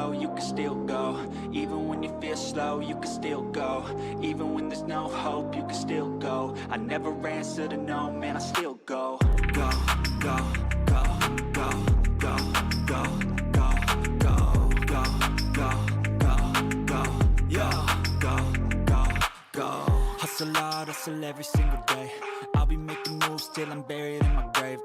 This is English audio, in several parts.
low, you can still go. Even when you feel slow, you can still go. Even when there's no hope, you can still go. I never answer to no, man, I still go. Go, go, go, go, go, go, go, go, go, go, go, go, go, go, go. Hustle hard, hustle every single day. I'll be making moves till I'm buried in my grave.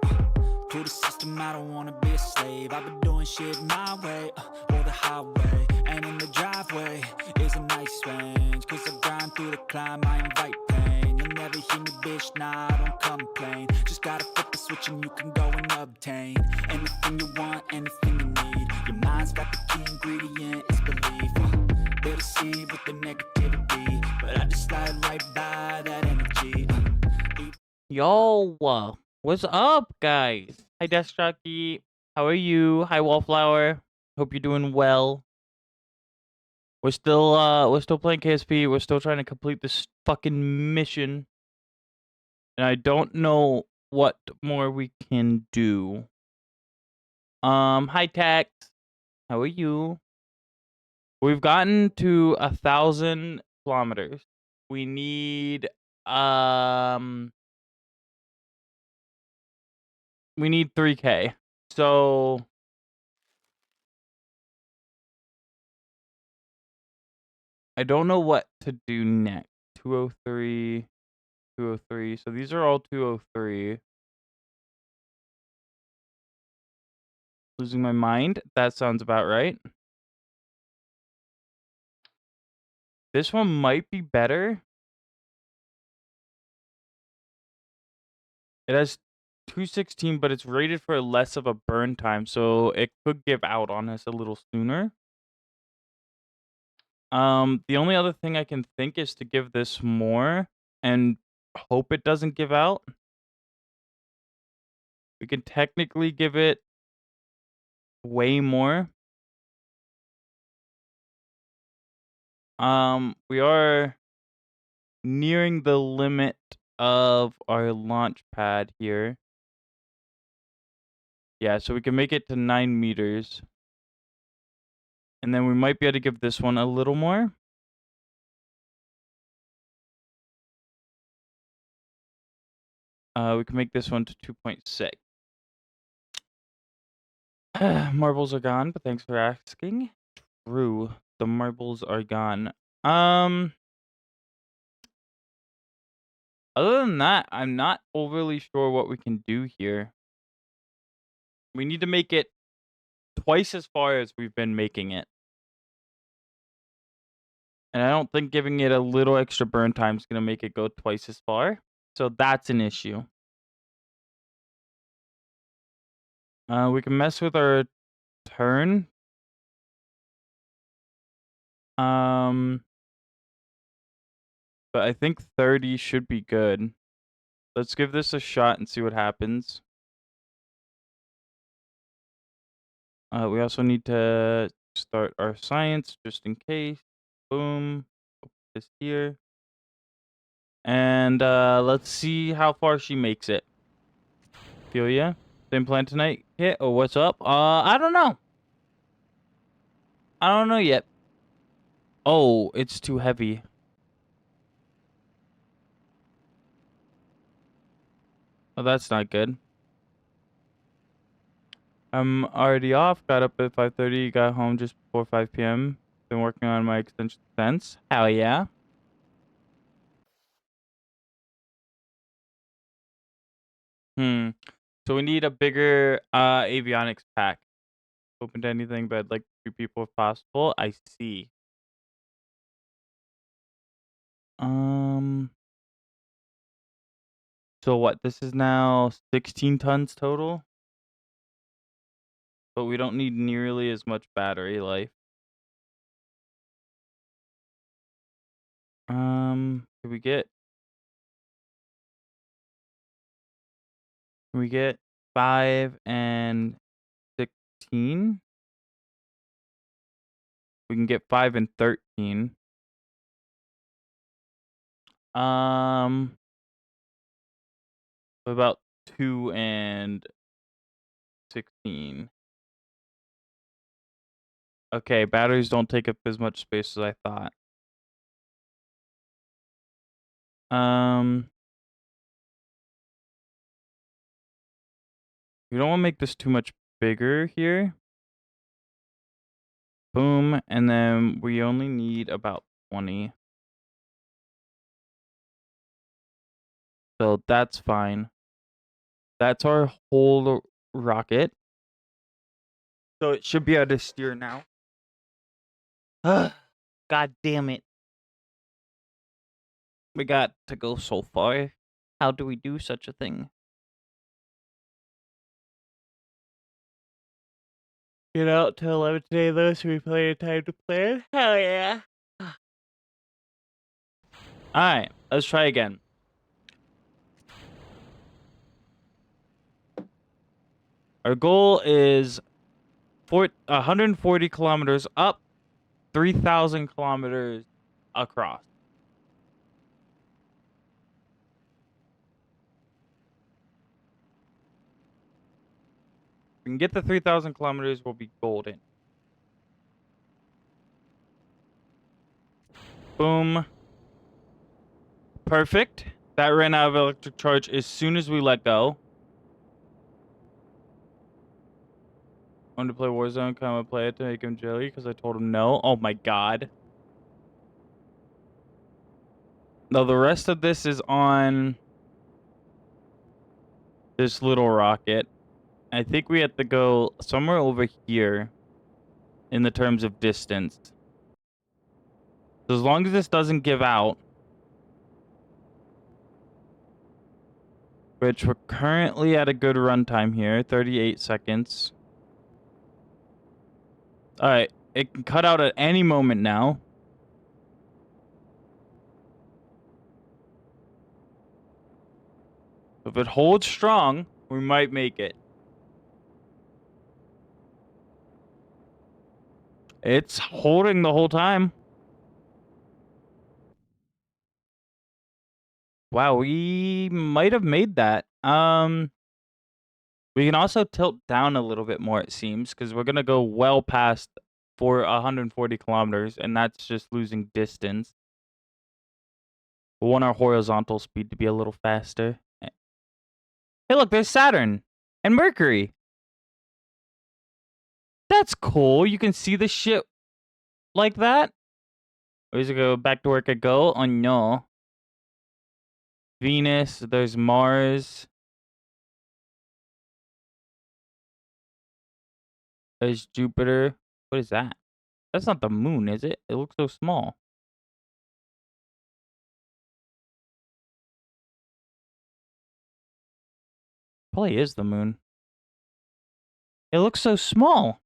To the system, I don't wanna be a slave. I've been doing shit my way, or the highway. And in the driveway is a nice range. Cause I grind through the climb, I invite pain. You'll never hear me, bitch, nah, I don't complain. Just gotta flip the switch and you can go and obtain anything you want, anything you need. Your mind's got the key ingredient, it's belief. They'll deceive with the negativity, but I just slide right by that energy. Yo, what's up, guys? Hi, Desk Jockey. How are you? Hi, Wallflower. Hope you're doing well. We're still playing KSP. We're still trying to complete this fucking mission, and I don't know what more we can do. Hi, Tax. How are you? We've gotten to 1,000 kilometers. We need 3K. So I don't know what to do next. 203, 203. So these are all 203. Losing my mind. That sounds about right. This one might be better. It has 216, but it's rated for less of a burn time, so it could give out on us a little sooner. The only other thing I can think is to give this more and hope it doesn't give out. We can technically give it way more. We are nearing the limit of our launch pad here. Yeah, so we can make it to 9 meters. And then we might be able to give this one a little more. We can make this one to 2.6. Marbles are gone, but thanks for asking. True, the marbles are gone. Other than that, I'm not overly sure what we can do here. We need to make it twice as far as we've been making it. And I don't think giving it a little extra burn time is going to make it go twice as far. So that's an issue. We can mess with our turn. But I think 30 should be good. Let's give this a shot and see what happens. We also need to start our science just in case. Boom. Put this here. And let's see how far she makes it. Feel ya? Same plan tonight? Hit? Oh, what's up? I don't know. I don't know yet. Oh, it's too heavy. Oh, that's not good. I'm already off. Got up at 5:30. Got home just before 5 p.m. Been working on my extension sense. Hell yeah. So we need a bigger avionics pack. Open to anything, but like 2 people if possible. I see. So what? This is now 16 tons total, but we don't need nearly as much battery life. Can we get? Can we get 5 and 16? We can get 5 and 13. What about 2 and 16? Okay, batteries don't take up as much space as I thought. We don't want to make this too much bigger here. Boom, and then we only need about 20. So that's fine. That's our whole rocket. So it should be able to steer now. God damn it. We got to go so far. How do we do such a thing? Get out till 11 today, though, so we play a time to plan. Hell yeah. Alright, let's try again. Our goal is 140 kilometers up, 3,000 kilometers across. If we can get the 3,000 kilometers, we'll be golden. Boom. Perfect. That ran out of electric charge as soon as we let go. Want to play Warzone? Come and play it to make him jelly because I told him no. Oh my god. No, the rest of this is on this little rocket. I think we have to go somewhere over here in the terms of distance. So as long as this doesn't give out, which we're currently at a good runtime here, 38 seconds. All right, it can cut out at any moment now. If it holds strong, we might make it. It's holding the whole time. Wow, we might have made that. We can also tilt down a little bit more, it seems, because we're gonna go well past for 140 kilometers, and that's just losing distance. We want our horizontal speed to be a little faster. Hey, look, there's Saturn and Mercury. That's cool. You can see the shit like that. Where's it go? Back to work I go? Oh, no. Venus, there's Mars. There's Jupiter. What is that? That's not the moon, is it? It looks so small. Probably is the moon. It looks so small.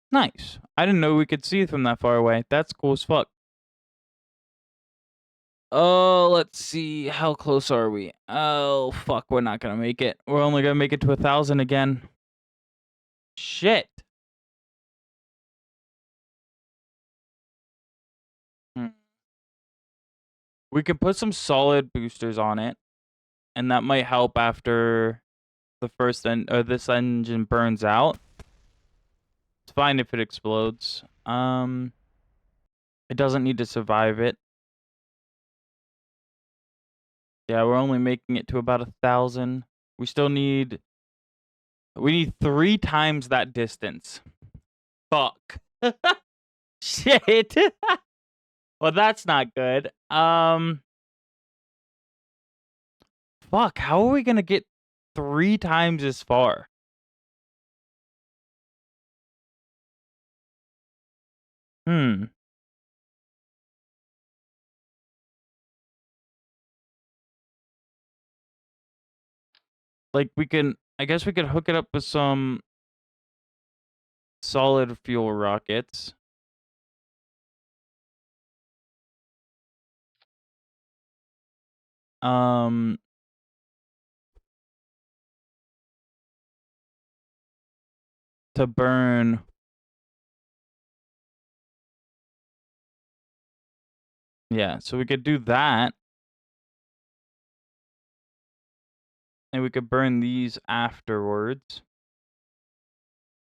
Nice. I didn't know we could see it from that far away. That's cool as fuck. Oh, let's see. How close are we? Oh, fuck. We're not gonna make it. We're only gonna make it to 1,000 again. Shit. We could put some solid boosters on it, and that might help after the this engine burns out. It's fine if it explodes. It doesn't need to survive it. Yeah, we're only making it to about 1,000. We need 3 times that distance. Fuck. Shit. Well, that's not good. Fuck, how are we gonna get 3 times as far? Like, I guess we could hook it up with some solid fuel rockets. To burn. Yeah, so we could do that. and we could burn these afterwards.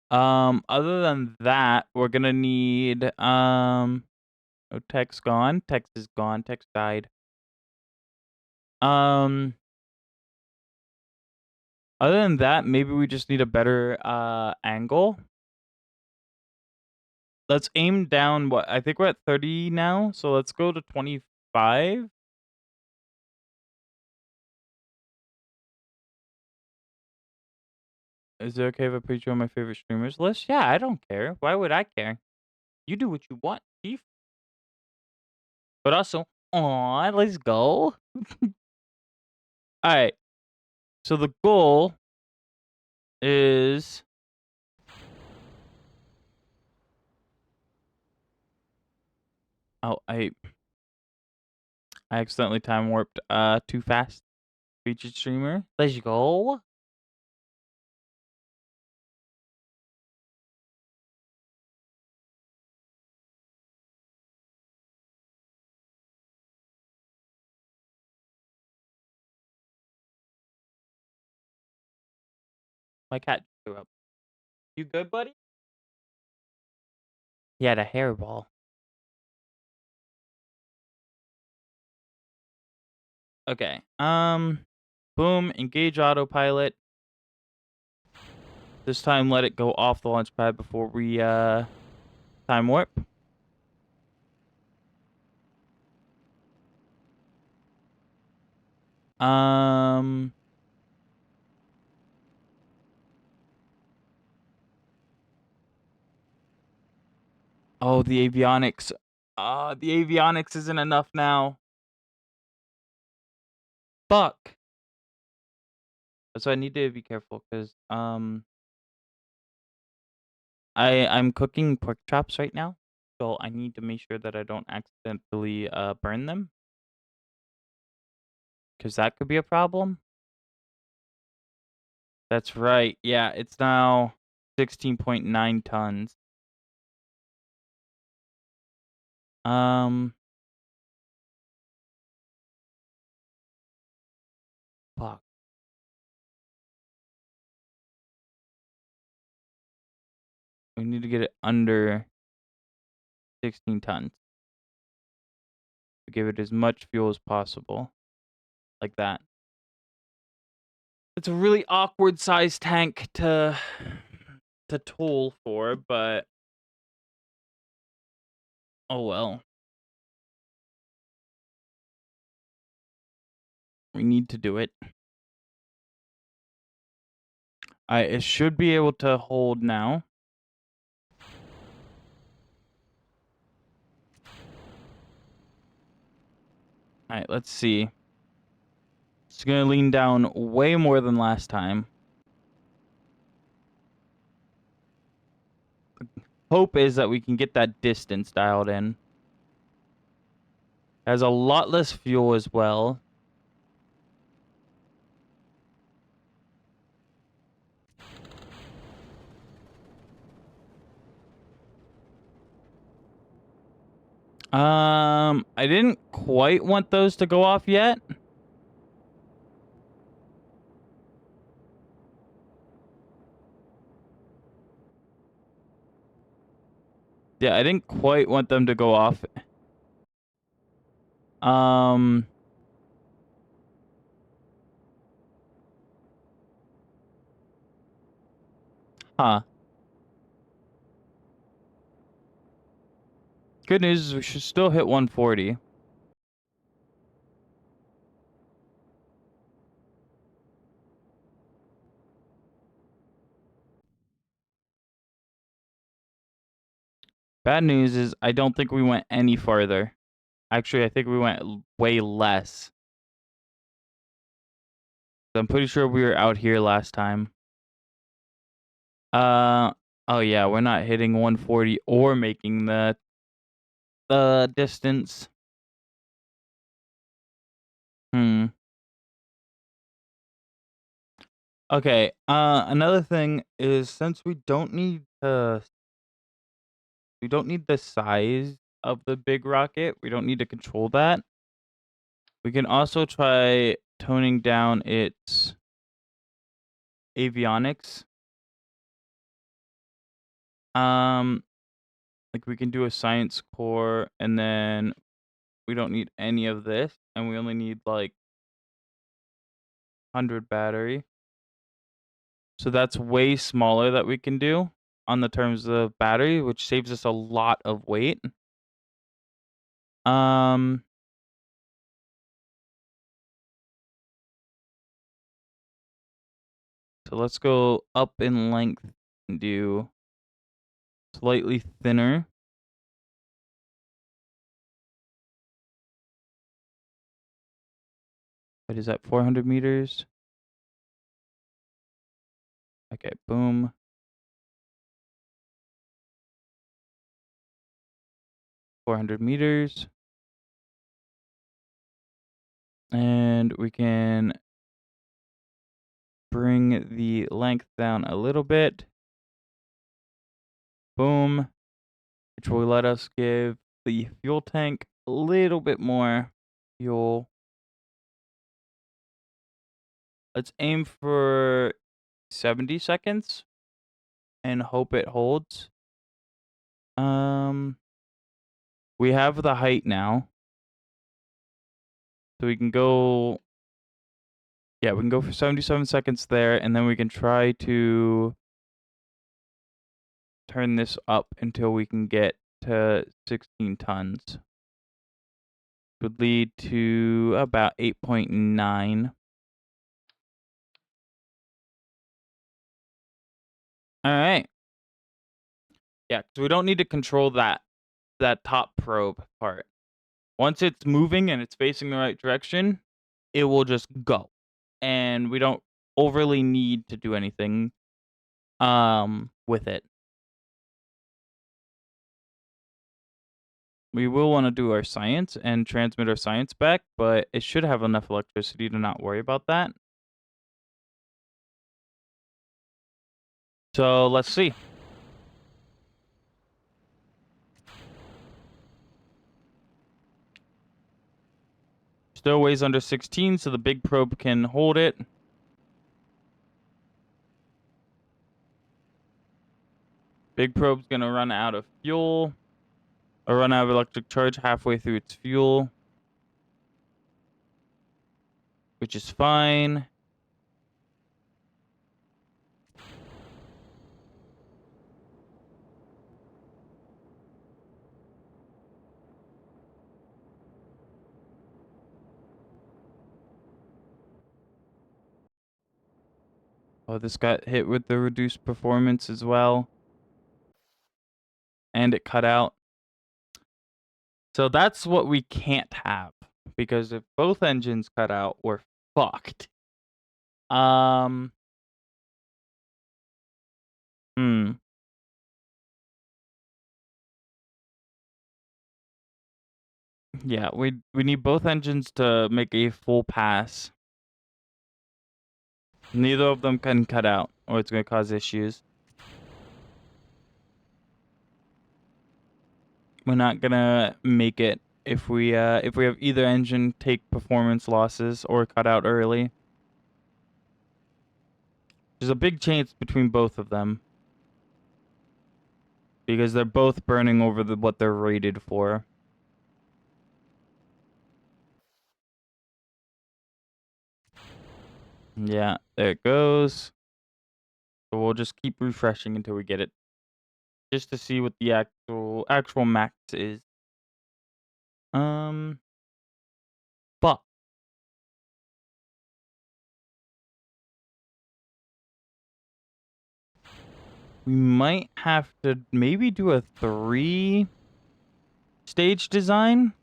Other than that, we're gonna need oh, Tech's gone. Tex is gone. Tex died. Um, Other than that, maybe we just need a better angle. Let's aim down. What I think we're at 30 now, so let's go to 25. Is it okay if I put you on my favorite streamers list? Yeah, I don't care. Why would I care? You do what you want, Chief. But also, aw, let's go. All right. So the goal is I accidentally time warped too fast. Featured streamer. Let's go. My cat threw up. You good, buddy? He had a hairball. Okay. Boom. Engage autopilot. This time, let it go off the launch pad before we time warp. Oh, the avionics. The avionics isn't enough now. Fuck. So I need to be careful because I'm cooking pork chops right now, so I need to make sure that I don't accidentally burn them, because that could be a problem. That's right. Yeah, it's now 16.9 tons. Fuck. We need to get it under 16 tons. Give it as much fuel as possible, like that. It's a really awkward sized tank to tool for, but oh well. We need to do it. It should be able to hold now. Alright, let's see. It's gonna lean down way more than last time. Hope is that we can get that distance dialed in. Has a lot less fuel as well. I didn't quite want those to go off yet. Yeah, I didn't quite want them to go off. Huh. Good news is we should still hit 140. Bad news is I don't think we went any farther. Actually, I think we went way less. I'm pretty sure we were out here last time. Oh yeah, we're not hitting 140 or making the distance. Okay, another thing is since we don't need the size of the big rocket, we don't need to control that. We can also try toning down its avionics. Like we can do a science core, and then we don't need any of this, and we only need like 100 battery. So that's way smaller that we can do on the terms of battery, which saves us a lot of weight. Um so let's go up in length and do slightly thinner. What is that, 400 meters? Okay, boom. 400 meters. And we can bring the length down a little bit. Boom. Which will let us give the fuel tank a little bit more fuel. Let's aim for 70 seconds and hope it holds. We have the height now. So we can go, yeah, we can go for 77 seconds there, and then we can try to turn this up until we can get to 16 tons. Would lead to about 8.9. All right. Yeah, because we don't need to control that top probe part. Once it's moving and it's facing the right direction, it will just go. And we don't overly need to do anything with it. We will want to do our science and transmit our science back, but it should have enough electricity to not worry about that. So let's see. Still weighs under 16, so the big probe can hold it. Big probe's gonna run out of fuel, or run out of electric charge halfway through its fuel, which is fine. Oh, this got hit with the reduced performance as well. And it cut out. So that's what we can't have. Because if both engines cut out, we're fucked. Yeah, we need both engines to make a full pass. Neither of them can cut out, or it's gonna cause issues. We're not gonna make it if we have either engine take performance losses or cut out early. There's a big chance between both of them. Because they're both burning over what they're rated for. Yeah, there it goes. So we'll just keep refreshing until we get it. Just to see what the actual max is. But we might have to maybe do a 3-stage design,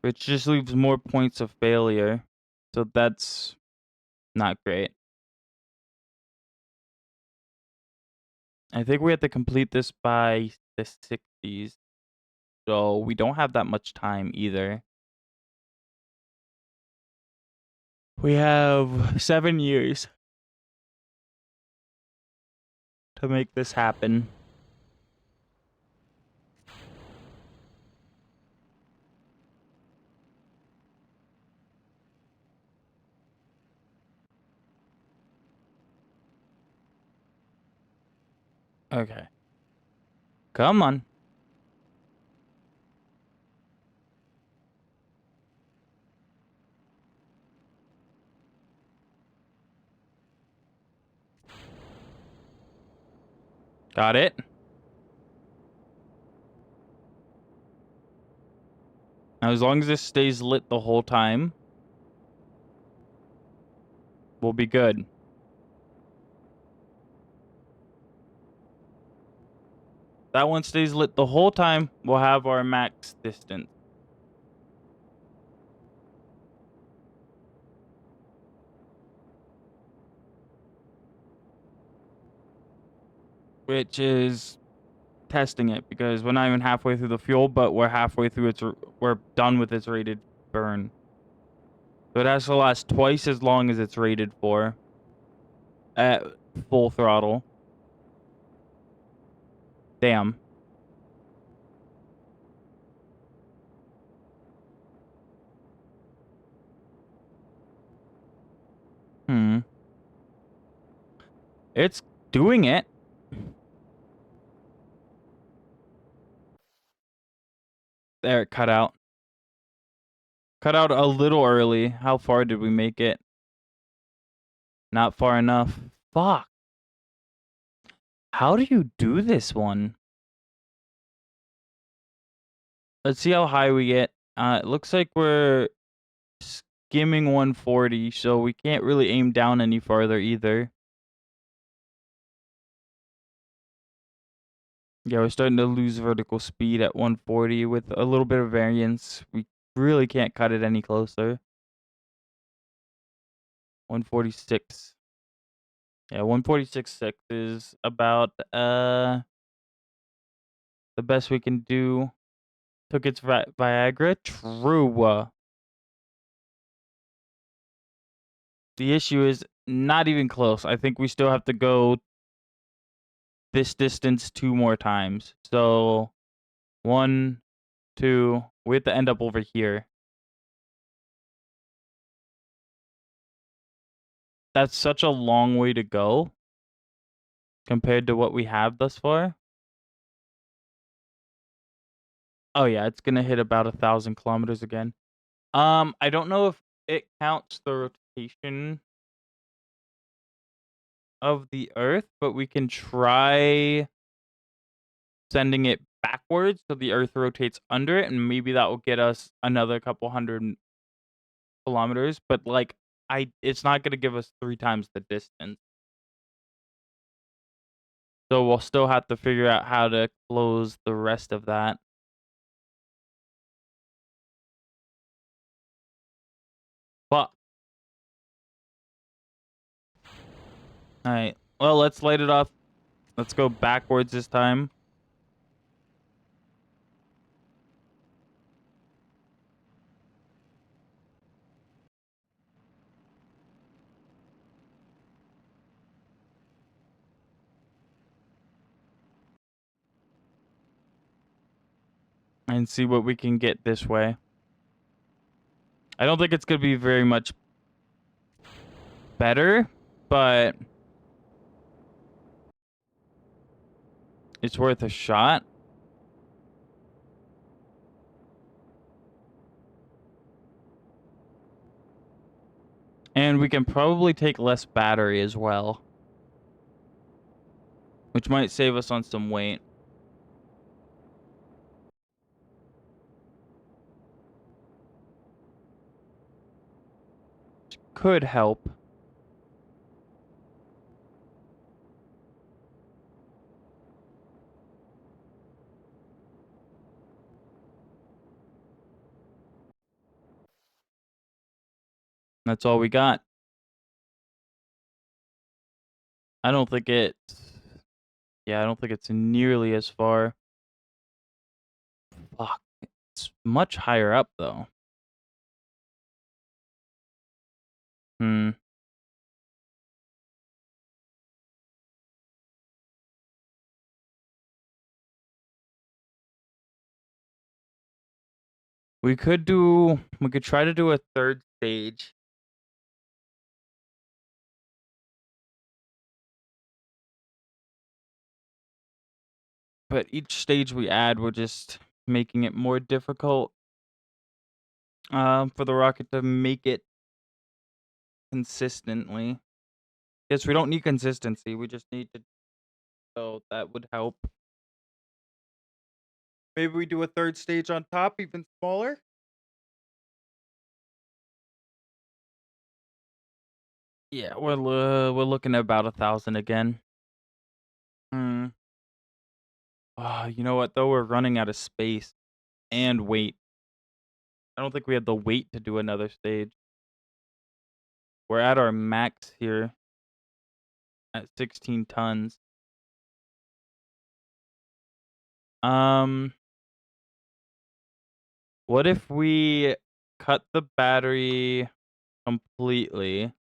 which just leaves more points of failure. So that's not great. I think we have to complete this by the 60s. So we don't have that much time either. We have 7 years to make this happen. Okay. Come on. Got it. Now, as long as this stays lit the whole time, we'll be good. That one stays lit the whole time, we'll have our max distance. Which is testing it, because we're not even halfway through the fuel, but we're halfway through we're done with its rated burn. So it has to last twice as long as it's rated for at full throttle. Damn. It's doing it. There, it cut out. Cut out a little early. How far did we make it? Not far enough. Fuck. How do you do this one? Let's see how high we get. It looks like we're skimming 140, so we can't really aim down any farther either. Yeah, we're starting to lose vertical speed at 140 with a little bit of variance. We really can't cut it any closer. 146. Yeah, 146.6 is about the best we can do. Took its Viagra. True. The issue is not even close. I think we still have to go this distance 2 more times. So 1, 2. We have to end up over here. That's such a long way to go compared to what we have thus far. Oh yeah, it's gonna hit about 1,000 kilometers again. I don't know if it counts the rotation of the Earth, but we can try sending it backwards so the Earth rotates under it, and maybe that will get us another couple hundred kilometers. But like, it's not gonna give us 3 times the distance. So we'll still have to figure out how to close the rest of that. Fuck. Alright. Well, let's light it off. Let's go backwards this time. And see what we can get this way. I don't think it's gonna be very much better, but it's worth a shot. And we can probably take less battery as well, which might save us on some weight. Which could help. That's all we got. I don't think it's... Yeah, I don't think it's nearly as far. Fuck. It's much higher up, though. We could try to do a third stage. But each stage we add, we're just making it more difficult for the rocket to make it consistently. Yes, we don't need consistency. We just need to. So that would help. Maybe we do a third stage on top, even smaller. Yeah, we're looking at about 1,000 again. Hmm. You know what though? We're running out of space and weight. I don't think we have the weight to do another stage. We're at our max here at 16 tons. Um, what if we cut the battery completely?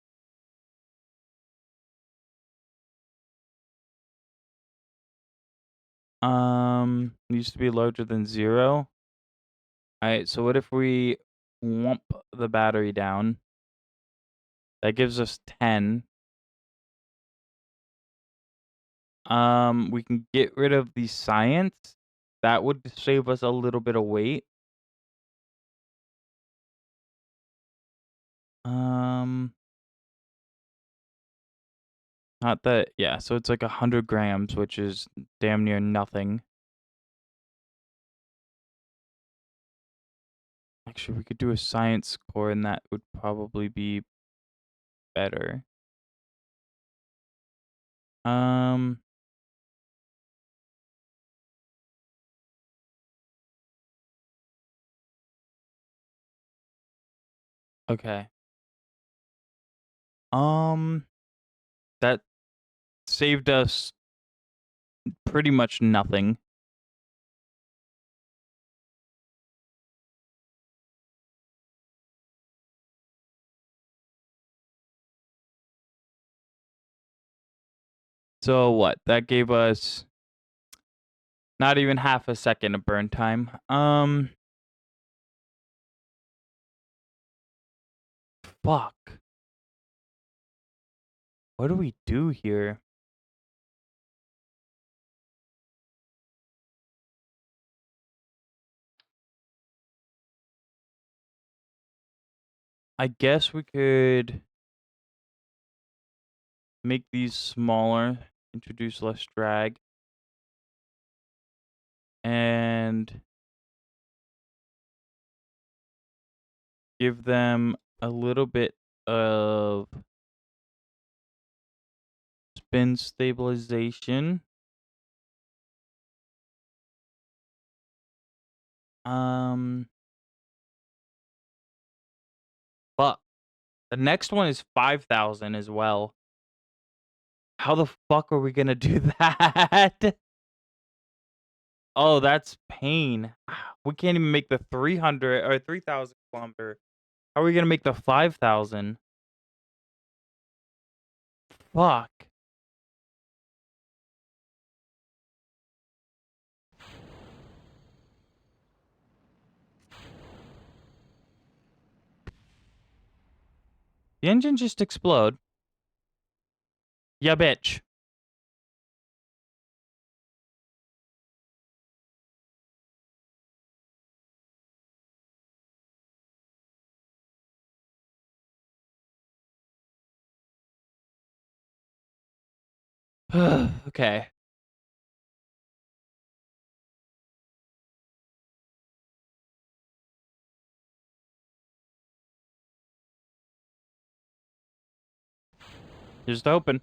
Needs to be larger than 0. Alright, so what if we wump the battery down? That gives us 10. We can get rid of the science. That would save us a little bit of weight. Um, Not that, yeah, so it's like 100 grams, which is damn near nothing. Actually, we could do a science core, and that would probably be better. Um, okay. Um, that saved us pretty much nothing. So what? That gave us not even half a second of burn time. Fuck. What do we do here? I guess we could make these smaller, introduce less drag, and give them a little bit of spin stabilization. Um, but the next one is 5,000 as well. How the fuck are we gonna do that? Oh, that's pain. We can't even make the 300 or 3,000 kilometer. How are we gonna make the 5,000? Fuck. The engine just explode. Yeah, bitch. Okay. Just open.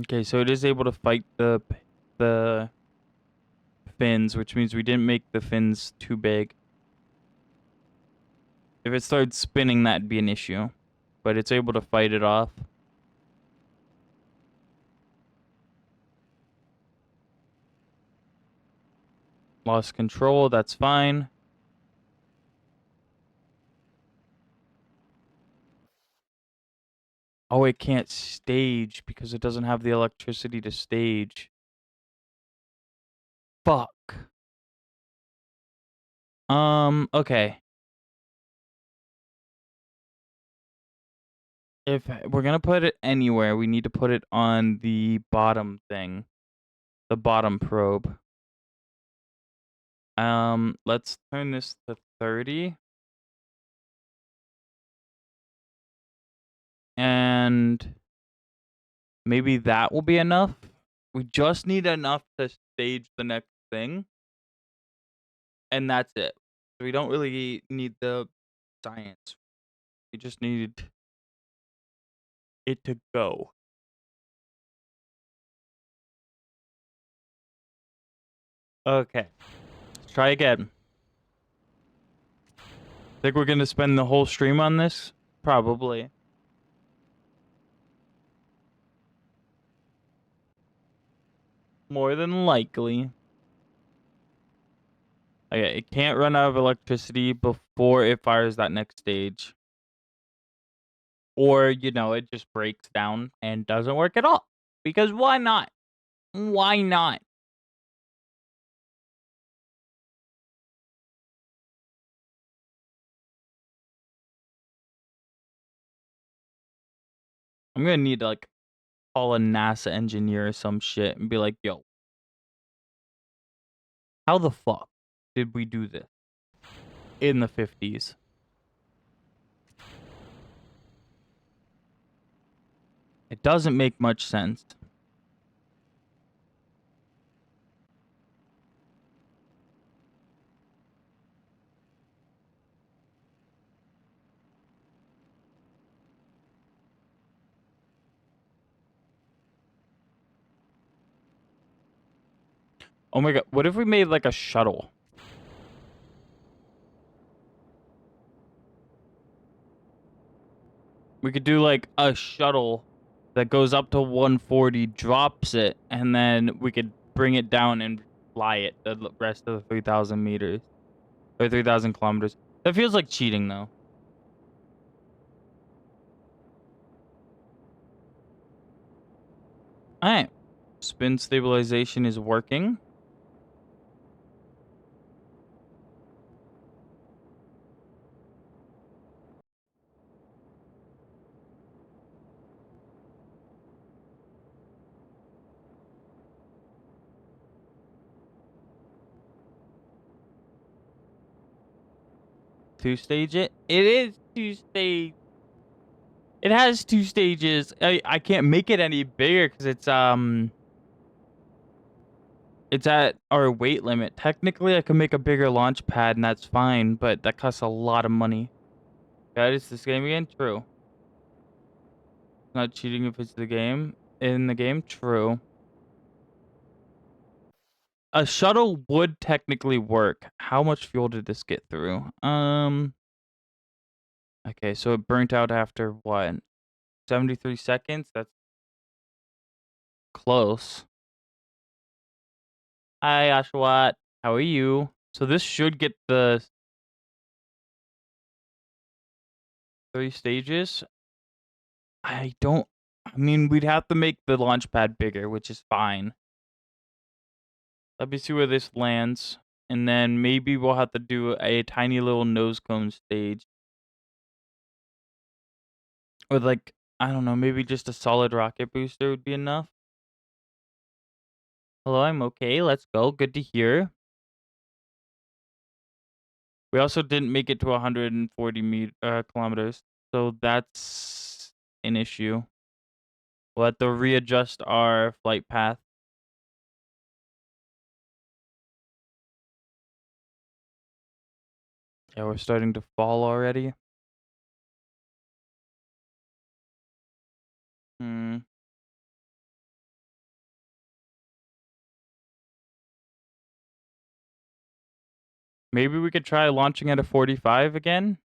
Okay, so it is able to fight the fins, which means we didn't make the fins too big. If it started spinning, that'd be an issue. But it's able to fight it off. Lost control, that's fine. Oh, it can't stage because it doesn't have the electricity to stage. Fuck. Okay. If we're gonna put it anywhere, we need to put it on the bottom thing. The bottom probe. Let's turn this to 30. And maybe that will be enough. We just need enough to stage the next thing. And that's it. We don't really need the science. We just need it to go. Okay. Let's try again. Think we're gonna spend the whole stream on this? Probably. More than likely. Okay, it can't run out of electricity before it fires that next stage. Or, you know, it just breaks down and doesn't work at all. Because why not? Why not? I'm gonna need to, like, call a NASA engineer or some shit and be like, yo, how the fuck did we do this in the 50s? It doesn't make much sense. Oh my god, what if we made like a shuttle? We could do like a shuttle that goes up to 140, drops it, and then we could bring it down and fly it the rest of the 3,000 meters. Or 3,000 kilometers. That feels like cheating, though. Alright. Spin stabilization is working. Two-stage it? It is two-stage. It has 2 stages. I can't make it any bigger because it's at our weight limit. Technically, I could make a bigger launch pad and that's fine, but that costs a lot of money. God, is this game again? True. Not cheating if it's the game. In the game? True. A shuttle would technically work. How much fuel did this get through? Okay, so it burnt out after what? 73 seconds? That's close. Hi, Ashwat. How are you? So this should get the 3 stages. I mean, we'd have to make the launch pad bigger, which is fine. Let me see where this lands. And then maybe we'll have to do a tiny little nose cone stage. With like, I don't know, maybe just a solid rocket booster would be enough. Hello, I'm okay. Let's go. Good to hear. We also didn't make it to 140 kilometers, so that's an issue. We'll have to readjust our flight path. Yeah, we're starting to fall already. Maybe we could try launching at a 45 again.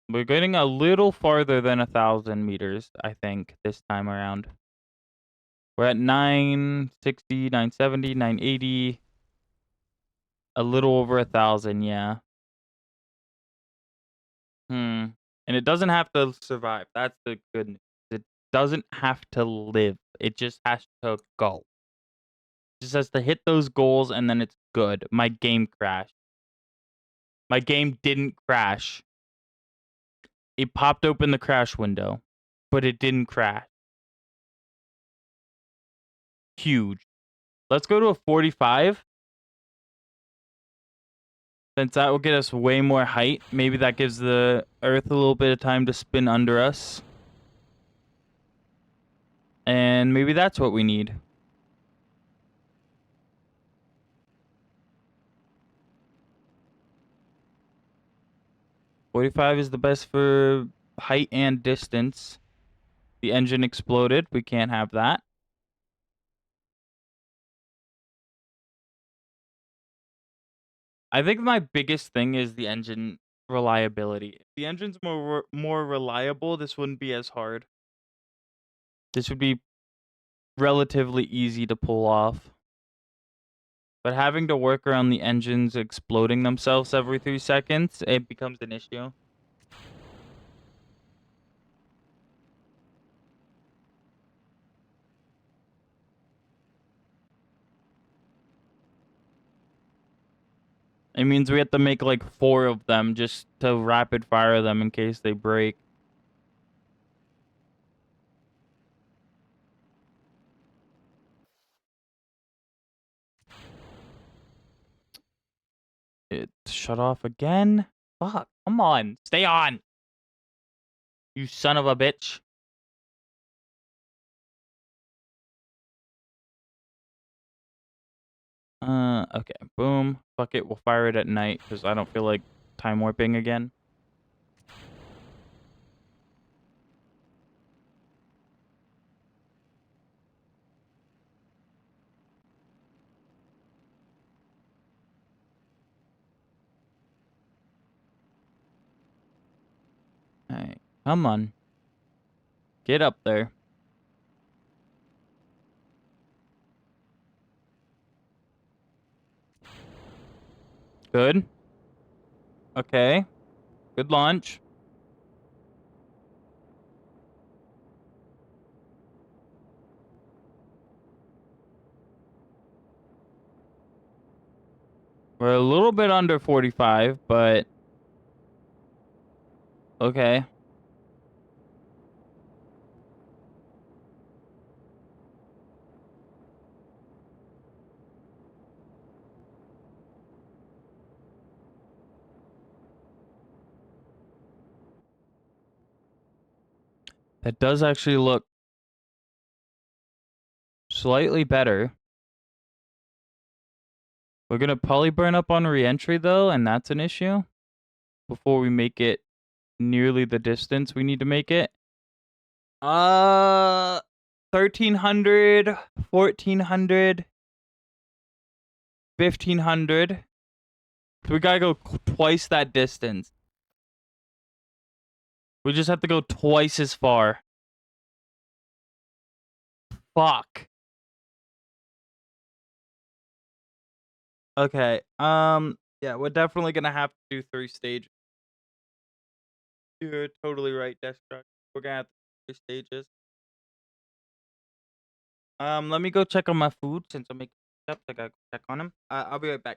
We're getting a little farther than 1,000 meters, I think, this time around. We're at 960, 970, 980. A little over 1,000, yeah. And it doesn't have to survive. That's the good news. It doesn't have to live. It just has to go. Just has to hit those goals and then it's good. My game crashed. My game didn't crash. It popped open the crash window, but it didn't crash. Huge. Let's go to a 45. Since that will get us way more height. Maybe that gives the Earth a little bit of time to spin under us. And maybe that's what we need. .45 is the best for height and distance. The engine exploded. We can't have that. I think my biggest thing is the engine reliability. If the engine's more reliable, this wouldn't be as hard. This would be relatively easy to pull off. But having to work around the engines exploding themselves every 3 seconds, it becomes an issue. It means we have to make like 4 of them just to rapid fire them in case they break. It shut off again? Fuck, come on. Stay on. You son of a bitch. Okay, boom. Fuck it, we'll fire it at night because I don't feel like time warping again. Alright, come on. Get up there. Good. Okay. Good launch. We're a little bit under 45, but okay. That does actually look slightly better. We're gonna probably burn up on re-entry though, and that's an issue. Before we make it nearly the distance we need to make it. 1300, 1400, 1500. So we gotta go twice that distance. We just have to go twice as far. Fuck. Okay. Yeah, we're definitely gonna have to do 3 stages. You're totally right, Deathstroke. We're gonna have to do 3 stages. Let me go check on my food since I'm making steps. I gotta go check on him. I'll be right back.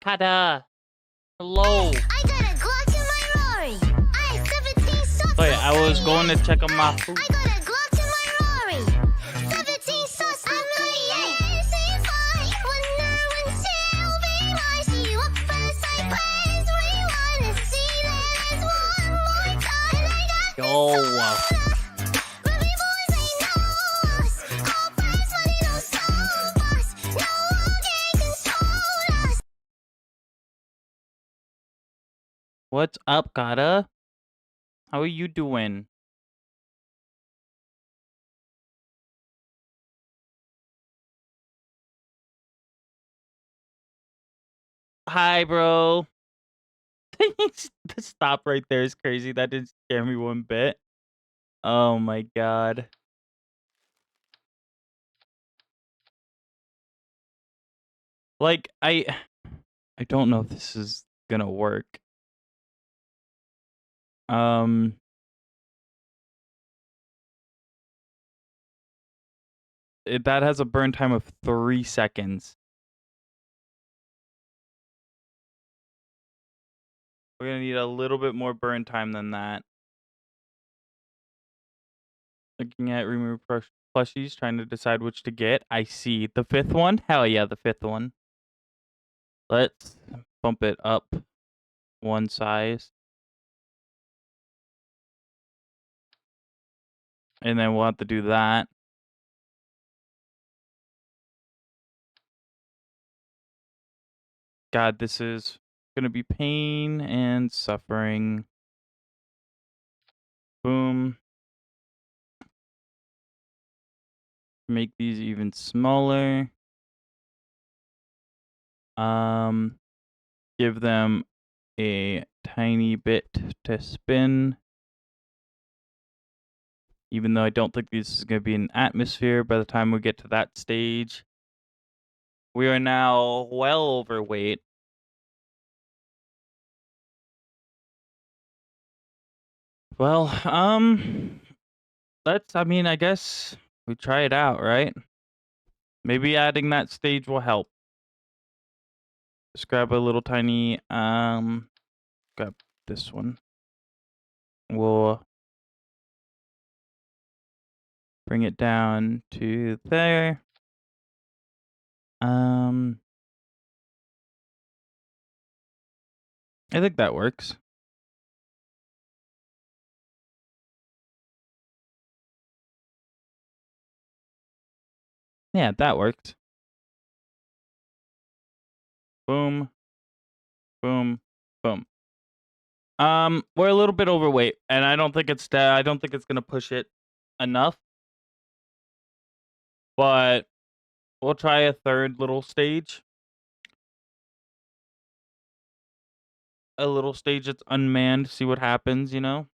Kada! Hello! I got a Glock in my Rari. I had 17 shots. Wait, I was going to check on my food. I got a Glock in my Rari. 17 shots. I'm 38. Say fine. Wonder when she'll be mine. She walked first, I praise. Rewind and see there's one more time. I got Yo! Ruby boys, they know us. All prize money, no soul boss. No one can control us. What's up, Kada? How are you doing? Hi, bro. The stop right there is crazy. That didn't scare me one bit. Oh my god. Like, I don't know if this is gonna work. That has a burn time of 3 seconds. We're gonna need a little bit more burn time than that. Looking at remove plushies, trying to decide which to get. I see. The 5th one? Hell yeah, the 5th one. Let's bump it up one size. And then we'll have to do that. God, this is gonna be pain and suffering. Boom. Make these even smaller. Give them a tiny bit to spin. Even though I don't think this is going to be an atmosphere by the time we get to that stage. We are now well overweight. Well, I guess we try it out, right? Maybe adding that stage will help. Just grab a little tiny, grab this one. We'll bring it down to there. I think that works. Yeah, that worked. Boom. Boom. Boom. We're a little bit overweight, and I don't think it's gonna push it enough. But we'll try a third little stage. A little stage that's unmanned, see what happens, you know?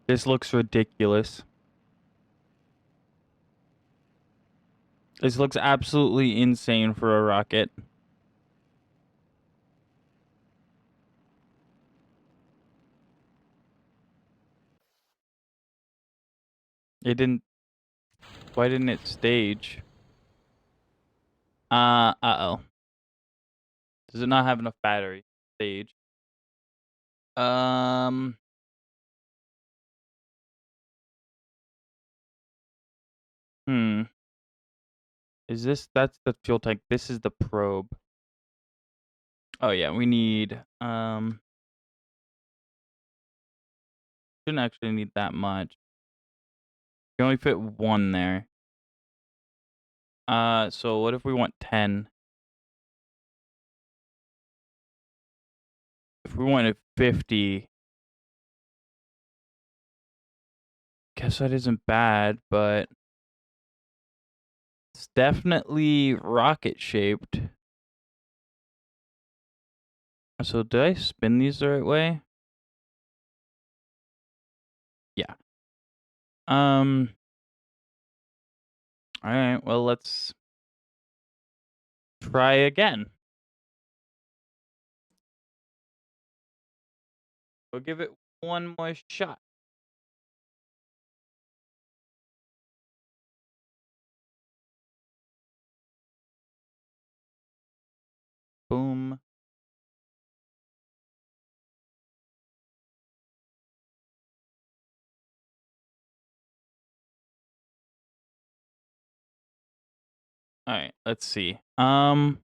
This looks ridiculous. This looks absolutely insane for a rocket. Why didn't it stage? Uh-oh. Does it not have enough battery? Stage. That's the fuel tank. This is the probe. Oh yeah, we need, shouldn't actually need that much. You can only fit 1 there. So what if we want 10? If we wanted 50, guess that isn't bad, but it's definitely rocket shaped. So did I spin these the right way? Yeah. All right. Well, let's try again. We'll give it one more shot. Boom. All right. Let's see. It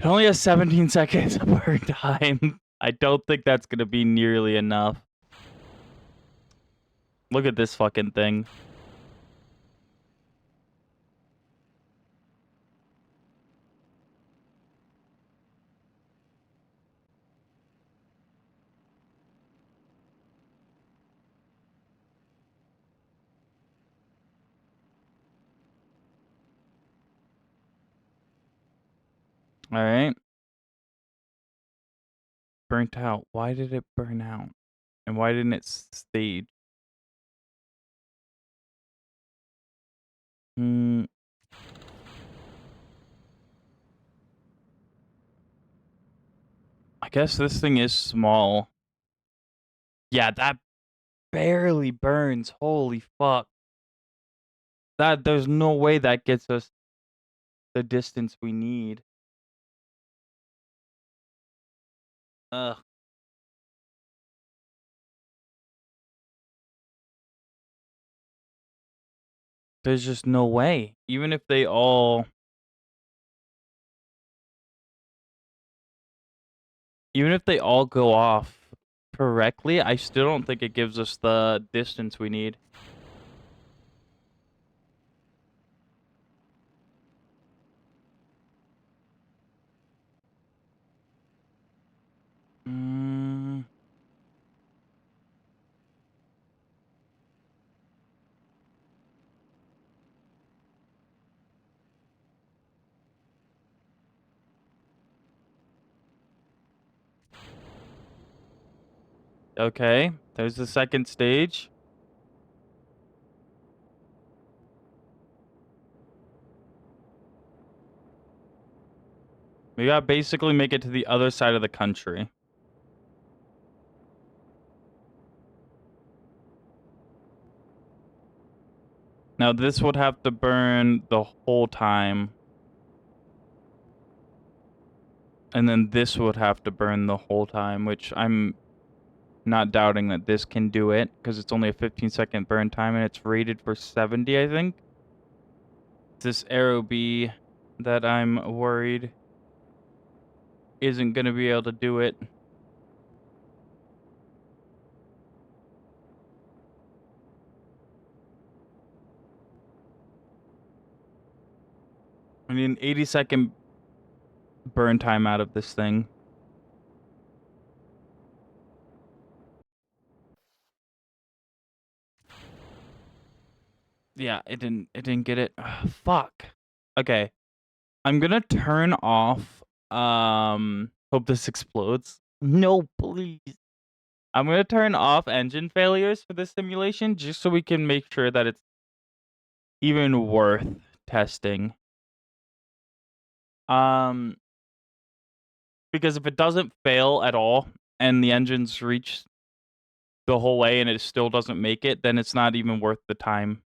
only has 17 seconds of burn time. I don't think that's gonna be nearly enough. Look at this fucking thing. All right. Burnt out. Why did it burn out? And why didn't it stage? Hmm. I guess this thing is small. Yeah, that barely burns. Holy fuck. There's no way that gets us the distance we need. Ugh. There's just no way. Even if they all go off correctly, I still don't think it gives us the distance we need. Mm. Okay, there's the second stage. We gotta basically make it to the other side of the country. Now this would have to burn the whole time. And then this would have to burn the whole time, which I'm not doubting that this can do it, because it's only a 15-second burn time and it's rated for 70, I think. It's this Arrow B that I'm worried isn't gonna be able to do it. I need an 80-second burn time out of this thing. Yeah, it didn't get it. Ugh, fuck. Okay. I'm gonna turn off hope this explodes. No, please. I'm gonna turn off engine failures for this simulation just so we can make sure that it's even worth testing. Because if it doesn't fail at all and the engines reach the whole way and it still doesn't make it, then it's not even worth the time.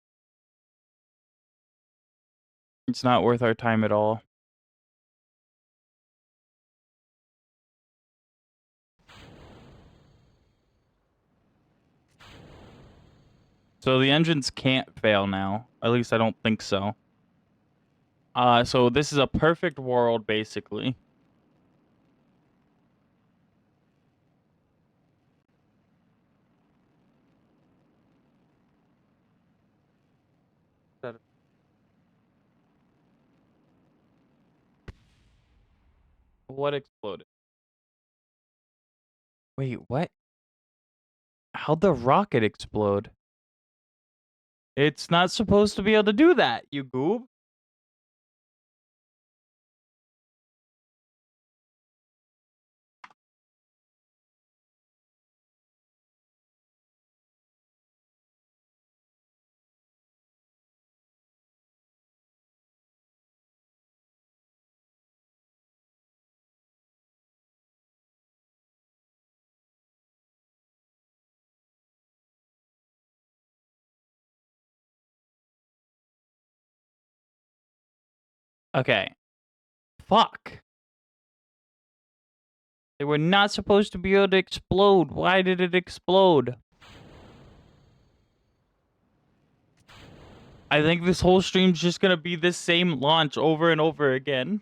It's not worth our time at all. So the engines can't fail now. At least I don't think so. So this is a perfect world, basically. What exploded? Wait, what? How'd the rocket explode? It's not supposed to be able to do that, you goob. Okay. Fuck. They were not supposed to be able to explode. Why did it explode? I think this whole stream's just gonna be this same launch over and over again.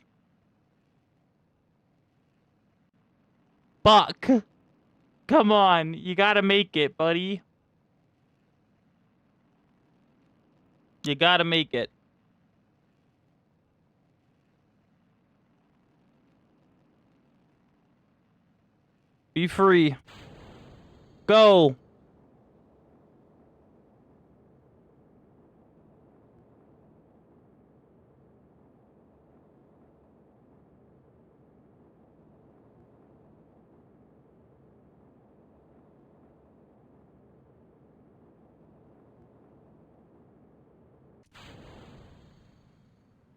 Fuck. Come on. You gotta make it, buddy. You gotta make it. Be free. Go.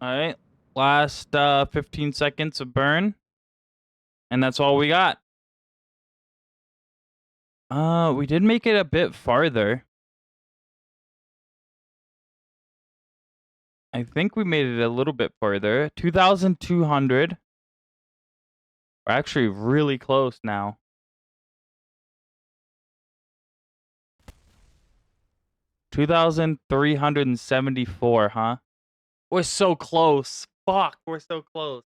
All right. Last 15 seconds of burn. And that's all we got. We did make it a bit farther. I think we made it a little bit farther. 2,200. We're actually really close now. 2,374, huh? We're so close. Fuck, we're so close.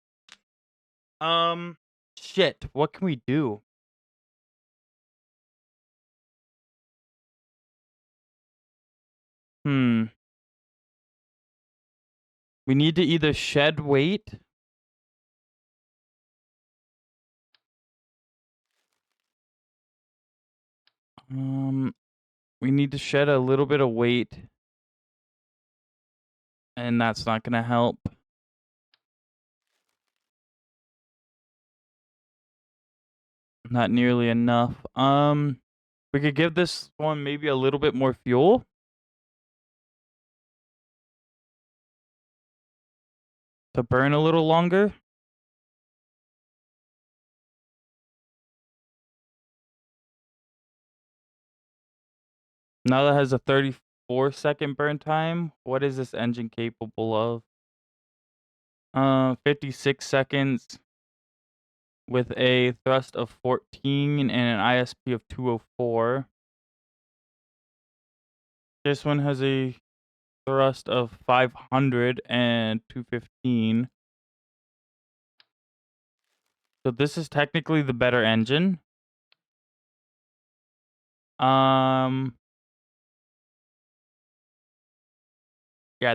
Shit, what can we do? We need to either shed weight. We need to shed a little bit of weight. And that's not gonna help. Not nearly enough. We could give this one maybe a little bit more fuel. To burn a little longer. Now that has a 34-second burn time. What is this engine capable of? 56 seconds with a thrust of 14 and an ISP of 204. This one has a thrust of 500 and 215. So this is technically the better engine. Yeah,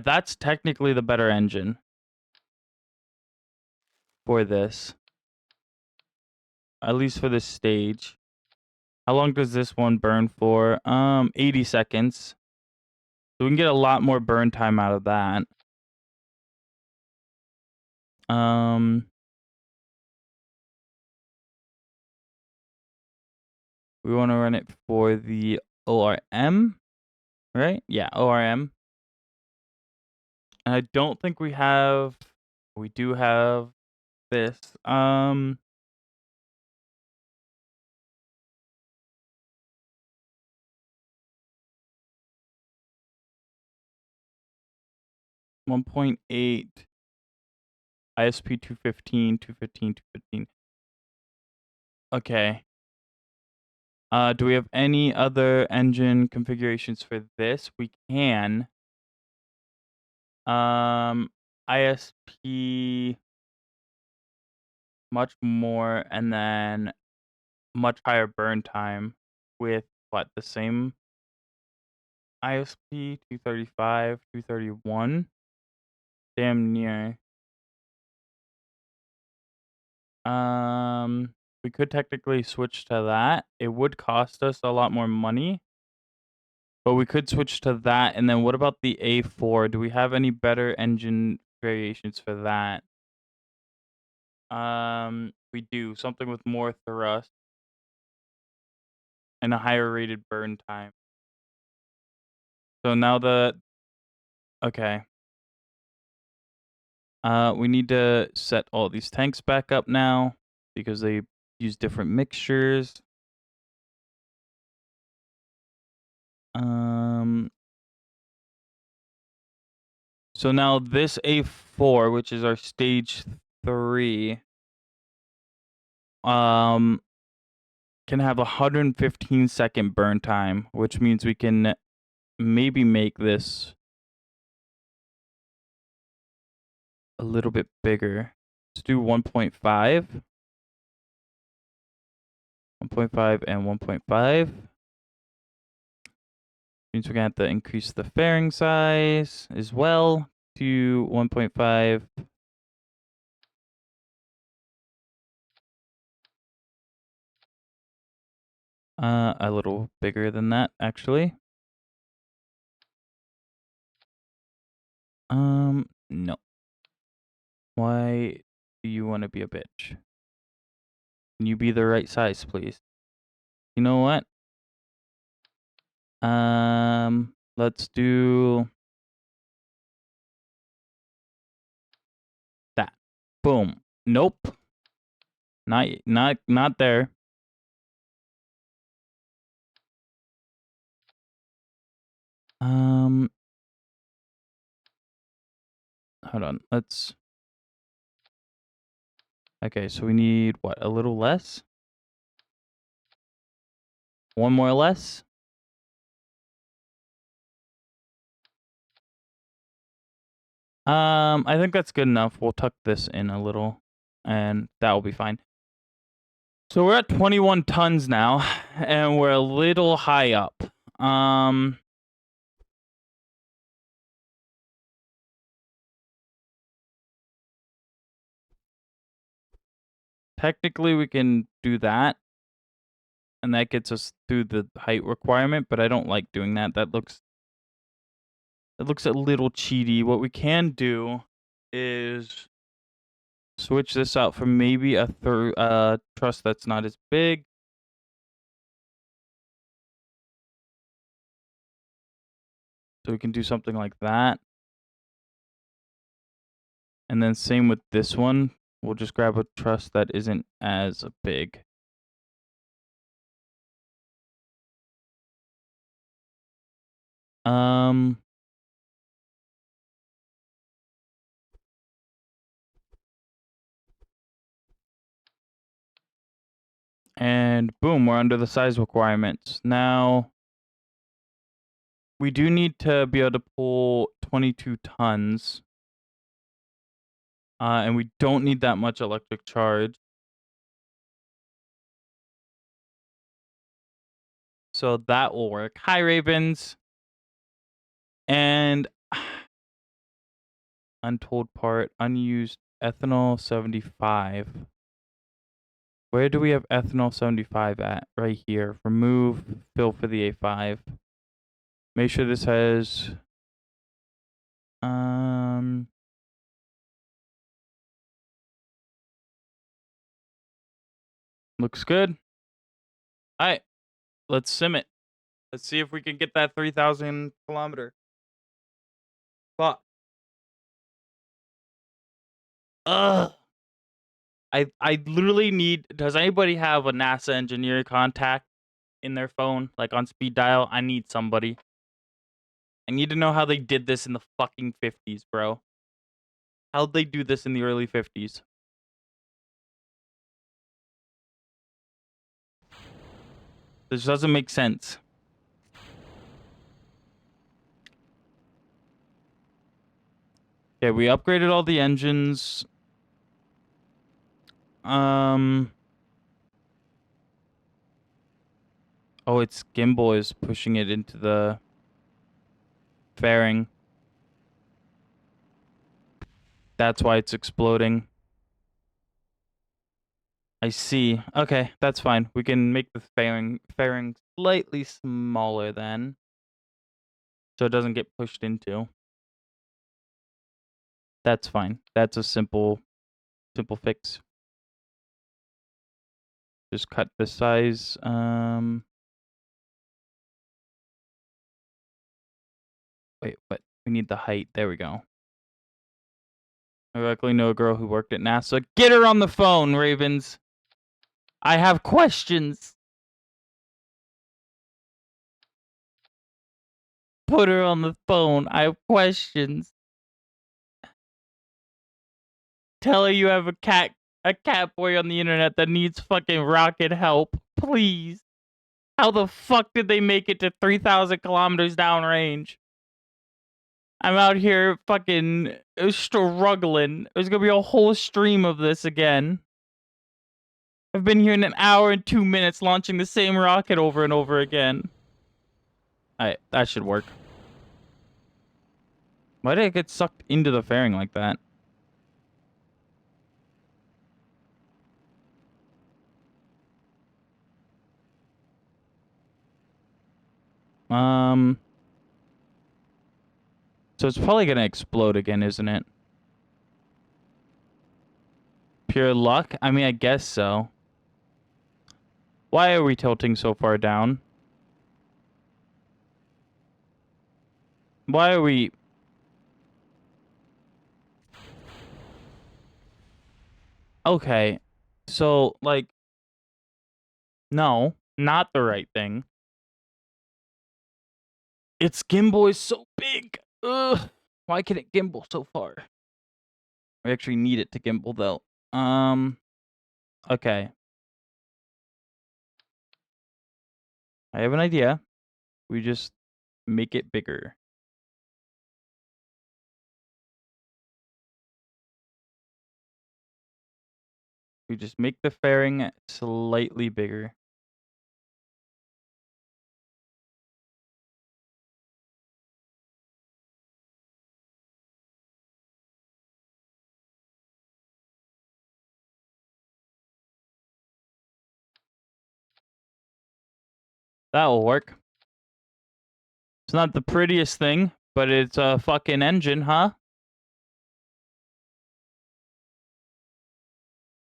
that's technically the better engine for this. At least for this stage. How long does this one burn for? 80 seconds. So we can get a lot more burn time out of that. We want to run it for the ORM, right? Yeah, ORM. And I don't think we have. We do have this. 1.8 ISP 215, 215, 215. Okay. Do we have any other engine configurations for this? We can. ISP much more, and then much higher burn time with what, the same ISP 235, 231. Damn near. We could technically switch to that. It would cost us a lot more money. But we could switch to that. And then what about the A4? Do we have any better engine variations for that? We do. Something with more thrust and a higher rated burn time. So now okay. We need to set all these tanks back up now because they use different mixtures. So now this A4, which is our stage 3, can have a 115-second burn time, which means we can maybe make this a little bit bigger. Let's do 1.5. 1.5 and 1.5. Means we're gonna have to increase the fairing size as well to 1.5. A little bigger than that, actually. No. Why do you want to be a bitch? Can you be the right size, please? You know what? Let's do that. Boom. Nope. Not there. Hold on. Let's. Okay, so we need what? A little less? One more less? I think that's good enough. We'll tuck this in a little, and that will be fine. So we're at 21 tons now, and we're a little high up. Technically, we can do that, and that gets us through the height requirement, but I don't like doing that. That looks a little cheaty. What we can do is switch this out for maybe a truss that's not as big. So we can do something like that. And then same with this one. We'll just grab a truss that isn't as big. And boom, we're under the size requirements. Now, we do need to be able to pull 22 tons. And we don't need that much electric charge. So that will work. Hi, Ravens. And untold part, unused ethanol 75. Where do we have ethanol 75 at? Right here. Remove, fill for the A5. Make sure this has looks good. All right, let's sim it. Let's see if we can get that 3,000 kilometer. Fuck. Ugh. I literally need. Does anybody have a NASA engineer contact in their phone, like on speed dial? I need somebody. I need to know how they did this in the fucking 50s, bro. How'd they do this in the early 50s? This doesn't make sense. Okay, we upgraded all the engines. Oh, its gimbal is pushing it into the fairing. That's why it's exploding. I see. Okay, that's fine. We can make the fairing slightly smaller then, so it doesn't get pushed into. That's fine. That's a simple fix. Just cut the size. Wait, what? We need the height. There we go. I luckily know a girl who worked at NASA. Get her on the phone, Ravens. I have questions. Put her on the phone. I have questions. Tell her you have a cat boy on the internet that needs fucking rocket help. Please. How the fuck did they make it to 3,000 kilometers downrange? I'm out here fucking struggling. There's gonna be a whole stream of this again. I've been here in an hour and 2 minutes launching the same rocket over and over again. Alright, that should work. Why did it get sucked into the fairing like that? So it's probably gonna explode again, isn't it? Pure luck? I mean, I guess so. Why are we tilting so far down? Why are we... Okay. So, like... No, not the right thing. Its gimbal is so big. Ugh. Why can it gimbal so far? We actually need it to gimbal, though. Okay. I have an idea. We just make it bigger. We just make the fairing slightly bigger. That'll work. It's not the prettiest thing, but it's a fucking engine, huh?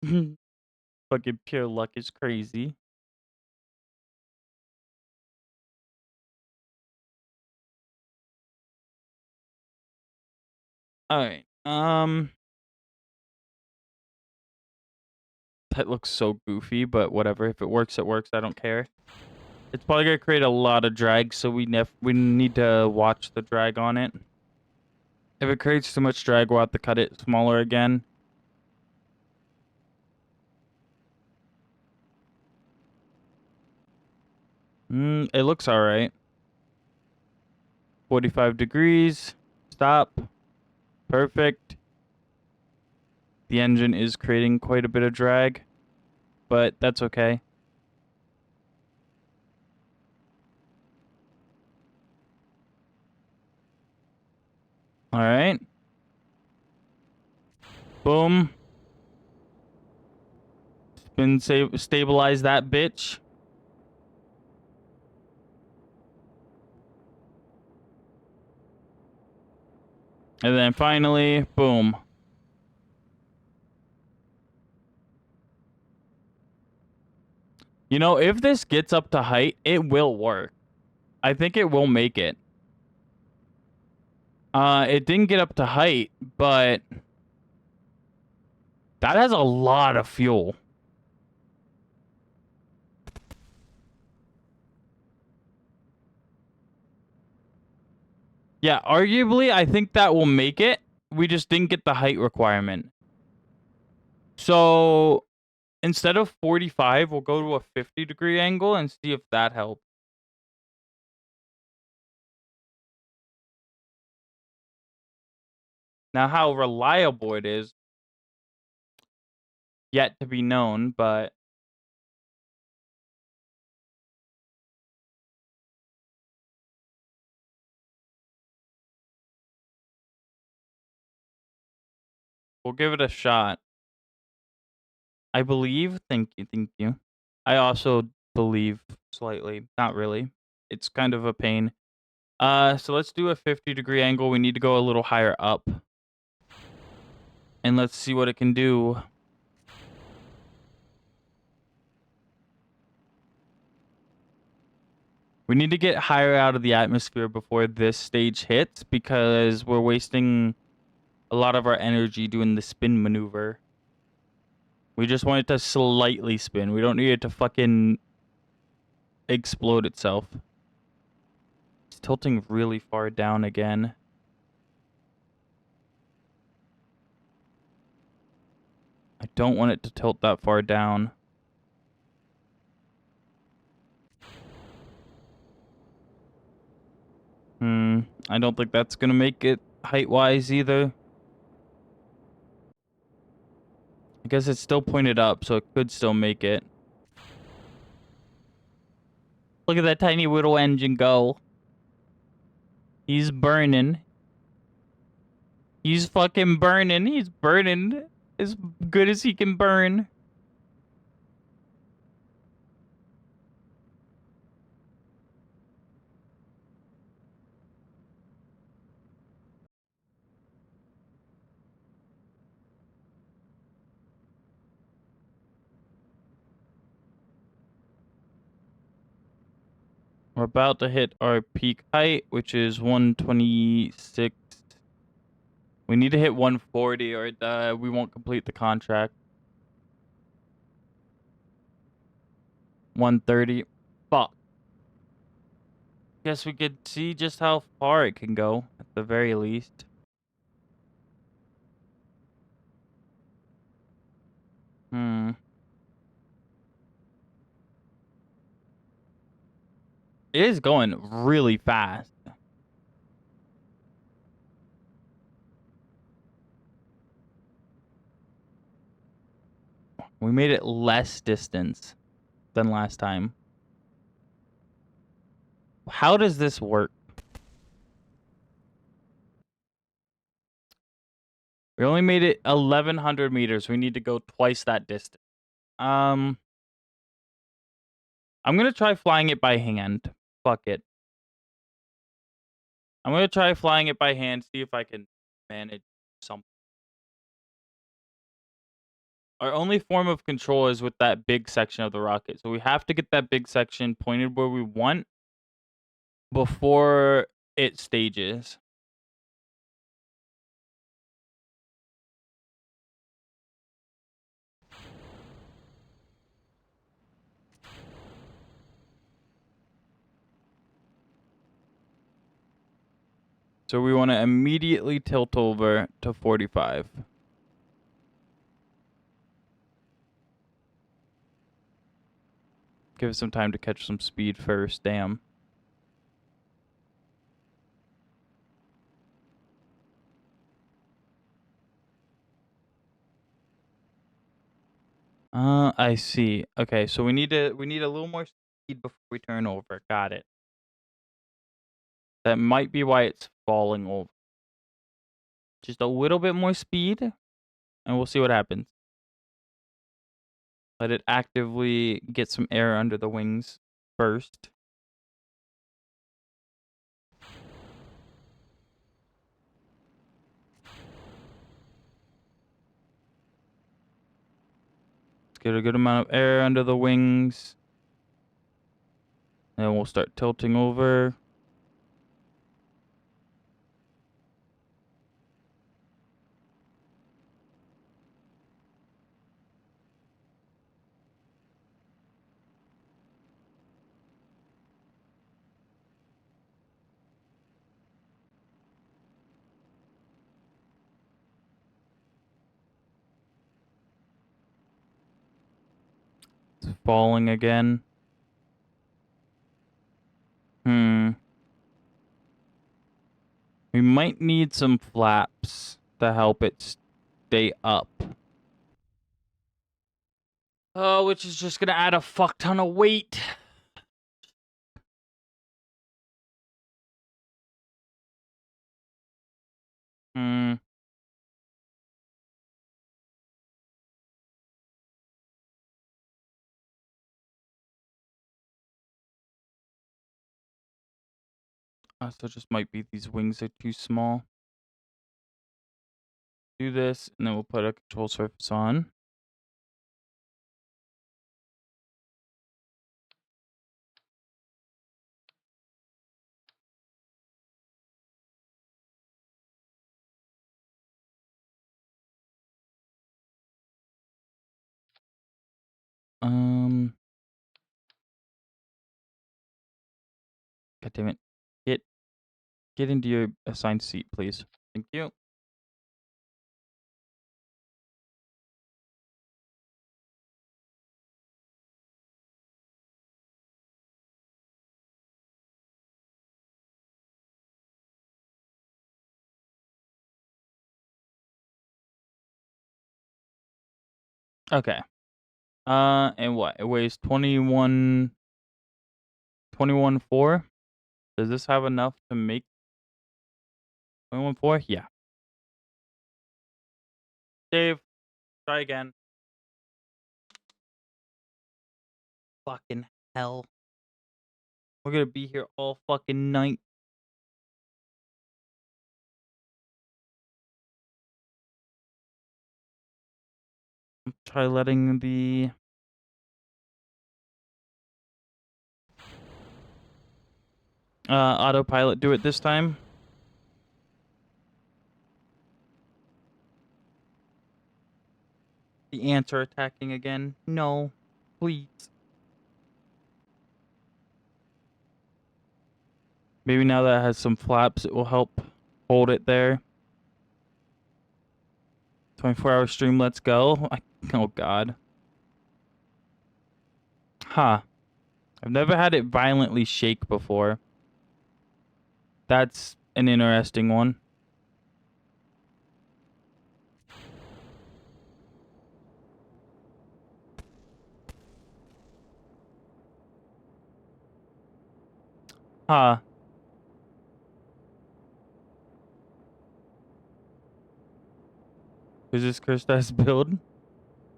Fucking pure luck is crazy. Alright, that looks so goofy, but whatever. If it works, it works. I don't care. It's probably gonna create a lot of drag, so we need to watch the drag on it. If it creates too much drag, we'll have to cut it smaller again. It looks alright. 45 degrees. Stop. Perfect. The engine is creating quite a bit of drag, but that's okay. Alright. Boom. Stabilize that bitch. And then finally, boom. You know, if this gets up to height, it will work. I think it will make it. It didn't get up to height, but that has a lot of fuel. Yeah, arguably, I think that will make it. We just didn't get the height requirement. So instead of 45, we'll go to a 50-degree angle and see if that helps. Now, how reliable it is, yet to be known, but... we'll give it a shot. I believe. Thank you. Thank you. I also believe slightly. Not really. It's kind of a pain. So let's do a 50-degree angle. We need to go a little higher up. And let's see what it can do. We need to get higher out of the atmosphere before this stage hits because we're wasting a lot of our energy doing the spin maneuver. We just want it to slightly spin. We don't need it to fucking explode itself. It's tilting really far down again. I don't want it to tilt that far down. I don't think that's gonna make it height-wise either. I guess it's still pointed up, so it could still make it. Look at that tiny little engine go. He's burning. He's fucking burning. He's burning as good as he can burn. We're about to hit our peak height, which is 126. We need to hit 140 or we won't complete the contract. 130. Fuck. Guess we could see just how far it can go, at the very least. It is going really fast. We made it less distance than last time. How does this work? We only made it 1,100 meters. We need to go twice that distance. I'm gonna try flying it by hand. Fuck it. I'm gonna try flying it by hand, see if I can manage something. Our only form of control is with that big section of the rocket. So we have to get that big section pointed where we want before it stages. So we want to immediately tilt over to 45. Give it some time to catch some speed first. Damn. I see. Okay, so we need a little more speed before we turn over. Got it. That might be why it's falling over. Just a little bit more speed, and we'll see what happens. Let it actively get some air under the wings first. Let's get a good amount of air under the wings. And we'll start tilting over. It's falling again. We might need some flaps to help it stay up. Oh, which is just gonna add a fuck ton of weight. So it just might be these wings are too small. Do this, and then we'll put a control surface on. God damn it. Get into your assigned seat, please. Thank you. Okay. And what? It weighs 21.4. Does this have enough to make 21.4? Yeah. Dave, try again. Fucking hell. We're gonna be here all fucking night. Try letting the autopilot do it this time. The ants are attacking again. No, please. Maybe now that it has some flaps, it will help hold it there. 24-hour stream, let's go. Oh, God. Huh. I've never had it violently shake before. That's an interesting one. Huh. Is this Kirsta's build?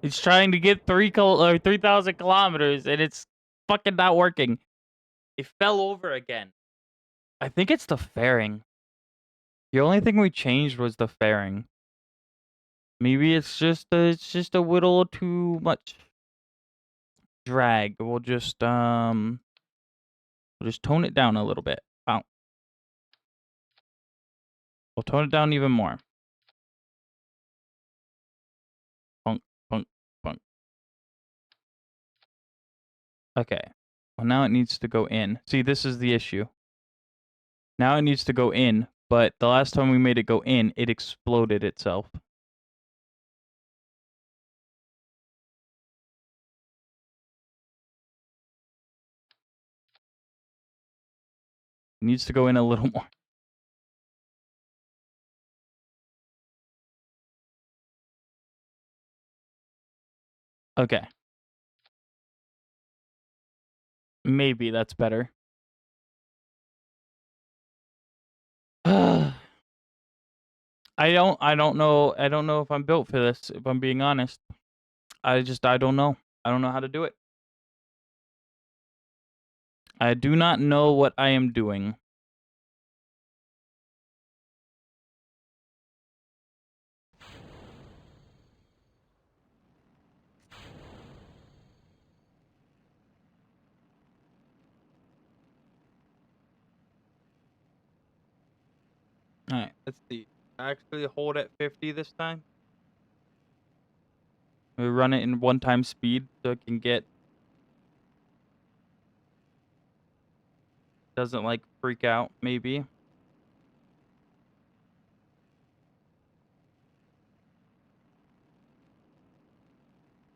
It's trying to get 3,000 kilometers, and it's fucking not working. It fell over again. I think it's the fairing. The only thing we changed was the fairing. Maybe it's just a little too much drag. We'll just tone it down a little bit. Oh. We'll tone it down even more. Punk, punk, punk. Okay. Well, now it needs to go in. See, this is the issue. Now it needs to go in, but the last time we made it go in, it exploded itself. It needs to go in a little more. Okay. Maybe that's better. I don't know if I'm built for this, if I'm being honest. I don't know. I don't know how to do it. I do not know what I am doing. Alright, let's see. Actually hold at 50 this time. We run it in 1x speed so it can get... Doesn't like freak out, maybe.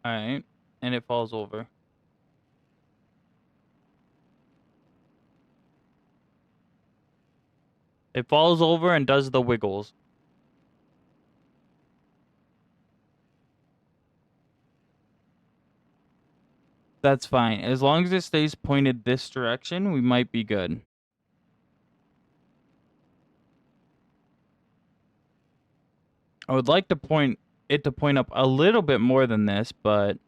Alright, and it falls over. It falls over and does the wiggles. That's fine. As long as it stays pointed this direction, we might be good. I would like to point up a little bit more than this, but...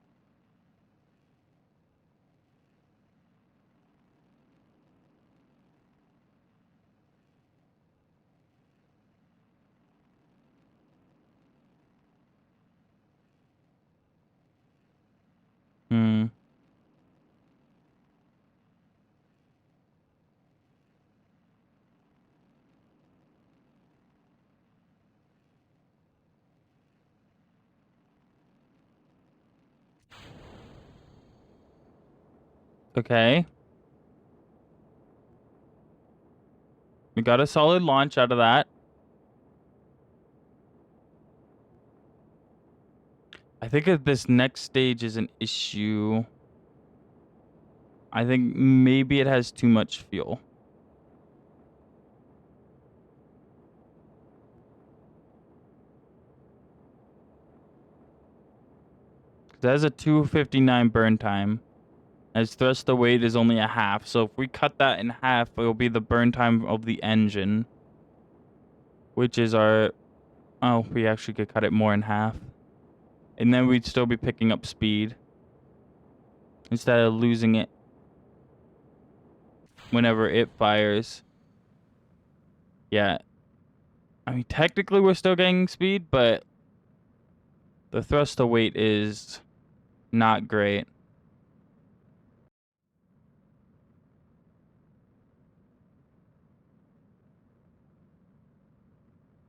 Okay. We got a solid launch out of that. I think if this next stage is an issue, I think maybe it has too much fuel. It has a 2:59 burn time. Its thrust to weight is only a half, so if we cut that in half, it'll be the burn time of the engine, which is our... Oh, we actually could cut it more in half. And then we'd still be picking up speed instead of losing it whenever it fires. Yeah. I mean, technically we're still getting speed, but the thrust to weight is not great.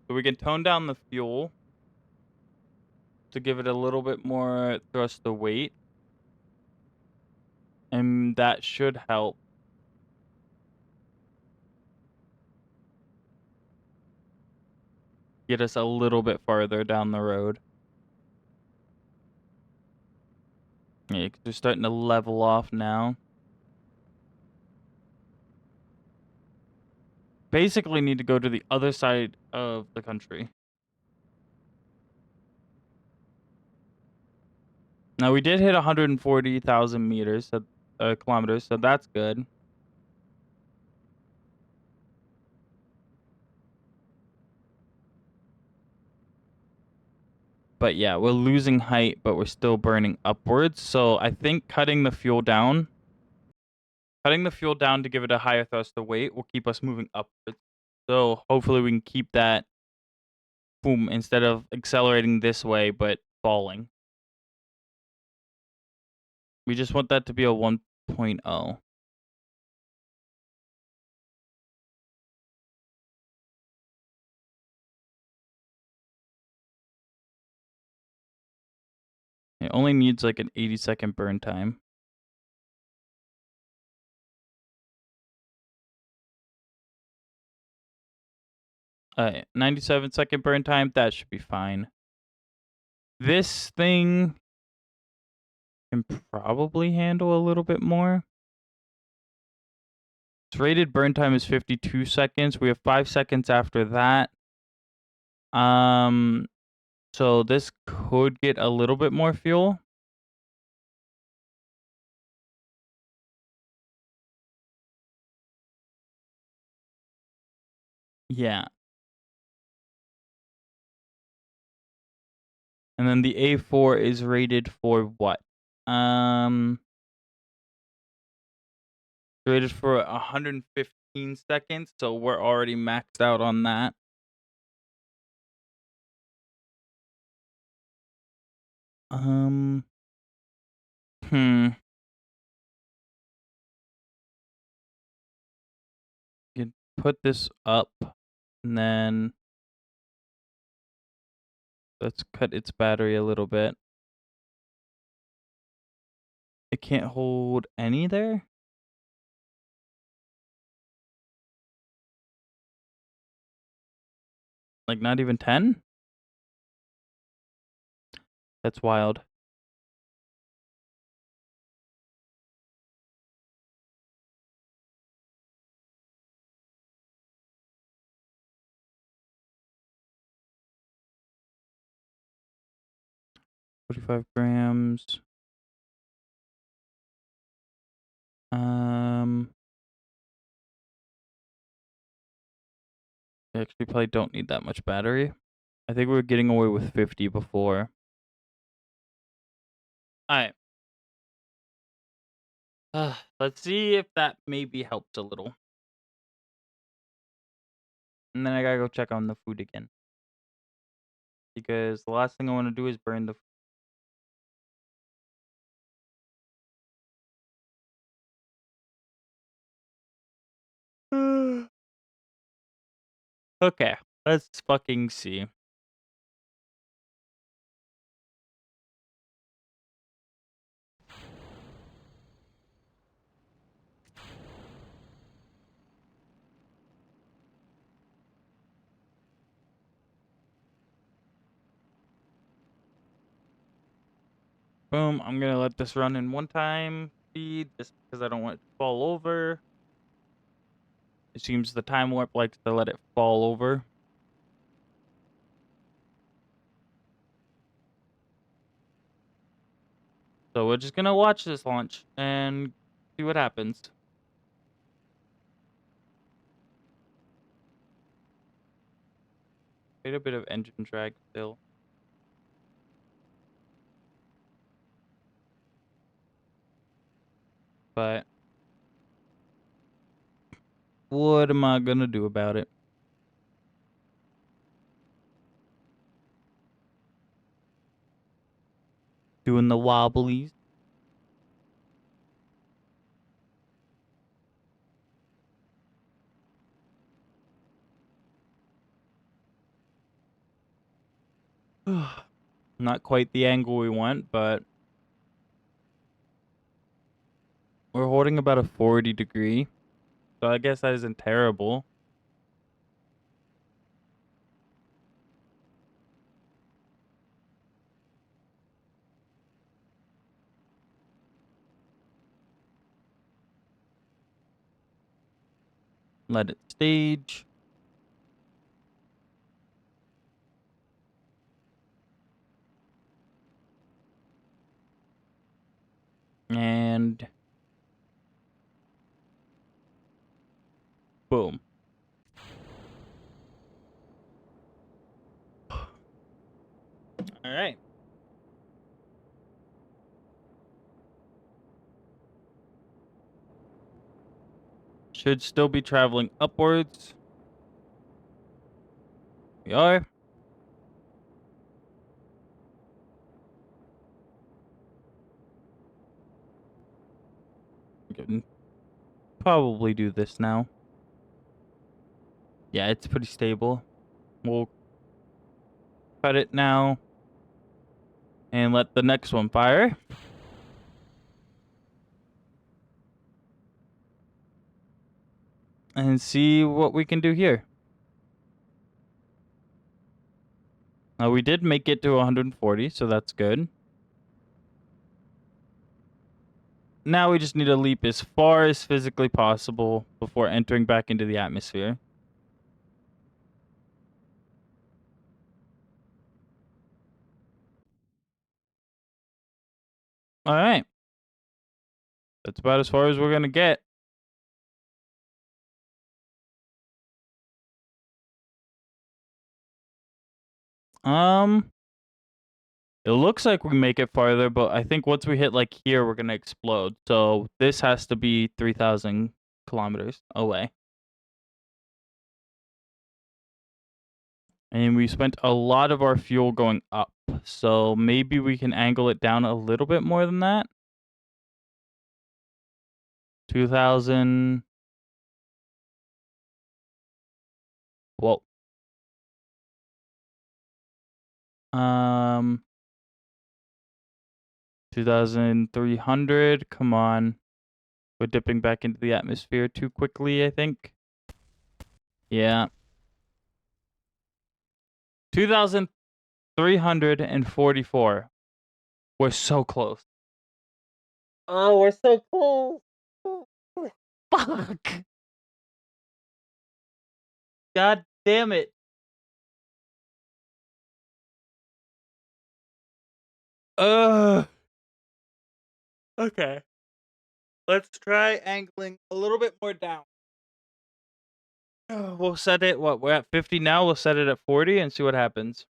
So we can tone down the fuel to give it a little bit more thrust to weight. And that should help. Get us a little bit farther down the road. Yeah, 'cause we're starting to level off now. Basically need to go to the other side of the country. Now we did hit 140,000 meters, kilometers, so that's good. But yeah, we're losing height, but we're still burning upwards. So I think cutting the fuel down to give it a higher thrust to weight will keep us moving upwards. So hopefully we can keep that, boom, instead of accelerating this way, but falling. We just want that to be a 1.0. It only needs like an 80-second burn time. Alright, 97-second burn time, that should be fine. This thing can probably handle a little bit more. Its rated burn time is 52 seconds. We have 5 seconds after that. So this could get a little bit more fuel. Yeah. And then the A4 is rated for what? Rated for 115 seconds, so we're already maxed out on that. You put this up, and then let's cut its battery a little bit. It can't hold any there? Like not even 10? That's wild. $45 grams. We actually probably don't need that much battery. I think we were getting away with 50 before. Alright. Let's see if that maybe helps a little. And then I gotta go check on the food again. Because the last thing I want to do is burn the... Okay, let's fucking see. Boom. I'm gonna let this run in one time speed just because I don't want it to fall over. It seems the time warp likes to let it fall over. So we're just gonna watch this launch and see what happens. Quite a bit of engine drag still. But what am I gonna do about it? Doing the wobblies. Not quite the angle we want, but we're holding about a 40 degree. So I guess that isn't terrible. Let it stage. And boom. All right. Should still be traveling upwards. We are. We can probably do this now. Yeah, it's pretty stable. We'll cut it now and let the next one fire. And see what we can do here. Now we did make it to 140, so that's good. Now we just need to leap as far as physically possible before entering back into the atmosphere. All right. That's about as far as we're going to get. It looks like we make it farther, but I think once we hit like here, we're going to explode. So this has to be 3,000 kilometers away. And we spent a lot of our fuel going up. So maybe we can angle it down a little bit more than that. 2,000. Whoa. 2,300. Come on. We're dipping back into the atmosphere too quickly, I think. Yeah. 2,344. We're so close. Oh, we're so close. Fuck. God damn it. Okay. Let's try angling a little bit more down. We'll set it, what, we're at 50 now. We'll set it at 40 and see what happens.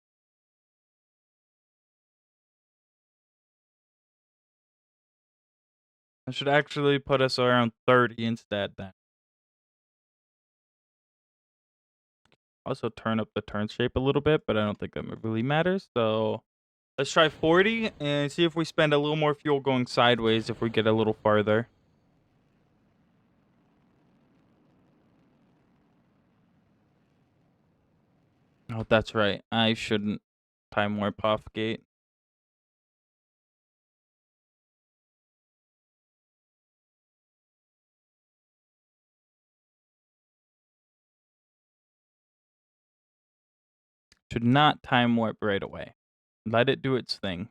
I should actually put us around 30 instead then. Also turn up the turn shape a little bit, but I don't think that really matters. So let's try 40 and see if we spend a little more fuel going sideways if we get a little farther. Oh, that's right. I shouldn't time warp off gate. Should not time warp right away. Let it do its thing.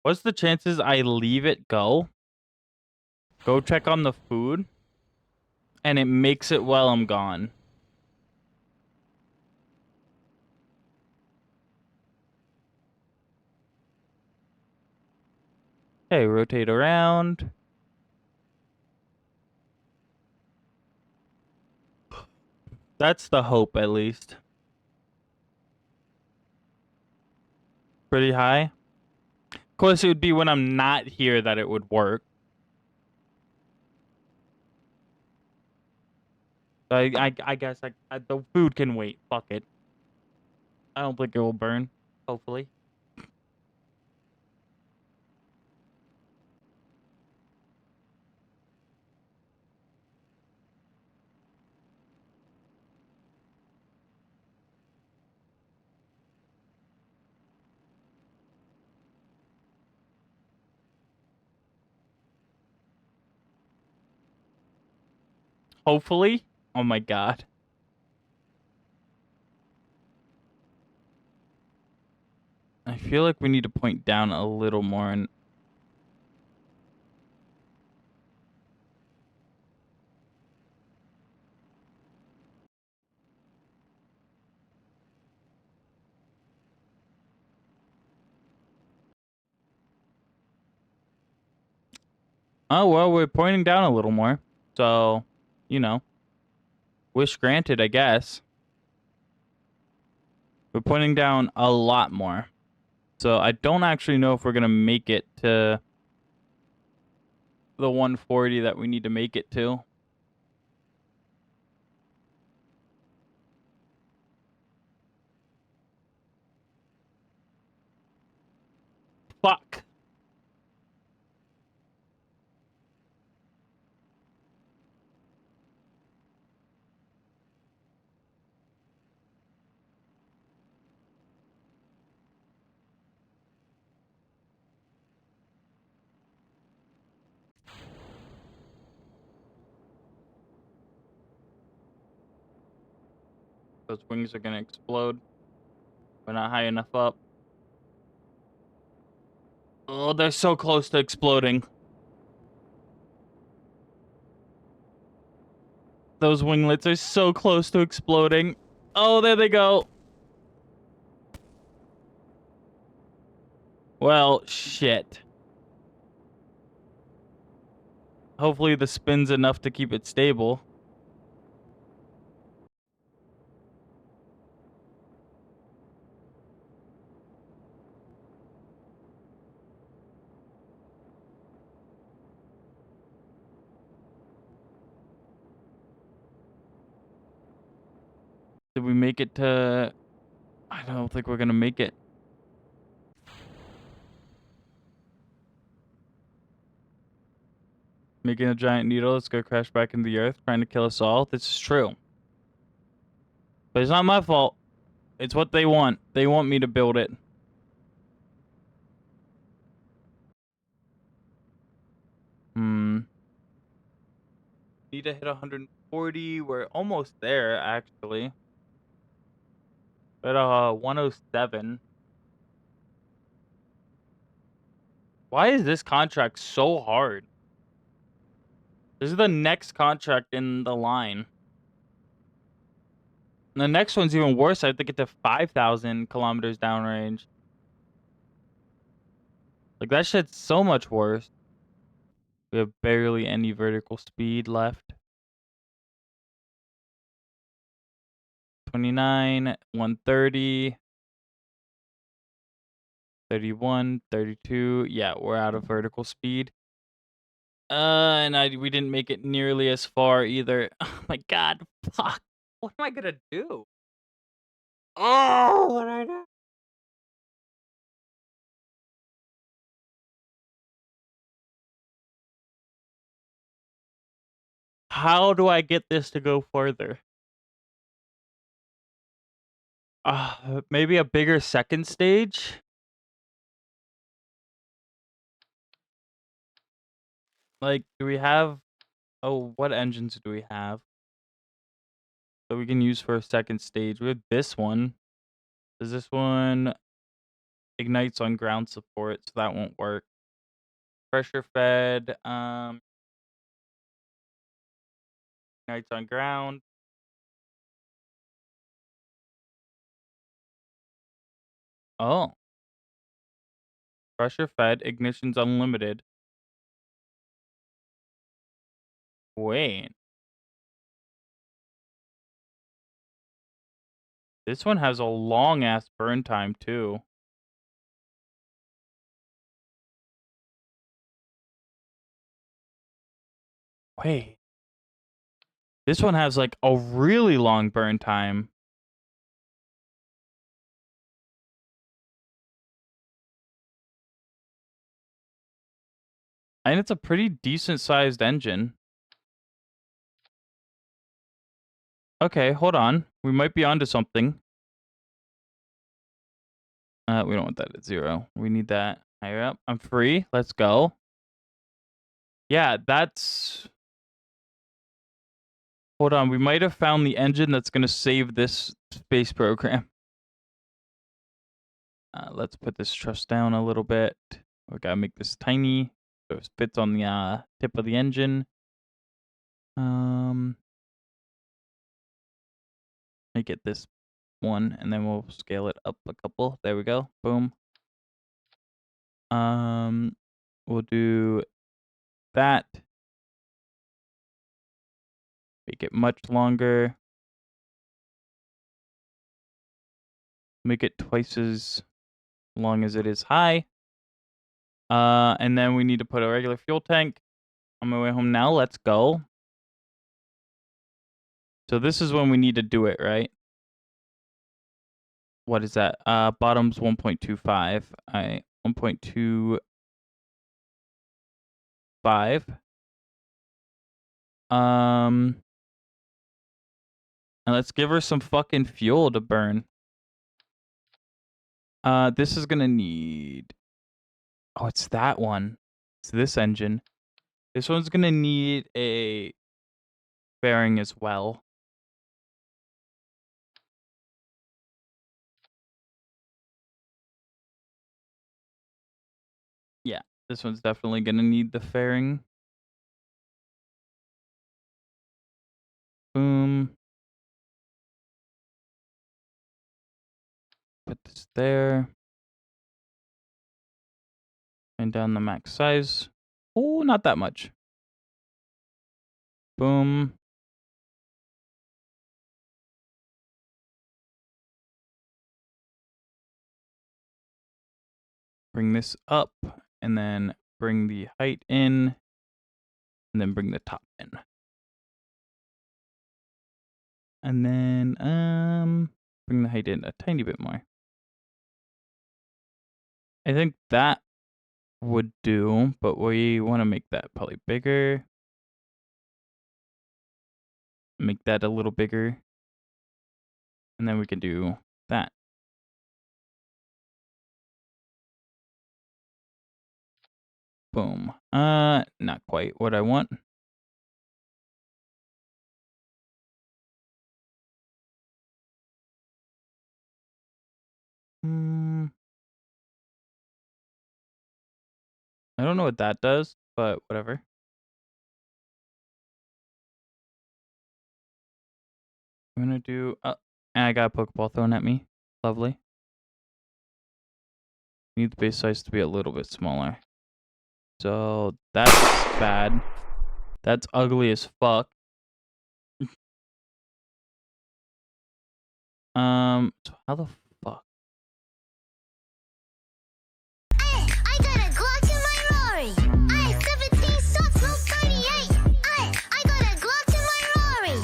What's the chances I leave it go check on the food, and it makes it while I'm gone? Okay, rotate around. That's the hope, at least. Pretty high. Of course, it would be when I'm not here that it would work. I guess the food can wait. Fuck it. I don't think it will burn. Hopefully. Hopefully. Oh my god. I feel like we need to point down a little more and oh well, we're pointing down a little more. So, you know, wish granted, I guess. We're pointing down a lot more. So I don't actually know if we're gonna make it to the 140 that we need to make it to. Fuck. Those wings are gonna explode. We're not high enough up. Oh, they're so close to exploding. Those winglets are so close to exploding. Oh, there they go. Well, shit. Hopefully the spin's enough to keep it stable. Did we make it to... I don't think we're gonna make it. Making a giant needle that's gonna crash back into the earth, trying to kill us all. This is true. But it's not my fault. It's what they want. They want me to build it. Need to hit 140. We're almost there, actually. But 107. Why is this contract so hard? This is the next contract in the line. And the next one's even worse. I have to get to 5,000 kilometers downrange. Like, that shit's so much worse. We have barely any vertical speed left. 29, 130, 31, 32. Yeah, we're out of vertical speed. And we didn't make it nearly as far either. Oh my god, fuck. What am I gonna do? Oh, what I do? How do I get this to go further? Maybe a bigger second stage? Like, do we have... Oh, what engines do we have that we can use for a second stage? We have this one. Does this one... ignites on ground support, so that won't work. Pressure fed, ignites on ground. Oh. Pressure fed, ignition's unlimited. Wait. This one has a long ass burn time too. Wait. This one has like a really long burn time. And it's a pretty decent sized engine. Okay, hold on. We might be onto something. We don't want that at 0. We need that higher up. I'm free. Let's go. Yeah, that's... Hold on. We might have found the engine that's going to save this space program. Let's put this truss down a little bit. We got to make this tiny so it fits on the tip of the engine. Make it this one, and then we'll scale it up a couple. There we go. Boom. We'll do that. Make it much longer. Make it twice as long as it is high. And then we need to put a regular fuel tank. On my way home now. Let's go. So this is when we need to do it, right? What is that? Bottom's 1.25. 1.25. And let's give her some fucking fuel to burn. This is gonna need... Oh, it's that one. It's this engine. This one's gonna need a fairing as well. Yeah, this one's definitely gonna need the fairing. Boom. Put this there. And down the max size. Oh, not that much. Boom. Bring this up, and then bring the height in, and then bring the top in. And then bring the height in a tiny bit more. I think that would do, but we want to make that probably bigger. Make that a little bigger. And then we can do that. Boom. Not quite what I want. I don't know what that does, but whatever. I'm gonna do... and I got a Pokeball thrown at me. Lovely. Need the base size to be a little bit smaller. So that's bad. That's ugly as fuck. So how the fuck? I got a Glock in my Rari. 17 shots, no 38. I got a Glock in my Rari.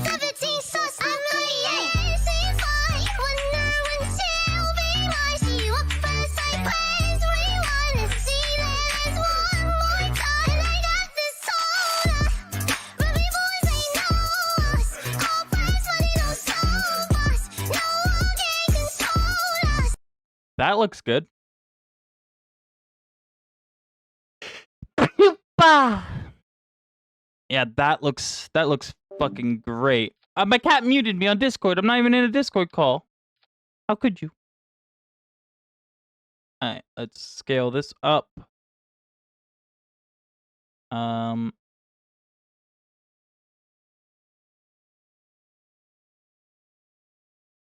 17 shots, no 38. Say fine, wonder until be my see you up first. I praise rewind and see there's one more time. And I got this soda. Ruby boys, they know us. All price money, no stop us. No one can control us. That looks good. Yeah, that looks fucking great. My cat muted me on Discord. I'm not even in a Discord call. How could you? Alright, let's scale this up. Um,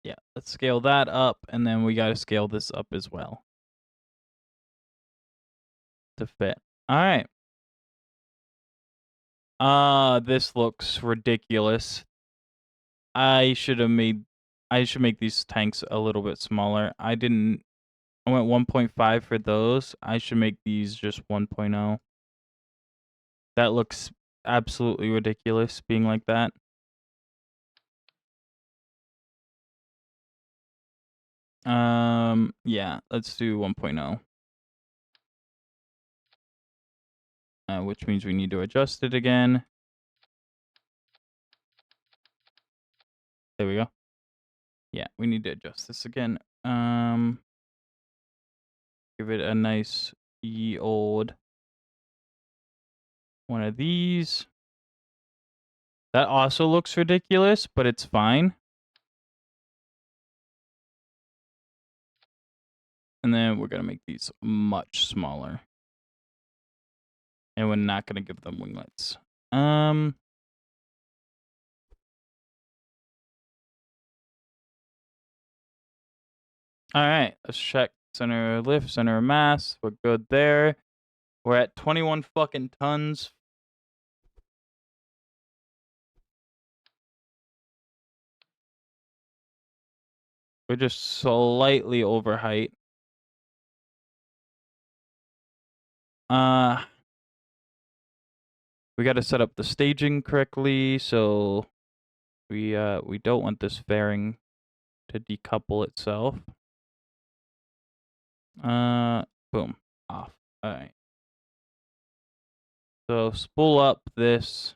yeah, let's scale that up, and then we gotta scale this up as well to fit. Alright. This looks ridiculous. I should make these tanks a little bit smaller. I went 1.5 for those. I should make these just 1.0. That looks absolutely ridiculous being like that. Yeah, let's do 1.0. Which means we need to adjust it again. There we go. Yeah, we need to adjust this again. Give it a nice ye old one of these. That also looks ridiculous, but it's fine. And then we're going to make these much smaller. And we're not going to give them winglets. All right, let's check center of lift, center of mass. We're good there. We're at 21 fucking tons. We're just slightly over height. We got to set up the staging correctly, so we don't want this fairing to decouple itself. Boom, off. All right. So spool up this.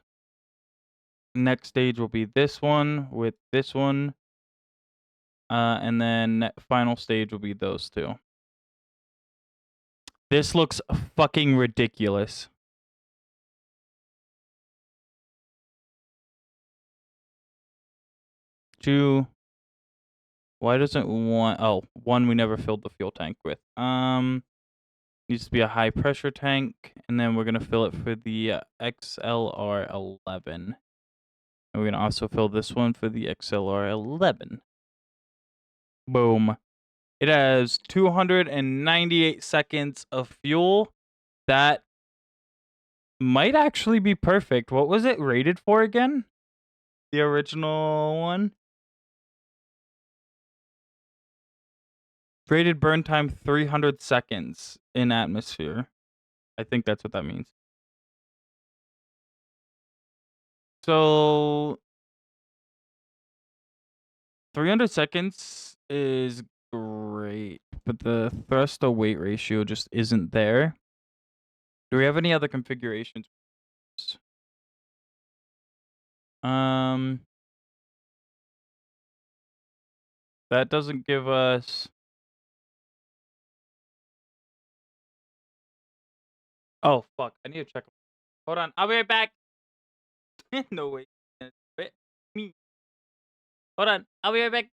Next stage will be this one with this one. And then final stage will be those two. This looks fucking ridiculous. Two. Why doesn't one? Oh, one we never filled the fuel tank with. Needs to be a high pressure tank, and then we're gonna fill it for the XLR11. And we're gonna also fill this one for the XLR11. Boom. It has 298 seconds of fuel. That might actually be perfect. What was it rated for again? The original one? Rated burn time 300 seconds in atmosphere. I think that's what that means. So 300 seconds is great, but the thrust to weight ratio just isn't there. Do we have any other configurations? That doesn't give us. Oh fuck! I need to check. Hold on, I'll be right back. No way. Wait, me. Hold on, I'll be right back.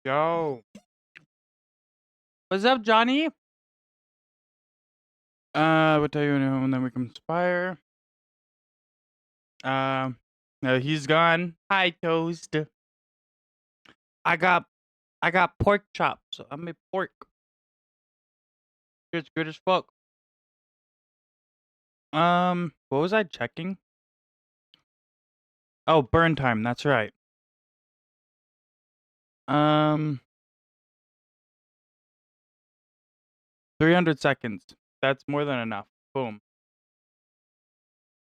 Yo. What's up, Johnny? We'll tell you when then we conspire. No, he's gone. Hi, Toast. I got pork chops. I made pork. It's good as fuck. What was I checking? Oh, burn time. That's right. 300 seconds. That's more than enough. Boom.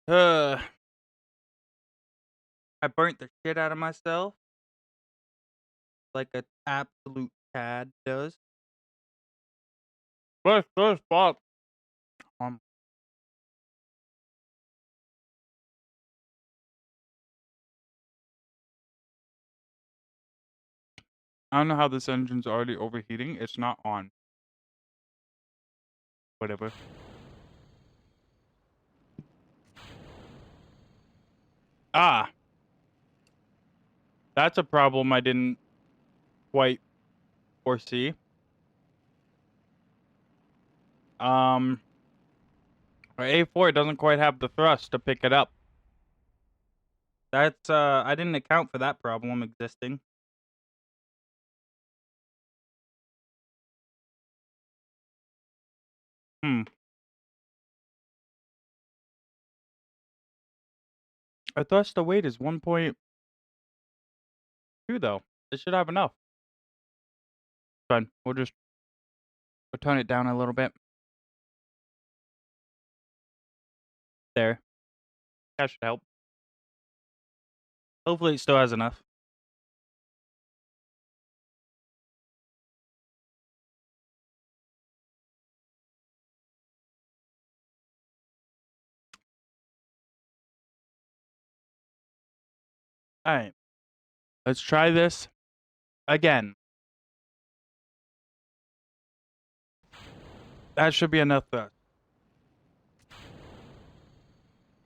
I burnt the shit out of myself. Like an absolute cad does. But good fuck. I don't know how this engine's already overheating. It's not on. Whatever. Ah. That's a problem I didn't quite foresee. Our A4 doesn't quite have the thrust to pick it up. That's I didn't account for that problem existing. Our thrust to weight is 1.2 though. It should have enough. Fine. We'll tone it down a little bit. There. That should help. Hopefully it still has enough. Alright. Let's try this again. That should be enough thrust.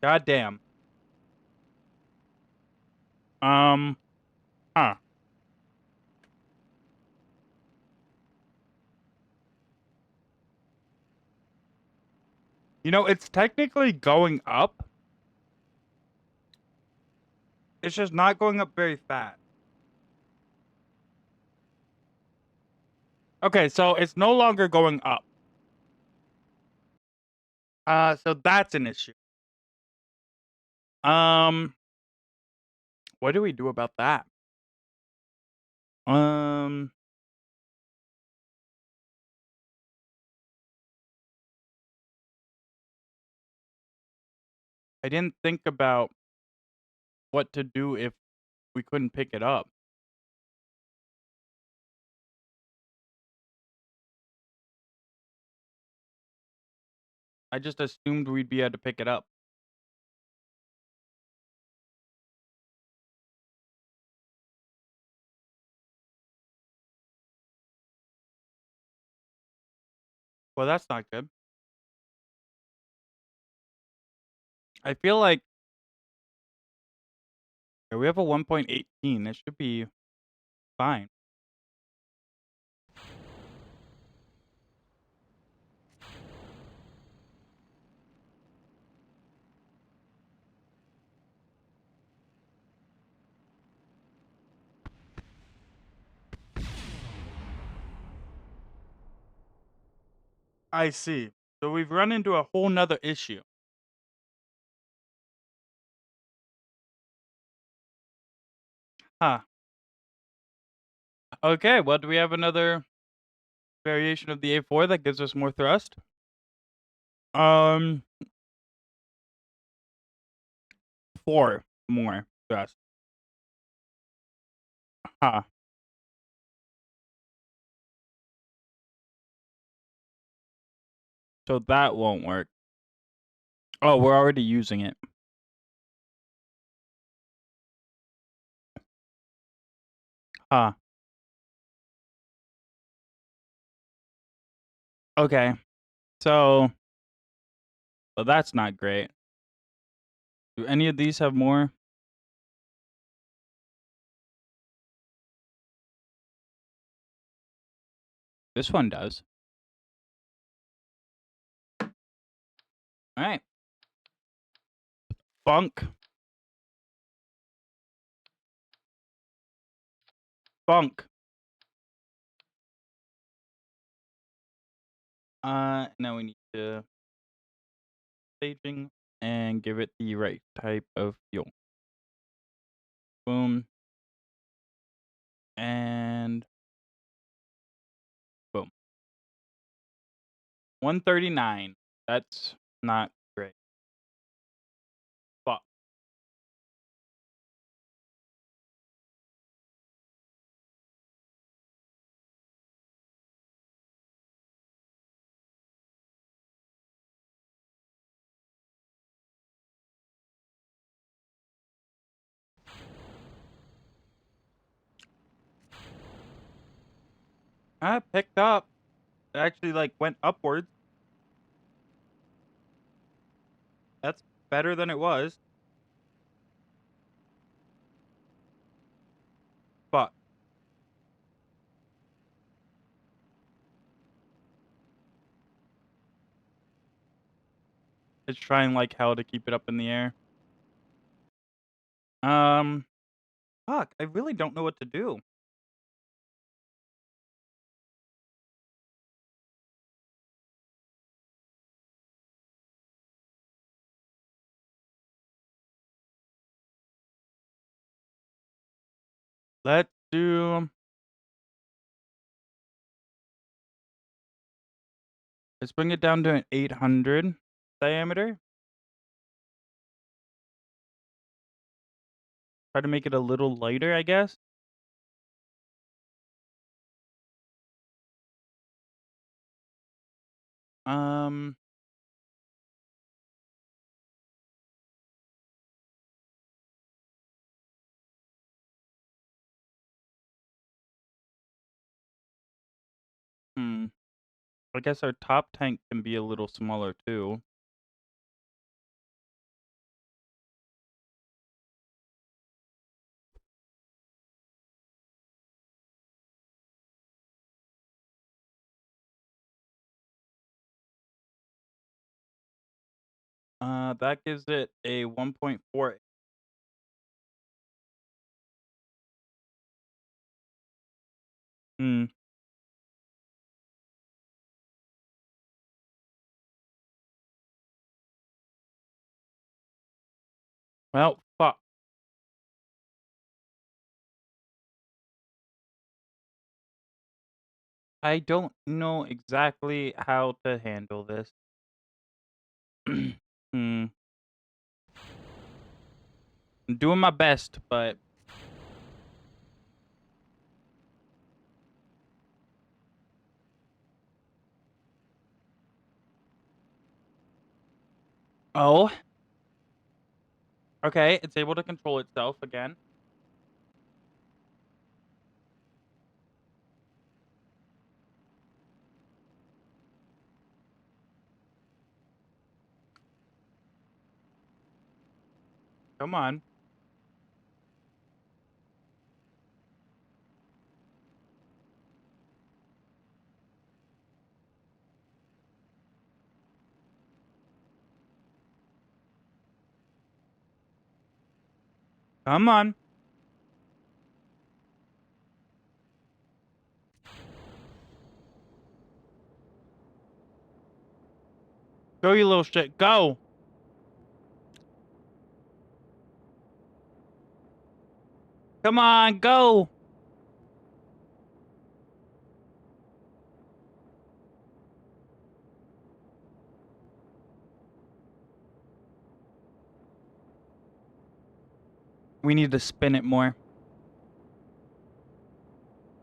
God damn. Huh. You know, it's technically going up. It's just not going up very fast. Okay, so it's no longer going up. So that's an issue. What do we do about that? I didn't think about what to do if we couldn't pick it up. I just assumed we'd be able to pick it up. Well, that's not good. I feel like we have a 1.18. It should be fine. I see. So we've run into a whole nother issue. Huh. Okay, well, do we have another variation of the A4 that gives us more thrust? 4 more thrust. Huh. So that won't work. Oh, we're already using it. Huh. Okay. So, well, that's not great. Do any of these have more? This one does. All right. Funk. Funk. Now we need to staging and give it the right type of fuel. Boom. And boom. 139. That's not great. Fuck. I picked up. It actually like went upwards. That's better than it was. Fuck. It's trying like hell to keep it up in the air. Fuck. I really don't know what to do. Let's do. Let's bring it down to an 800 diameter. Try to make it a little lighter, I guess. Um. Hmm. I guess our top tank can be a little smaller too. That gives it a 1.4. Hmm. Well, fuck. I don't know exactly how to handle this. Hmm. I'm doing my best, but oh. Okay, it's able to control itself again. Come on. Come on. Go, you little shit. Go. Come on, go. We need to spin it more.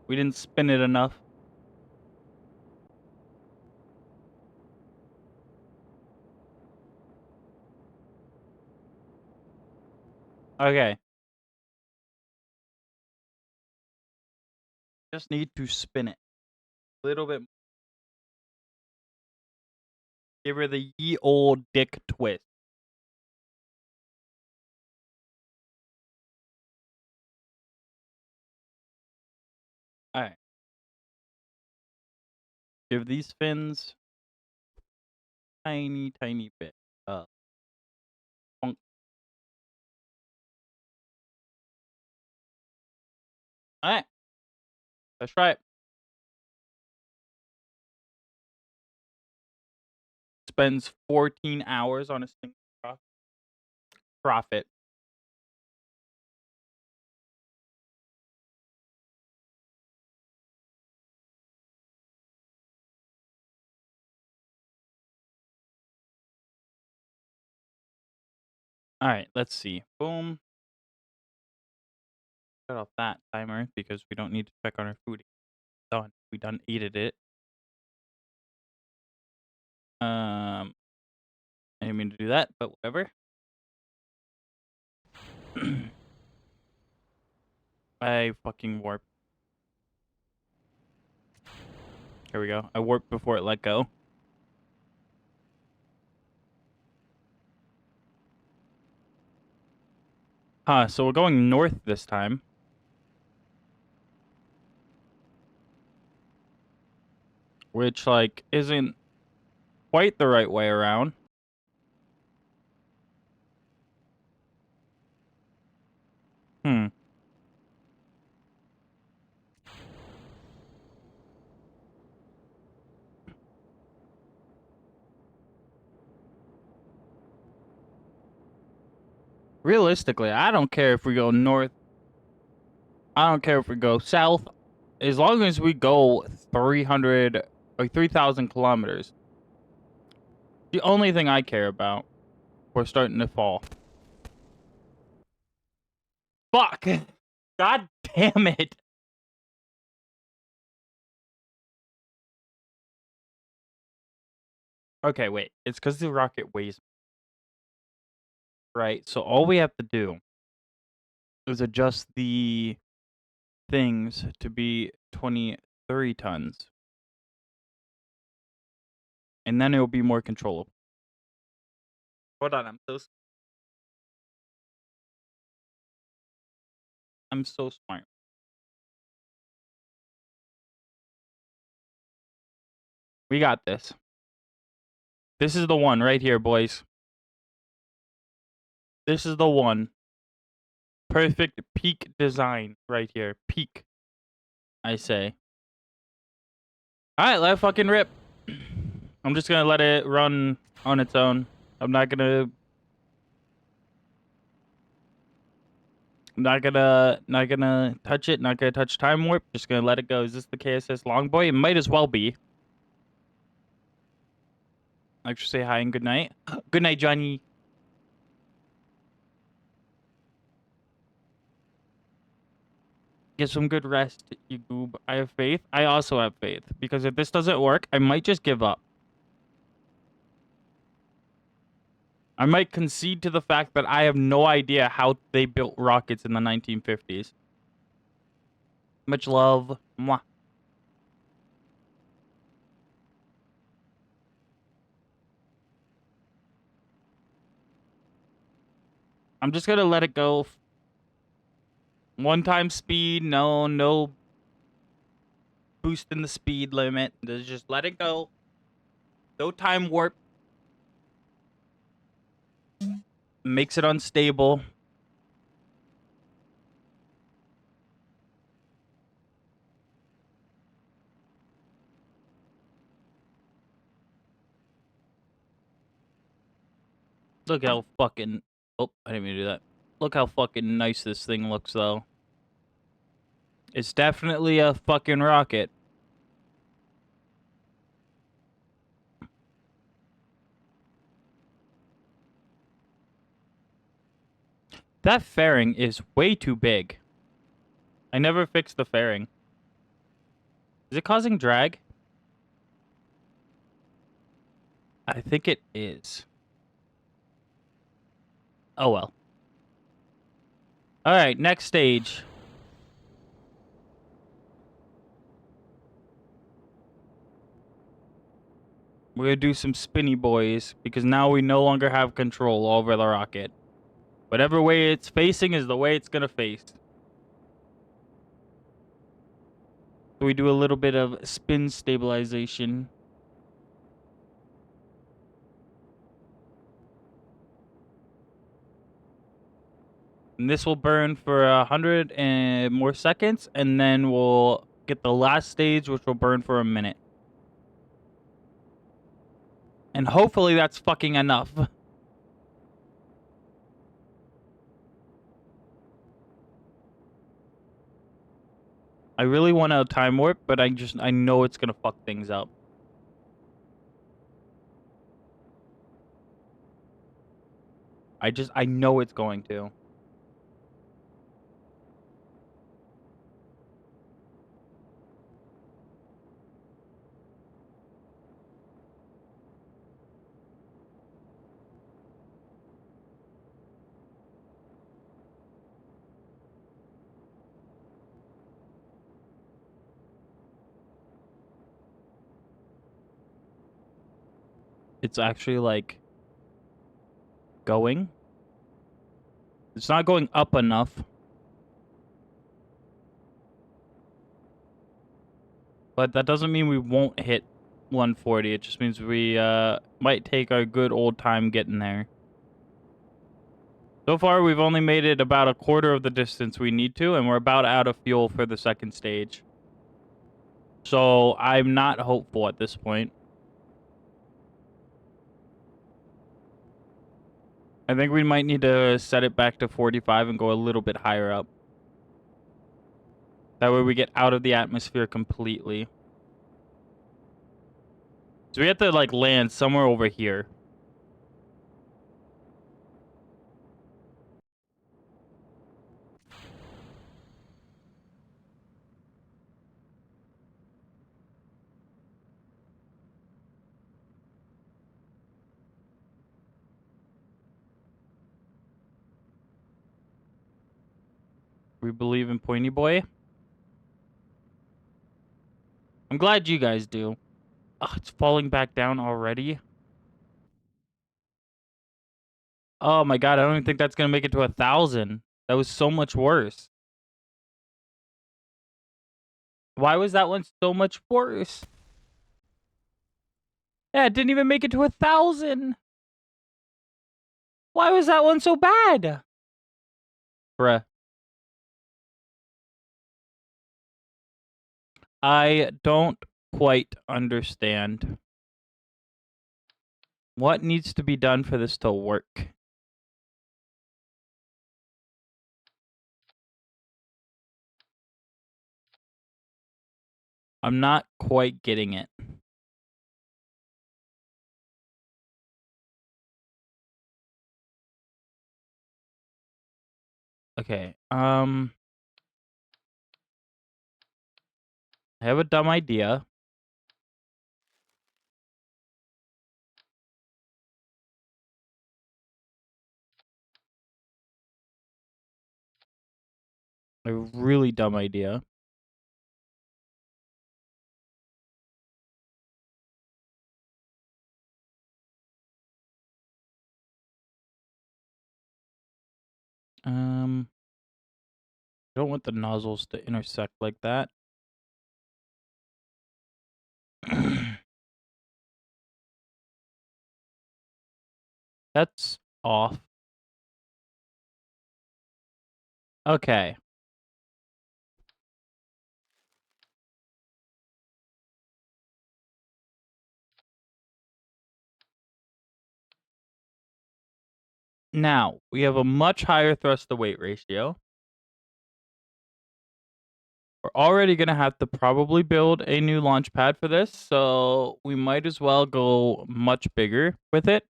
We didn't spin it enough. Okay. Just need to spin it a little bit. Give her the ye old dick twist. All right. give these fins tiny bit. Bonk. All right, let's try it. Spends 14 hours on a single profit. All right, let's see. Boom. Shut off that timer because we don't need to check on our food. Done. We done eated it. I didn't mean to do that, but whatever. I fucking warped. Here we go. I warped before it let go. Huh, so we're going north this time. Which, like, isn't quite the right way around. Realistically, I don't care if we go north. I don't care if we go south. As long as we go 300 or 3,000 kilometers. The only thing I care about. We're starting to fall. Fuck! God damn it! Okay, wait. It's because the rocket weighs. Right, so all we have to do is adjust the things to be 23 tons. And then it will be more controllable. Hold on, I'm so smart. We got this. This is the one right here, boys. This is the one. Perfect peak design right here. Peak, I say. Alright, let it fucking rip. I'm just gonna let it run on its own. I'm not gonna touch it. Not gonna touch time warp. Just gonna let it go. Is this the KSS Longboy? It might as well be. I'd say hi and good night. Good night, Johnny. Get some good rest, you goob. I have faith. I also have faith. Because if this doesn't work, I might just give up. I might concede to the fact that I have no idea how they built rockets in the 1950s. Much love. Mwah. I'm just gonna let it go. One time speed, no boosting the speed limit. Just let it go. No time warp. Makes it unstable. Look how fucking... Oh, I didn't mean to do that. Look how fucking nice this thing looks, though. It's definitely a fucking rocket. That fairing is way too big. I never fixed the fairing. Is it causing drag? I think it is. Oh well. Alright, next stage. We're gonna do some spinny boys, because now we no longer have control over the rocket. Whatever way it's facing is the way it's gonna face. So we do a little bit of spin stabilization. And this will burn for 100 and more seconds, and then we'll get the last stage, which will burn for a minute. And hopefully that's fucking enough. I really want a time warp, but I know it's gonna fuck things up. I know it's going to. It's actually like going. It's not going up enough. But that doesn't mean we won't hit 140. It just means we might take our good old time getting there. So far, we've only made it about a quarter of the distance we need to, and we're about out of fuel for the second stage. So I'm not hopeful at this point. I think we might need to set it back to 45 and go a little bit higher up. That way we get out of the atmosphere completely. So we have to like land somewhere over here. We believe in Pointy Boy. I'm glad you guys do. Ugh, it's falling back down already. Oh my god, I don't even think that's gonna make it to 1,000. That was so much worse. Why was that one so much worse? Yeah, it didn't even make it to 1,000. Why was that one so bad? Bruh. I don't quite understand. What needs to be done for this to work? I'm not quite getting it. Okay, I have a dumb idea. A really dumb idea. I don't want the nozzles to intersect like that. That's off. Okay. Now, we have a much higher thrust to weight ratio. We're already going to have to probably build a new launch pad for this, so we might as well go much bigger with it.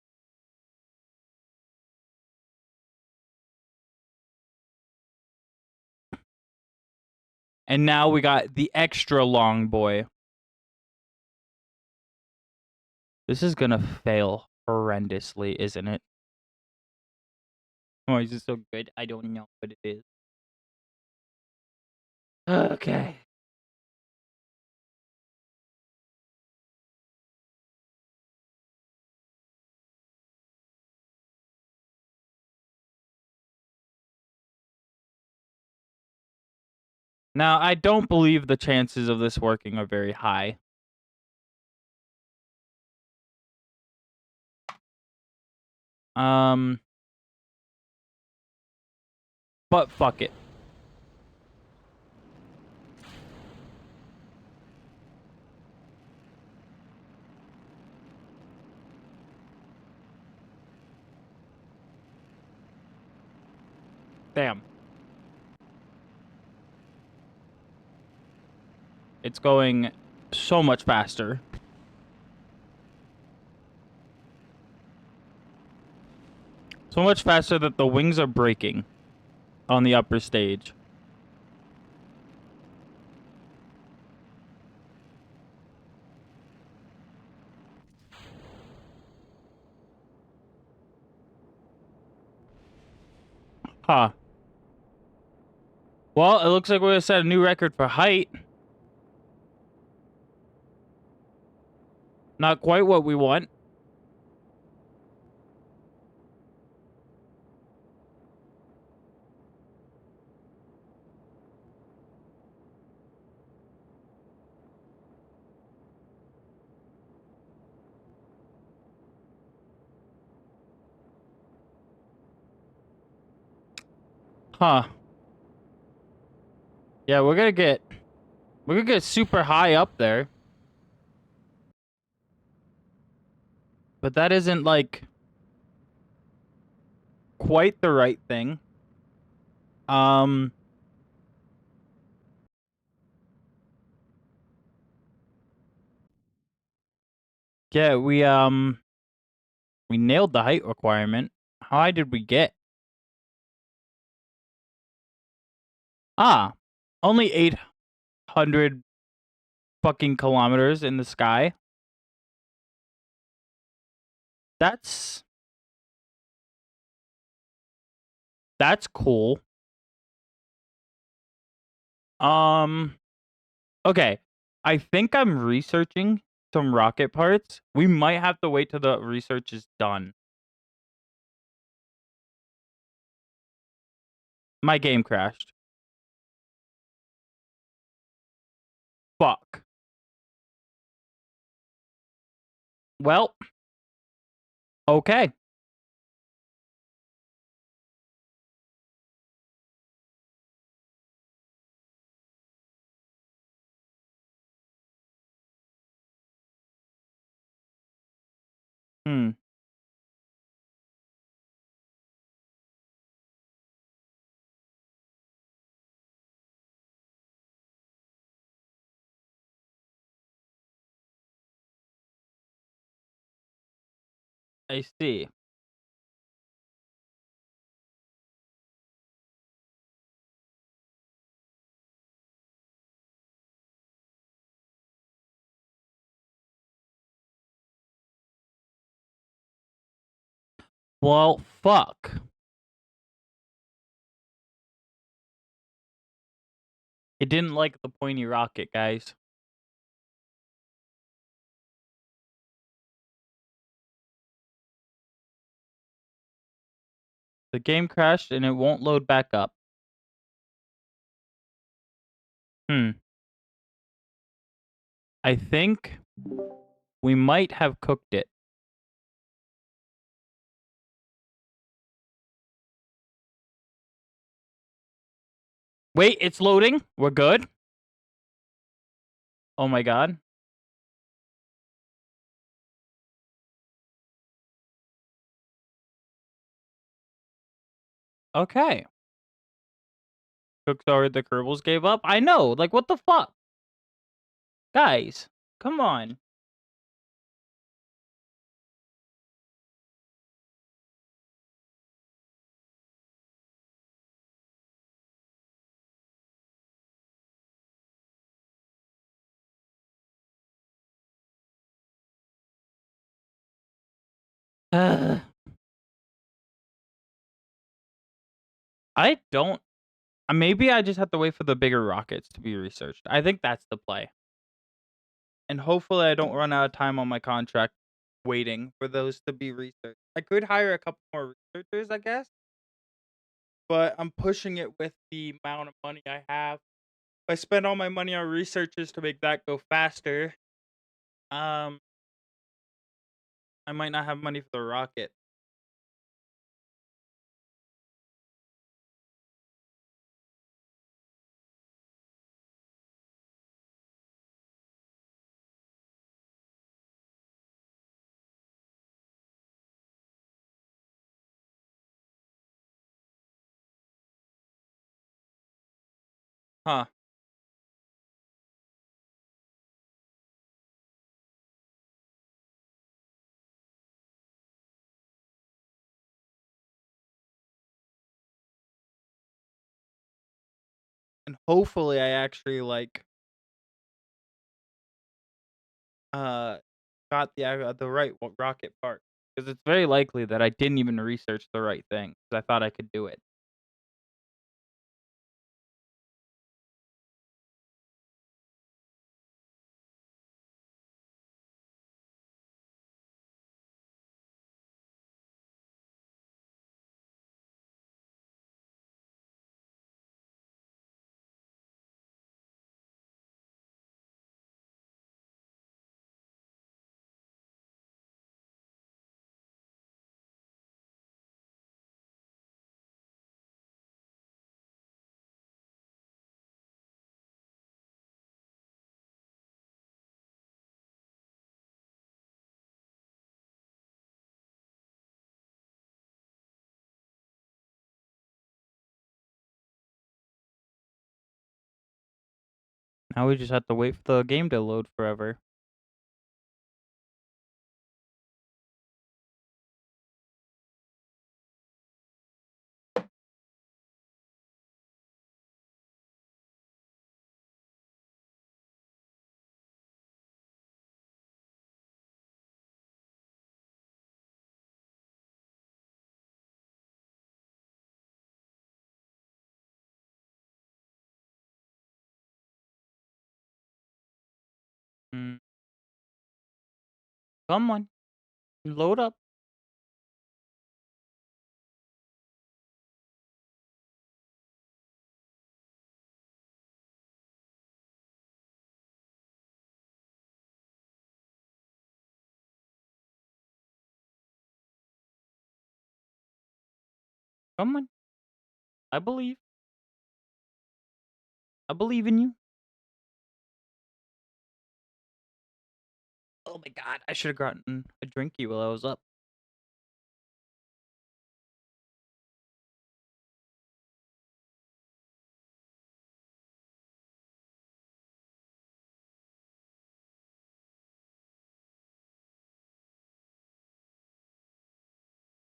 And now we got the extra long boy. This is going to fail horrendously, isn't it? Oh, is it so good? I don't know what it is. Okay. Now, I don't believe the chances of this working are very high. But fuck it. Damn. It's going so much faster. So much faster that the wings are breaking on the upper stage. Huh. Well, it looks like we're gonna set a new record for height. Not quite what we want. Huh. Yeah, we're gonna get super high up there. But that isn't like quite the right thing. Yeah, we nailed the height requirement. How high did we get? Only 800 fucking kilometers in the sky. That's cool. Okay. I think I'm researching some rocket parts. We might have to wait till the research is done. My game crashed. Fuck. Well. Okay. I see. Well, fuck. It didn't like the pointy rocket, guys. The game crashed and it won't load back up. I think we might have cooked it. Wait, it's loading. We're good. Oh my god. Okay. Cooked already, the Kerbals gave up? I know. Like, what the fuck? Guys, come on. I don't. Maybe I just have to wait for the bigger rockets to be researched. I think that's the play. And hopefully I don't run out of time on my contract waiting for those to be researched. I could hire a couple more researchers, I guess. But I'm pushing it with the amount of money I have. I spend all my money on researches to make that go faster, um, I might not have money for the rocket. Huh. And hopefully I actually, like, uh, got the right rocket part, because it's very likely that I didn't even research the right thing, 'cause I thought I could do it. Now we just have to wait for the game to load forever. Mm. Come on, load up. Come on. I believe. I believe in you. Oh my god, I should have gotten a drinky while I was up.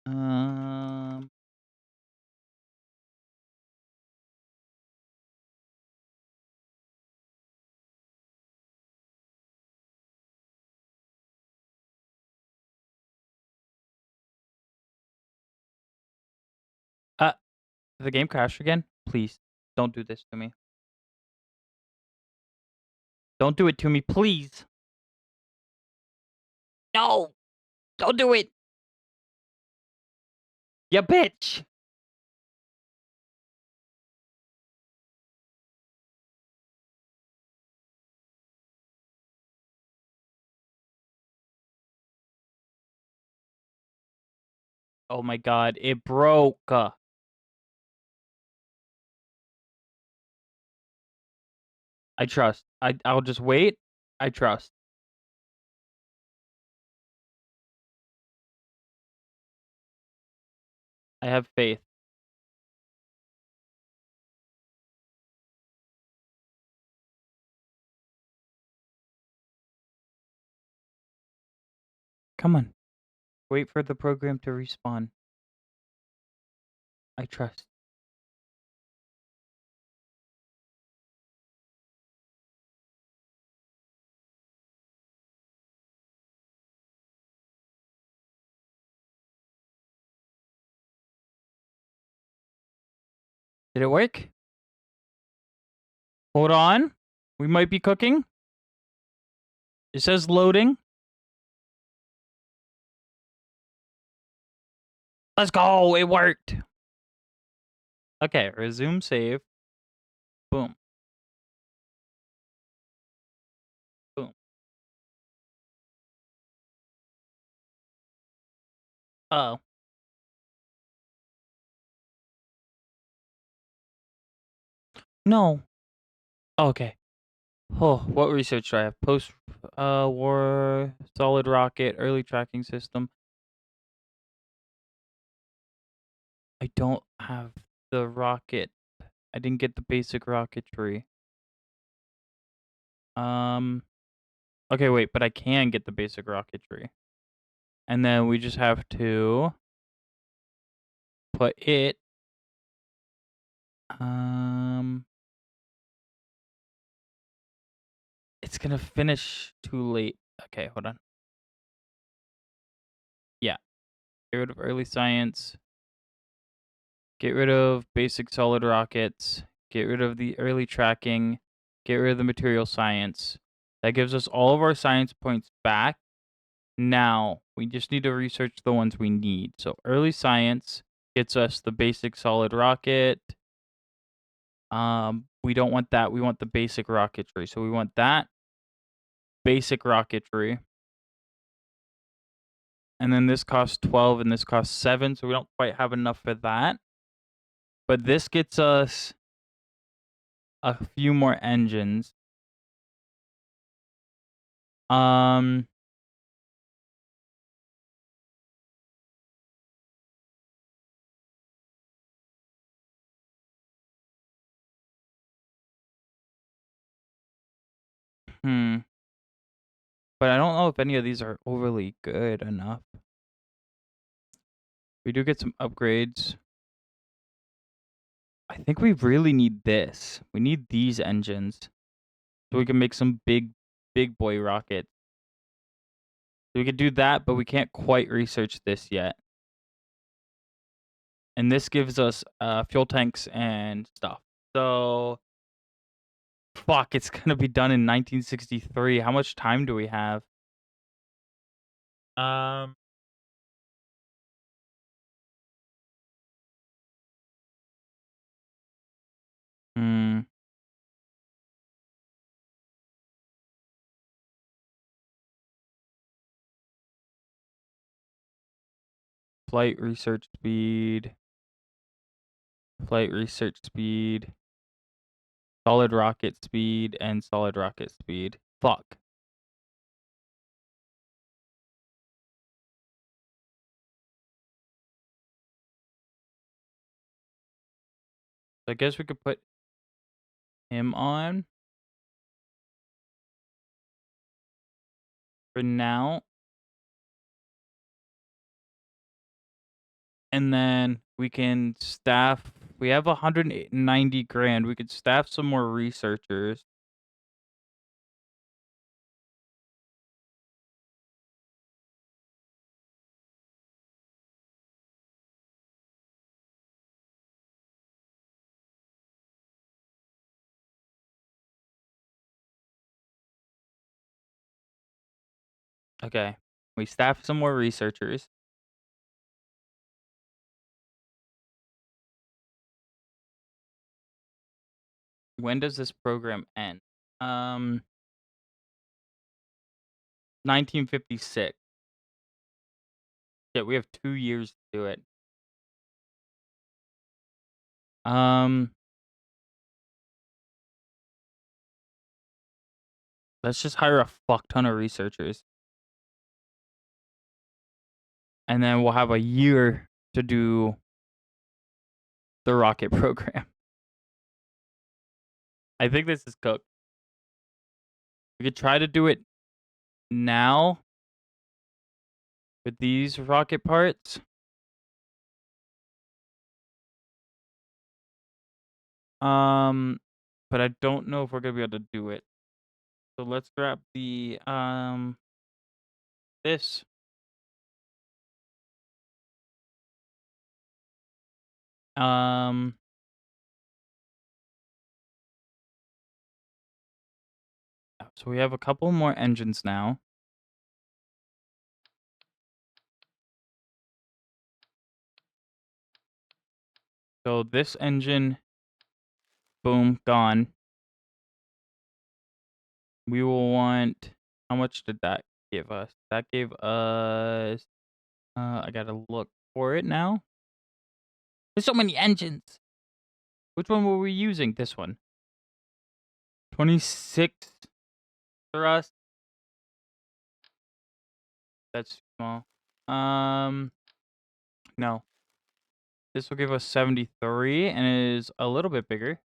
Um, uh, did the game crash again? Please, don't do this to me. Don't do it to me, please. No, don't do it. You bitch. Oh my god, it broke. I trust. I'll just wait. I trust. I have faith. Come on. Wait for the program to respawn. I trust. Did it work? Hold on. We might be cooking. It says loading. Let's go. It worked. Okay, resume save. Boom. Oh. No. Okay. Oh, what research do I have? Post war solid rocket, early tracking system. I don't have the rocket. I didn't get the basic rocketry. Okay, wait, but I can get the basic rocketry. And then we just have to put it it's gonna finish too late. Okay, hold on. Yeah. Get rid of early science. Get rid of basic solid rockets. Get rid of the early tracking. Get rid of the material science. That gives us all of our science points back. Now, we just need to research the ones we need. So, early science gets us the basic solid rocket. We don't want that. We want the basic rocketry. So, we want that basic rocketry. And then this costs 12 and this costs 7, so we don't quite have enough for that. But this gets us a few more engines. Um hmm. But I don't know if any of these are overly good enough. We do get some upgrades. I think we really need this. We need these engines so we can make some big boy rockets. So we could do that, but we can't quite research this yet. And this gives us fuel tanks and stuff. So fuck, it's gonna be done in 1963. How much time do we have? Um hmm. Flight research speed. Flight research speed. Solid rocket speed and solid rocket speed. Fuck. I guess we could put him on for now. And then we can staff. We have 190 grand. We could staff some more researchers. Okay. We staff some more researchers. When does this program end? 1956. Yeah, we have 2 years to do it. Um, let's just hire a fuck ton of researchers. And then we'll have a year to do the rocket program. I think this is cooked. We could try to do it now with these rocket parts. But I don't know if we're gonna be able to do it. So let's grab the this. Um so we have a couple more engines now. So this engine, boom, gone. We will want, how much did that give us? That gave us I gotta look for it now. There's so many engines. Which one were we using? This one. 26 thrust. That's small. No. This will give us 73 and it is a little bit bigger.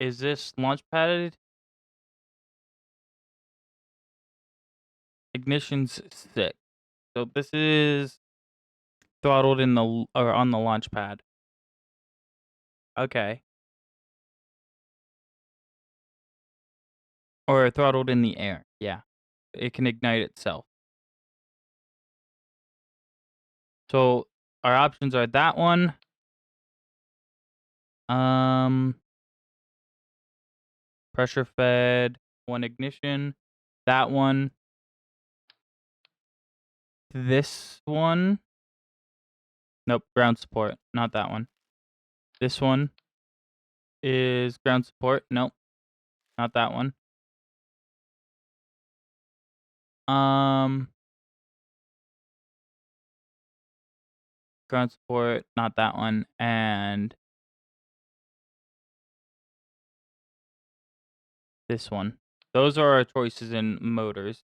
Is this launch padded? Ignition's 6. So this is throttled in the or on the launch pad. Okay. Or throttled in the air. Yeah. It can ignite itself. So our options are that one. Pressure fed, one ignition. That one. This one. Nope, ground support. Not that one. This one is ground support. Nope, not that one. Ground support, not that one. And this one. Those are our choices in motors.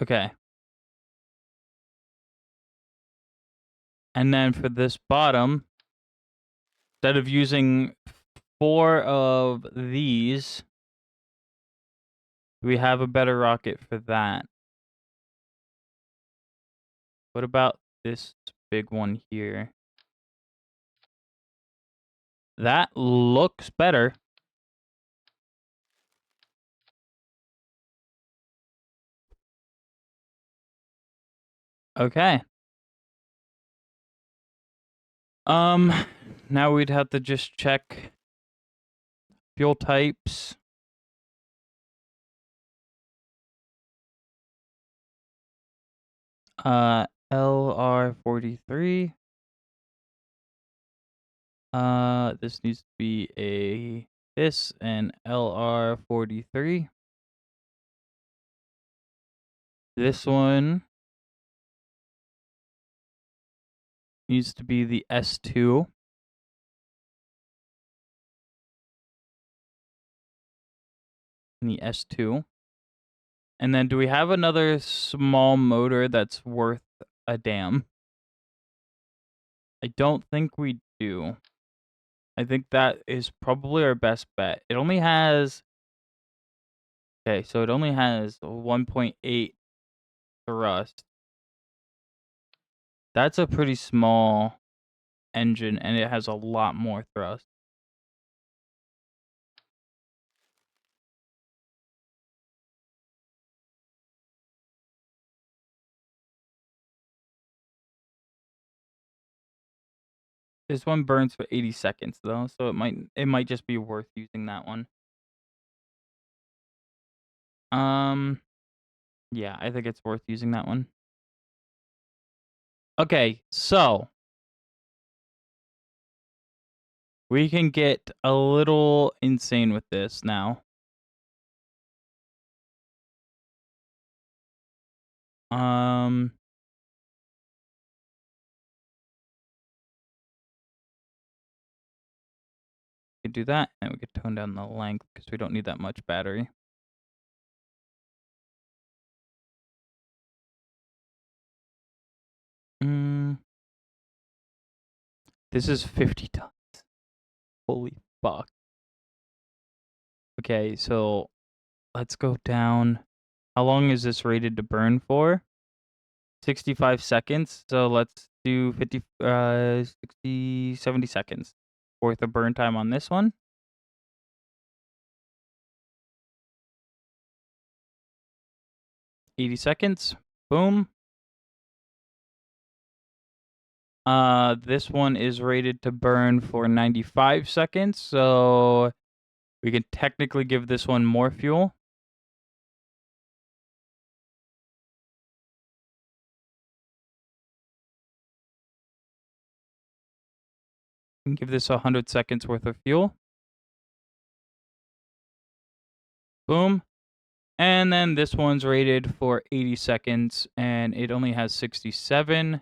Okay. And then for this bottom, instead of using 4 of these, we have a better rocket for that. What about this big one here? That looks better. Okay. Now we'd have to just check fuel types. LR43. This needs to be this and LR43. This one needs to be the S2. And the S2. And then do we have another small motor that's worth a damn? I don't think we do. I think that is probably our best bet. It only has... Okay, so it only has 1.8 thrust. That's a pretty small engine, and it has a lot more thrust. This one burns for 80 seconds though, so it might just be worth using that one. Yeah, I think it's worth using that one. Okay, so we can get a little insane with this now. We could do that, and we could tone down the length because we don't need that much battery. This is 50 tons. Holy fuck. Okay, so let's go down. How long is this rated to burn for? 65 seconds. So let's do 60, 70 seconds worth of burn time on this one. 80 seconds. Boom. This one is rated to burn for 95 seconds, so we can technically give this one more fuel. And give this 100 seconds worth of fuel. Boom. And then this one's rated for 80 seconds, and it only has 67.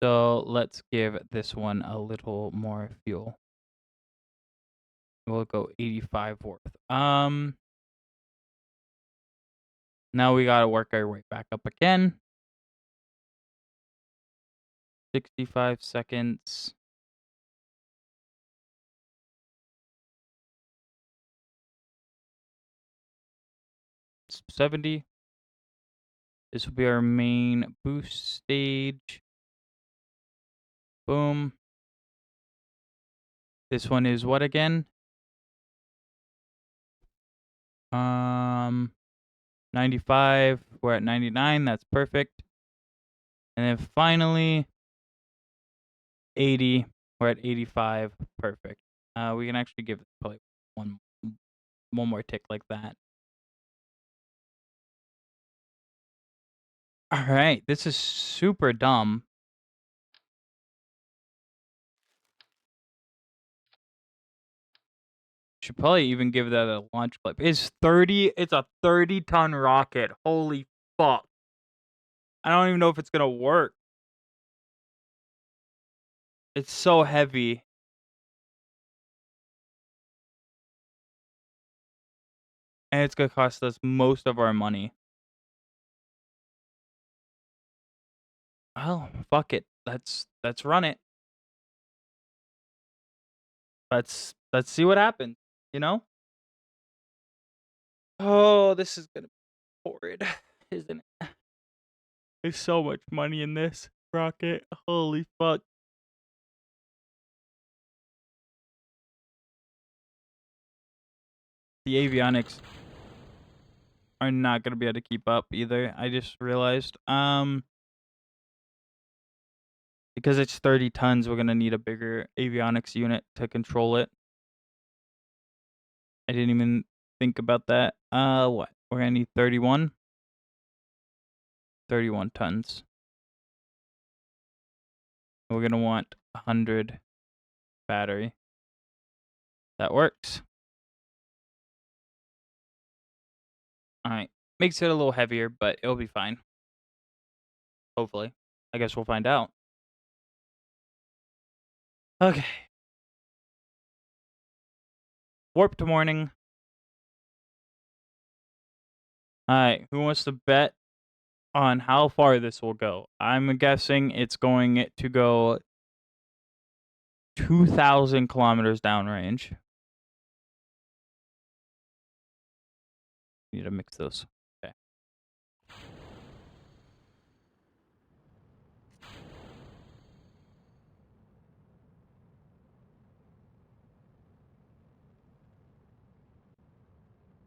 So let's give this one a little more fuel. We'll go 85 worth. Now we gotta work our way back up again. 65 seconds. It's 70. This will be our main boost stage. Boom. This one is what again? 95. We're at 99. That's perfect. And then finally 80. We're at 85. Perfect. We can actually give it probably one more tick like that. All right, this is super dumb. Should probably even give that a launch clip. It's a 30-ton rocket. Holy fuck. I don't even know if it's gonna work. It's so heavy. And it's gonna cost us most of our money. Well, fuck it. Let's run it. Let's see what happens, you know? Oh, this is gonna be horrid, isn't it? There's so much money in this rocket. Holy fuck. The avionics are not gonna be able to keep up either. I just realized. Because it's 30 tons, we're gonna need a bigger avionics unit to control it. I didn't even think about that. What? We're gonna need 31? 31 tons. We're gonna want 100 battery. That works. Alright. Makes it a little heavier, but it'll be fine. Hopefully. I guess we'll find out. Okay. Warp to morning. Alright, who wants to bet on how far this will go? I'm guessing it's going to go 2,000 kilometers downrange. Need to mix those. Okay.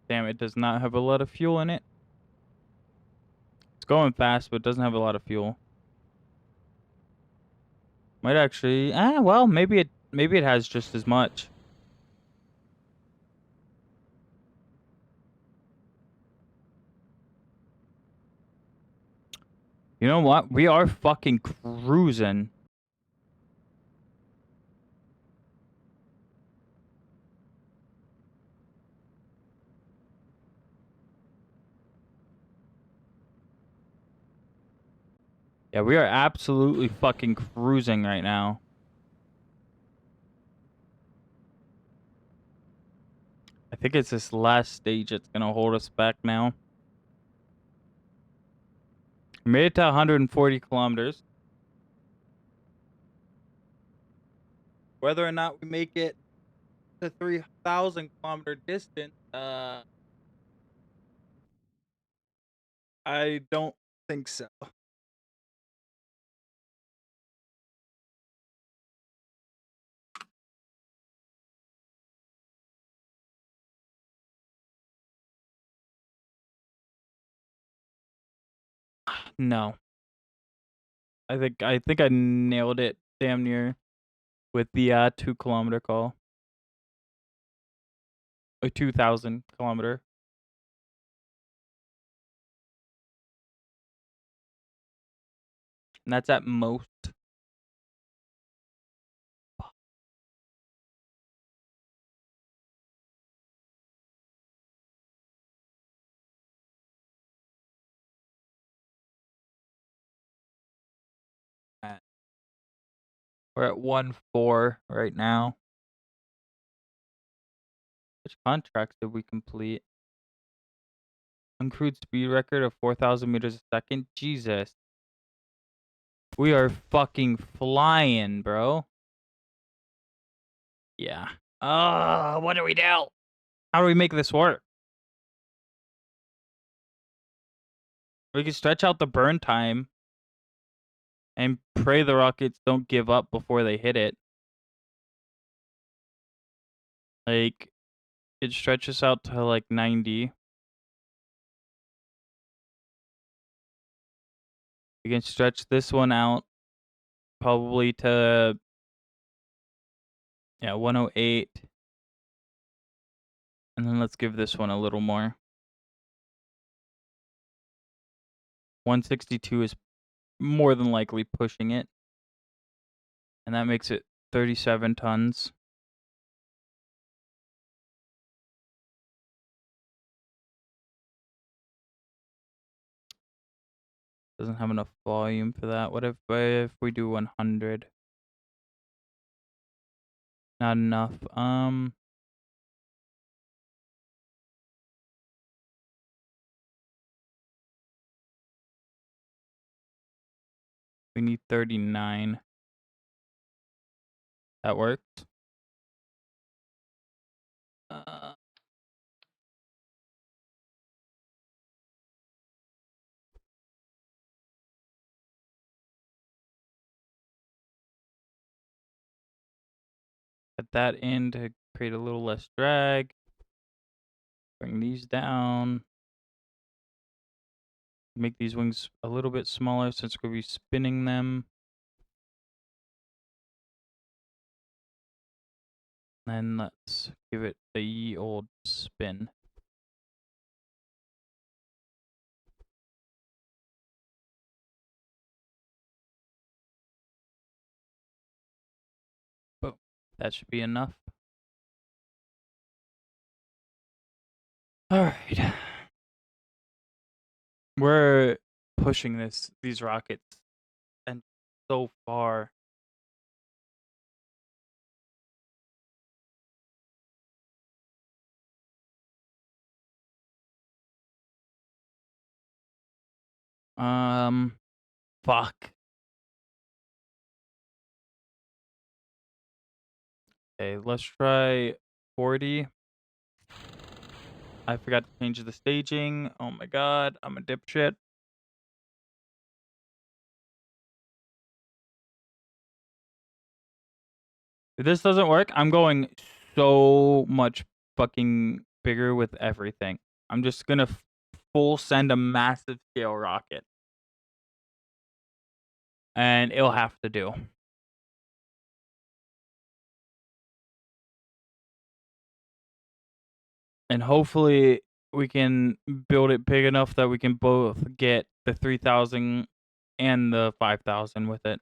Damn, it does not have a lot of fuel in it. It's going fast, but it doesn't have a lot of fuel. Might actually, well, maybe it has just as much. You know what? We are fucking cruising. Yeah, we are absolutely fucking cruising right now. I think it's this last stage that's gonna hold us back now. We made it to 140 kilometers. Whether or not we make it to 3,000 kilometer distance, I don't think so. No. I think I nailed it damn near with the 2 kilometer call. Or 2,000 kilometer. And that's at most. We're at 1.4 right now. Which contracts did we complete? Uncrewed speed record of 4,000 meters a second. Jesus. We are fucking flying, bro. Yeah. What do we do? How do we make this work? We can stretch out the burn time and pray the rockets don't give up before they hit it. Like, it stretches out to like 90. We can stretch this one out probably to 108. And then let's give this one a little more. 162 is more than likely pushing it. And that makes it 37 tons. Doesn't have enough volume for that. What if we do 100? Not enough. We need 39. That works. Put that in to create a little less drag. Bring these down. Make these wings a little bit smaller since we're going to be spinning them. Then let's give it the ye old spin. Boom. That should be enough. All right. We're pushing these rockets and so far. Fuck. Okay, let's try 40. I forgot to change the staging. Oh my god, I'm a dipshit. If this doesn't work, I'm going so much fucking bigger with everything. I'm just gonna full send a massive scale rocket. And it'll have to do. And hopefully we can build it big enough that we can both get the 3,000 and the 5,000 with it.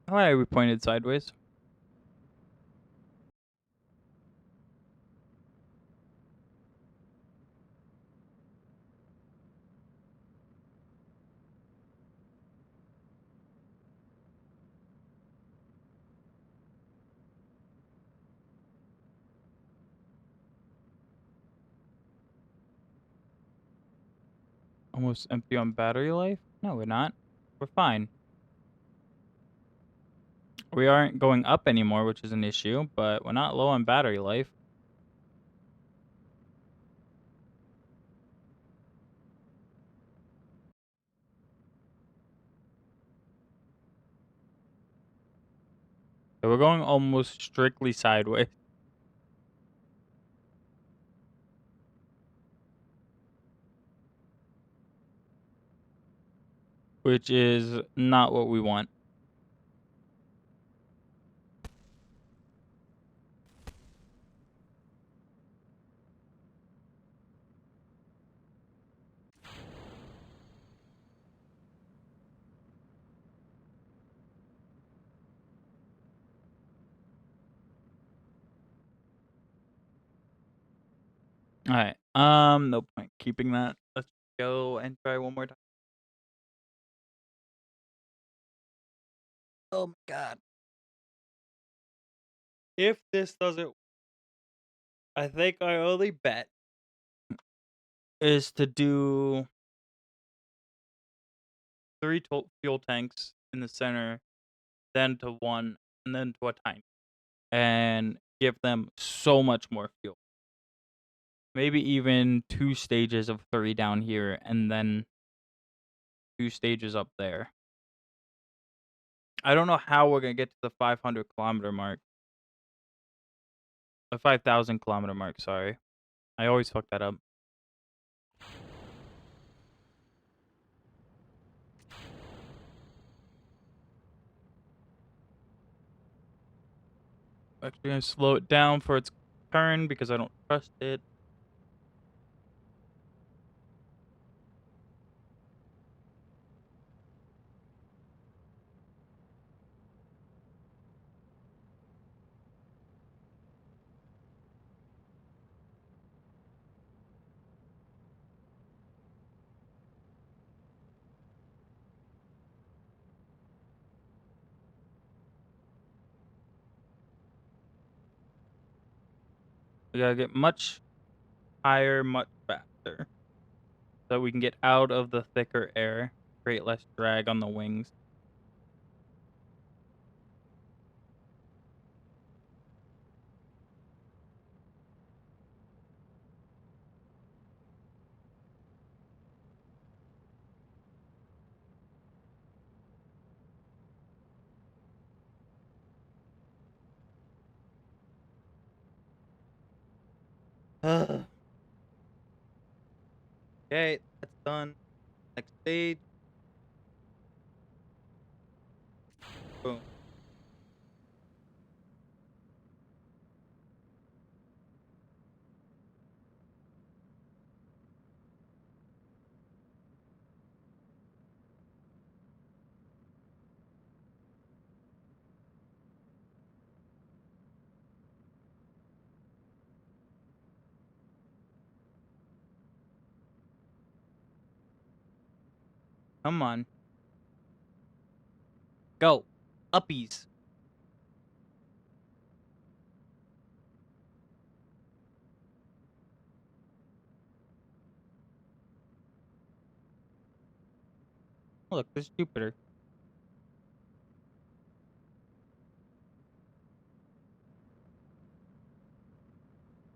Why are we pointed sideways? Almost empty on battery life? No, we're not. We're fine. We aren't going up anymore, which is an issue, but we're not low on battery life. So we're going almost strictly sideways. Which is not what we want. Alright. No point keeping that. Let's go and try one more time. Oh my god. If this doesn't, I think our only bet is to do 3 fuel tanks in the center, then to 1, and then to a tank. And give them so much more fuel. Maybe even 2 stages of 3 down here, and then 2 stages up there. I don't know how we're gonna get to the 500-kilometer mark. The 5,000-kilometer mark, sorry. I always fuck that up. Actually gonna slow it down for its turn because I don't trust it. We gotta get much higher, much faster. So we can get out of the thicker air, create less drag on the wings. Okay, that's done. Next stage. Boom. Come on. Go. Uppies. Look, there's Jupiter.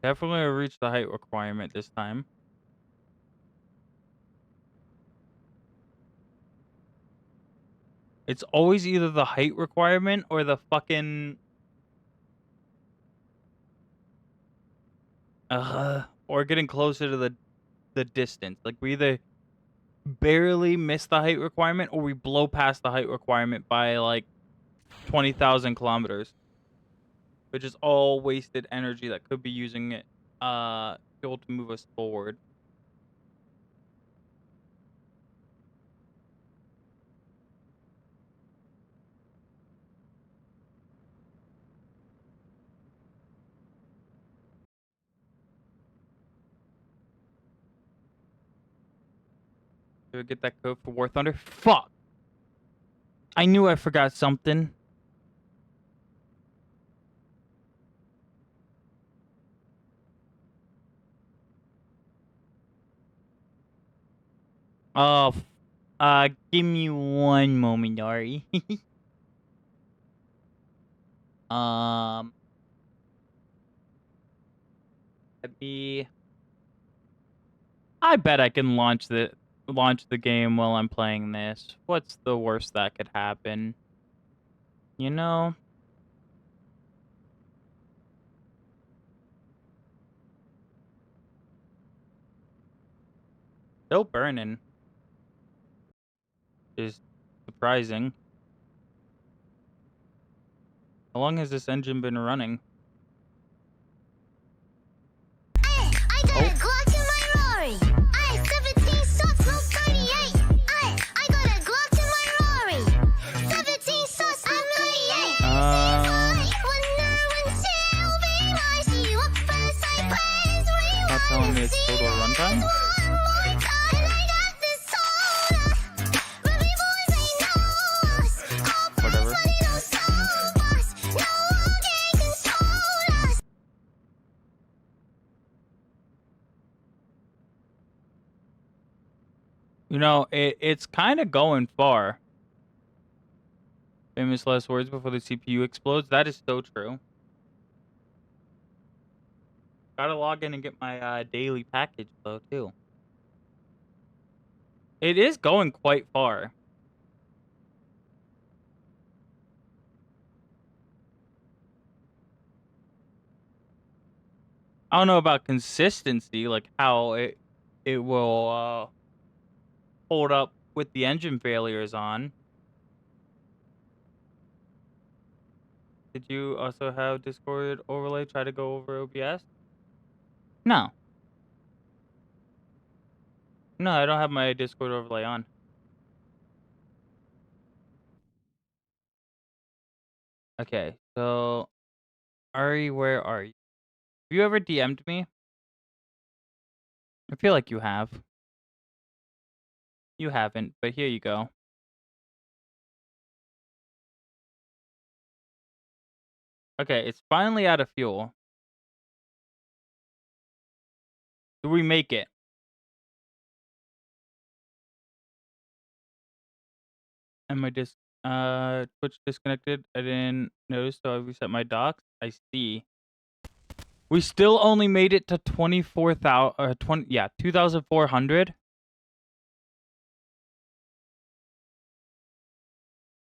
Definitely reach the height requirement this time. It's always either the height requirement or the fucking or getting closer to the distance. Like we either barely miss the height requirement or we blow past the height requirement by like 20,000 kilometers, which is all wasted energy that could be using it fuel to move us forward. Do we get that code for War Thunder? Fuck! I knew I forgot something. Oh, give me one moment, Ari. um, let me. I bet I can launch the game while I'm playing this. What's the worst that could happen? You know? Still burning. Is surprising. How long has this engine been running? I got a Glock in my Rari. 17 shots, no 38. I got a Glock in my Rari. 17 shots, no 38. Wonder until we rise you up first. I praise Not telling me its total runtime? one more time. I got this soda. Ruby boys ain't know us. All Whatever. but it don't stop us. No one can control us. You know, it's kind of going far. Famous last words before the CPU explodes. That is so true. Gotta log in and get my daily package though too. It is going quite far. I don't know about consistency, like how it will hold up with the engine failures on. Did you also have Discord overlay try to go over OBS? No. No, I don't have my Discord overlay on. Okay, so Ari, where are you? Have you ever DM'd me? I feel like you have. You haven't, but here you go. Okay, it's finally out of fuel. Do we make it? And my Twitch disconnected. I didn't notice, so I reset my docs. I see. We still only made it to 2,400.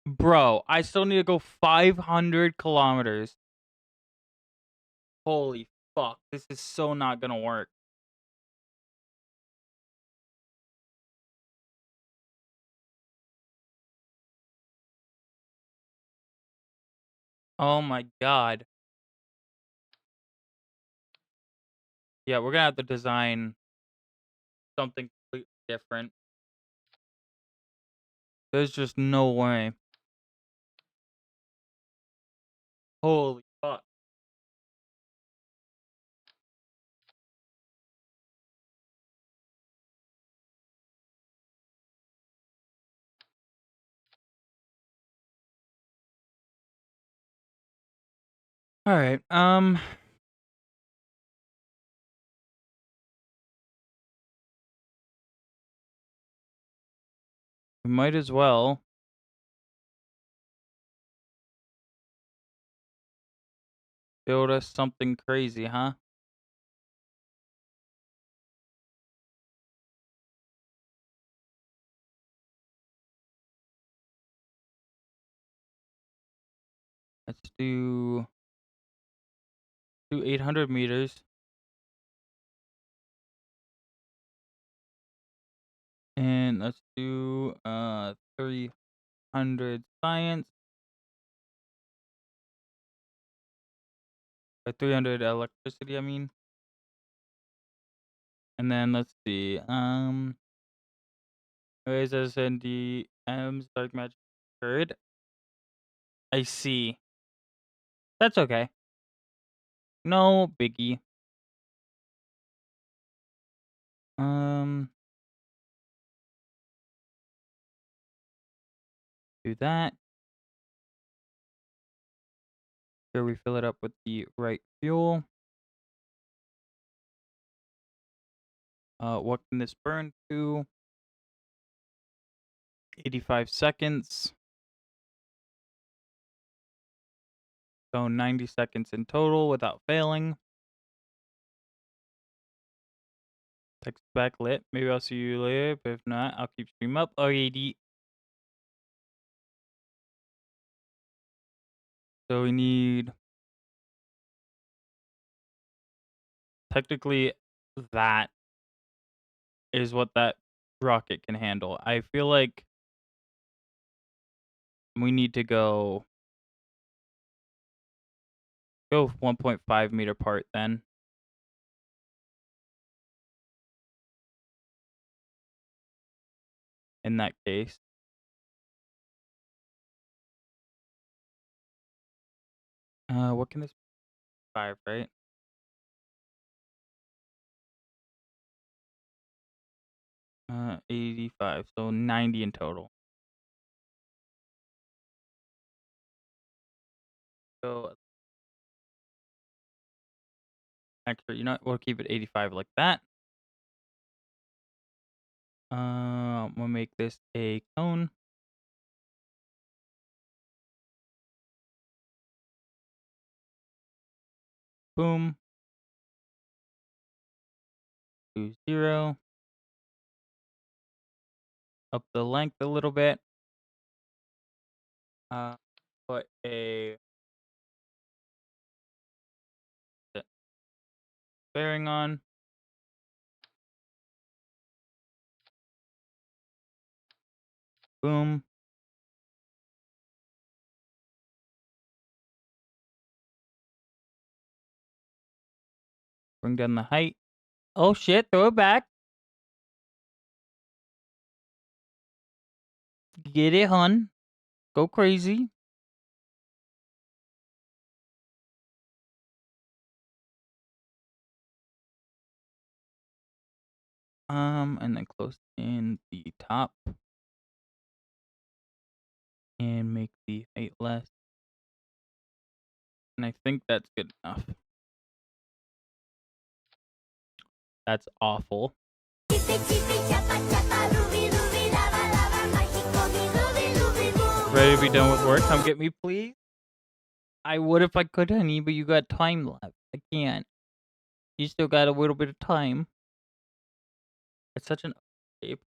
Bro, I still need to go 500 kilometers. Holy fuck, this is so not gonna work. Oh my god. Yeah, we're gonna have to design something completely different. There's just no way. Holy fuck. Alright, we might as well build us something crazy, huh? Let's do 800 meters. And let's do 300 science. Or 300 electricity, I mean. And then let's see. Raise SND M's dark magic third. I see. That's okay. No biggie. Do that. Here we fill it up with the right fuel. What can this burn to? 85 seconds. So 90 seconds in total without failing. Text back lit. Maybe I'll see you later, but if not, I'll keep stream up. Alrighty. So we need technically that is what that rocket can handle. I feel like we need to go 1.5 meter apart then. In that case. What can this 5, right? Uh, 85, so 90 in total. So actually, you know what? We'll keep it 85 like that. We'll make this a cone. Boom. To 0. Up the length a little bit. Put a bearing on. Boom. Bring down the height. Oh shit, throw it back. Get it, hun. Go crazy. And then close in the top. And make the height less. And I think that's good enough. That's awful. Ready to be done with work? Come get me, please. I would if I could, honey, but you got time left. I can't. You still got a little bit of time. It's such an shape.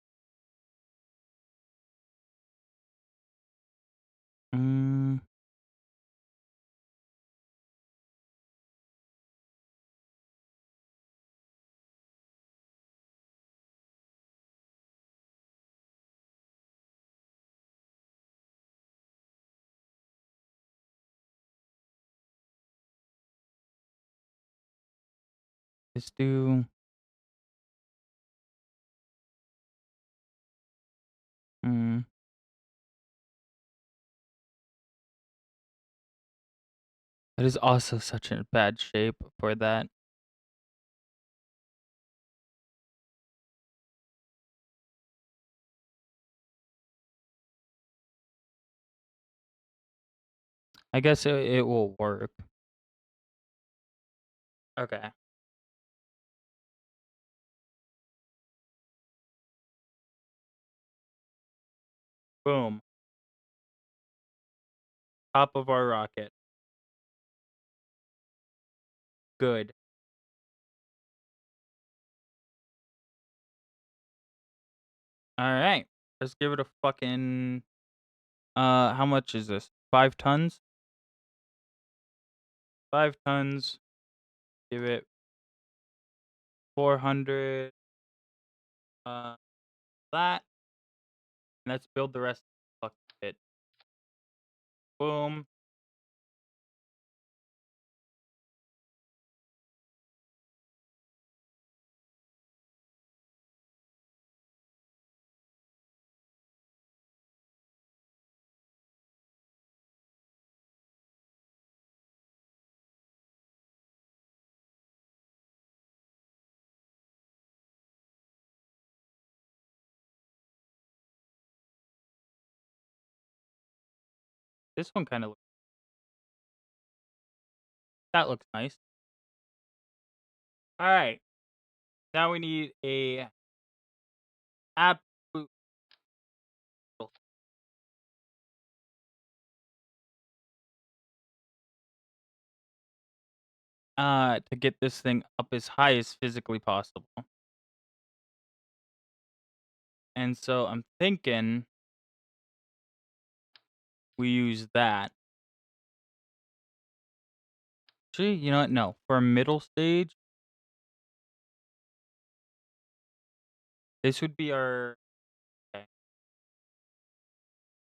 Let's do. It is also such a bad shape for that. I guess it will work. Okay. Boom. Top of our rocket. Good. All right. Let's give it a fucking. How much is this? 5 tons? 5 tons. Give it 400. That. Let's build the rest of the fucking bit. Boom. This one kind of. That looks nice. All right. Now we need a absolute to get this thing up as high as physically possible. And so I'm thinking we use that. Actually, you know what? No, for a middle stage, this would be our. Okay.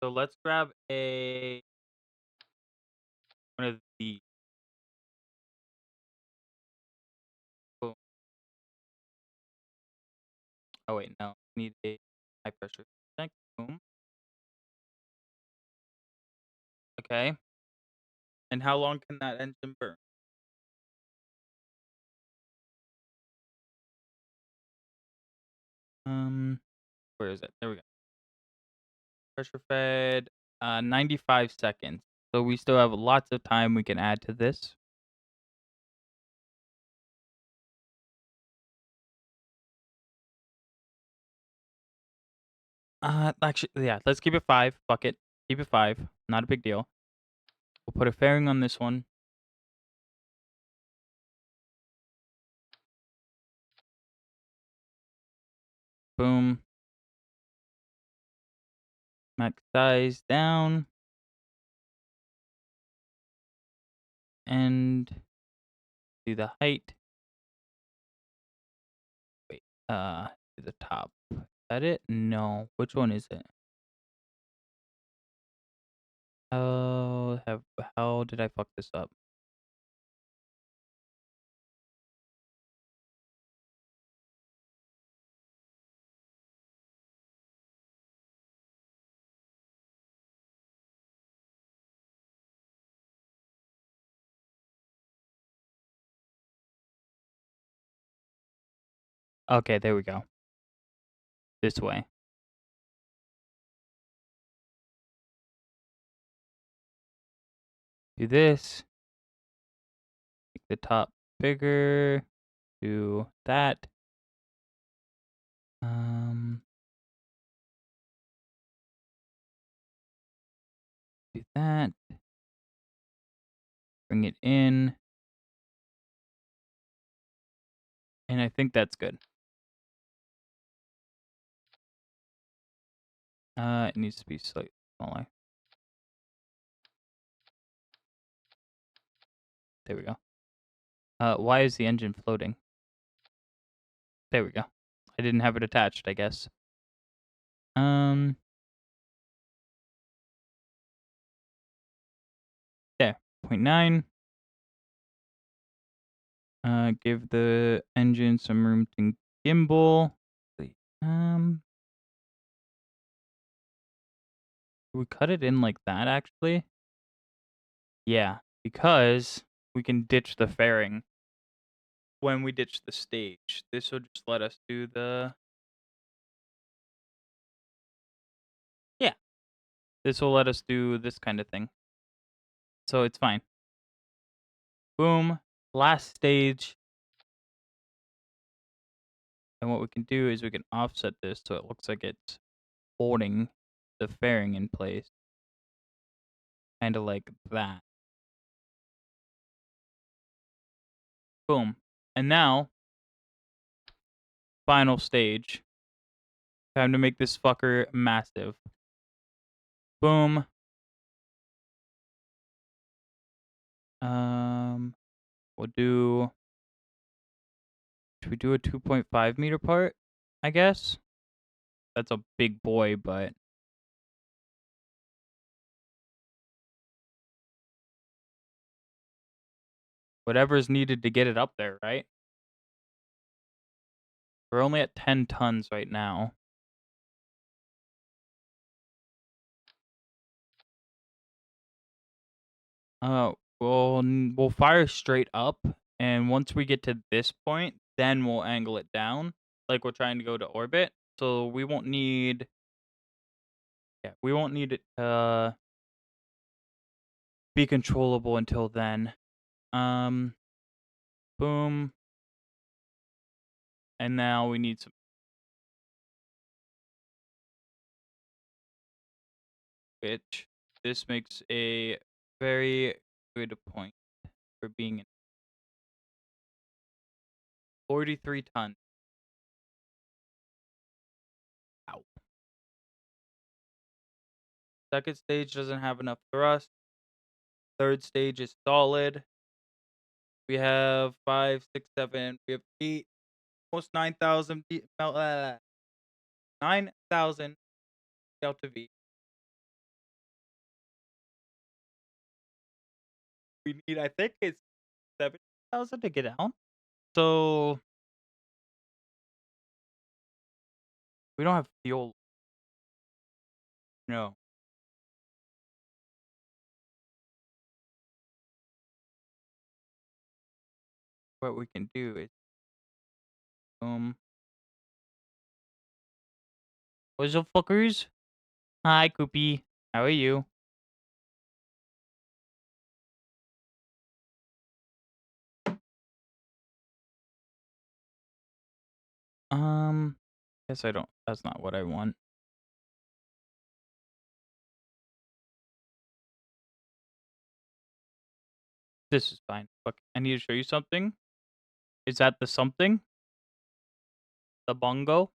So let's grab one of these. Boom. Oh wait, no. Need a high pressure tank. Boom. Okay. And how long can that engine burn? Where is it? There we go. Pressure fed, 95 seconds. So we still have lots of time we can add to this. Actually, yeah, let's keep it 5. Fuck it. Keep it 5. Not a big deal. We'll put a fairing on this one. Boom. Max size down. And do the height. Wait, to the top. Is that it? No. Which one is it? How did I fuck this up? Okay, there we go. This way. Do this. Make the top bigger. Do that. Do that. Bring it in. And I think that's good. It needs to be slightly smaller. There we go. Why is the engine floating? There we go. I didn't have it attached, I guess. There. 0.9. Give the engine some room to gimbal. We cut it in like that, actually. Yeah, because we can ditch the fairing when we ditch the stage. This will just let us do the... Yeah. This will let us do this kind of thing. So it's fine. Boom. Last stage. And what we can do is we can offset this so it looks like it's holding the fairing in place. Kind of like that. Boom. And now, final stage. Time to make this fucker massive. Boom. We'll do... Should we do a 2.5 meter part? I guess. That's a big boy, but... Whatever's needed to get it up there, right? We're only at 10 tons right now. We'll fire straight up, and once we get to this point, then we'll angle it down, like we're trying to go to orbit. So we won't need... Yeah, we won't need it to be controllable until then. Boom. And now we need some... Which, this makes a very good point for being 43 tons. Ow. Second stage doesn't have enough thrust. Third stage is solid. We have 5, 6, 7. We have 8, almost 9,000 9,000 delta V. We need, I think it's 7,000 to get down. So we don't have fuel. No. What we can do is what's up, fuckers? Hi, Koopy. How are you? Guess I don't. That's not what I want. This is fine. Fuck. I need to show you something. Is that the something? The bongo?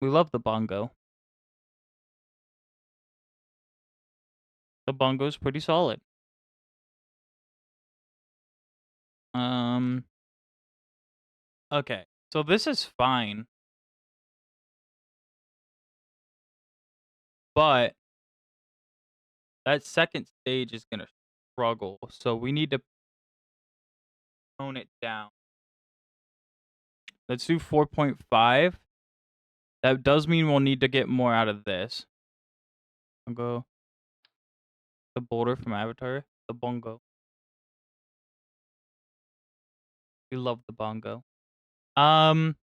We love the bongo. The bongo's pretty solid. Okay. So this is fine. But that second stage is gonna struggle. So we need to tone it down. Let's do 4.5. That does mean we'll need to get more out of this. Bongo. The boulder from Avatar. The bongo. We love the bongo. The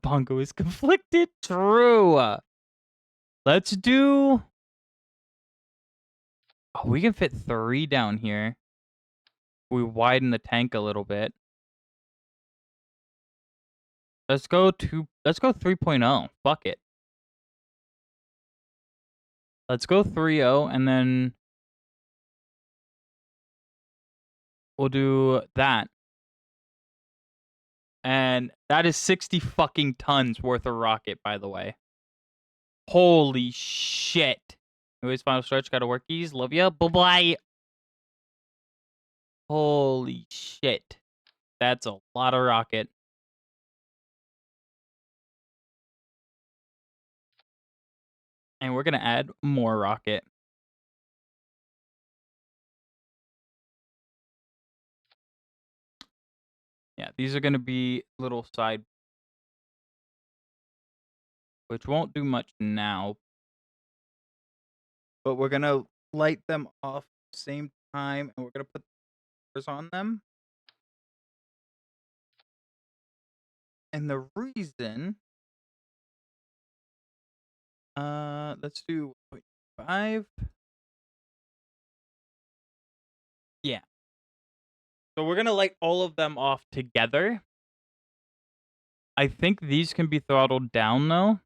bongo is conflicted. True. Let's do. Oh, we can fit 3 down here. We widen the tank a little bit. Let's go 3.0. Fuck it. Let's go 3.0 and then we'll do that. And that is 60 fucking tons worth of rocket, by the way. Holy shit. Anyways, final stretch. Gotta work these. Love ya. Bye-bye. Holy shit. That's a lot of rocket. And we're gonna add more rocket. Yeah, these are gonna be little side, which won't do much now. But we're gonna light them off at the same time, and we're gonna put those on them. And the reason, let's do 0.5. Yeah. So we're gonna light all of them off together. I think these can be throttled down though.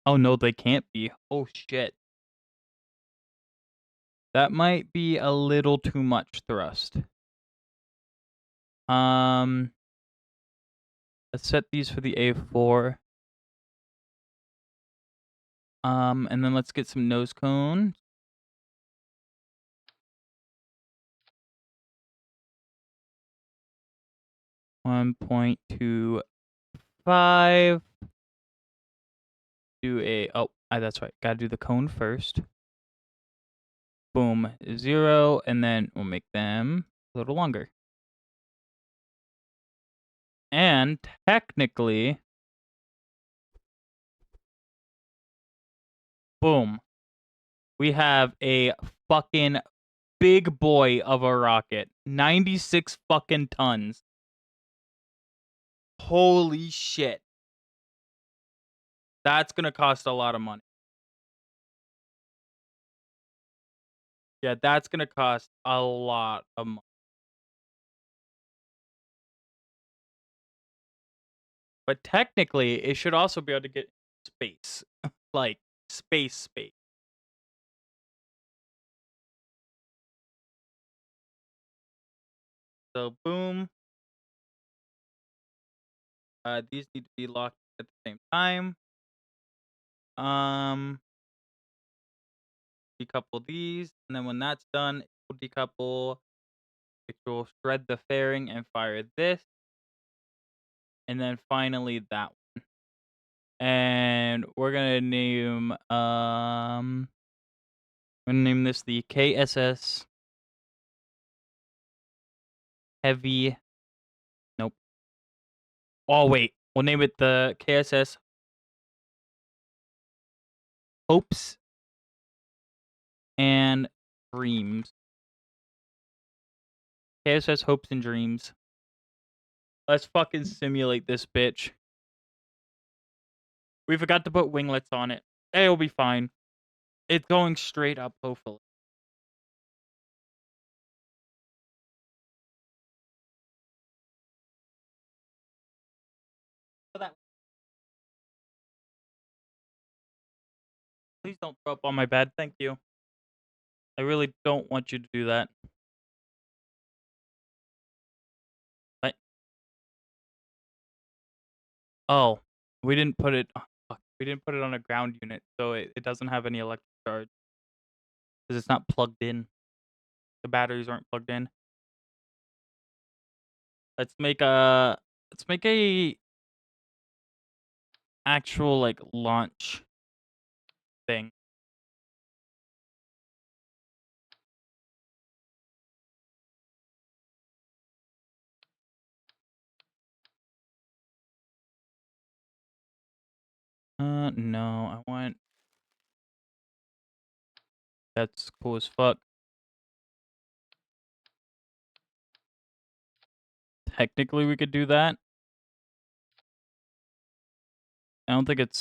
Oh no, they can't be. Oh shit. That might be a little too much thrust. Let's set these for the A4. And then let's get some nose cone. $1.25. Do a that's right. Gotta do the cone first. Boom, 0, and then we'll make them a little longer. And technically, boom, we have a fucking big boy of a rocket. 96 fucking tons. Holy shit. That's gonna cost a lot of money. Yeah, that's gonna cost a lot of money. But technically, it should also be able to get space. Like, space. So boom. These need to be locked at the same time. Decouple these, and then when that's done, it will decouple. It will shred the fairing and fire this, and then finally that one. And we're gonna name this the KSS Heavy. Nope. Oh wait, we'll name it the KSS Hopes and Dreams. KSS Hopes and Dreams. Let's fucking simulate this bitch. We forgot to put winglets on it. It'll be fine. It's going straight up, hopefully. Please don't throw up on my bed. Thank you. I really don't want you to do that. What? Oh, we didn't put it. Oh, fuck. We didn't put it on a ground unit, so it doesn't have any electric charge because it's not plugged in. The batteries aren't plugged in. Let's make a actual like launch thing. No, I want. That's cool as fuck. Technically, we could do that. I don't think it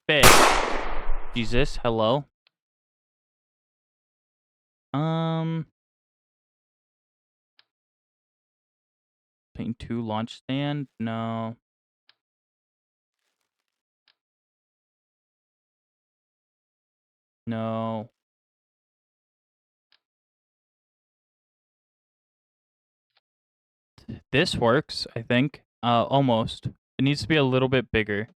fits. Jesus, hello. Paint 2 launch stand? No. No. This works, I think. Almost. It needs to be a little bit bigger.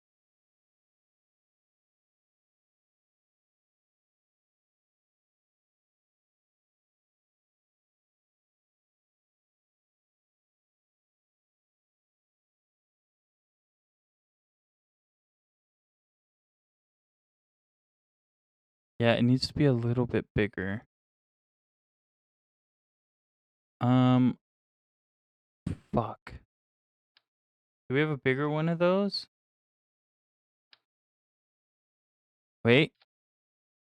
Yeah, it needs to be a little bit bigger. Fuck. Do we have a bigger one of those? Wait.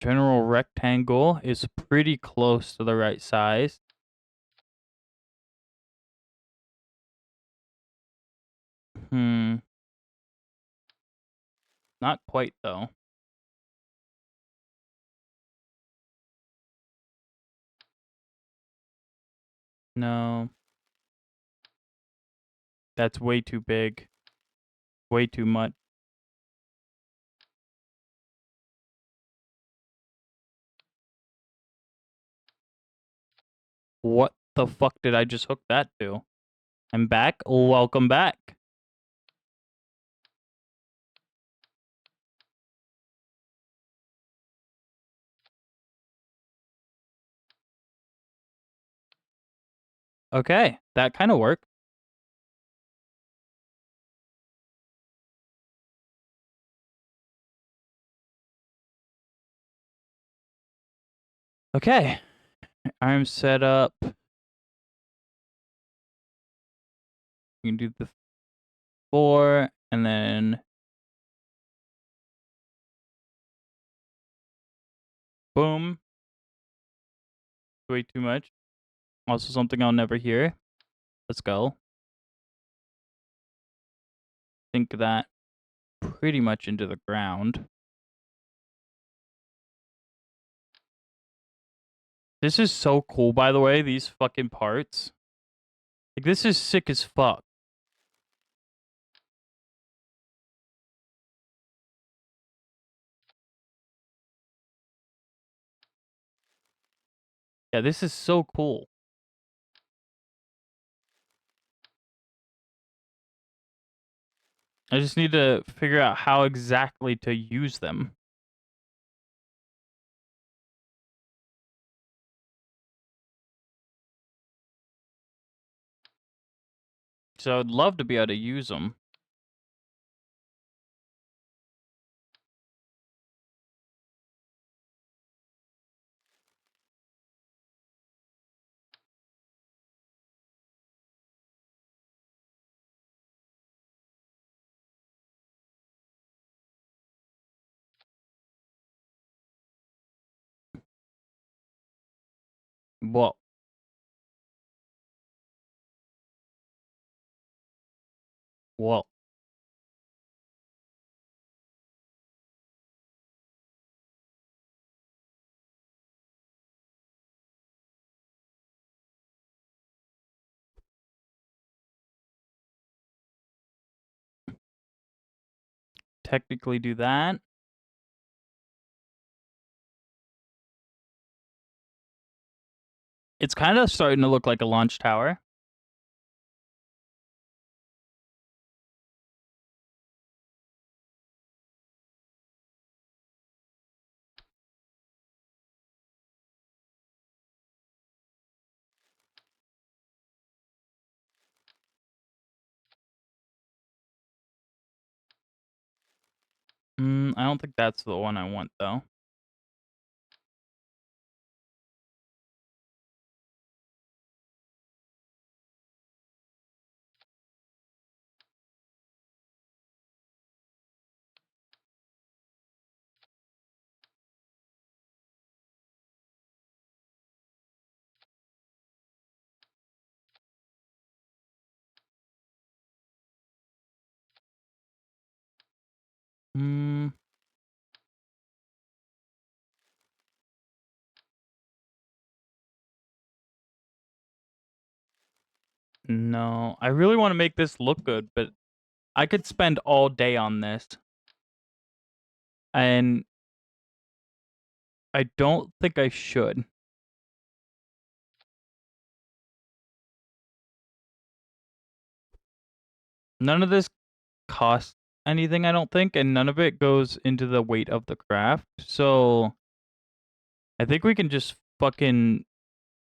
General rectangle is pretty close to the right size. Not quite, though. No. That's way too big. Way too much. What the fuck did I just hook that to? I'm back. Welcome back. Okay, that kind of worked. Okay, I'm set up. You can do the 4 and then boom. Way too much. Also something I'll never hear. Let's go. Sink that pretty much into the ground. This is so cool, by the way, these fucking parts. Like, this is sick as fuck. Yeah, this is so cool. I just need to figure out how exactly to use them. So I'd love to be able to use them. Well, well, technically do that. It's kind of starting to look like a launch tower. I don't think that's the one I want, though. Hmm. No, I really want to make this look good, but I could spend all day on this. And I don't think I should. None of this costs anything, I don't think, and none of it goes into the weight of the craft. So I think we can just fucking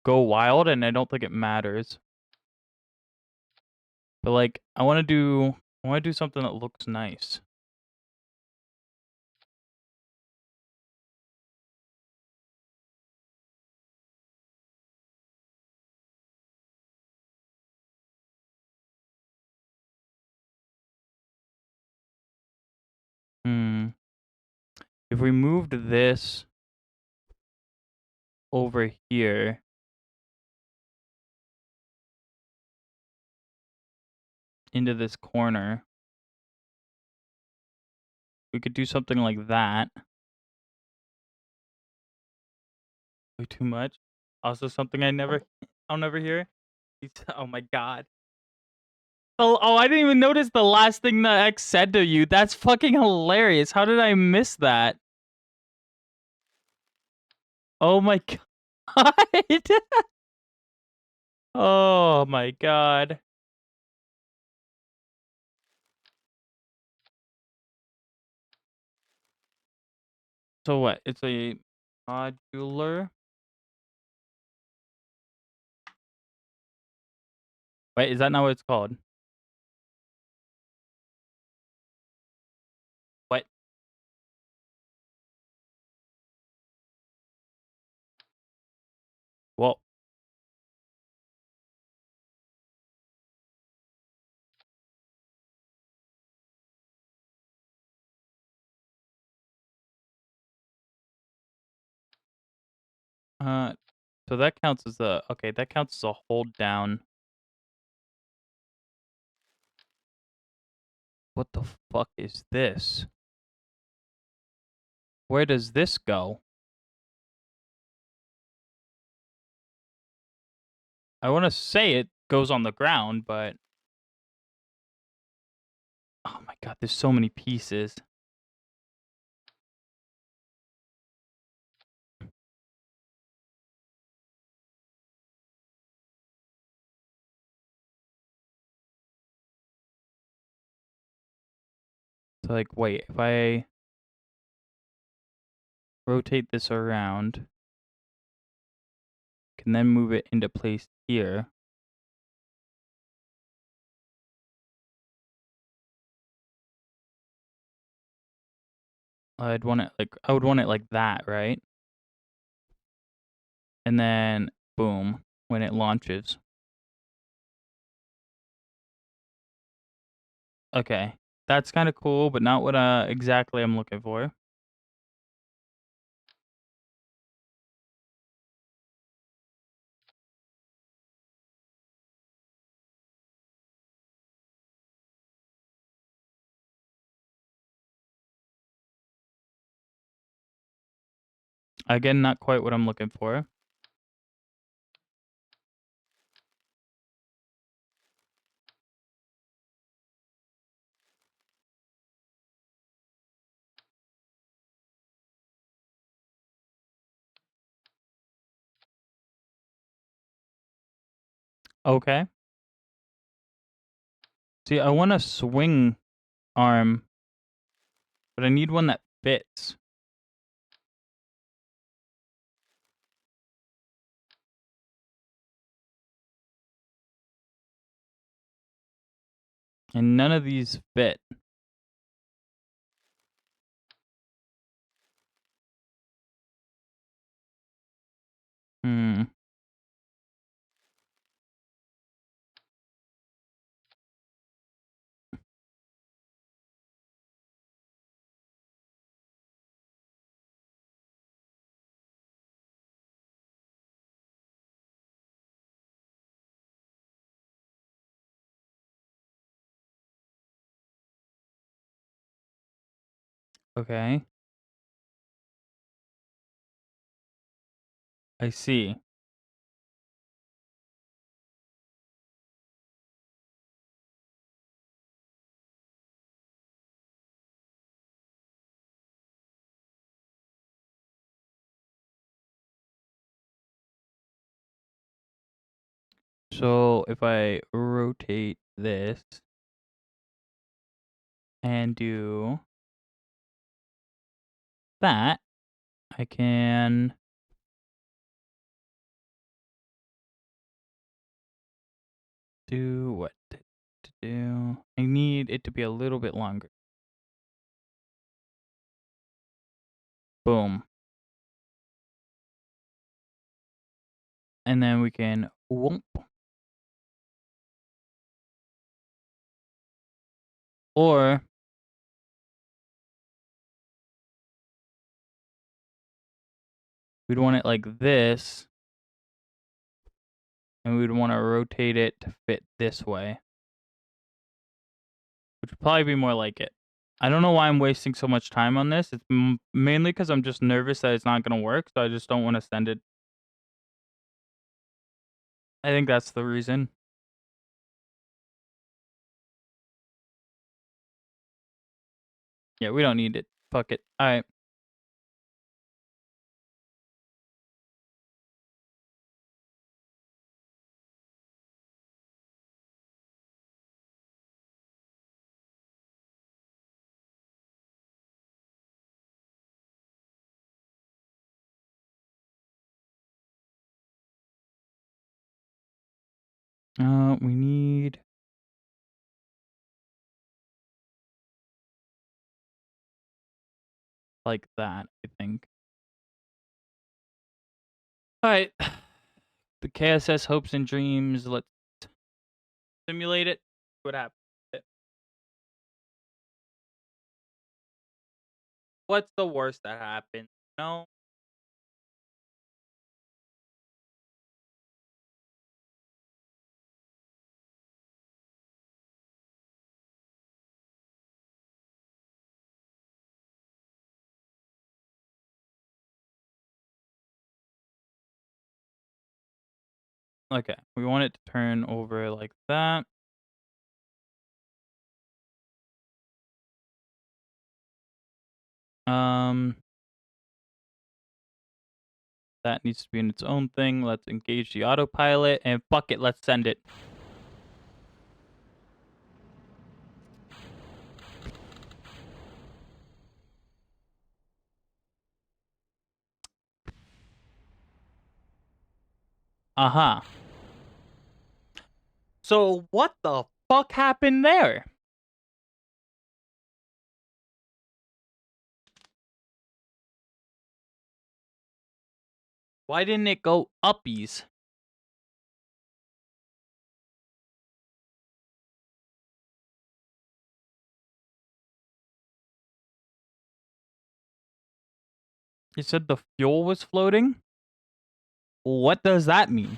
go wild, and I don't think it matters. But like, I want to do something that looks nice. If we moved this over here, into this corner, we could do something like that. Way too much. Also, something I'll never hear. Oh my god. Oh, I didn't even notice the last thing the X said to you. That's fucking hilarious. How did I miss that? Oh my god. Oh my god. So what? It's a modular. Wait, is that not what it's called? What? Well, uh, so that counts as a okay. That counts as a hold down. What the fuck is this? Where does this go? I want to say it goes on the ground, but oh my god, there's so many pieces. So like, wait, if I rotate this around, can then move it into place here. I would want it like that, right? And then boom, when it launches. Okay. That's kind of cool, but not what exactly I'm looking for. Again, not quite what I'm looking for. Okay. See, I want a swing arm, but I need one that fits. And none of these fit. Hmm. Okay. I see. So if I rotate this and do that, I can do what to do. I need it to be a little bit longer. Boom. And then we can whoop. Or we'd want it like this. And we'd want to rotate it to fit this way. Which would probably be more like it. I don't know why I'm wasting so much time on this. It's mainly because I'm just nervous that it's not going to work. So I just don't want to send it. I think that's the reason. Yeah, we don't need it. Fuck it. All right. We need like that, I think. All right. The KSS hopes and dreams. Let's simulate it. What happens? What's the worst that happened? No. Okay. We want it to turn over like that. That needs to be in its own thing. Let's engage the autopilot and fuck it, let's send it. Uh-huh. So what the fuck happened there? Why didn't it go uppies? You said the fuel was floating? What does that mean?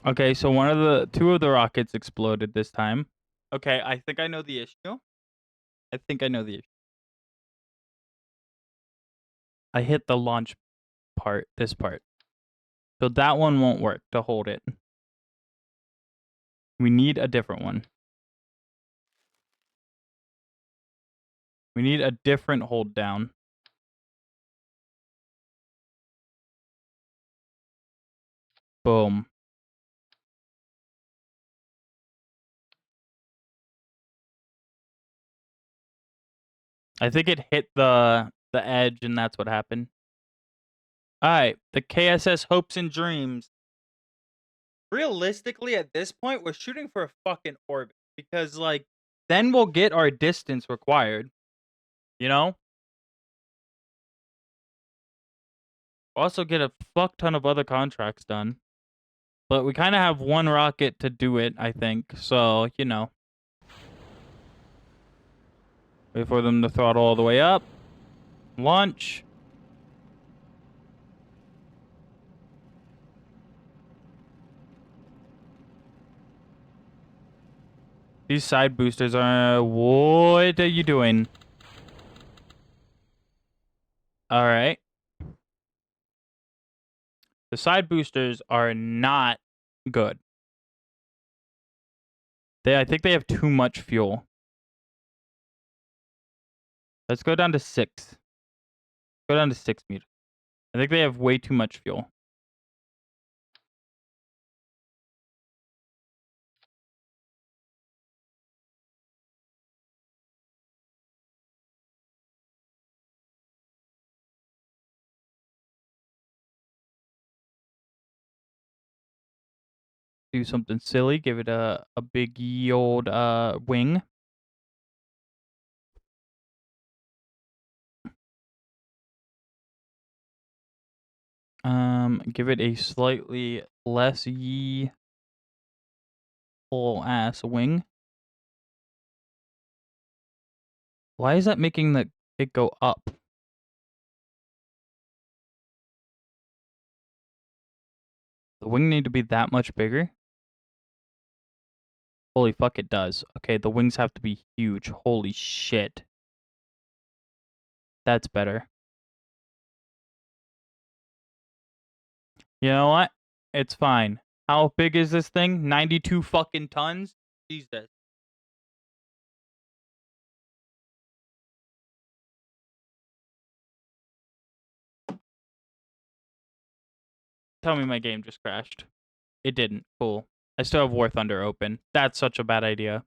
Okay, so two of the rockets exploded this time. Okay, I think I know the issue. I hit the launch part, this part. So that one won't work to hold it. We need a different one. We need a different hold down. Boom. I think it hit the edge and that's what happened. Alright, the KSS Hopes and Dreams. Realistically, at this point, we're shooting for a fucking orbit. Because, like, then we'll get our distance required. You know? Also get a fuck ton of other contracts done. But we kind of have one rocket to do it, I think. So, you know. Wait for them to throttle all the way up. Launch. These side boosters are... What are you doing? Alright. The side boosters are not good. I think they have too much fuel. Let's go down to 6. Go down to 6 meters. I think they have way too much fuel. Do something silly. Give it a big ye old wing. Give it a slightly less ye whole ass wing. Why is that making it go up? The wing need to be that much bigger? Holy fuck, it does. Okay, the wings have to be huge. Holy shit. That's better. You know what? It's fine. How big is this thing? 92 fucking tons? Jesus. Tell me my game just crashed. It didn't. Cool. I still have War Thunder open. That's such a bad idea.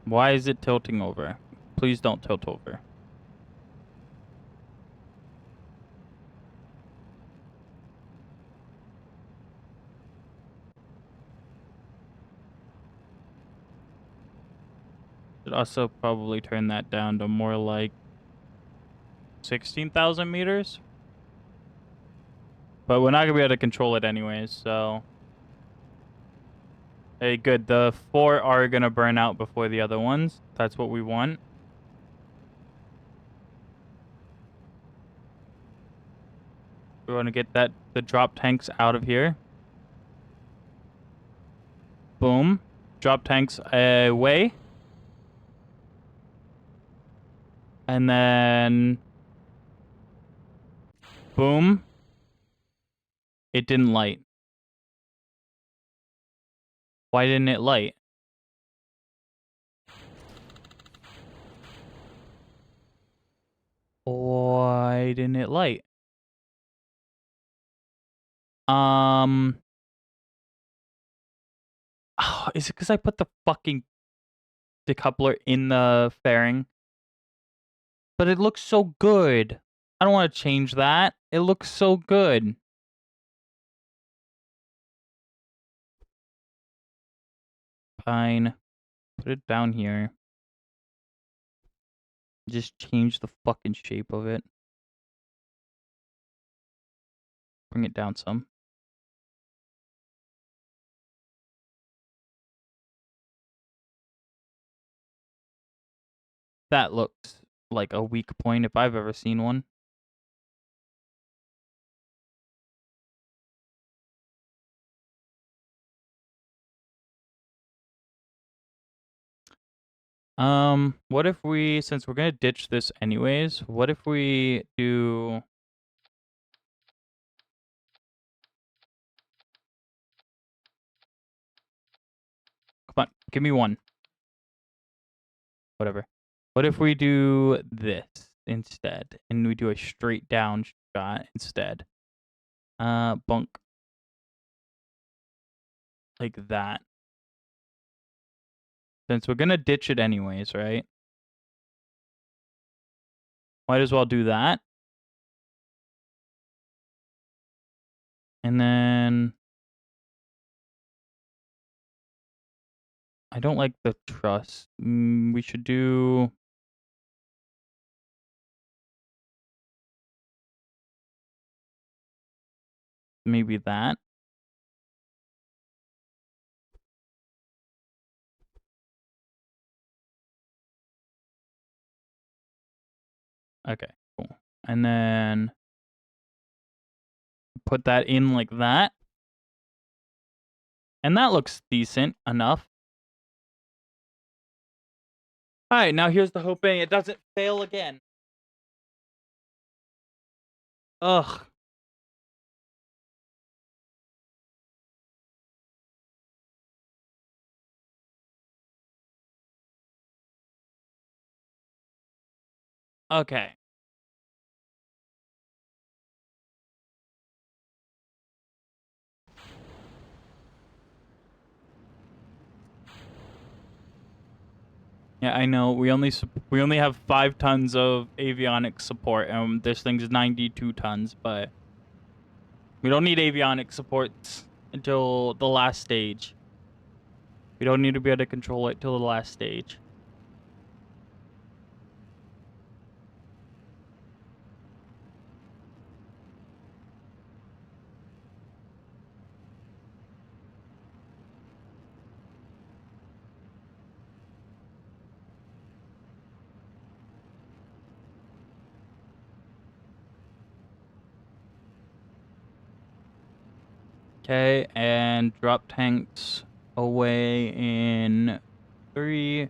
Why is it tilting over? Please don't tilt over. Should also probably turn that down to more like 16,000 meters. But we're not going to be able to control it anyways, so... Hey, good. The 4 are going to burn out before the other ones. That's what we want. We want to get the drop tanks out of here. Boom. Drop tanks away. And then... Boom. It didn't light. Why didn't it light? What? Why didn't it light? Oh, is it because I put the fucking decoupler in the fairing? But it looks so good. I don't want to change that. It looks so good. Fine. Put it down here. Just change the fucking shape of it. Bring it down some. That looks like a weak point if I've ever seen one. What if we, since we're gonna ditch this anyways, what if we do... Come on, give me one. Whatever. What if we do this instead, and we do a straight down shot instead? Bunk. Like that. Since we're gonna ditch it anyways, right? Might as well do that. And then... I don't like the truss. We should do... maybe that. Okay, cool. And then put that in like that. And that looks decent enough. All right, now here's the hoping it doesn't fail again. Ugh. Okay. Yeah, I know. We only have 5 tons of avionics support, and this thing's 92 tons, but we don't need avionics supports until the last stage. We don't need to be able to control it till the last stage. Okay, and drop tanks away in 3,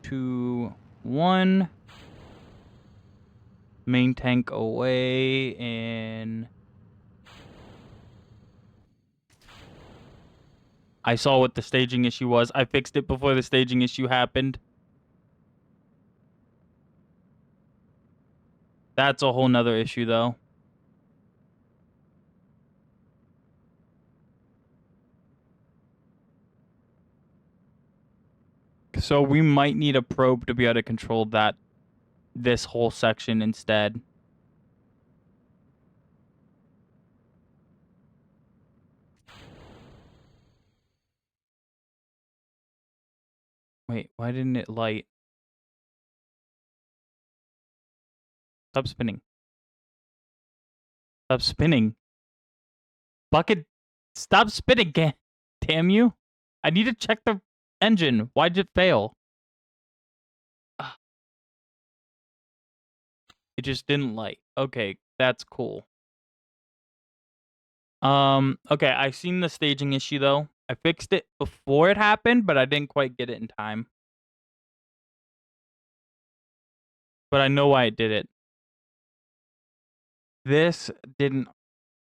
2, 1. Main tank away in... I saw what the staging issue was. I fixed it before the staging issue happened. That's a whole nother issue, though. So we might need a probe to be able to control this whole section instead. Wait, why didn't it light? Stop spinning. Stop spinning. Bucket, stop spinning, damn you. I need to check the engine. Why did it fail? It just didn't light. Okay, that's cool. Okay, I seen the staging issue though. I fixed it before it happened, but I didn't quite get it in time. But I know why it did it. This didn't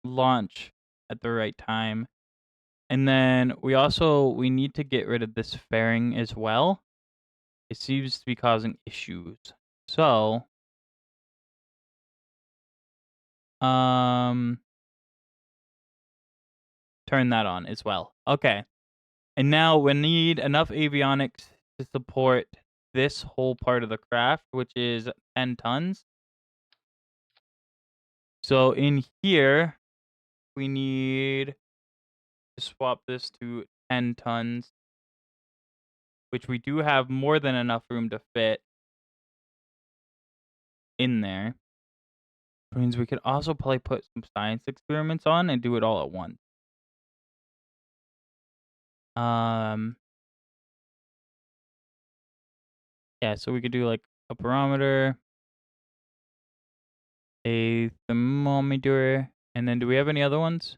launch at the right time. And then we need to get rid of this fairing as well. It seems to be causing issues. So Turn that on as well. Okay. And now we need enough avionics to support this whole part of the craft, which is 10 tons. So in here, we need to swap this to 10 tons, which we do have more than enough room to fit in there. Which means we could also probably put some science experiments on and do it all at once. Yeah, so we could do like a barometer, a thermometer, and then do we have any other ones?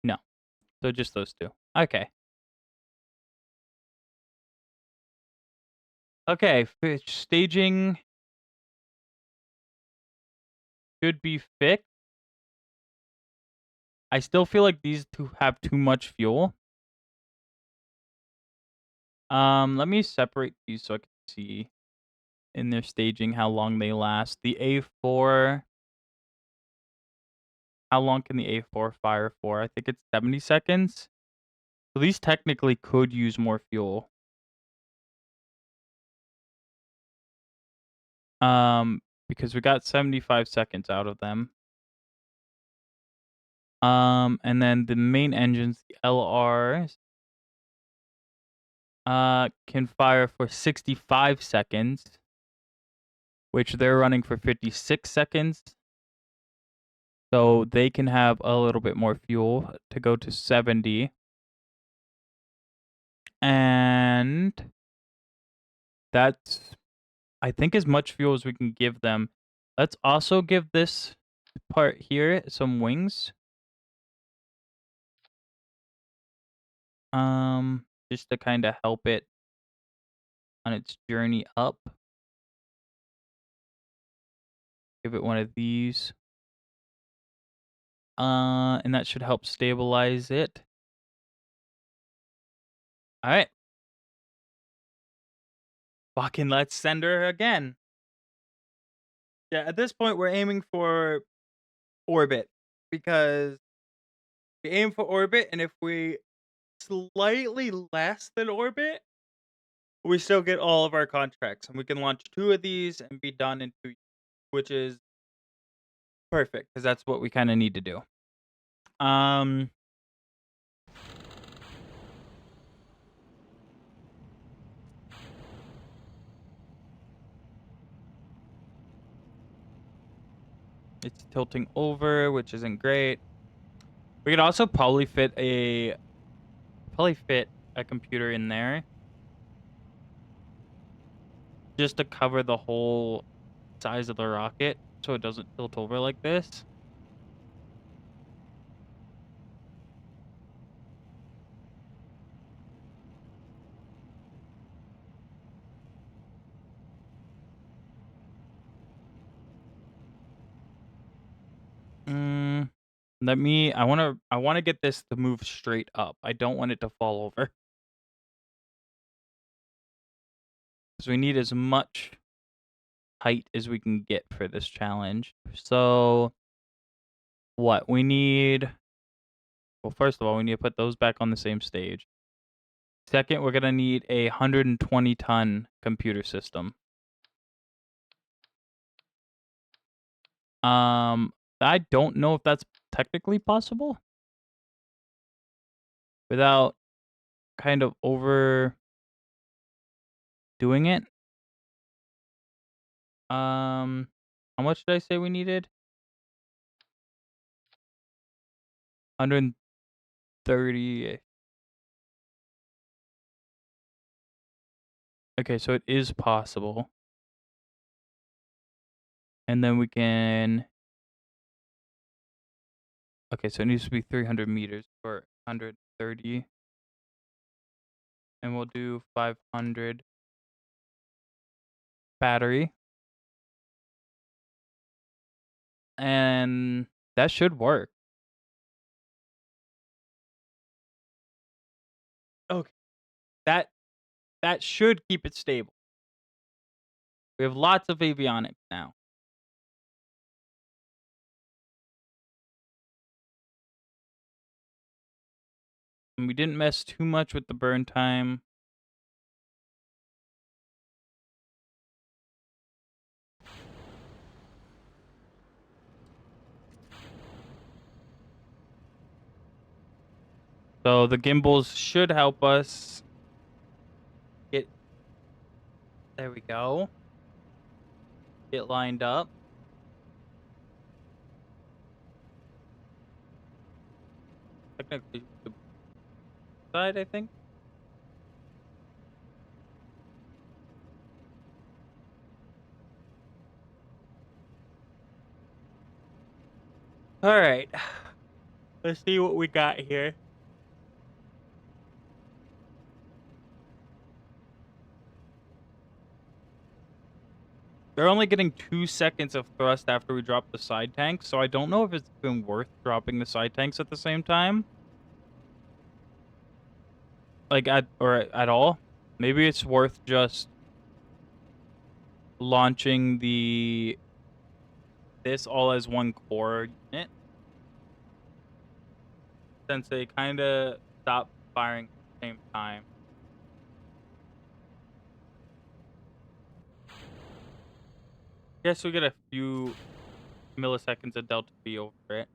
No. So just those two. Okay. Okay, staging should be fixed. I still feel like these two have too much fuel. Let me separate these so I can see in their staging how long they last. The A4, how long can the A4 fire for? I think it's 70 seconds. So these technically could use more fuel. Because we got 75 seconds out of them. And then the main engines, the LRs, can fire for 65 seconds, which they're running for 56 seconds. So they can have a little bit more fuel to go to 70. And that's, I think, as much fuel as we can give them. Let's also give this part here some wings. Just to kind of help it on its journey up. Give it one of these. And that should help stabilize it. All right. Fucking let's send her again. Yeah, at this point we're aiming for orbit because we aim for orbit, and if we slightly less than orbit, we still get all of our contracts, and we can launch 2 of these and be done in 2 years, which is perfect because that's what we kind of need to do. It's tilting over, which isn't great. We could also probably fit a computer in there just to cover the whole size of the rocket so it doesn't tilt over like this. I want to get this to move straight up. I don't want it to fall over. Because we need as much height as we can get for this challenge. So what we need, well, first of all, we need to put those back on the same stage. Second, we're going to need a 120-ton computer system. I don't know if that's technically possible without kind of overdoing it. How much did I say we needed? 130. Okay, so it is possible. And then we can... Okay, so it needs to be 300 meters for 130. And we'll do 500 battery. And that should work. Okay. That should keep it stable. We have lots of avionics now. And we didn't mess too much with the burn time. So the gimbals should help us get, there we go, get lined up. Technically, the side, I think. All right, let's see what we got here. They're only getting 2 seconds of thrust after we drop the side tanks, so I don't know if it's been worth dropping the side tanks at the same time. Like, at all. Maybe it's worth just launching this all as one core unit, since they kind of stop firing at the same time. Guess we get a few milliseconds of Delta V over it.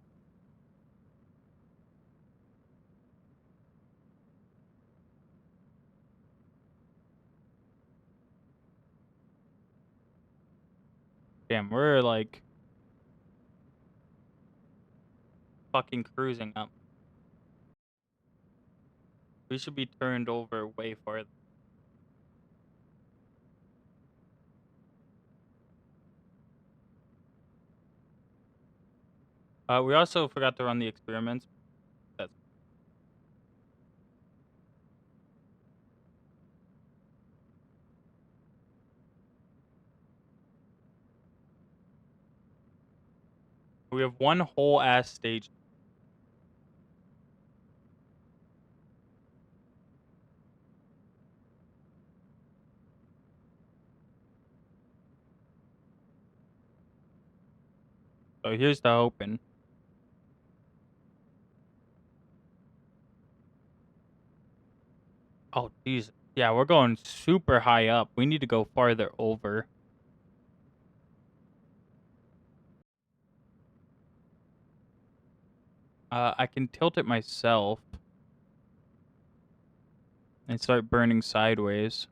Damn, we're like fucking cruising up. We should be turned over way farther. We also forgot to run the experiments. That's we have one whole ass stage. So here's the open. Oh, jeez. Yeah, we're going super high up. We need to go farther over. I can tilt it myself and start burning sideways.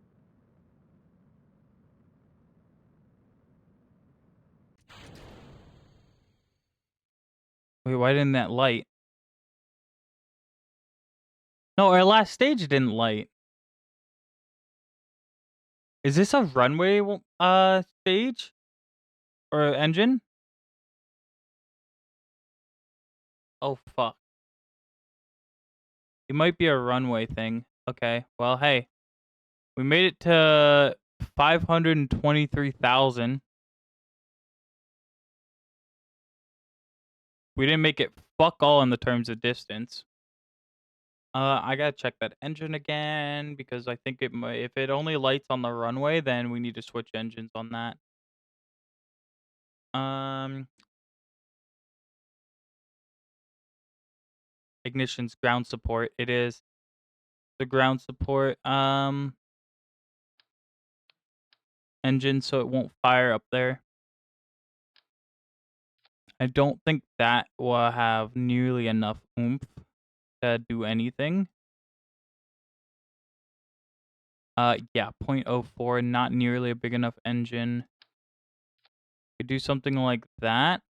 Wait, why didn't that light? No, our last stage didn't light. Is this a runway stage or engine? Oh fuck. It might be a runway thing. Okay. Well, hey. We made it to 523,000. We didn't make it fuck all in the terms of distance. I gotta check that engine again because I think it might. If it only lights on the runway, then we need to switch engines on that. Ignition's ground support. It is the ground support engine, so it won't fire up there. I don't think that will have nearly enough oomph to do anything. Yeah, 0.04, not nearly a big enough engine. Could do something like that.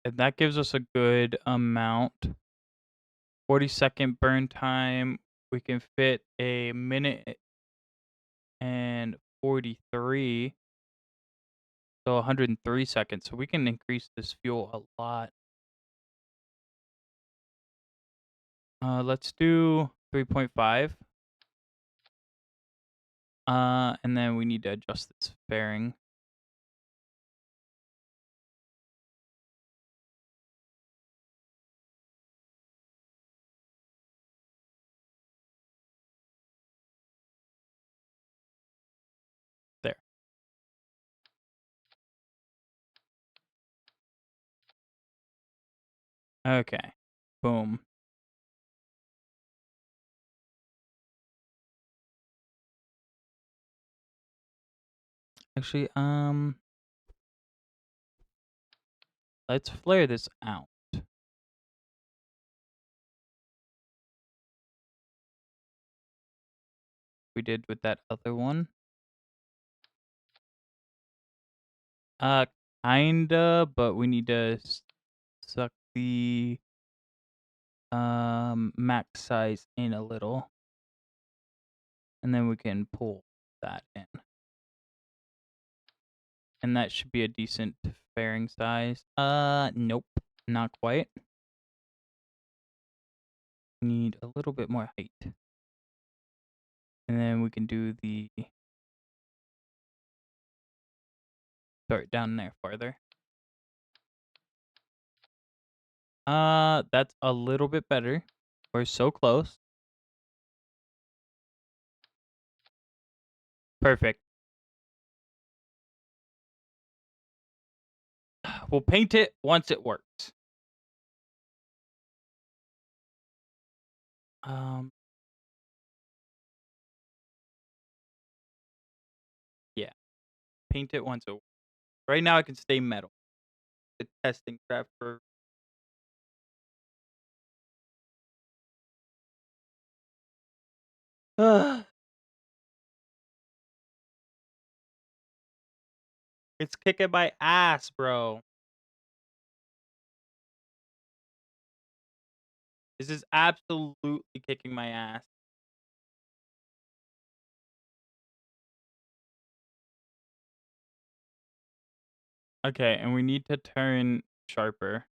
And that gives us a good amount. 40-second burn time. We can fit a minute and 43. So 103 seconds. So we can increase this fuel a lot. Let's do 3.5. And then we need to adjust this fairing. There. Okay. Boom. Actually, let's flare this out. We did with that other one. Kinda, but we need to suck the max size in a little, and then we can pull that in, and that should be a decent fairing size. Nope, not quite. Need a little bit more height, and then we can do the start down there farther. That's a little bit better. We're so close. Perfect. We'll paint it once it works. Yeah. Paint it once it works. Right now I can stay metal. The testing craft for It's kicking my ass, bro. This is absolutely kicking my ass. Okay, and we need to turn sharper.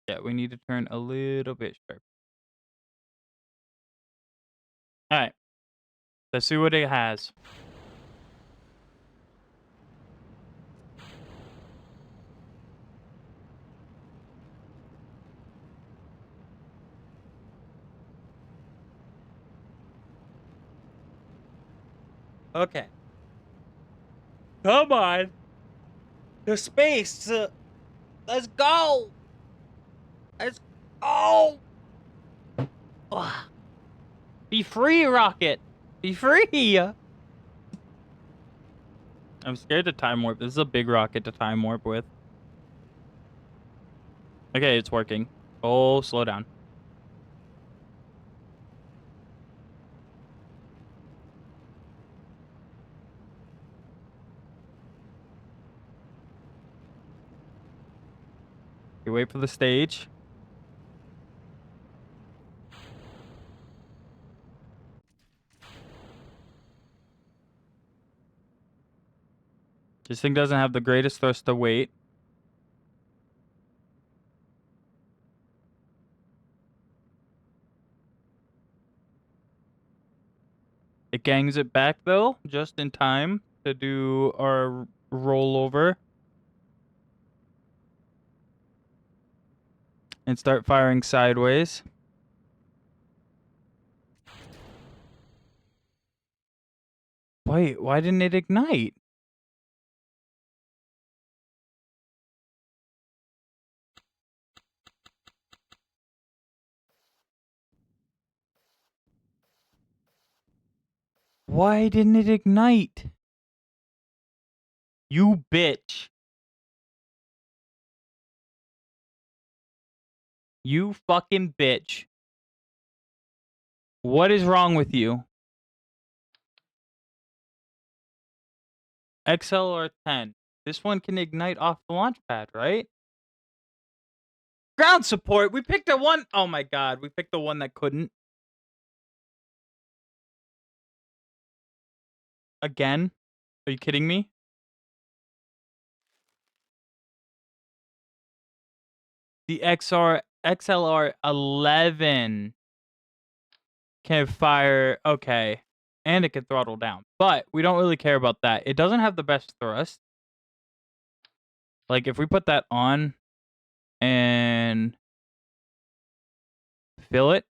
Yeah, we need to turn a little bit sharper. All right. Let's see what it has. Okay. Come on. The space. Let's go. Let's go. Ugh. Be free, Rocket. Be free. I'm scared to time warp. This is a big rocket to time warp with. Okay, it's working. Oh, slow down. You wait for the stage. This thing doesn't have the greatest thrust to weight. It gangs it back, though, just in time to do our rollover. And start firing sideways. Wait, why didn't it ignite? Why didn't it ignite? You bitch. You fucking bitch. What is wrong with you? XLR10. This one can ignite off the launch pad, right? Ground support. We picked a one. Oh my god. We picked the one that couldn't. Again? Are you kidding me? The XLR 11 can fire. Okay. And it can throttle down. But we don't really care about that. It doesn't have the best thrust. Like, if we put that on and fill it.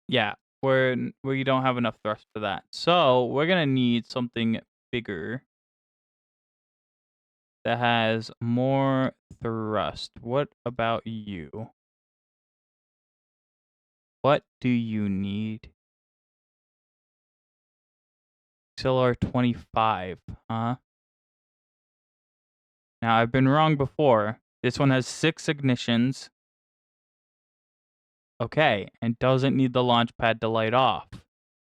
Yeah. we don't have enough thrust for that. So we're gonna need something bigger that has more thrust. What about you? What do you need? XLR 25, huh? Now, I've been wrong before. This one has 6 ignitions. Okay, and doesn't need the launch pad to light off. It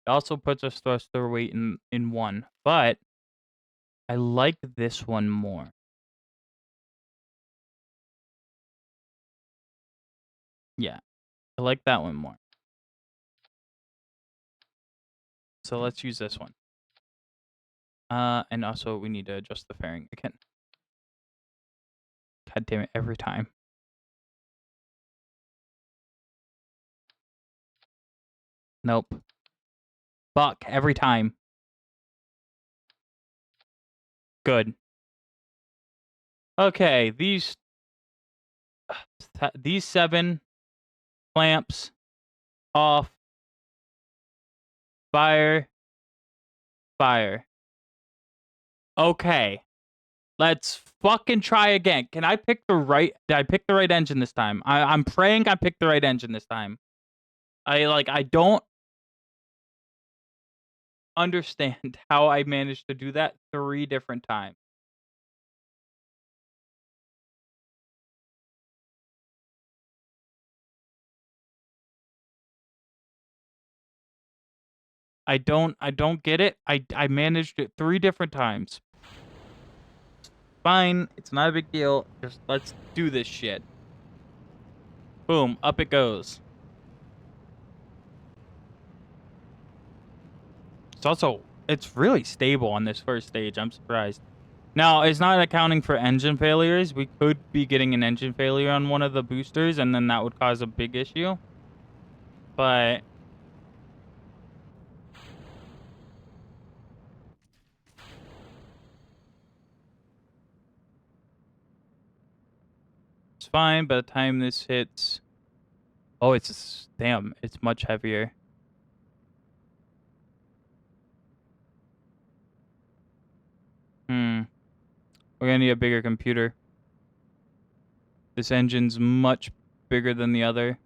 also puts our thruster weight in 1, but I like this one more. Yeah, I like that one more. So let's use this one. And also we need to adjust the fairing again. God damn it, every time. Nope. Fuck, every time. Good. Okay, these 7 clamps off. Fire. Fire. Okay. Let's fucking try again. Can I pick the right... Did I pick the right engine this time? I'm praying I picked the right engine this time. I don't understand how I managed to do that 3 different times. I don't get it. I managed it 3 different times. Fine, it's not a big deal. Just let's do this shit. Boom, up it goes. It's really stable on this first stage. I'm surprised. Now, it's not accounting for engine failures. We could be getting an engine failure on one of the boosters, and then that would cause a big issue. But it's fine by the time this hits. Oh, damn, it's much heavier. We're gonna need a bigger computer. This engine's much bigger than the other.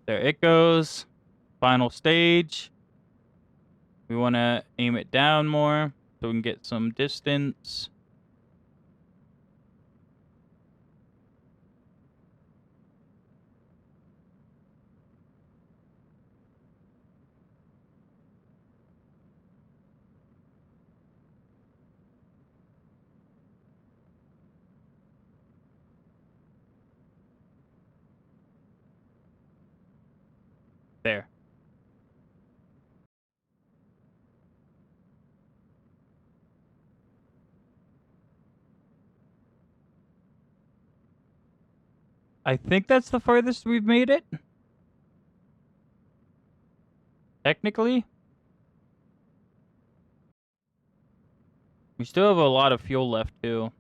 There it goes. Final stage. We want to aim it down more so we can get some distance. There. I think that's the furthest we've made it. Technically. We still have a lot of fuel left, too.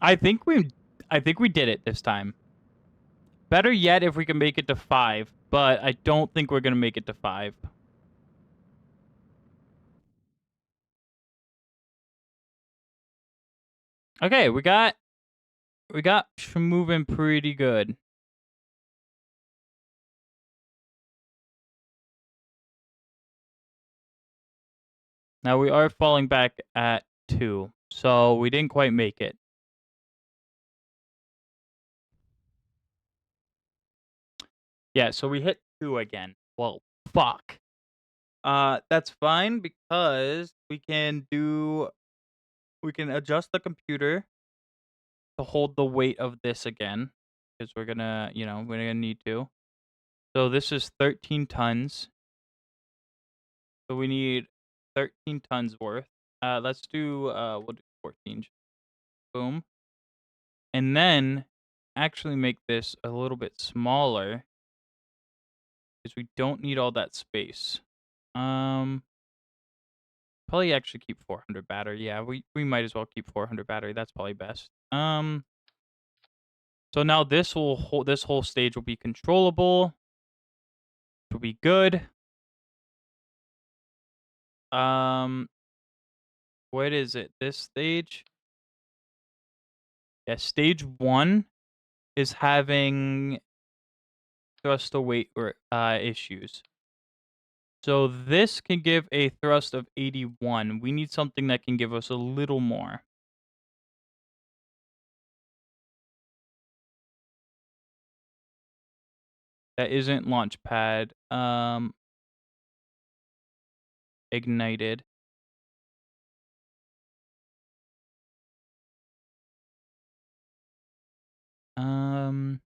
I think we did it this time. Better yet if we can make it to 5, but I don't think we're going to make it to 5. Okay, we got moving pretty good. Now we are falling back at 2, so we didn't quite make it. Yeah, so we hit 2 again. Well, fuck. That's fine because we can adjust the computer to hold the weight of this again because we're gonna need to. So this is 13 tons. So we need 13 tons worth. Let's do we'll do 14. Boom. And then actually make this a little bit smaller because we don't need all that space. Probably actually keep 400 battery. Yeah, we might as well keep 400 battery. That's probably best. So now this whole stage will be controllable. Which will be good. What is it? This stage? Yeah, stage 1 is having thrust to weight or issues. So this can give a thrust of 81. We need something that can give us a little more. That isn't Launchpad ignited. Um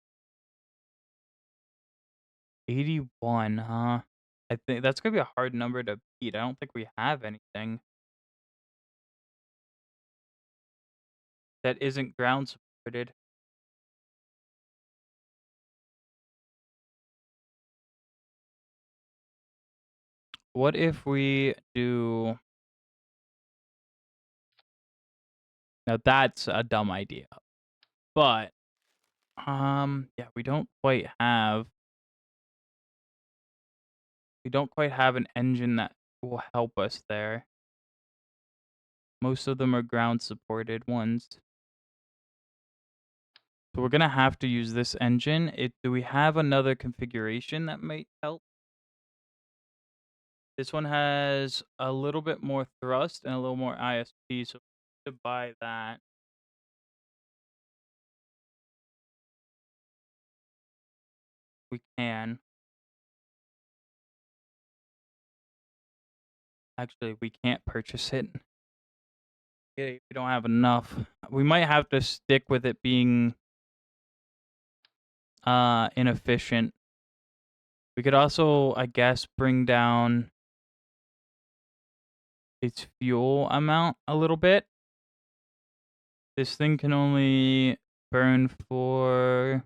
81, huh? I think that's gonna be a hard number to beat. I don't think we have anything that isn't ground supported. What if we do... Now that's a dumb idea. But yeah, we don't quite have an engine that will help us there. Most of them are ground supported ones. So we're gonna have to use this engine. Do we have another configuration that might help? This one has a little bit more thrust and a little more ISP, so we need to buy that. We can. Actually, we can't purchase it. We don't have enough. We might have to stick with it being inefficient. We could also, I guess, bring down its fuel amount a little bit. This thing can only burn for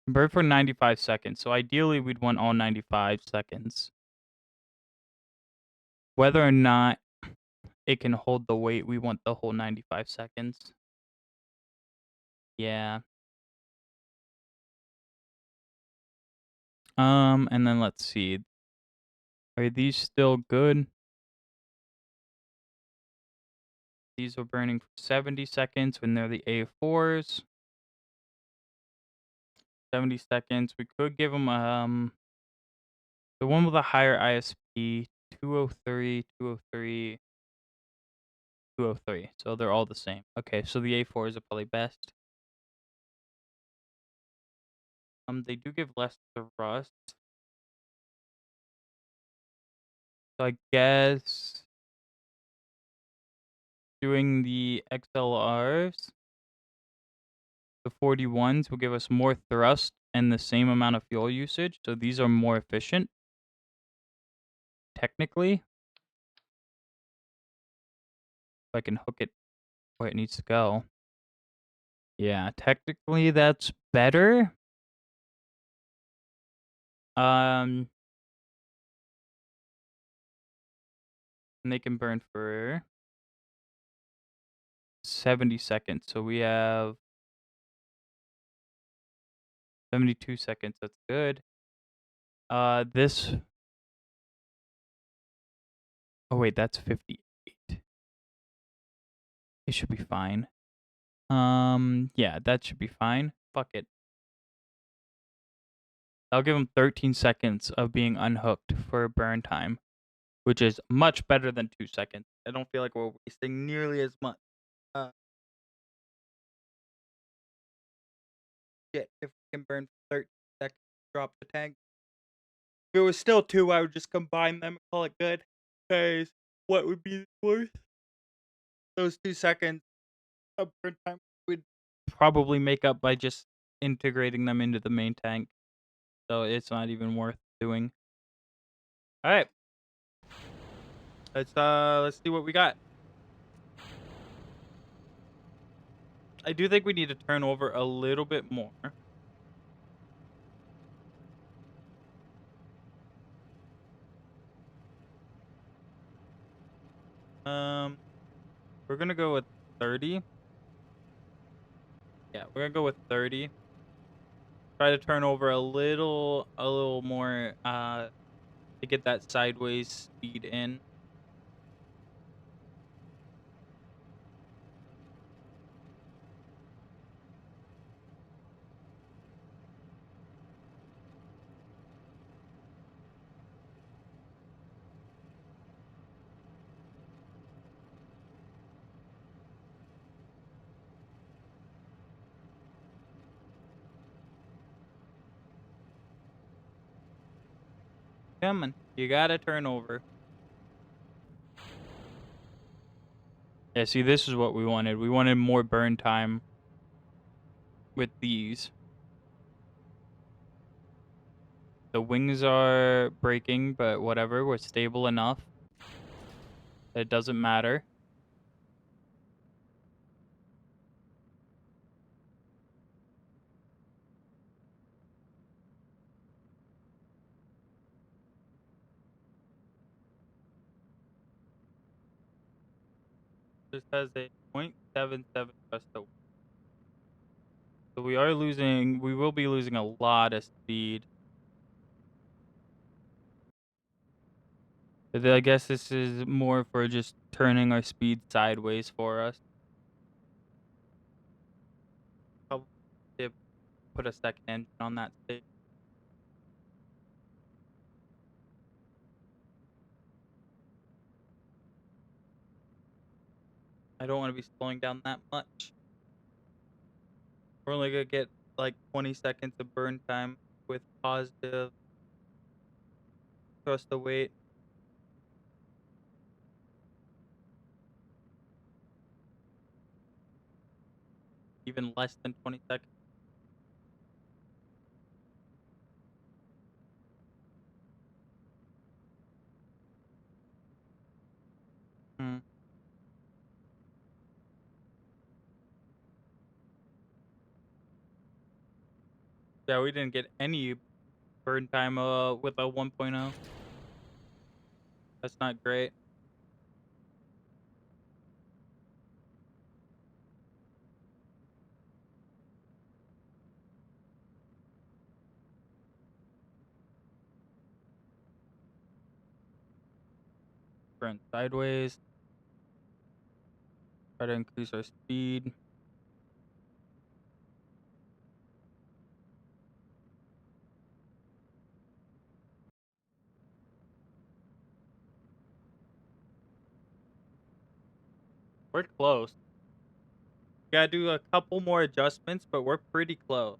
95 seconds. So ideally we'd want all 95 seconds. Whether or not it can hold the weight, we want the whole 95 seconds. Yeah. And then let's see. Are these still good? These are burning for 70 seconds when they're the A4s. 70 seconds. We could give them the one with a higher ISP, 203, 203, 203. So they're all the same. Okay, so the A4s are probably best. They do give less thrust. So I guess doing the XLRs, the 41s will give us more thrust and the same amount of fuel usage. So these are more efficient. Technically. If I can hook it where it needs to go. Yeah, technically that's better. And they can burn for 70 seconds. So we have 72 seconds. That's good. This... Oh, wait, that's 58. It should be fine. Yeah, that should be fine. Fuck it. I'll give him 13 seconds of being unhooked for burn time, which is much better than 2 seconds. I don't feel like we're wasting nearly as much. Shit, if we can burn for 13 seconds, drop the tank. If it was still 2, I would just combine them and call it good. Because what would be worth? Those 2 seconds of burn time would probably make up by just integrating them into the main tank. So it's not even worth doing. Alright. Let's see what we got. I do think we need to turn over a little bit more. We're gonna go with 30. Yeah, we're gonna go with 30. Try to turn over a little more to get that sideways speed in. Come on, you gotta turn over. Yeah, see, this is what we wanted. We wanted more burn time with these. The wings are breaking, but whatever. We're stable enough. It doesn't matter. This has a 0.77 gust of wind. So we will be losing a lot of speed. But I guess this is more for just turning our speed sideways for us. Probably put a second engine on that stage. I don't want to be slowing down that much. We're only gonna get like 20 seconds of burn time with positive thrust to weight. Even less than 20 seconds. Hmm. Yeah, we didn't get any burn time with a 1.0. That's not great. Burn sideways. Try to increase our speed. We're close. Gotta do a couple more adjustments, but we're pretty close.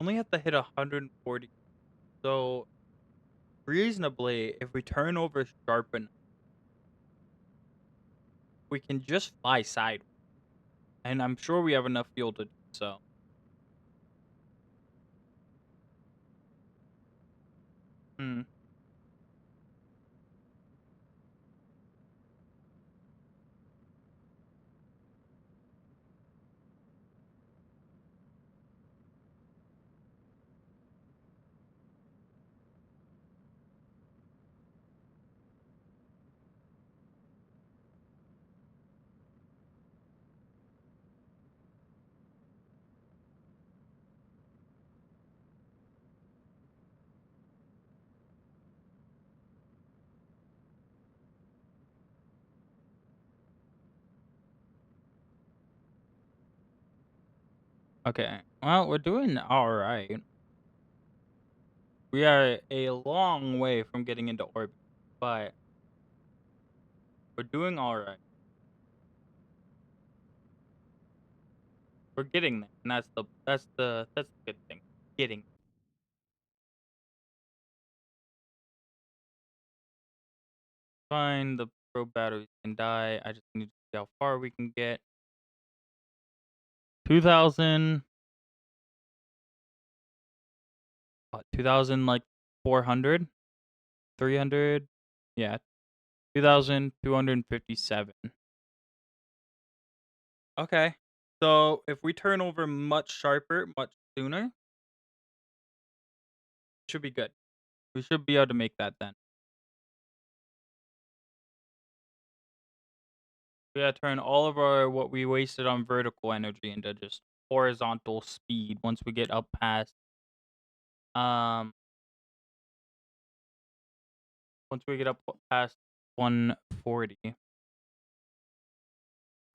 Only have to hit 140. So reasonably, if we turn over sharp enough, we can just fly sideways. And I'm sure we have enough fuel to do so. Hmm. Okay. Well, we're doing all right. We are a long way from getting into orbit, but we're doing all right. We're getting there, and that's the good thing. Getting. Fine, the probe batteries can die. I just need to see how far we can get. 2000, what, 2000, like 400, 300, yeah, 2257. Okay, so if we turn over much sharper, much sooner, should be good. We should be able to make that then. We gotta turn all of our what we wasted on vertical energy into just horizontal speed once we get up past um once we get up past 140.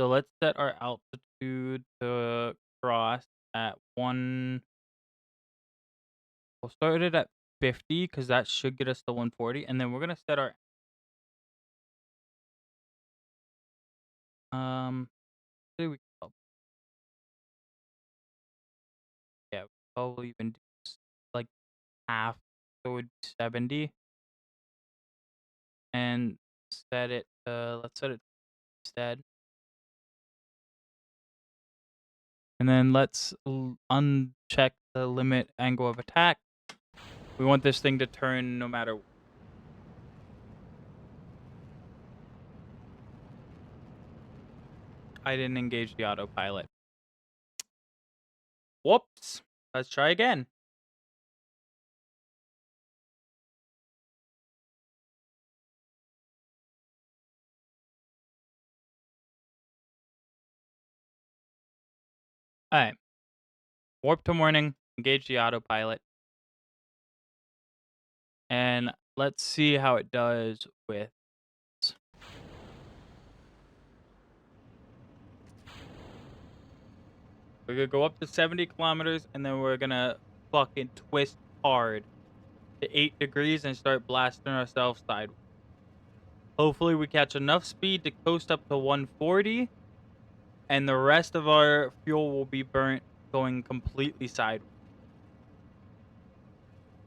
So let's set our altitude to cross at one. We'll start it at 50 because that should get us to 140, and then we're gonna set our say we yeah, we probably even do like half, so it would be 70, and set it. Let's set it instead, and then let's uncheck the limit angle of attack. We want this thing to turn no matter. I didn't engage the autopilot. Whoops. Let's try again. All right. Warp to morning. Engage the autopilot. And let's see how it does with. We're going to go up to 70 kilometers, and then we're going to fucking twist hard to 8 degrees and start blasting ourselves sideways. Hopefully, we catch enough speed to coast up to 140, and the rest of our fuel will be burnt going completely sideways.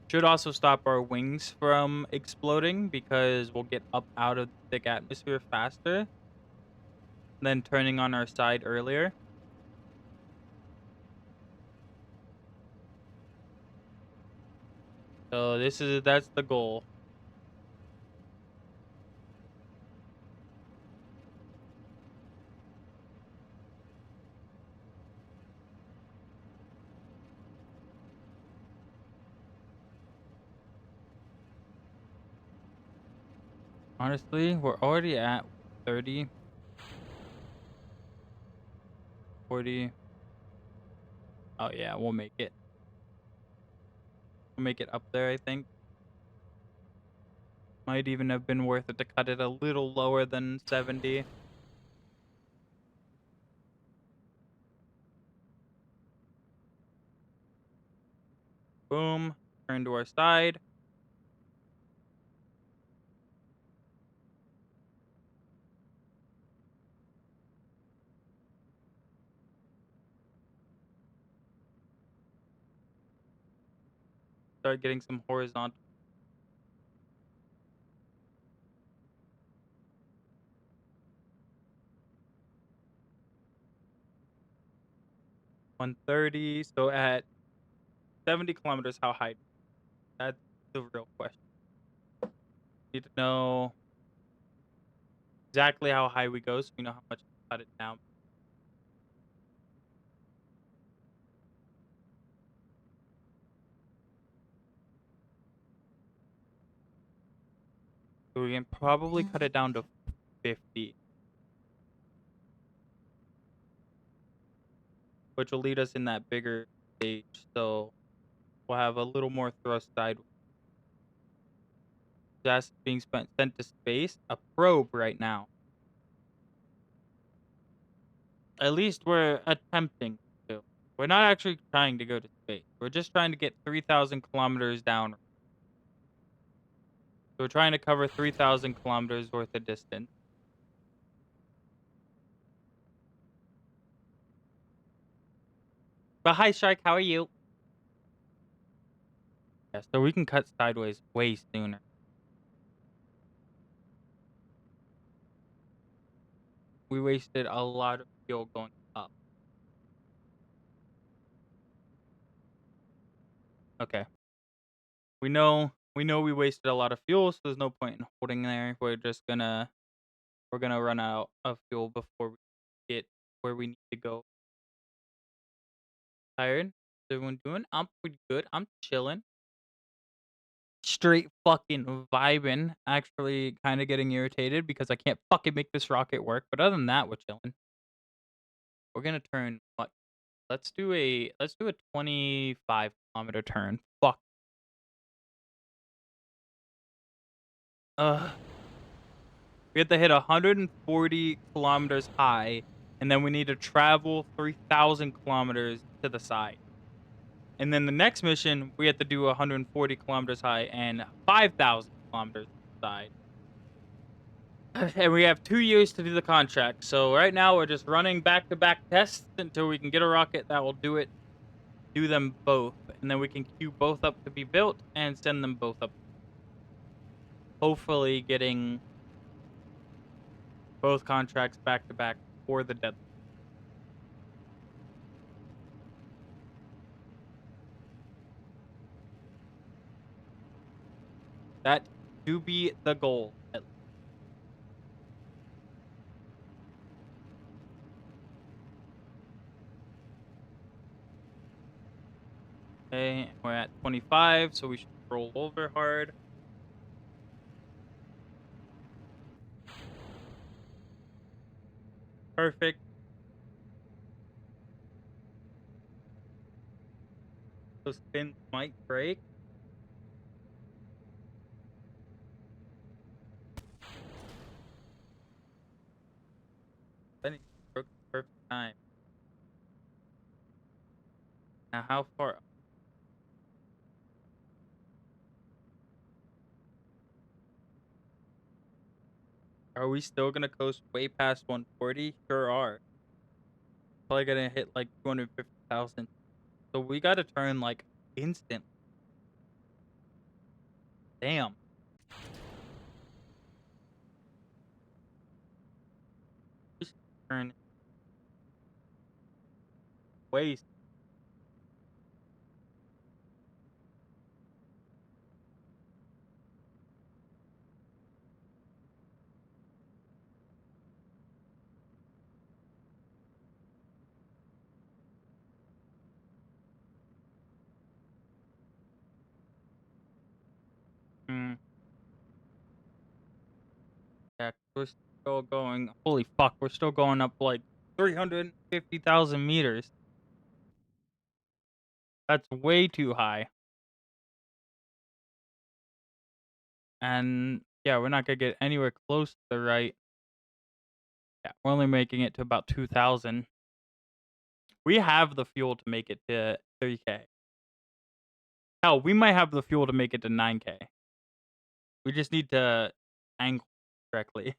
Should also stop our wings from exploding because we'll get up out of the thick atmosphere faster than turning on our side earlier. So that's the goal. Honestly, we're already at 30, 40. Oh yeah, we'll make it. We'll make it up there, I think. Might even have been worth it to cut it a little lower than 70. Boom. Turn to our side. Start getting some horizontal. One 130. So at 70 kilometers, how high? That's the real question. Need to know exactly how high we go so we know how much to cut it down. So we can probably cut it down to 50, which will lead us in that bigger stage. So we'll have a little more thrust sideways. That's being sent to space. A probe right now. At least we're attempting to. We're not actually trying to go to space. We're just trying to get 3,000 kilometers down. So we're trying to cover 3,000 kilometers worth of distance. But hi, Shark. How are you? Yeah, so we can cut sideways way sooner. We wasted a lot of fuel going up. Okay. We know we wasted a lot of fuel, so there's no point in holding there. We're gonna run out of fuel before we get where we need to go. Tired? How's everyone doing? I'm pretty good. I'm chilling. Straight fucking vibing. Actually kind of getting irritated because I can't fucking make this rocket work. But other than that, we're chilling. We're gonna turn what? Let's do a 25-kilometer turn. Fuck. Ugh. We have to hit 140 kilometers high, and then we need to travel 3,000 kilometers to the side. And then the next mission, we have to do 140 kilometers high and 5,000 kilometers to the side. And we have 2 years to do the contract. So right now we're just running back-to-back tests until we can get a rocket that will do them both, and then we can queue both up to be built and send them both up. Hopefully getting both contracts back-to-back for the deadline. That do be the goal. Okay, we're at 25, so we should roll over hard. Perfect. Those fins might break. I think it broke the perfect time. Now, how far? Are we still gonna coast way past 140? Sure are. Probably gonna hit like 250,000. So we gotta turn like instant. Damn. Just turn waste. Hmm. Yeah, we're still going. Holy fuck, we're still going up like 350,000 meters. That's way too high. And yeah, we're not gonna get anywhere close to the right. Yeah, we're only making it to about 2,000. We have the fuel to make it to 3K. Hell, we might have the fuel to make it to 9K. We just need to angle correctly.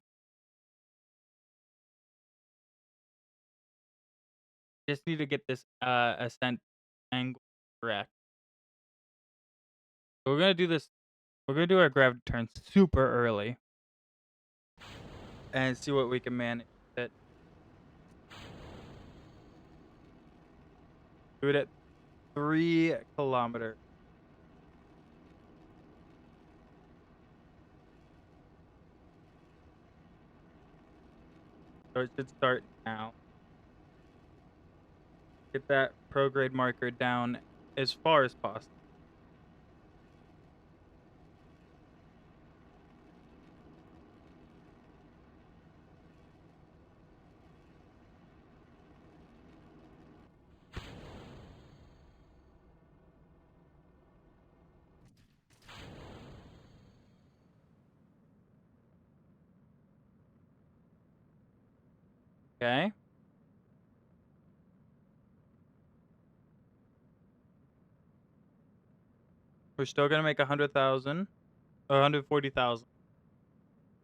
Just need to get this ascent angle correct. So we're gonna do this. We're gonna do our gravity turn super early and see what we can manage with it. Do it at 3 kilometers. So it should start now. Get that prograde marker down as far as possible. Okay. We're still gonna make 100,000 or 140,000.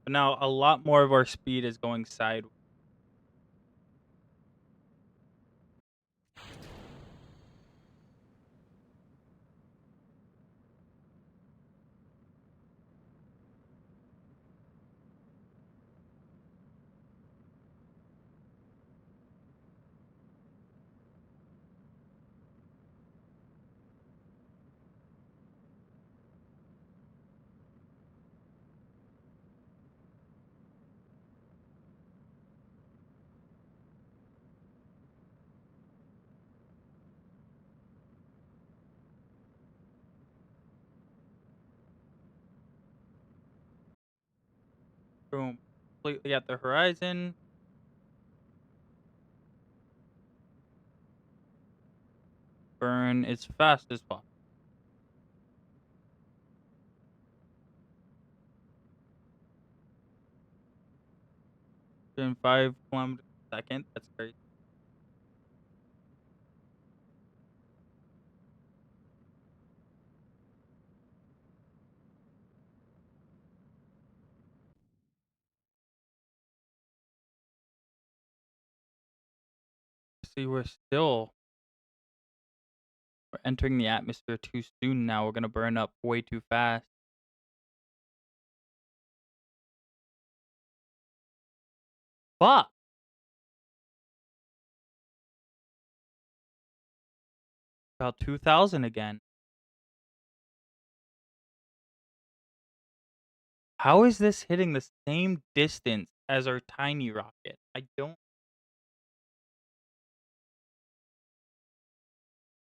But now a lot more of our speed is going sideways. Boom. Completely at the horizon. Burn as fast as possible. In 5 kilometers a second. That's crazy. See, we're entering the atmosphere too soon now. We're gonna burn up way too fast. Fuck. About 2,000 again. How is this hitting the same distance as our tiny rocket? I don't.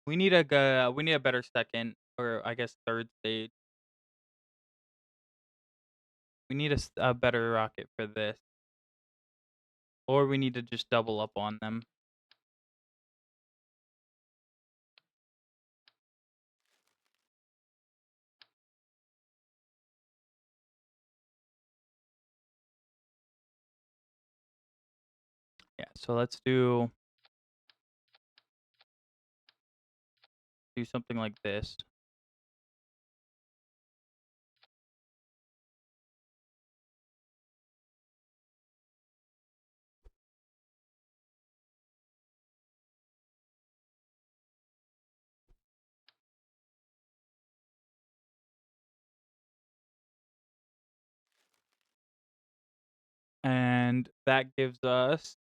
We need a better second, or I guess third stage. We need a better rocket for this, or we need to just double up on them. Yeah. So let's do something like this. And that gives us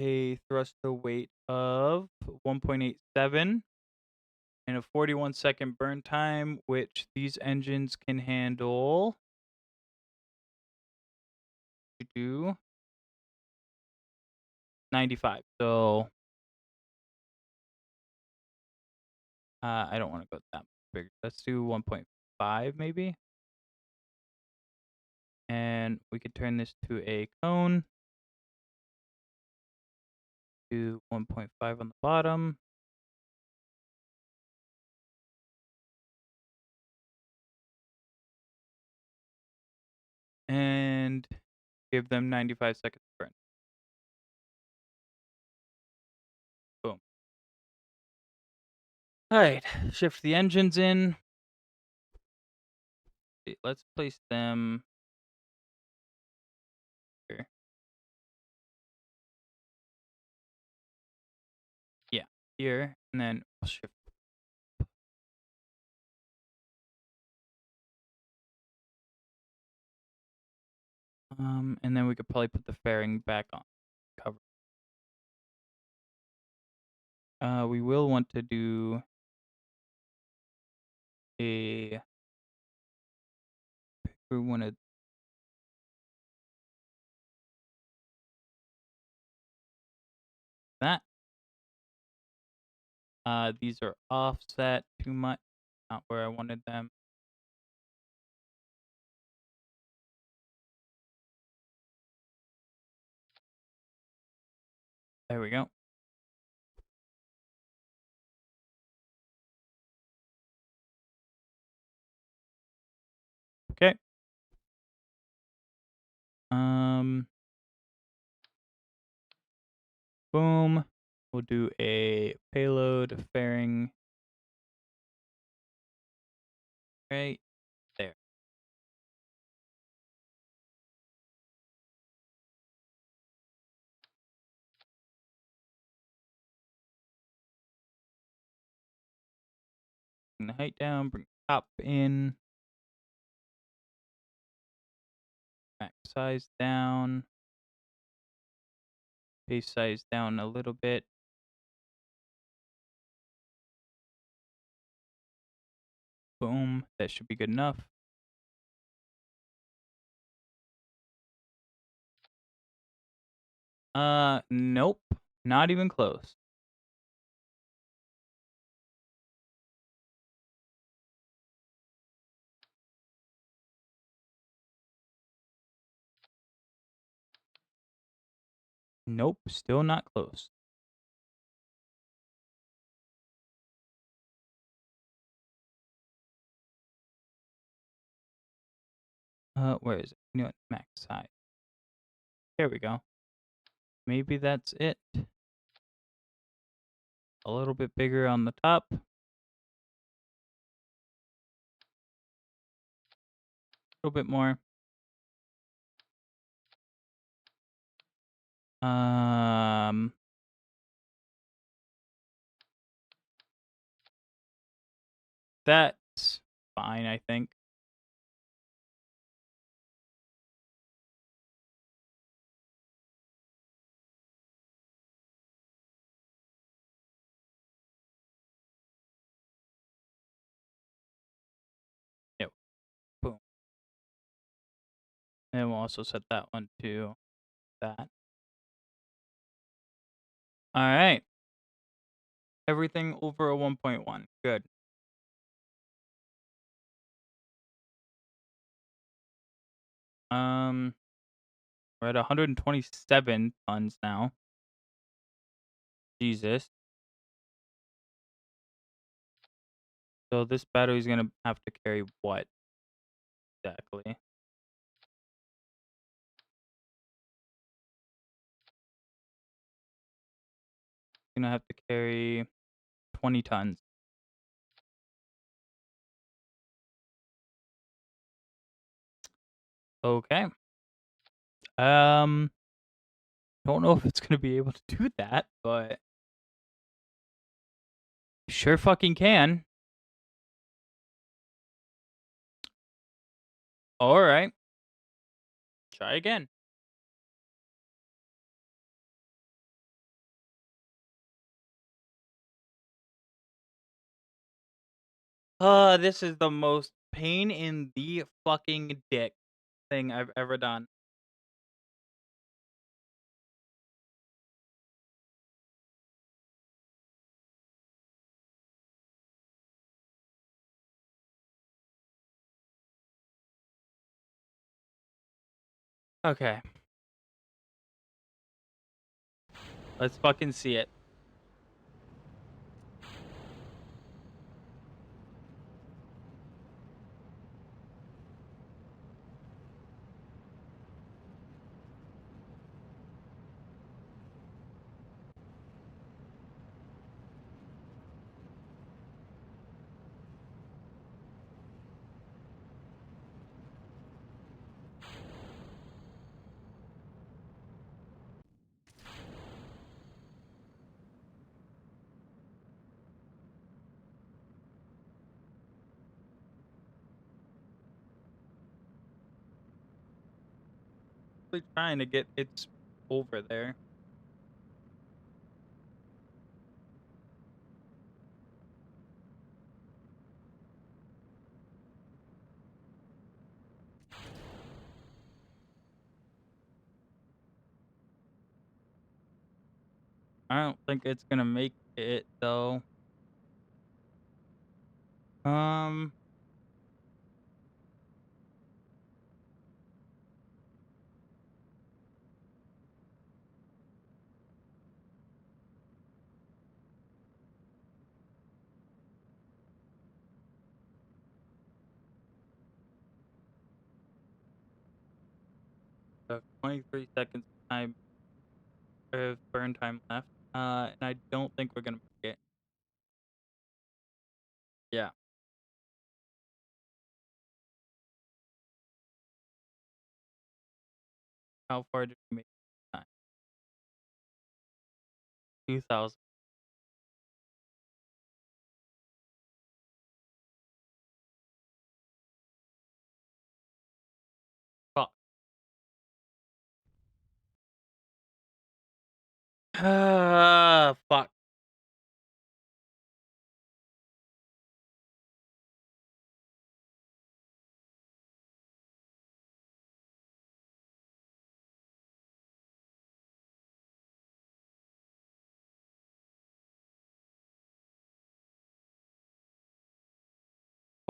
a thrust to weight of 1.87 and a 41-second burn time, which these engines can handle. To do 95. So I don't want to go that much bigger. Let's do 1.5 maybe. And we could turn this to a cone. Do 1.5 on the bottom. And give them 95 seconds to burn. Boom. All right, shift the engines in. Let's place them here. Yeah, here, and then we'll shift. And then we could probably put the fairing back on cover. We will want to do we want to that. These are offset too much, not where I wanted them. There we go. Okay. Boom. We'll do a payload fairing right there. Bring the height down, bring the top in, max size down, base size down a little bit. Boom, that should be good enough. Nope, not even close. Nope, still not close. Where is it? You know what? Max size. There we go. Maybe that's it. A little bit bigger on the top. A little bit more. Um, that's fine, I think. Yep. Boom. And we'll also set that one to that. All right. Everything over a 1.1. Good. We're at 127 tons now. Jesus. So this battery is gonna have to carry what exactly? Gonna have to carry 20 tons. Okay. Um, don't know if it's gonna be able to do that, but sure fucking can. All right. Try again. This is the most pain in the fucking dick thing I've ever done. Okay. Let's fucking see it. Really trying to get it over there. I don't think it's gonna make it though. Um, 23 seconds time of burn time left. And I don't think we're gonna make it. Yeah. How far did we make this time? 2,000. Fuck. Fuck.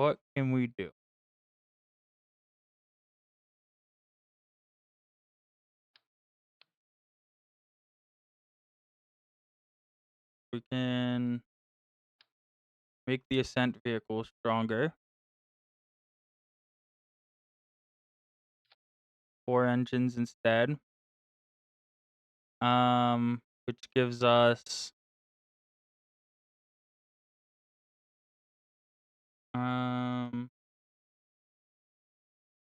What can we do? We can make the ascent vehicle stronger. 4 engines instead. Which gives us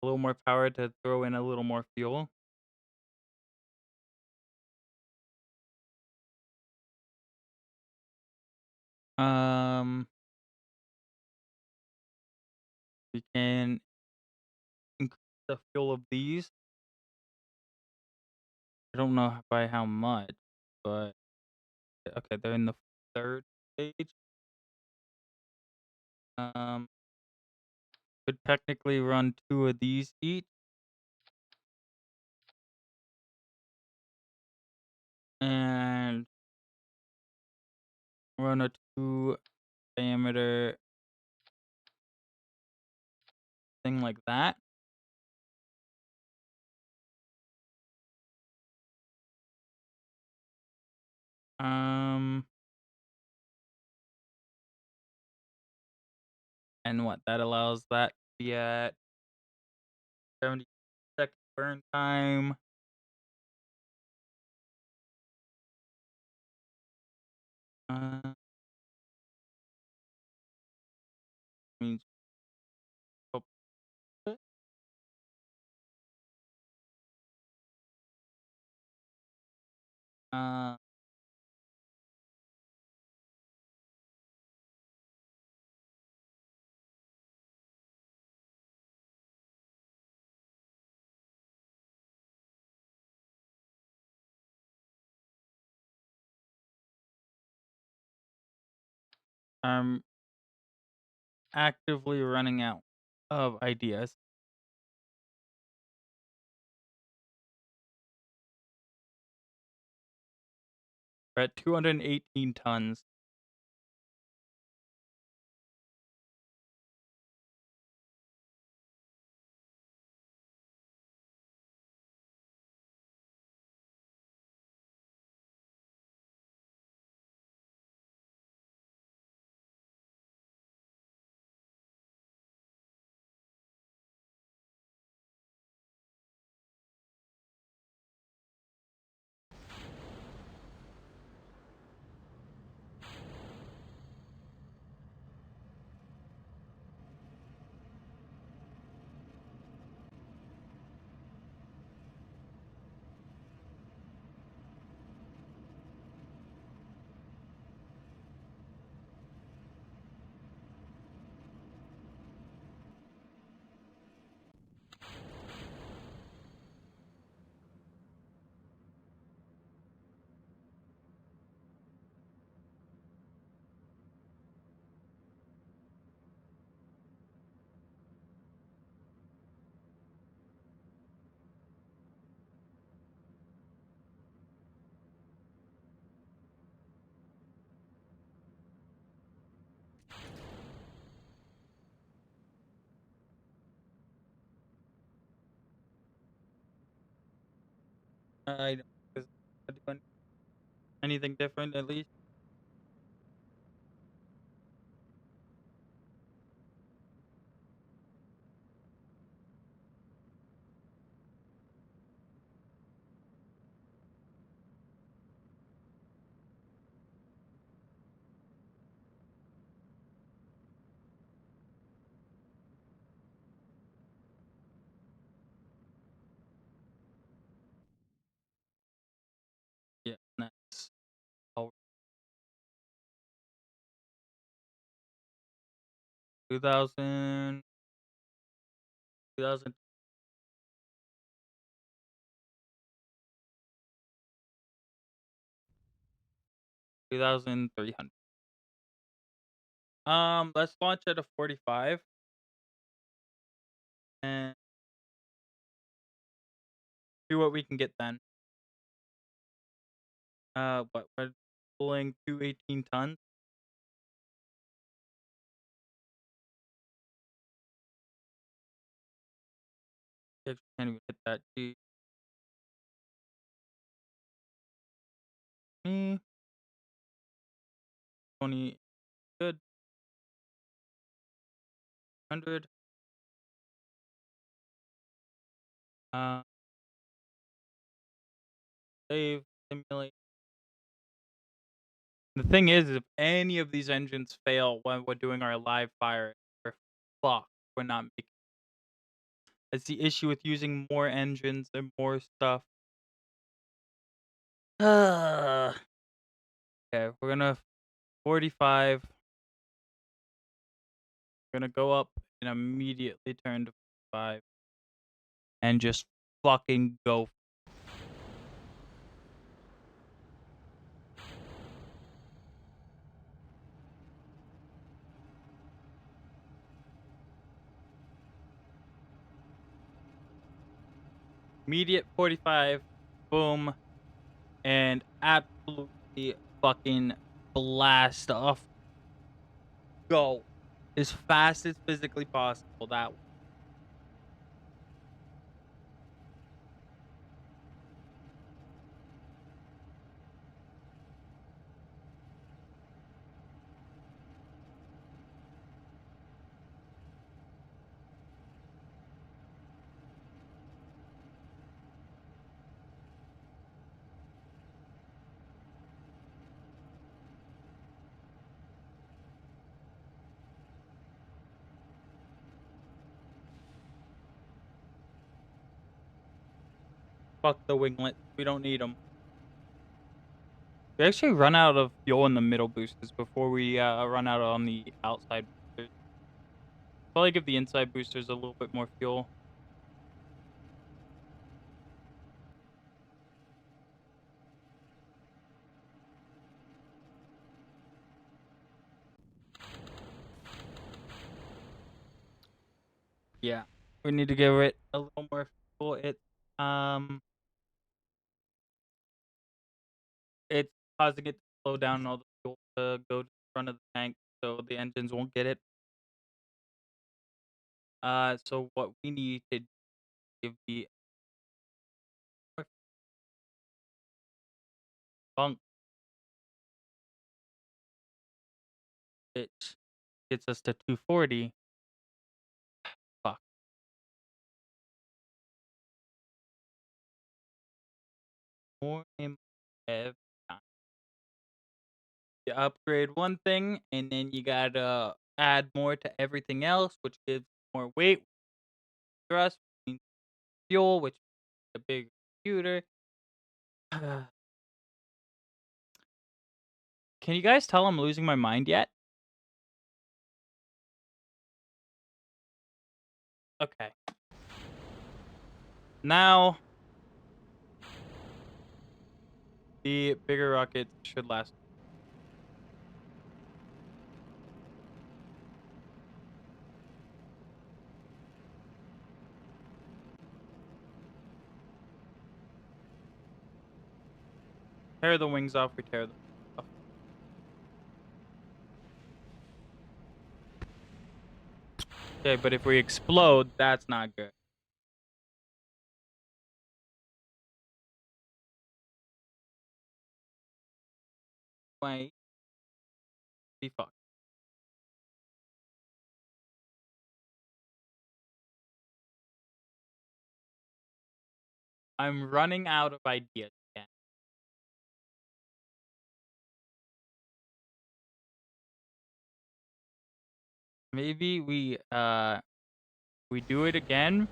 a little more power to throw in a little more fuel. Um, we can increase the fuel of these. I don't know by how much, but okay, they're in the 3rd stage. Could technically run 2 of these each. And run a 2 diameter thing like that. And what that allows that to be at 70-second burn time. Means oh, uh, I'm actively running out of ideas. We're at 218 tons. I don't do anything different at least. 2000, 2000, 2300. Let's launch at a 45 and see what we can get then. But we're pulling 218 tons. Can't even hit that. Gee. 20, good. 100. Uh, save, simulate. The thing is, if any of these engines fail when we're doing our live fire, we're fucked. We're not making. That's the issue with using more engines and more stuff. Okay, we're gonna 45. We're gonna go up and immediately turn to 5 and just fucking go. Immediate 45, boom, and absolutely fucking blast off. Go as fast as physically possible that way. Fuck the winglets. We don't need them. We actually run out of fuel in the middle boosters before we run out on the outside boosters. Probably give the inside boosters a little bit more fuel. Yeah, we need to give it a little more fuel. It's causing it to slow down all the fuel to go to the front of the tank, so the engines won't get it. So what we need to give the bunk, it gets us to 240. Fuck. More every time. You upgrade one thing, and then you gotta add more to everything else, which gives more weight, thrust, which means fuel, which is a big computer. Can you guys tell I'm losing my mind yet? Okay. Now, the bigger rockets should last. Tear the wings off, we tear them off. Okay, but if we explode, that's not good. Wait. Be fucked. I'm running out of ideas again. Maybe we do it again.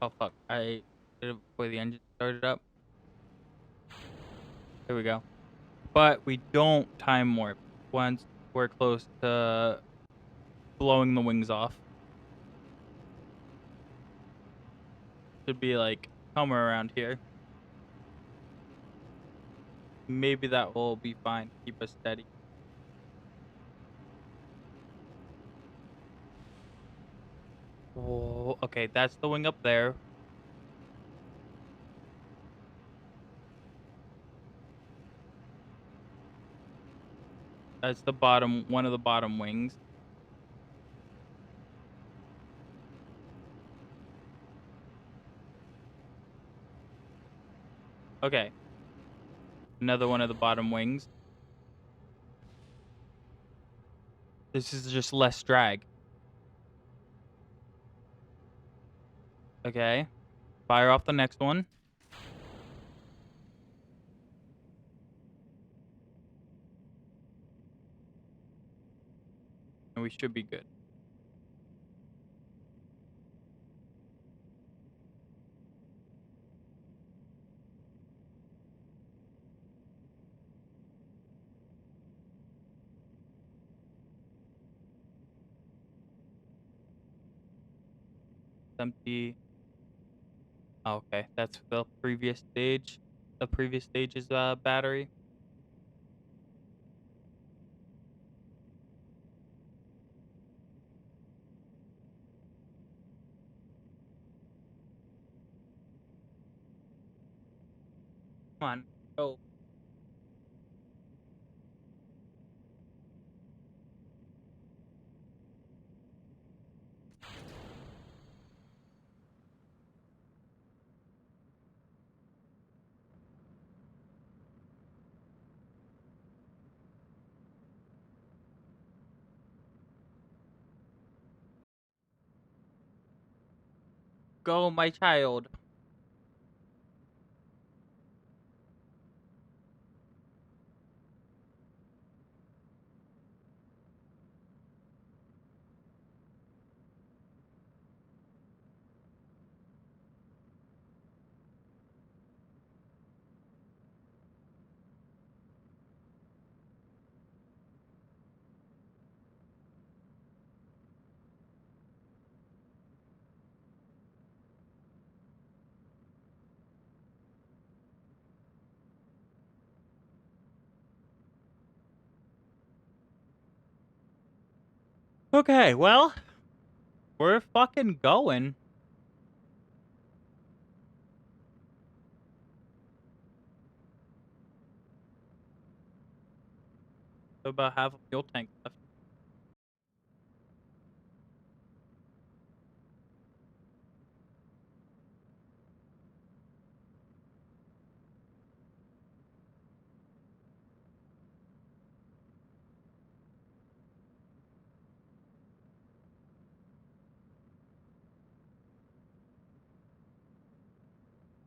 Oh fuck! I did it before the engine started up. Here we go. But we don't time warp once we're close to blowing the wings off. Should be like somewhere around here. Maybe that will be fine. Keep us steady. Oh, okay, that's the wing up there. That's the bottom, one of the bottom wings. Okay. Another one of the bottom wings. This is just less drag. Okay. Fire off the next one. And we should be good. Empty. Oh, okay, that's the previous stage. The previous stage's battery. Come on. Go. Go, my child. Okay, well, we're fucking going. About half a fuel tank left.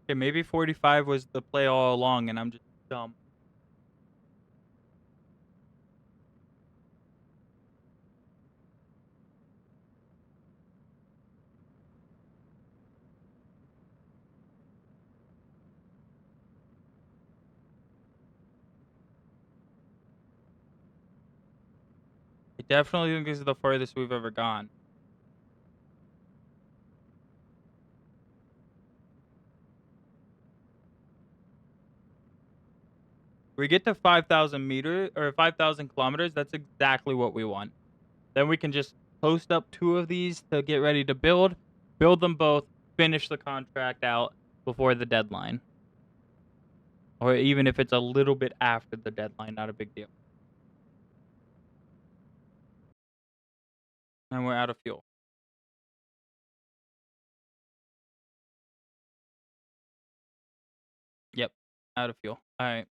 Okay, maybe 45 was the play all along, and I'm just dumb. I definitely think this is the furthest we've ever gone. We get to 5,000 meters or 5,000 kilometers. That's exactly what we want. Then we can just post up 2 of these to get ready to build them both, finish the contract out before the deadline. Or even if it's a little bit after the deadline, not a big deal. And we're out of fuel. Yep, out of fuel. All right.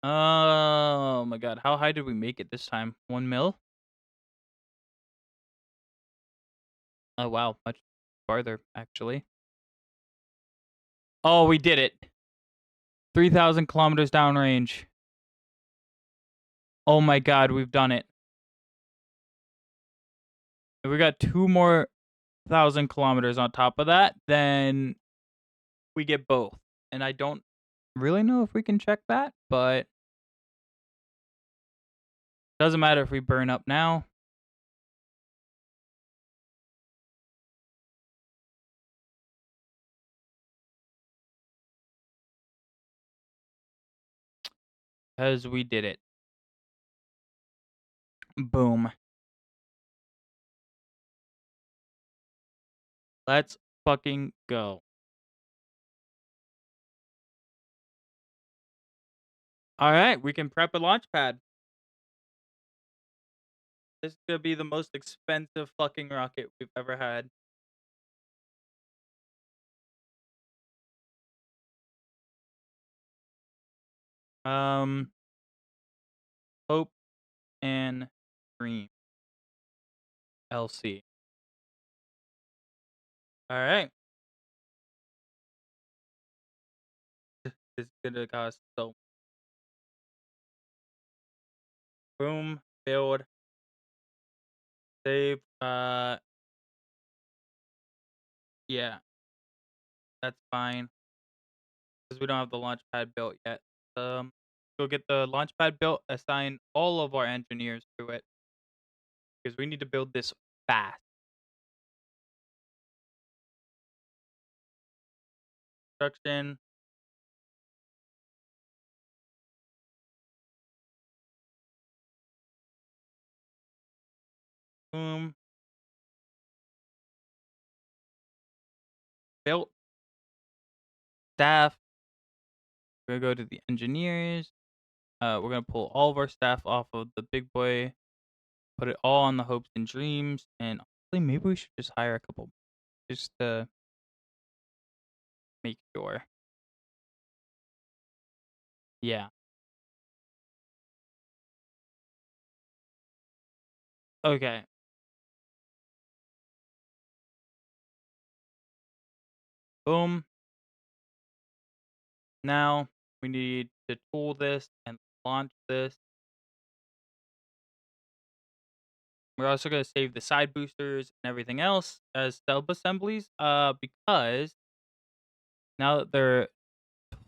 Oh my god, how high did we make it this time? 1 mil? Oh wow, much farther actually. Oh, we did it. 3,000 kilometers downrange. Oh my god, we've done it. If we got 2 more 1,000 kilometers on top of that, then we get both. And I don't really know if we can check that, but doesn't matter if we burn up now. Because we did it. Boom. Let's fucking go. All right, we can prep a launch pad. This is gonna be the most expensive fucking rocket we've ever had. Hope and Dream. LC. All right. This is gonna cost so. Boom. Build. Save. Yeah. That's fine. Because we don't have the launch pad built yet. Go get the launch pad built. Assign all of our engineers to it. Because we need to build this fast. Construction. Boom. Built. Staff. We're gonna go to the engineers. We're gonna pull all of our staff off of the big boy. Put it all on the hopes and dreams. And honestly, maybe we should just hire a couple just to make sure. Yeah. Okay. Boom. Now we need to tool this and launch this. We're also gonna save the side boosters and everything else as sub-assemblies. Because now that they're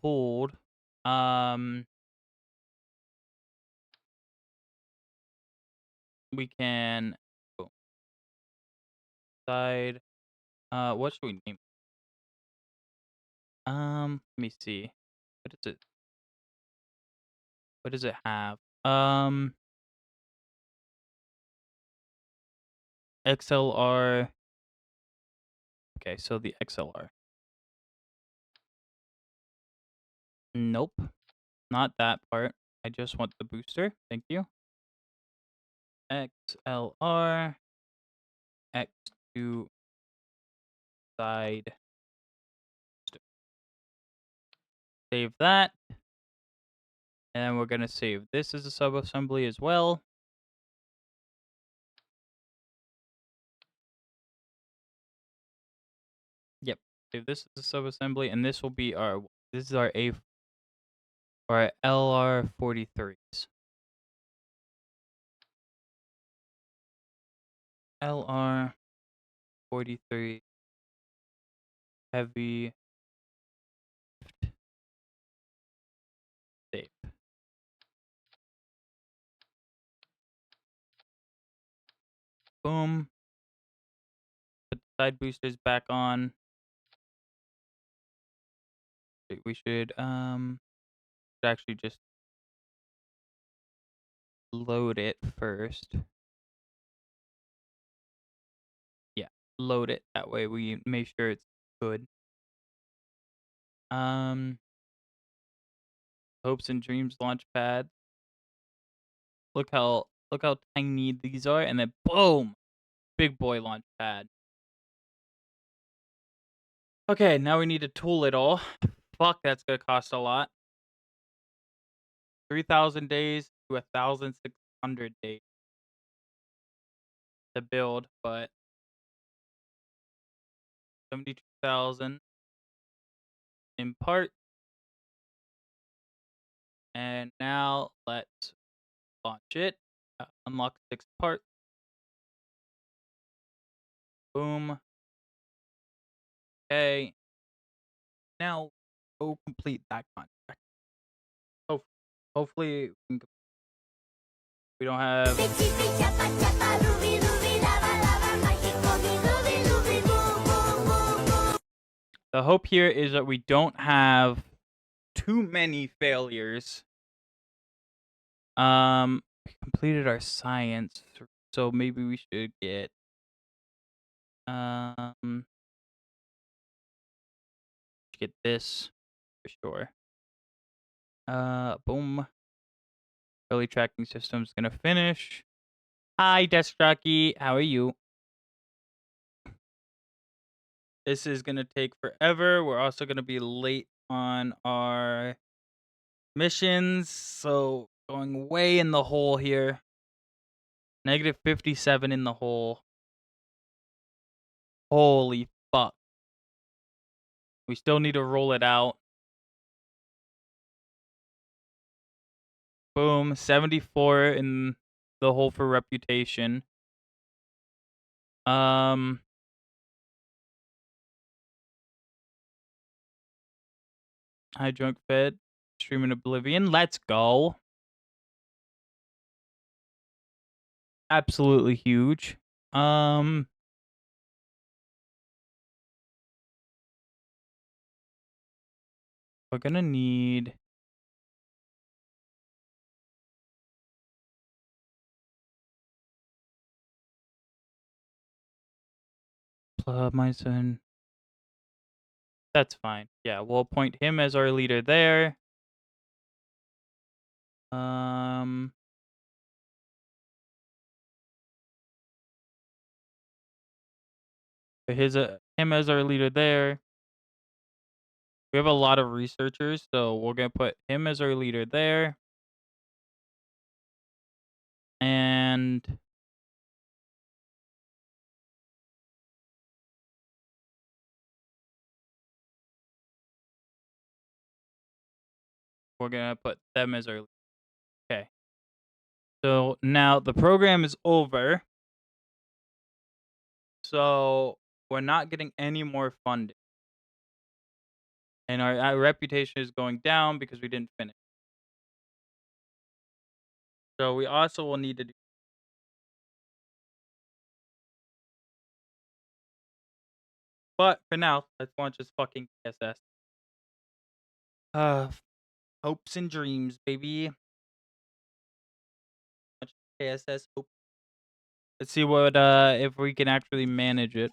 tooled, we can side. What should we name? Let me see. What is it? What does it have? XLR. Okay, so the XLR. Nope, not that part. I just want the booster. Thank you. XLR. X2 side. Save that. And we're going to save this as a sub-assembly as well. Yep. Save this as a sub-assembly. And this will be our... This is our our LR43s. LR43 heavy save. Boom. Put the side boosters back on. We should actually just load it first. Yeah, load it. That way we make sure it's good. Hopes and Dreams launch pad. Look how tiny these are, and then boom, big boy launch pad. Okay, now we need to tool it all. Fuck, that's gonna cost a lot. 3,000 days to 1,600 days to build, but 72,000 in part. And now let's launch it. Unlock 6 parts. Boom. Okay. Now go complete that contract. Hopefully we don't have. The hope here is that we don't have too many failures We completed our science, so maybe we should get this for sure. Boom. Early tracking system's gonna finish. Hi, Desk Jockey. How are you? This is gonna take forever. We're also gonna be late on our missions, so going way in the hole here. Negative 57 in the hole. Holy fuck. We still need to roll it out. Boom. 74 in the hole for reputation. High drunk fed. Streaming Oblivion. Let's go. Absolutely huge. We're gonna need my son. That's fine. Yeah, we'll appoint him as our leader there. Him as our leader there. We have a lot of researchers, so we're gonna put him as our leader there. And we're gonna put them as our. Okay. So now the program is over. So we're not getting any more funding. And our reputation is going down because we didn't finish. So we also will need to do. But for now, let's launch this fucking KSS. Hopes and dreams, baby. KSS hope. Let's see what if we can actually manage it.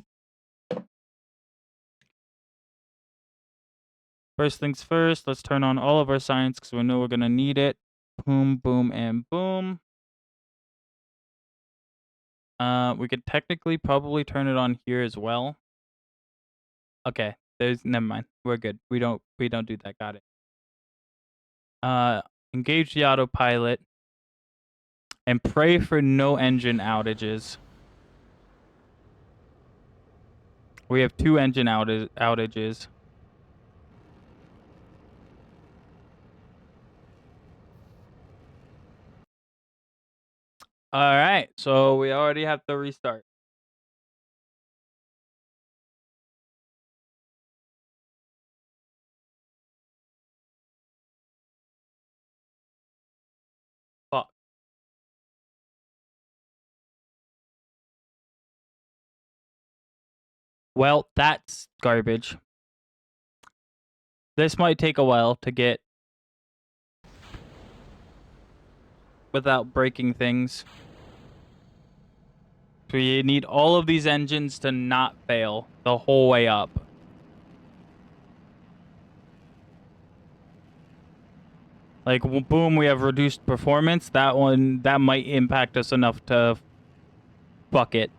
First things first, let's turn on all of our science because we know we're gonna need it. Boom, boom, and boom. We could technically probably turn it on here as well. Okay, never mind. We're good. We don't do that. Got it. Engage the autopilot and pray for no engine outages. We have 2 engine outages. All right, so we already have to restart. Fuck. Well, that's garbage. This might take a while to get without breaking things. We need all of these engines to not fail the whole way up. Like, boom, we have reduced performance. That might impact us enough to fuck it.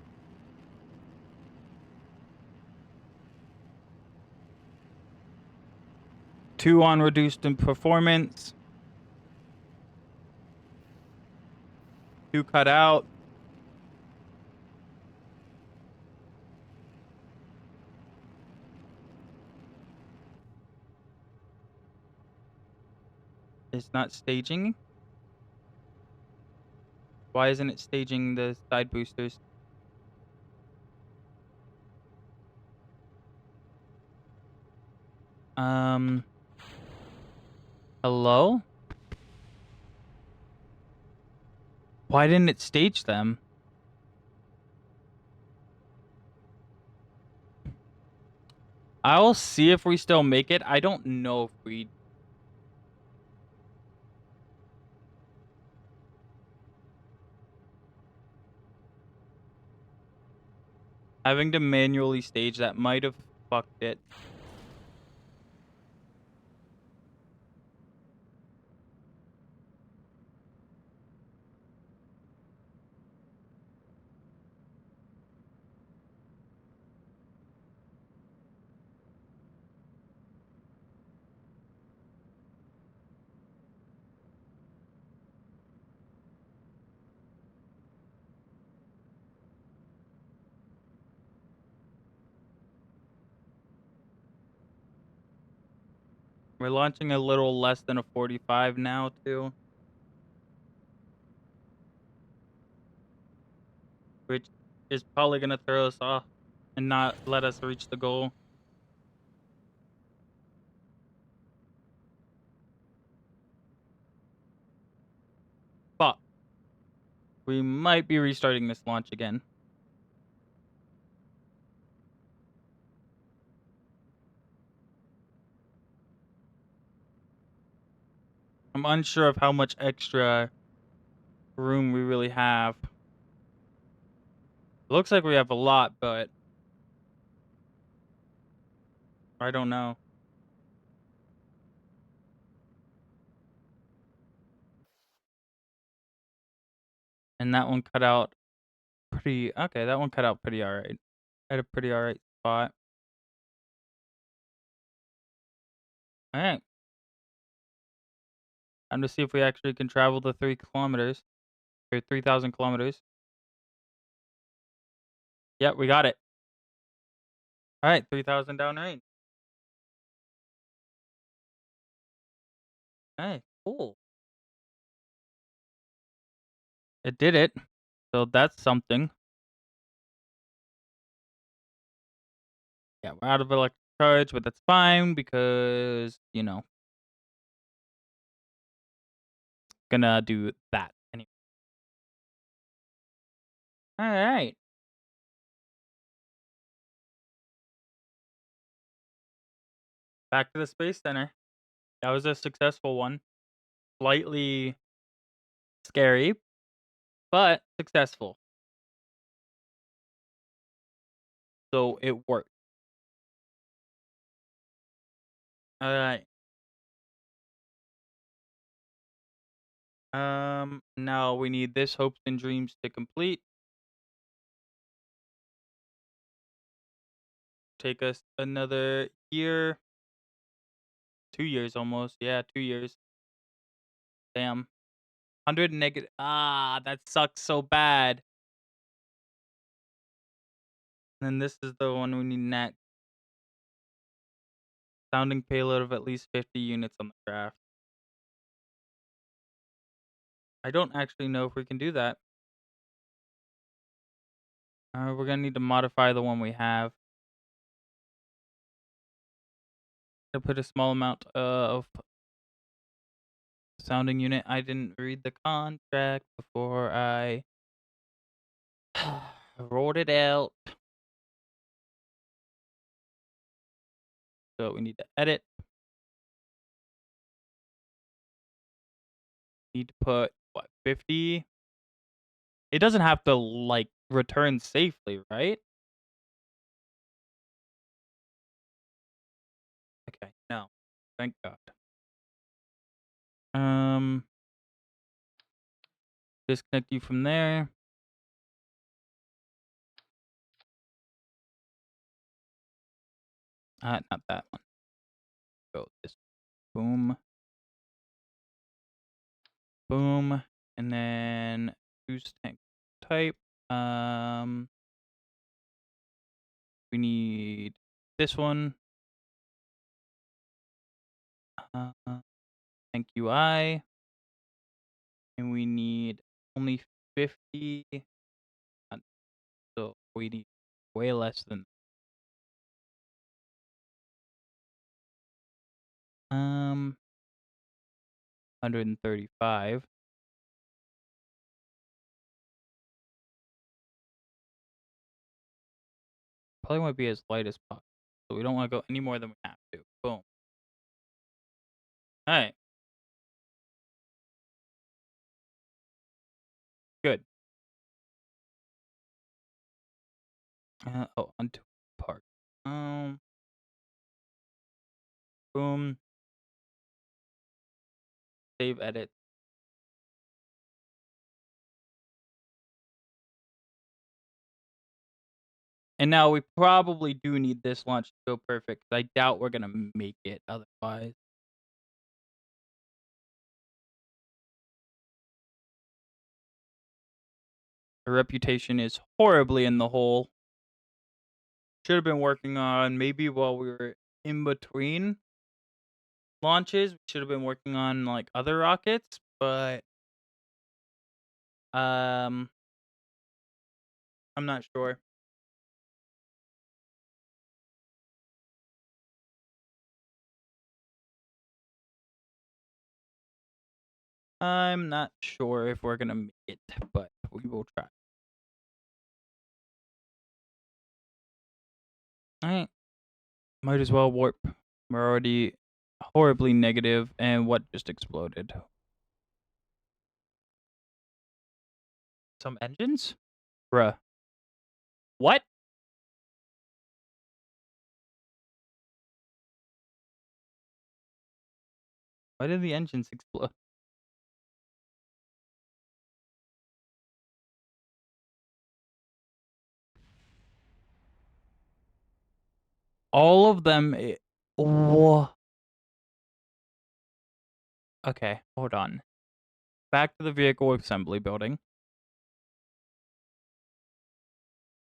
Two on reduced in performance. 2 cut out. It's not staging. Why isn't it staging the side boosters? Hello? Why didn't it stage them? I will see if we still make it. I don't know if we... Having to manually stage that might have fucked it. We're launching a little less than a 45 now, too. Which is probably gonna throw us off and not let us reach the goal. But we might be restarting this launch again. I'm unsure of how much extra room we really have. It looks like we have a lot, but I don't know. And that one cut out pretty okay, that one cut out pretty alright. At a pretty alright spot. Alright. Time to see if we actually can travel the 3 kilometers. Or 3,000 kilometers. Yep, we got it. Alright, 3,000 downrange. Hey, cool. It did it. So that's something. Yeah, we're out of electric charge, but that's fine because, you know, gonna do that anyway. Alright. Back to the Space Center. That was a successful one. Slightly scary, but successful. So it worked. Alright. Now we need this hopes and dreams to complete. Take us another year. 2 years almost. Yeah, 2 years. Damn. 100 negative. Ah, that sucks so bad. And then this is the one we need next. Sounding payload of at least 50 units on the craft. I don't actually know if we can do that. We're gonna need to modify the one we have. To put a small amount of sounding unit. I didn't read the contract before I wrote it out. So we need to edit. Need to put what 50? It doesn't have to like return safely, right? Okay, no. Thank God. Um Disconnect you from there. Not that one. Go this. Boom. Boom. And then choose tank type. We need this one. Uh, tank UI. And we need only 50. So we need way less than 135. Probably want to be as light as possible. So we don't want to go any more than we have to. Boom. Alright. Good. Oh, onto park. Boom. Save edit. And now we probably do need this launch to go perfect. 'Cause I doubt we're gonna make it otherwise. Our reputation is horribly in the hole. Should have been working on maybe while we were in between launches. We should have been working on like other rockets, but I'm not sure. I'm not sure if we're gonna make it, but we will try. Alright. Might as well warp. We're already horribly negative, and what just exploded? Some engines? Bruh. What? Why did the engines explode? All of them. Okay, hold on. Back to the vehicle assembly building.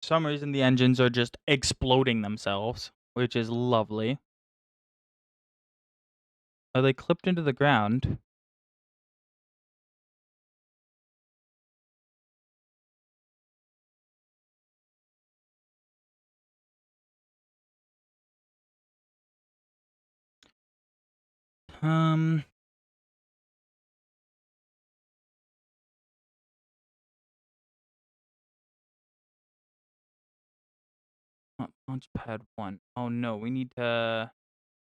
For some reason, the engines are just exploding themselves, which is lovely. Are they clipped into the ground? Launch pad 1. Oh no, we need to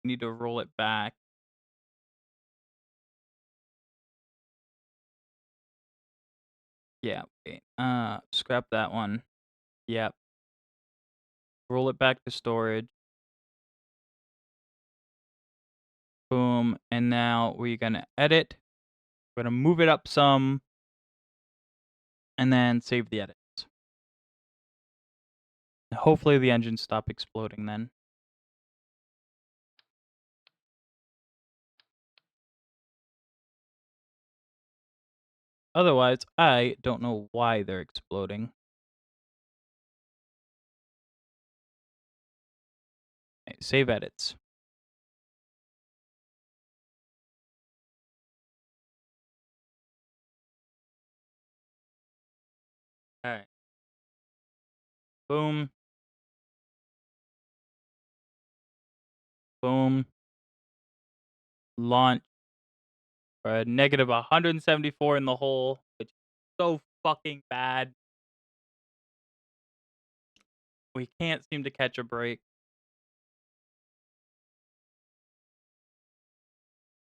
roll it back. Yeah, okay. Scrap that one. Yep. Roll it back to storage. Boom. And now we're gonna edit. We're gonna move it up some. And then save the edits. Hopefully the engines stop exploding then. Otherwise, I don't know why they're exploding. Okay, save edits. Alright. Boom. Boom. Launch. We're at negative 174 in the hole, which is so fucking bad. We can't seem to catch a break.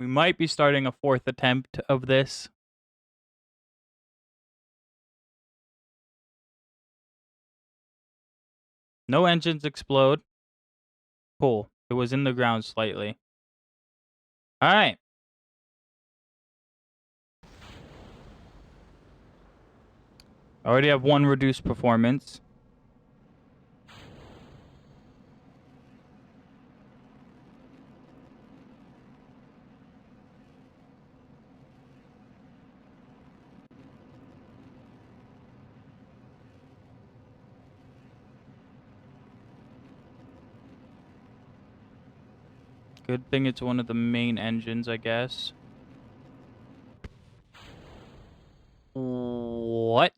We might be starting a 4th attempt of this. No engines explode. Cool. It was in the ground slightly. Alright. I already have one reduced performance. Good thing it's one of the main engines, I guess. What?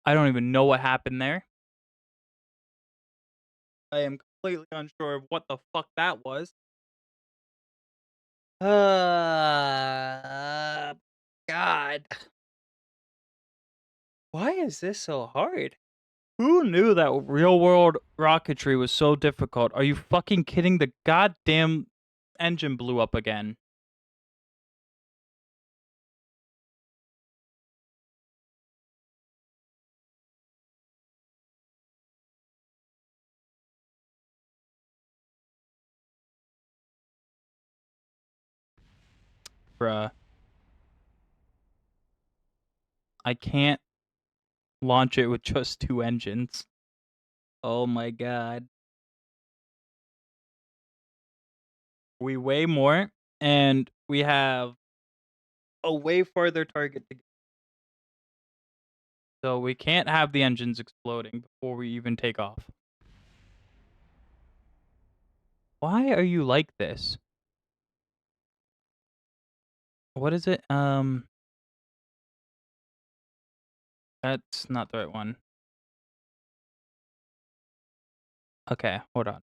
I don't even know what happened there. I am completely unsure of what the fuck that was. God. Why is this so hard? Who knew that real world rocketry was so difficult? Are you fucking kidding? The goddamn engine blew up again. Bruh. I can't launch it with just 2 engines. Oh my god. We weigh more, and we have a way farther target to. So we can't have the engines exploding before we even take off. Why are you like this? What is it? That's not the right one. Okay, hold on.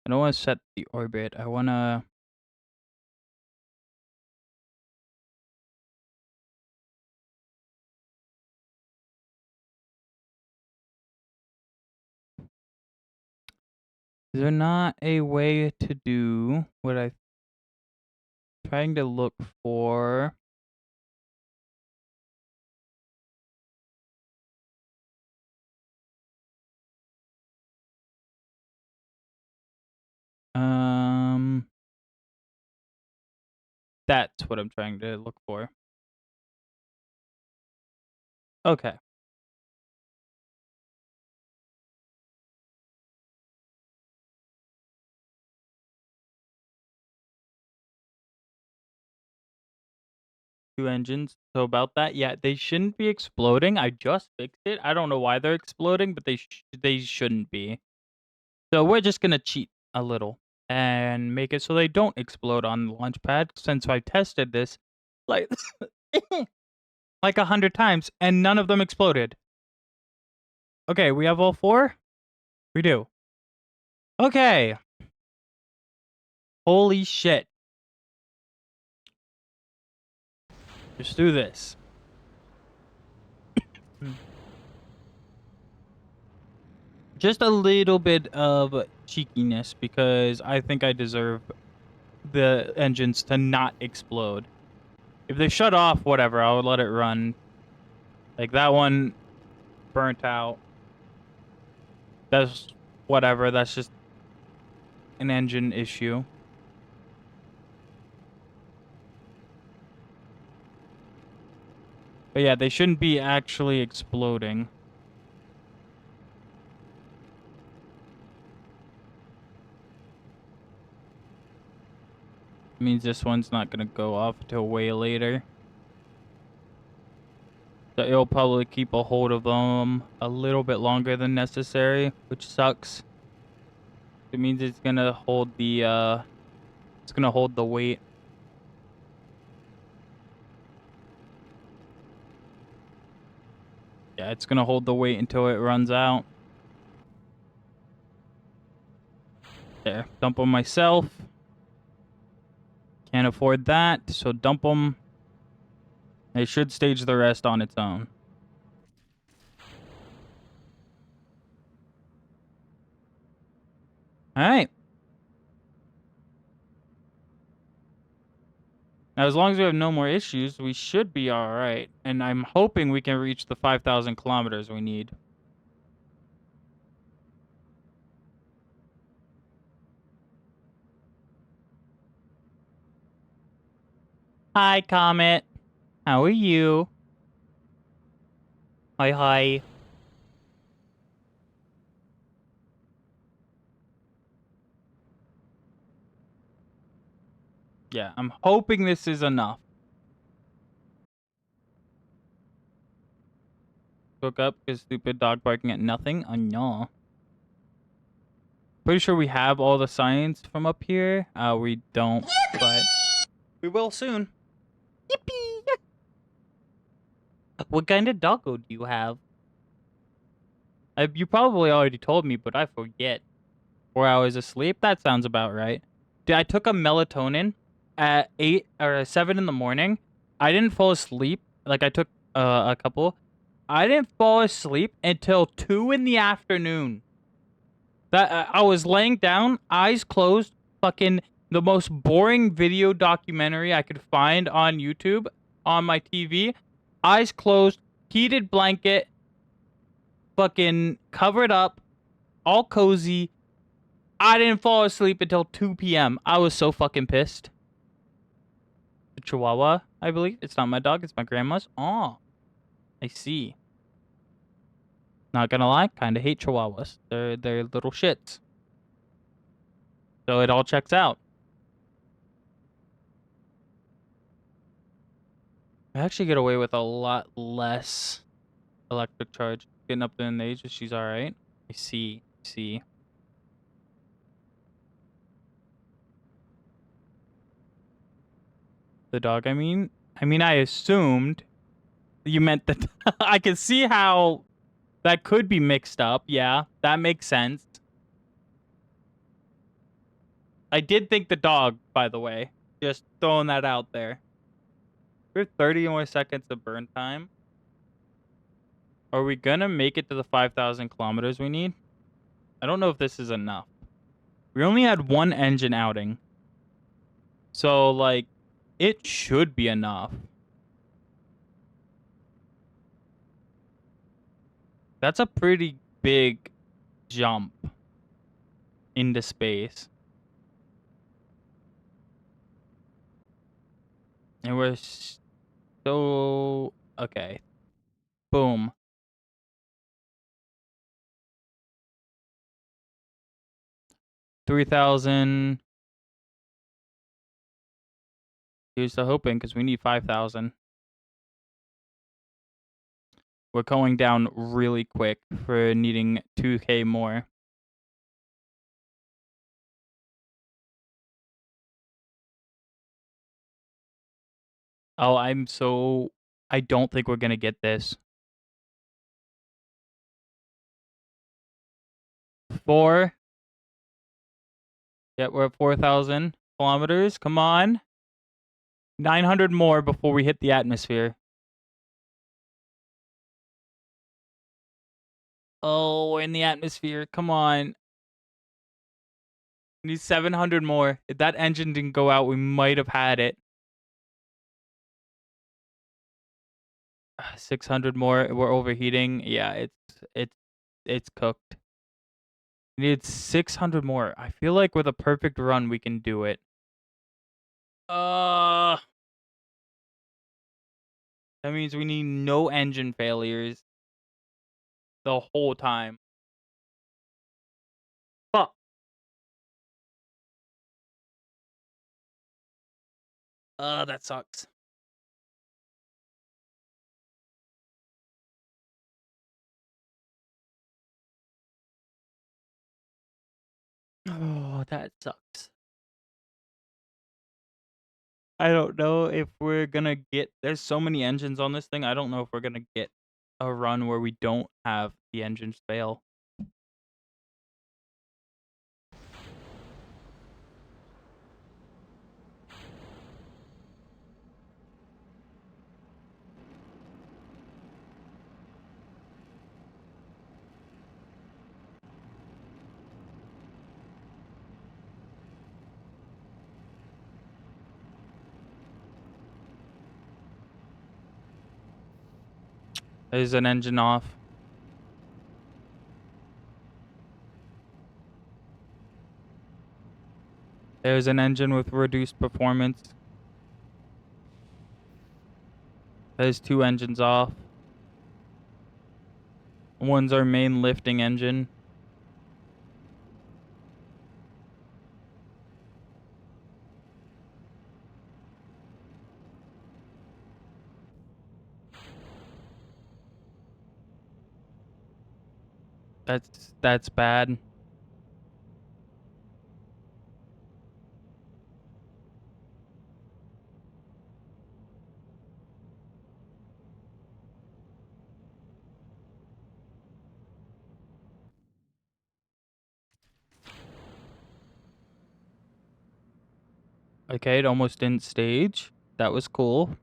I don't want to set the orbit. I want to. Is there not a way to do what I'm trying to look for? That's what I'm trying to look for. Okay. Two engines. So about that, yeah, they shouldn't be exploding. I just fixed it. I don't know why they're exploding, but they shouldn't be. So we're just gonna cheat a little and make it so they don't explode on the launch pad. Since I tested this like like 100 times and none of them exploded. Okay, we have all 4? We do. Okay. Holy shit. Let's do this. Just a little bit of cheekiness because I think I deserve the engines to not explode. If they shut off, whatever, I would let it run. Like that one burnt out. That's whatever, that's just an engine issue. But yeah, they shouldn't be actually exploding. Means this one's not gonna go off till way later. So it'll probably keep a hold of them a little bit longer than necessary, which sucks. It means it's gonna hold the weight. Yeah, it's gonna hold the weight until it runs out. There, dump them myself. Can't afford that, so dump them. They should stage the rest on its own. Alright. Now, as long as we have no more issues, we should be alright. And I'm hoping we can reach the 5,000 kilometers we need. Hi, Comet. How are you? Hi. Yeah, I'm hoping this is enough. Woke up because stupid dog barking at nothing. Oh no. Pretty sure we have all the signs from up here. We don't, but we will soon. Yippee! What kind of doggo do you have? You probably already told me, but I forget. 4 hours of sleep? That sounds about right. Dude, I took a melatonin at 8 or 7 in the morning. I didn't fall asleep. Like, I took a couple. I didn't fall asleep until 2 in the afternoon. That I was laying down, eyes closed, fucking the most boring video documentary I could find on YouTube on my TV. eyes closed, heated blanket, fucking covered up, all cozy. I didn't fall asleep until 2 p.m. I was so fucking pissed. The Chihuahua, I believe. It's not my dog, it's my grandma's. Oh, I see. Not gonna lie, kind of hate Chihuahuas. They're little shits. So it all checks out. I actually get away with a lot less electric charge. Getting up there in age, she's all right. I see. See. The dog, I mean. I assumed you meant that. I can see how that could be mixed up. Yeah, that makes sense. I did think the dog, by the way. Just throwing that out there. We have 30 more seconds of burn time. Are we gonna make it to the 5,000 kilometers we need? I don't know if this is enough. We only had one engine outing. So, like, it should be enough. That's a pretty big jump into space. And we're so... Okay. Boom. $3,000. Here's the hoping, because we need 5,000. We're going down really quick for needing 2K more. Oh, I don't think we're gonna get this. 4. Yeah, we're at 4,000 kilometers. Come on. 900 more before we hit the atmosphere. Oh, we're in the atmosphere. Come on. We need 700 more. If that engine didn't go out, we might have had it. 600 more. We're overheating. Yeah, it's cooked. We need 600 more. I feel like with a perfect run, we can do it. That means we need no engine failures the whole time. Fuck. That sucks. Oh, that sucks. I don't know if we're gonna get... There's so many engines on this thing. I don't know if we're gonna get a run where we don't have the engines fail. There's an engine off. There's an engine with reduced performance. There's 2 engines off. One's our main lifting engine. That's bad. Okay, it almost didn't stage. That was cool.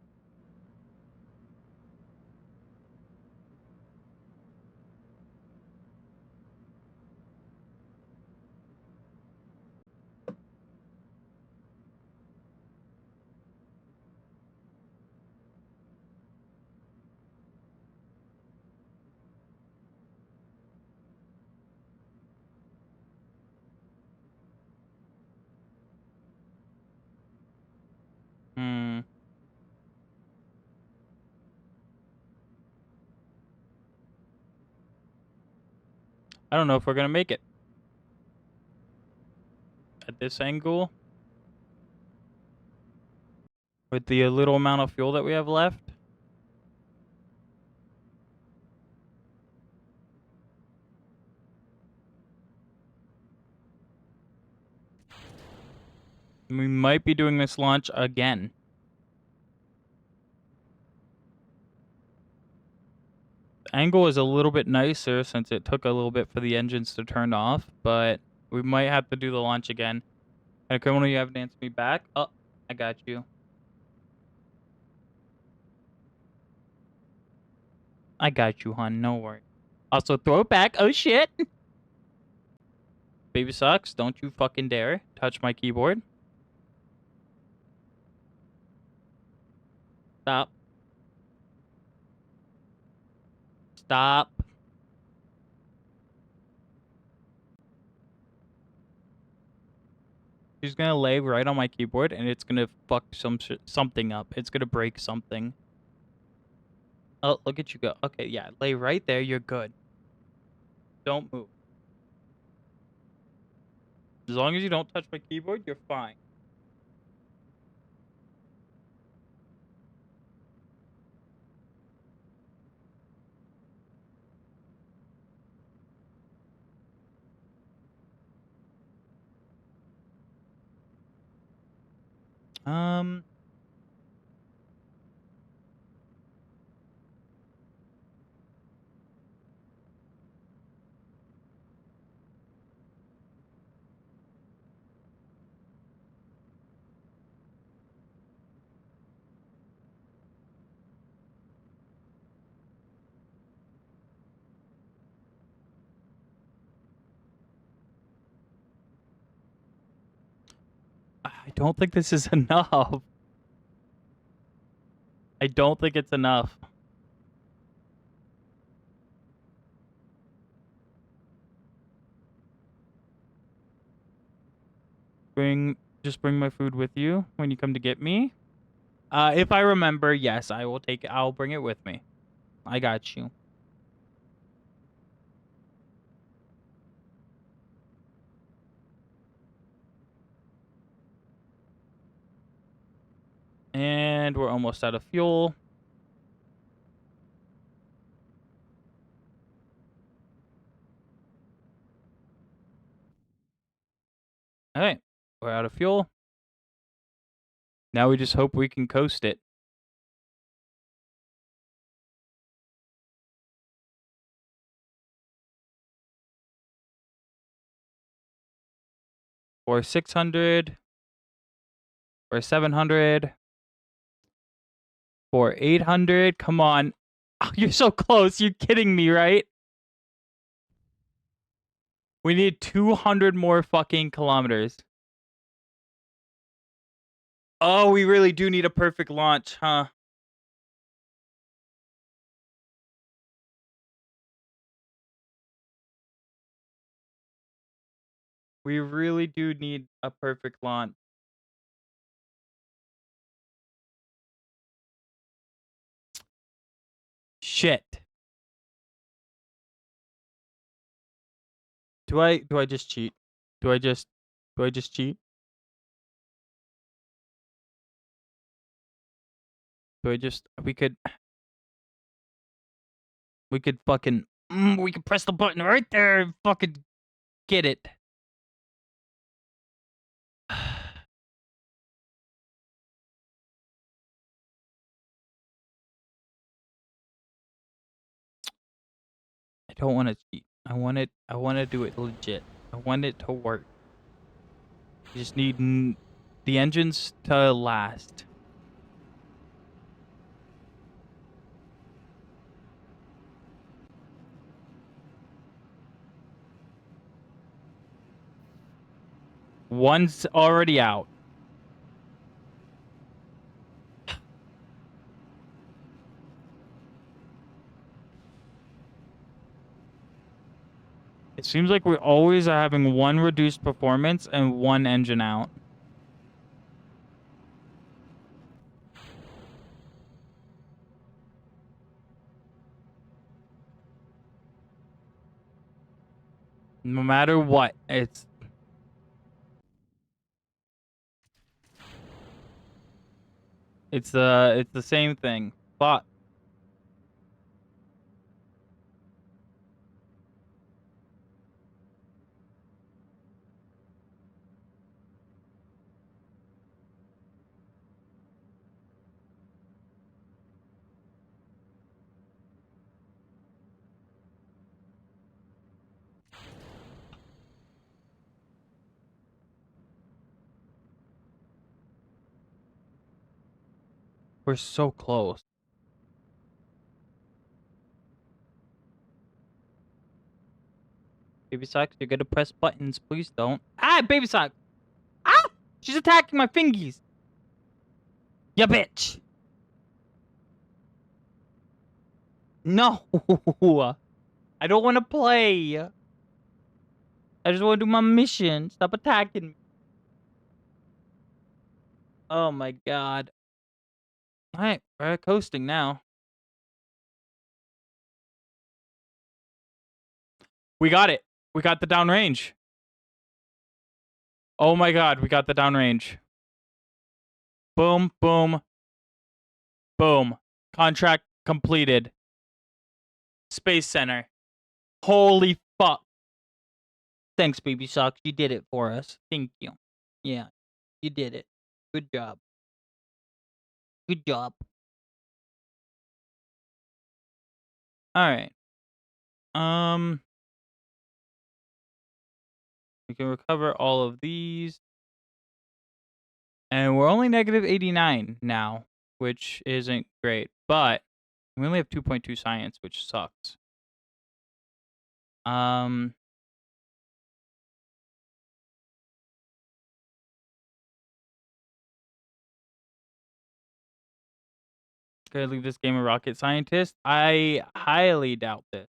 I don't know if we're gonna make it. At this angle. With the little amount of fuel that we have left. We might be doing this launch again. The angle is a little bit nicer since it took a little bit for the engines to turn off, but we might have to do the launch again. And Criminal, you have to answer me back. Oh, I got you. I got you, hon. No worry. Also, throw it back. Oh, shit. Baby sucks. Don't you fucking dare touch my keyboard. Stop. Stop. She's gonna lay right on my keyboard, and it's gonna fuck something up. It's gonna break something. Oh, look at you go. Okay, yeah, lay right there. You're good. Don't move. As long as you don't touch my keyboard, you're fine. Um, I don't think this is enough. I don't think it's enough. Just bring my food with you when you come to get me. If I remember, yes, I'll bring it with me. I got you. And we're almost out of fuel. All right, we're out of fuel. Now we just hope we can coast it. For 600. For 700. For 800. Come on. Oh, you're so close. You're kidding me, right? We need 200 more fucking kilometers. Oh, we really do need a perfect launch, huh? We really do need a perfect launch. Shit. Do I just cheat? Do I just cheat? We could fucking we could press the button right there and fucking get it. I don't want to cheat. I want to do it legit. I want it to work. You just need the engines to last. One's already out. It seems like we always are having one reduced performance and one engine out. No matter what, it's the same thing. But we're so close. Baby Socks, you're gonna press buttons. Please don't. Ah, Baby Sock! Ah! She's attacking my fingies! Ya bitch! No! I don't want to play. I just want to do my mission. Stop attacking me. Oh my god. Alright, we're coasting now. We got it. We got the downrange. Oh my god, we got the downrange. Boom, boom, boom. Contract completed. Space Center. Holy fuck. Thanks, Baby Socks. You did it for us. Thank you. Yeah, you did it. Good job. Good job. Alright. We can recover all of these. And we're only negative 89 now, which isn't great. But we only have 2.2 science, which sucks. Could I leave this game a rocket scientist? I highly doubt this.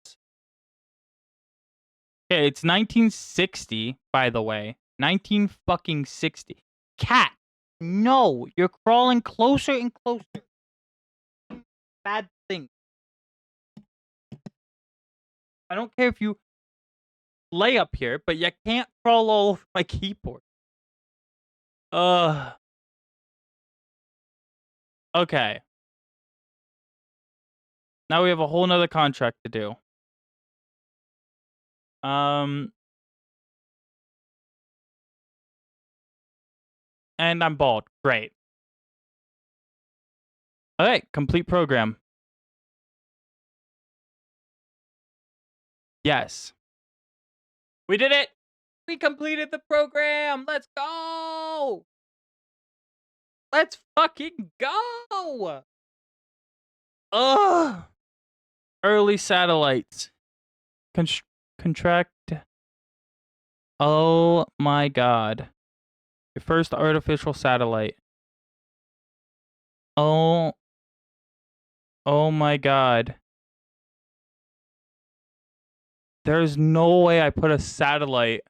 Okay, it's 1960, by the way. 19 fucking 60. Cat, no, you're crawling closer and closer. Bad thing. I don't care if you lay up here, but you can't crawl all over my keyboard. Okay. Now we have a whole nother contract to do. And I'm bald. Great. Alright, complete program. Yes. We did it! We completed the program! Let's go! Let's fucking go! Ugh! Early satellites. Contract. Oh my god. Your first artificial satellite. Oh my god. There's no way I put a satellite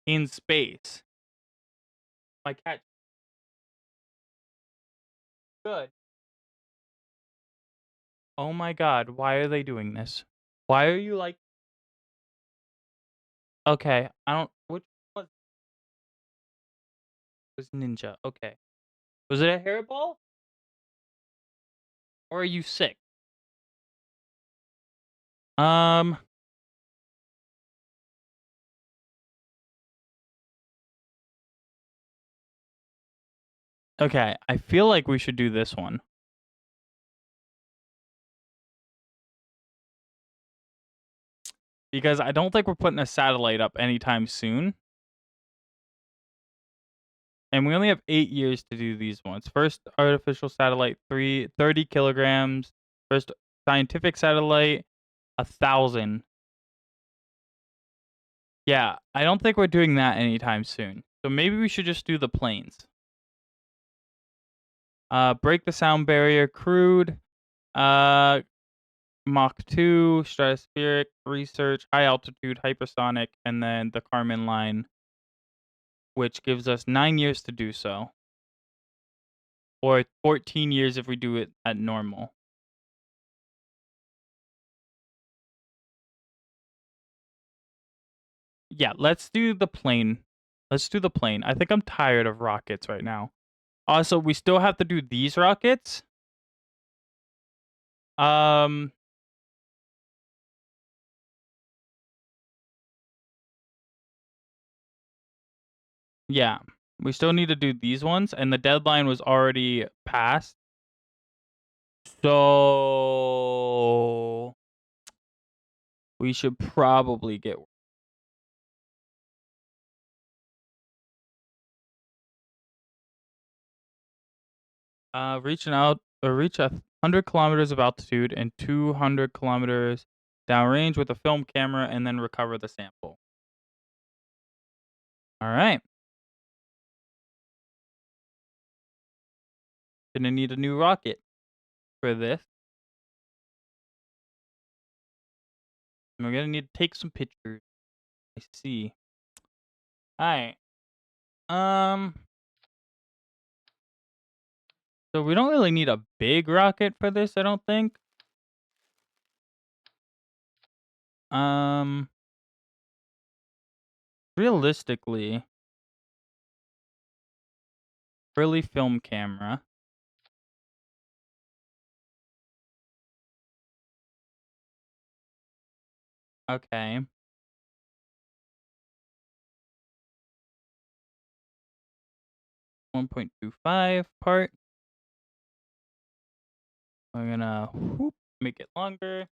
in space. My cat. Good. Oh my god, why are they doing this? Why are you like... Okay, I don't... Which one? It was Ninja. Okay. Was it a hairball? Or are you sick? Okay, I feel like we should do this one. Because I don't think we're putting a satellite up anytime soon. And we only have 8 years to do these ones. First artificial satellite, 30 kilograms. First scientific satellite, 1,000. Yeah, I don't think we're doing that anytime soon. So maybe we should just do the planes. Break the sound barrier, crude. Mach 2, stratospheric, research, high altitude, hypersonic, and then the Kármán line, which gives us 9 years to do so. Or 14 years if we do it at normal. Yeah, let's do the plane. Let's do the plane. I think I'm tired of rockets right now. Also, we still have to do these rockets. Um, yeah, we still need to do these ones, and the deadline was already passed. So we should probably get. Reaching out or reach 100 kilometers of altitude and 200 kilometers downrange with a film camera, and then recover the sample. All right. Gonna need a new rocket for this. And we're gonna need to take some pictures. I see. All right. So we don't really need a big rocket for this, I don't think. Um, realistically, really film camera. Okay. .25 part. I'm gonna make it longer.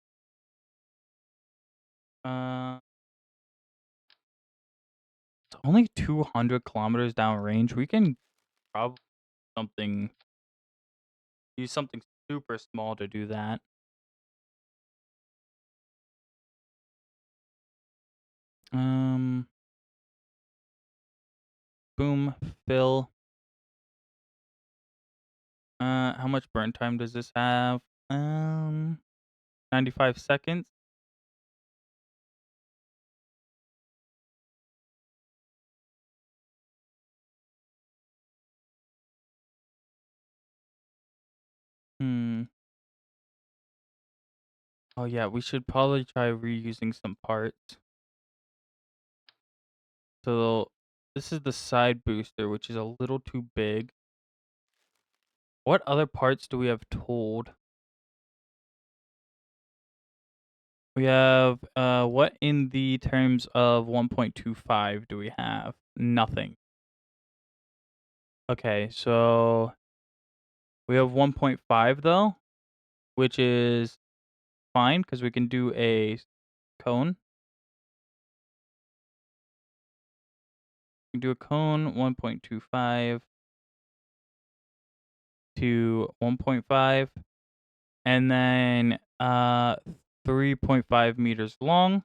It's only 200 kilometers downrange. We can probably use something super small to do that. Boom, fill. How much burn time does this have? 95 seconds. Oh yeah, we should probably try reusing some parts. So this is the side booster, which is a little too big. What other parts do we have told? We have what in the terms of 1.25 do we have? Nothing. Okay, so we have 1.5 though, which is fine because we can do a cone. We can do a cone 1.25 to 1.5, and then 3.5 meters long.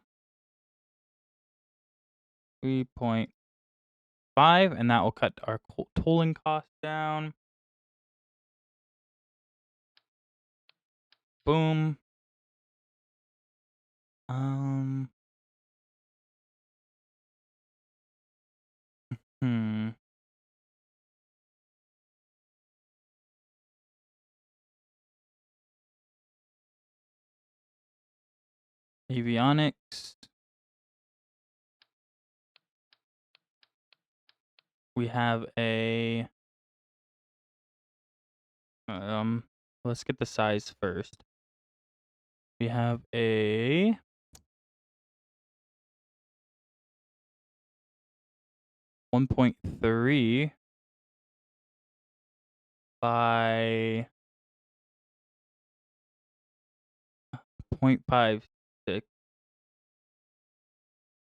3.5, and that will cut our tolling cost down. Boom. Hmm. Avionics. We have a let's get the size first. We have a 1.3 by 0.56.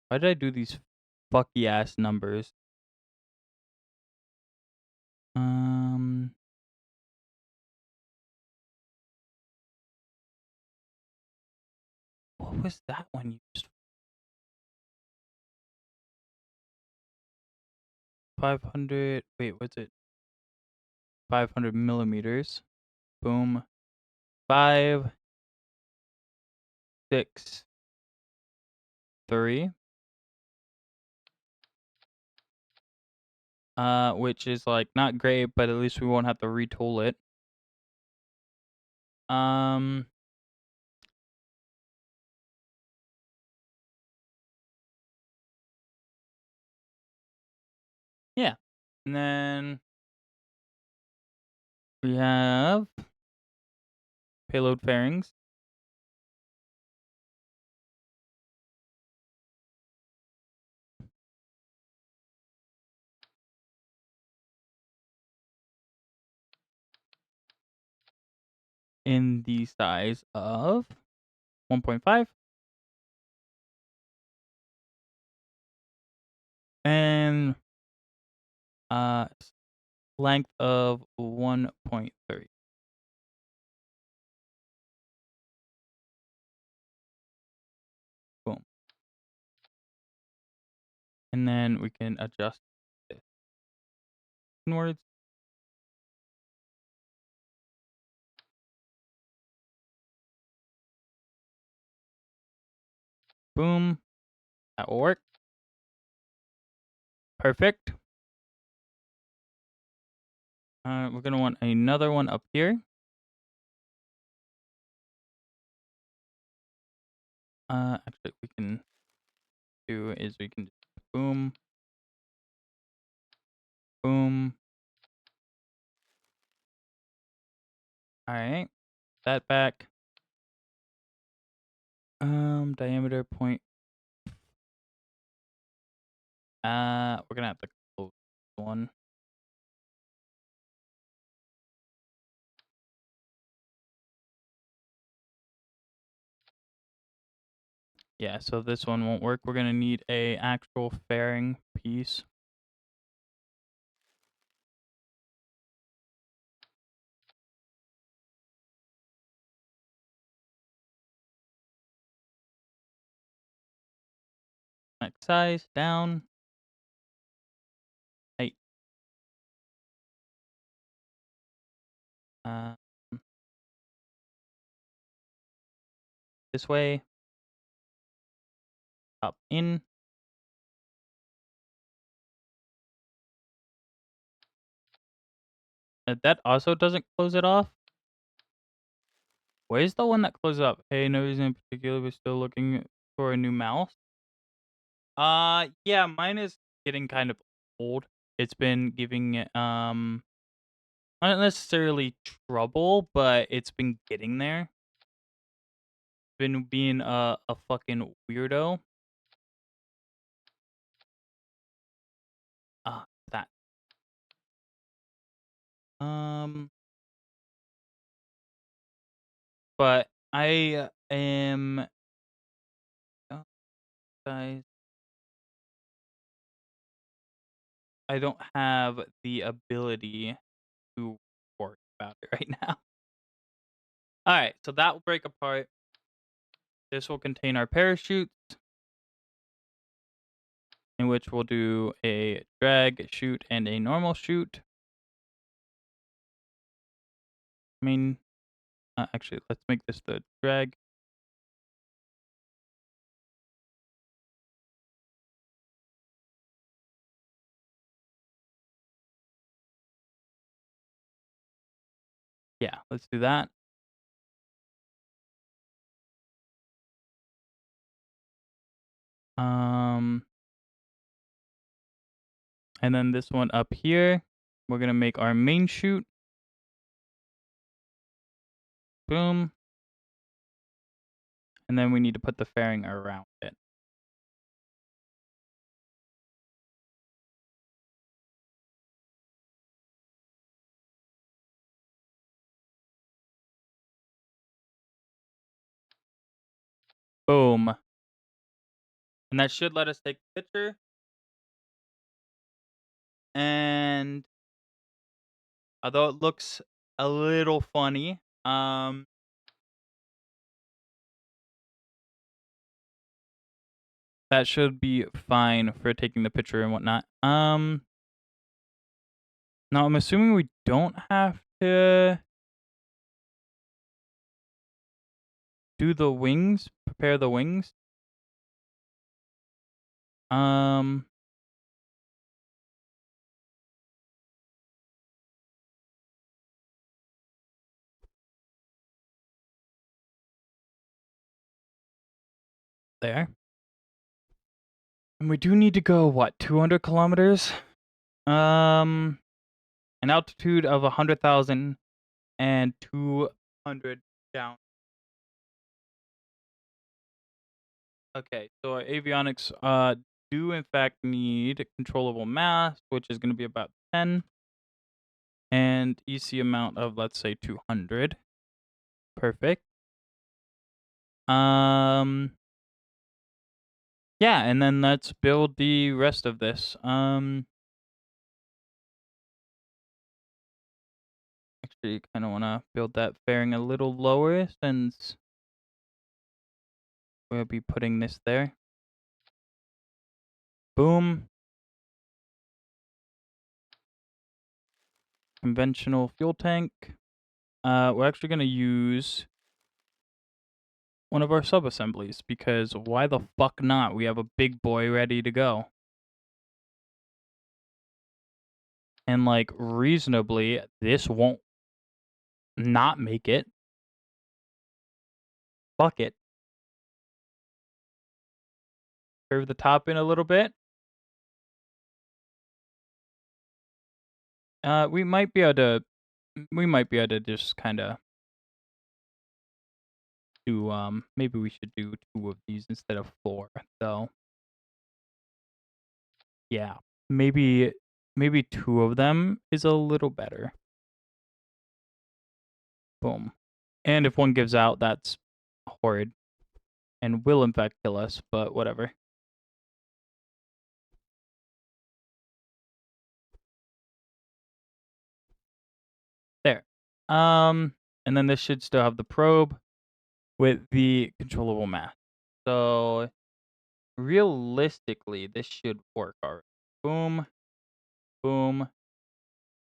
Why did I do these fucky ass numbers? What was that one used? 500. Wait, what's it? 500 millimeters. Boom. 5, 6, 3. Which is like not great, but at least we won't have to retool it. And then we have payload fairings. In the size of 1.5. And length of 1.3. Boom. And then we can adjust this inwards. Boom. That will work. Perfect. We're going to want another one up here. Actually, we can do is we can boom, boom. All right, that back. Diameter point. We're gonna have to close one. Yeah, so this one won't work. We're gonna need a actual fairing piece. Next size down. Height. This way. Up in. That also doesn't close it off. Where's the one that closes up? Hey, no reason in particular. We're still looking for a new mouse. Yeah, mine is getting kind of old. It's been giving it not necessarily trouble, but it's been getting there. Been being a fucking weirdo. That. But I am size. I don't have the ability to worry about it right now. All right, so that will break apart. This will contain our parachutes, in which we'll do a drag shoot and a normal shoot. I mean, actually, let's make this the drag. Yeah, let's do that. And then this one up here, we're gonna make our main shoot. Boom. And then we need to put the fairing around it. Boom. And that should let us take a picture. And although it looks a little funny, that should be fine for taking the picture and whatnot. Now I'm assuming we don't have to do the wings, prepare the wings. There. And we do need to go, what, 200 kilometers An altitude of 100,000 and 200 down. Okay, so our avionics do in fact need controllable mass, which is going to be about 10, and EC amount of, let's say, 200. Perfect. Yeah, and then let's build the rest of this. Actually, kind of want to build that fairing a little lower since we'll be putting this there. Boom. Conventional fuel tank. We're actually going to use one of our sub-assemblies because why the fuck not? We have a big boy ready to go. And like reasonably, this won't not make it. Fuck it. Curve the top in a little bit. We might be able to just kind of do, maybe we should do 2 of these instead of 4, though. Yeah, maybe 2 of them is a little better. Boom. And if one gives out, that's horrid and will in fact kill us, but whatever. There. And then this should still have the probe with the controllable mass. So realistically, this should work already. Boom. Boom.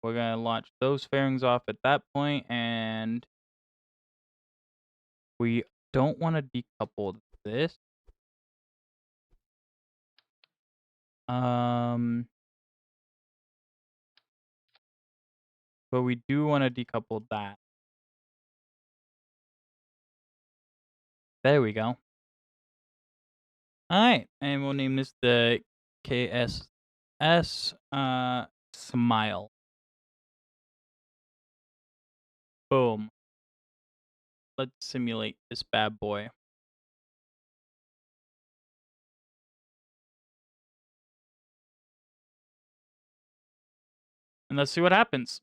We're going to launch those fairings off at that point, and we don't want to decouple this. But we do want to decouple that. There we go. Alright, and we'll name this the KSS Smile. Boom. Let's simulate this bad boy. And let's see what happens.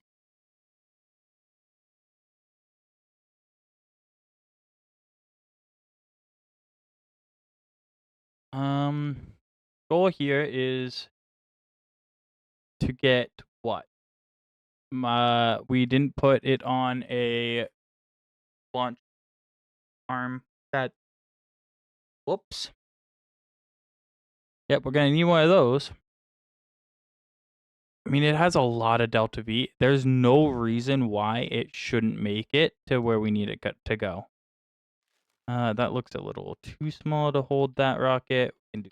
Goal here is to get what? We didn't put it on a launch arm. Whoops. Yep, we're gonna need one of those. I mean, it has a lot of delta V. There's no reason why it shouldn't make it to where we need it to go. That looks a little too small to hold that rocket. We can do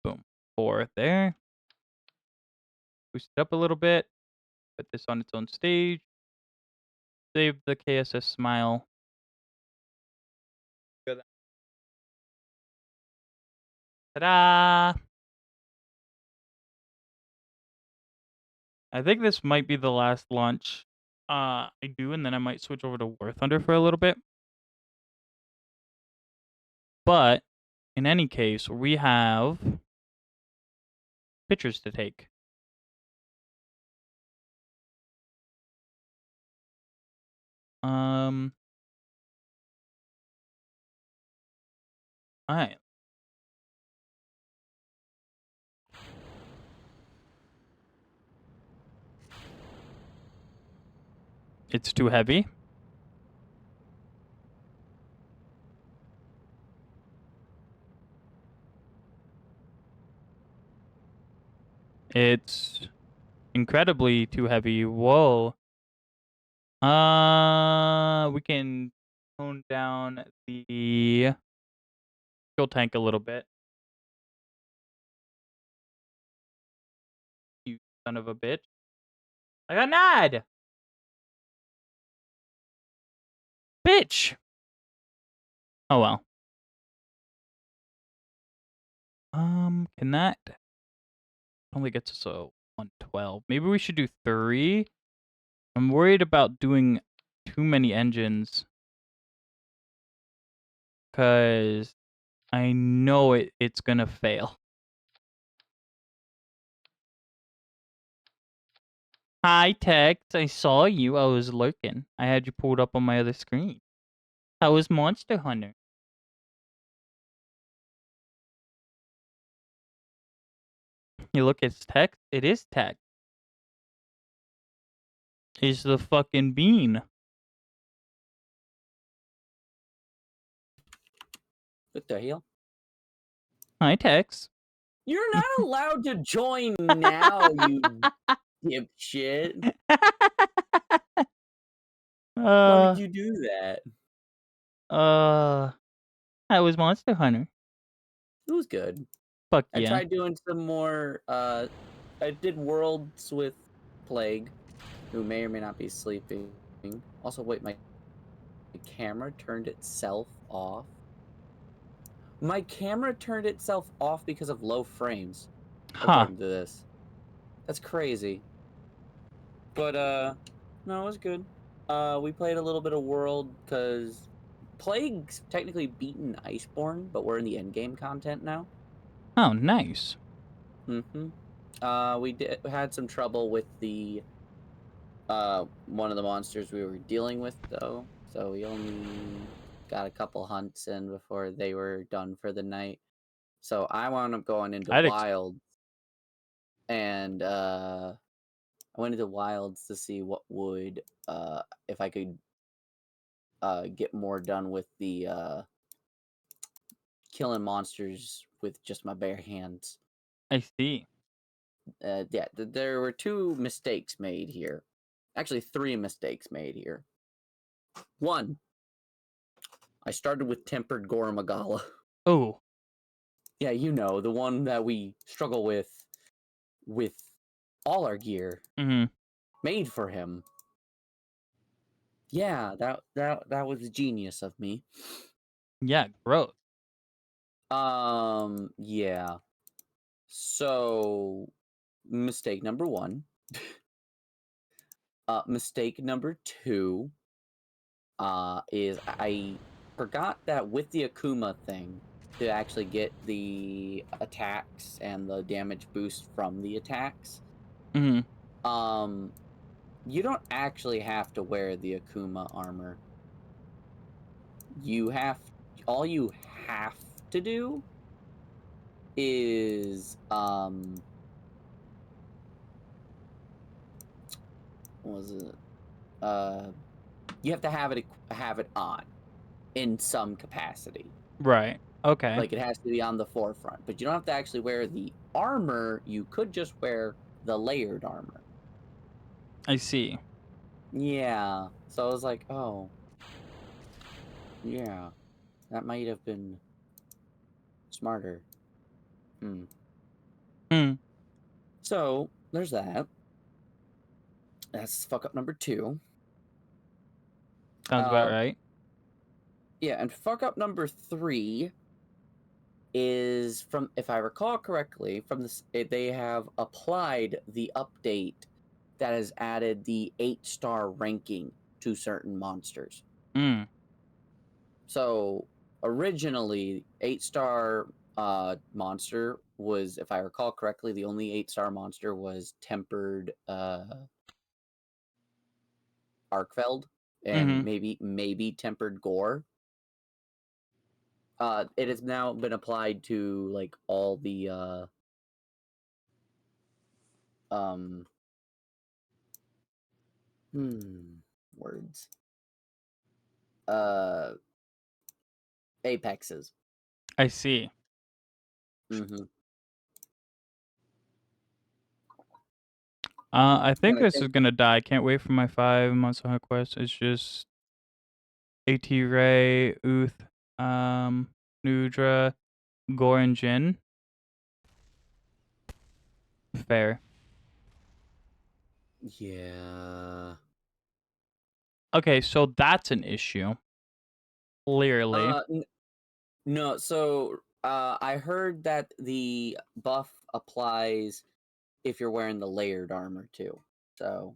boom. 4 there. Boost it up a little bit. Put this on its own stage. Save the KSS Smile. Ta-da! I think this might be the last launch I do, and then I might switch over to War Thunder for a little bit. But in any case, we have pictures to take. All right. It's too heavy. It's incredibly too heavy. Whoa. We can tone down the fuel tank a little bit. You son of a bitch. I got NAD! Bitch! Oh well. Can that only gets us a 112? Maybe we should do 3. I'm worried about doing too many engines because I know it's gonna fail. Hi, Tex. I saw you. I was lurking. I had you pulled up on my other screen. How was Monster Hunter? You look, it's Tex. It is Tex. It's the fucking bean. What the hell? Hi, Tex. You're not allowed to join now, you dipshit. Why would you do that? How was Monster Hunter? It was good. Fuck I yeah. tried doing some more, I did worlds with Plague, who may or may not be sleeping. Also, wait, my camera turned itself off. My camera turned itself off because of low frames, Huh. according to this. That's crazy. But, no, it was good. We played a little bit of World, because Plague's technically beaten Iceborne, but we're in the endgame content now. Oh, nice. Mm-hmm. We had some trouble with the, one of the monsters we were dealing with, though. So we only got a couple hunts in before they were done for the night. So I wound up going into Wilds. And, I went into Wilds to see what would, if I could, get more done with the, killing monsters with just my bare hands. I see. Yeah, there were 2 mistakes made here. Actually, 3 mistakes made here. 1, I started with Tempered Gormagala. Oh. Yeah, you know, the one that we struggle with all our gear. Mm-hmm. Made for him. Yeah, that was genius of me. Yeah, gross. Yeah. So, mistake number 1. Mistake number 2 is I forgot that with the Akuma thing, to actually get the attacks and the damage boost from the attacks, Mm-hmm. you don't actually have to wear the Akuma armor. All you have to do is, what was it? You have to have it on in some capacity. Right. Okay. Like, it has to be on the forefront, but you don't have to actually wear the armor. You could just wear the layered armor. I see. Yeah. So I was like, oh. Yeah. That might have been smarter. So, there's that. That's fuck up number 2. Sounds about right. Yeah, and fuck up number 3 is from, if I recall correctly, from this, they have applied the update that has added the 8-star ranking to certain monsters. So originally, 8-star monster was, if I recall correctly, the only 8-star monster was Tempered Arkfeld, and maybe Tempered Gore. It has now been applied to like all the words. Apexes. I see. I think this is gonna die. I can't wait for my 5 Monster Hunter quest. It's just AT Ray, Uth, Nudra, Gore, and Jin. Fair. Yeah. Okay, so that's an issue. Clearly. No, so I heard that the buff applies if you're wearing the layered armor too. So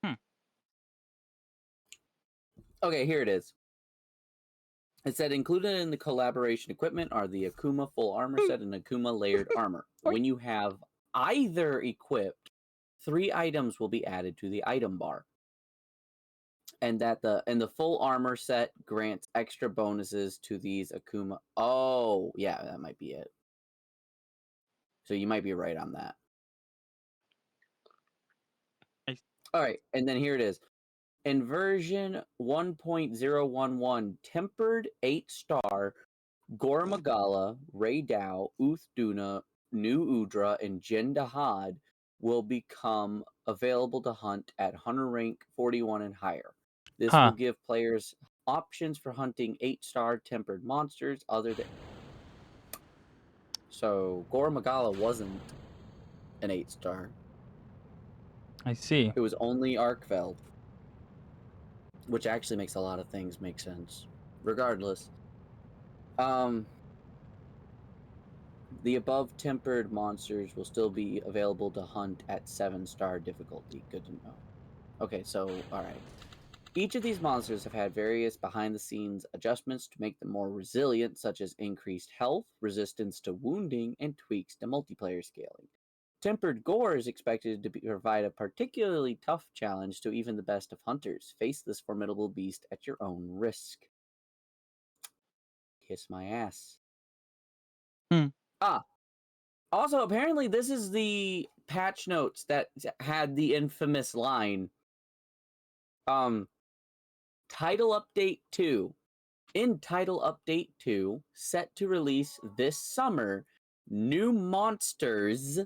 Hmm. Okay, here it is. It said included in the collaboration equipment are the Akuma full armor set and Akuma layered armor. When you have either equipped, 3 items will be added to the item bar. And that the full armor set grants extra bonuses to these Akuma. Oh, yeah, that might be it. So you might be right on that. I- All right, and then here it is. In version 1.011, tempered 8-star Gormagala, Ray Dow, Uthduna, New Udra, and Jin Dahad will become available to hunt at hunter rank 41 and higher. This will Huh. give players options for hunting 8-star tempered monsters other than. So Gormagala wasn't an 8-star. I see. It was only Arkfeld, which actually makes a lot of things make sense. Regardless, the above tempered monsters will still be available to hunt at 7-star difficulty. Good to know. Okay, so alright. Each of these monsters have had various behind the scenes adjustments to make them more resilient, such as increased health, resistance to wounding, and tweaks to multiplayer scaling. Tempered Gore is expected to provide a particularly tough challenge to even the best of hunters. Face this formidable beast at your own risk. Kiss my ass. Hmm. Also, apparently, this is the patch notes that had the infamous line. Title Update 2. In Title Update 2, set to release this summer, new monsters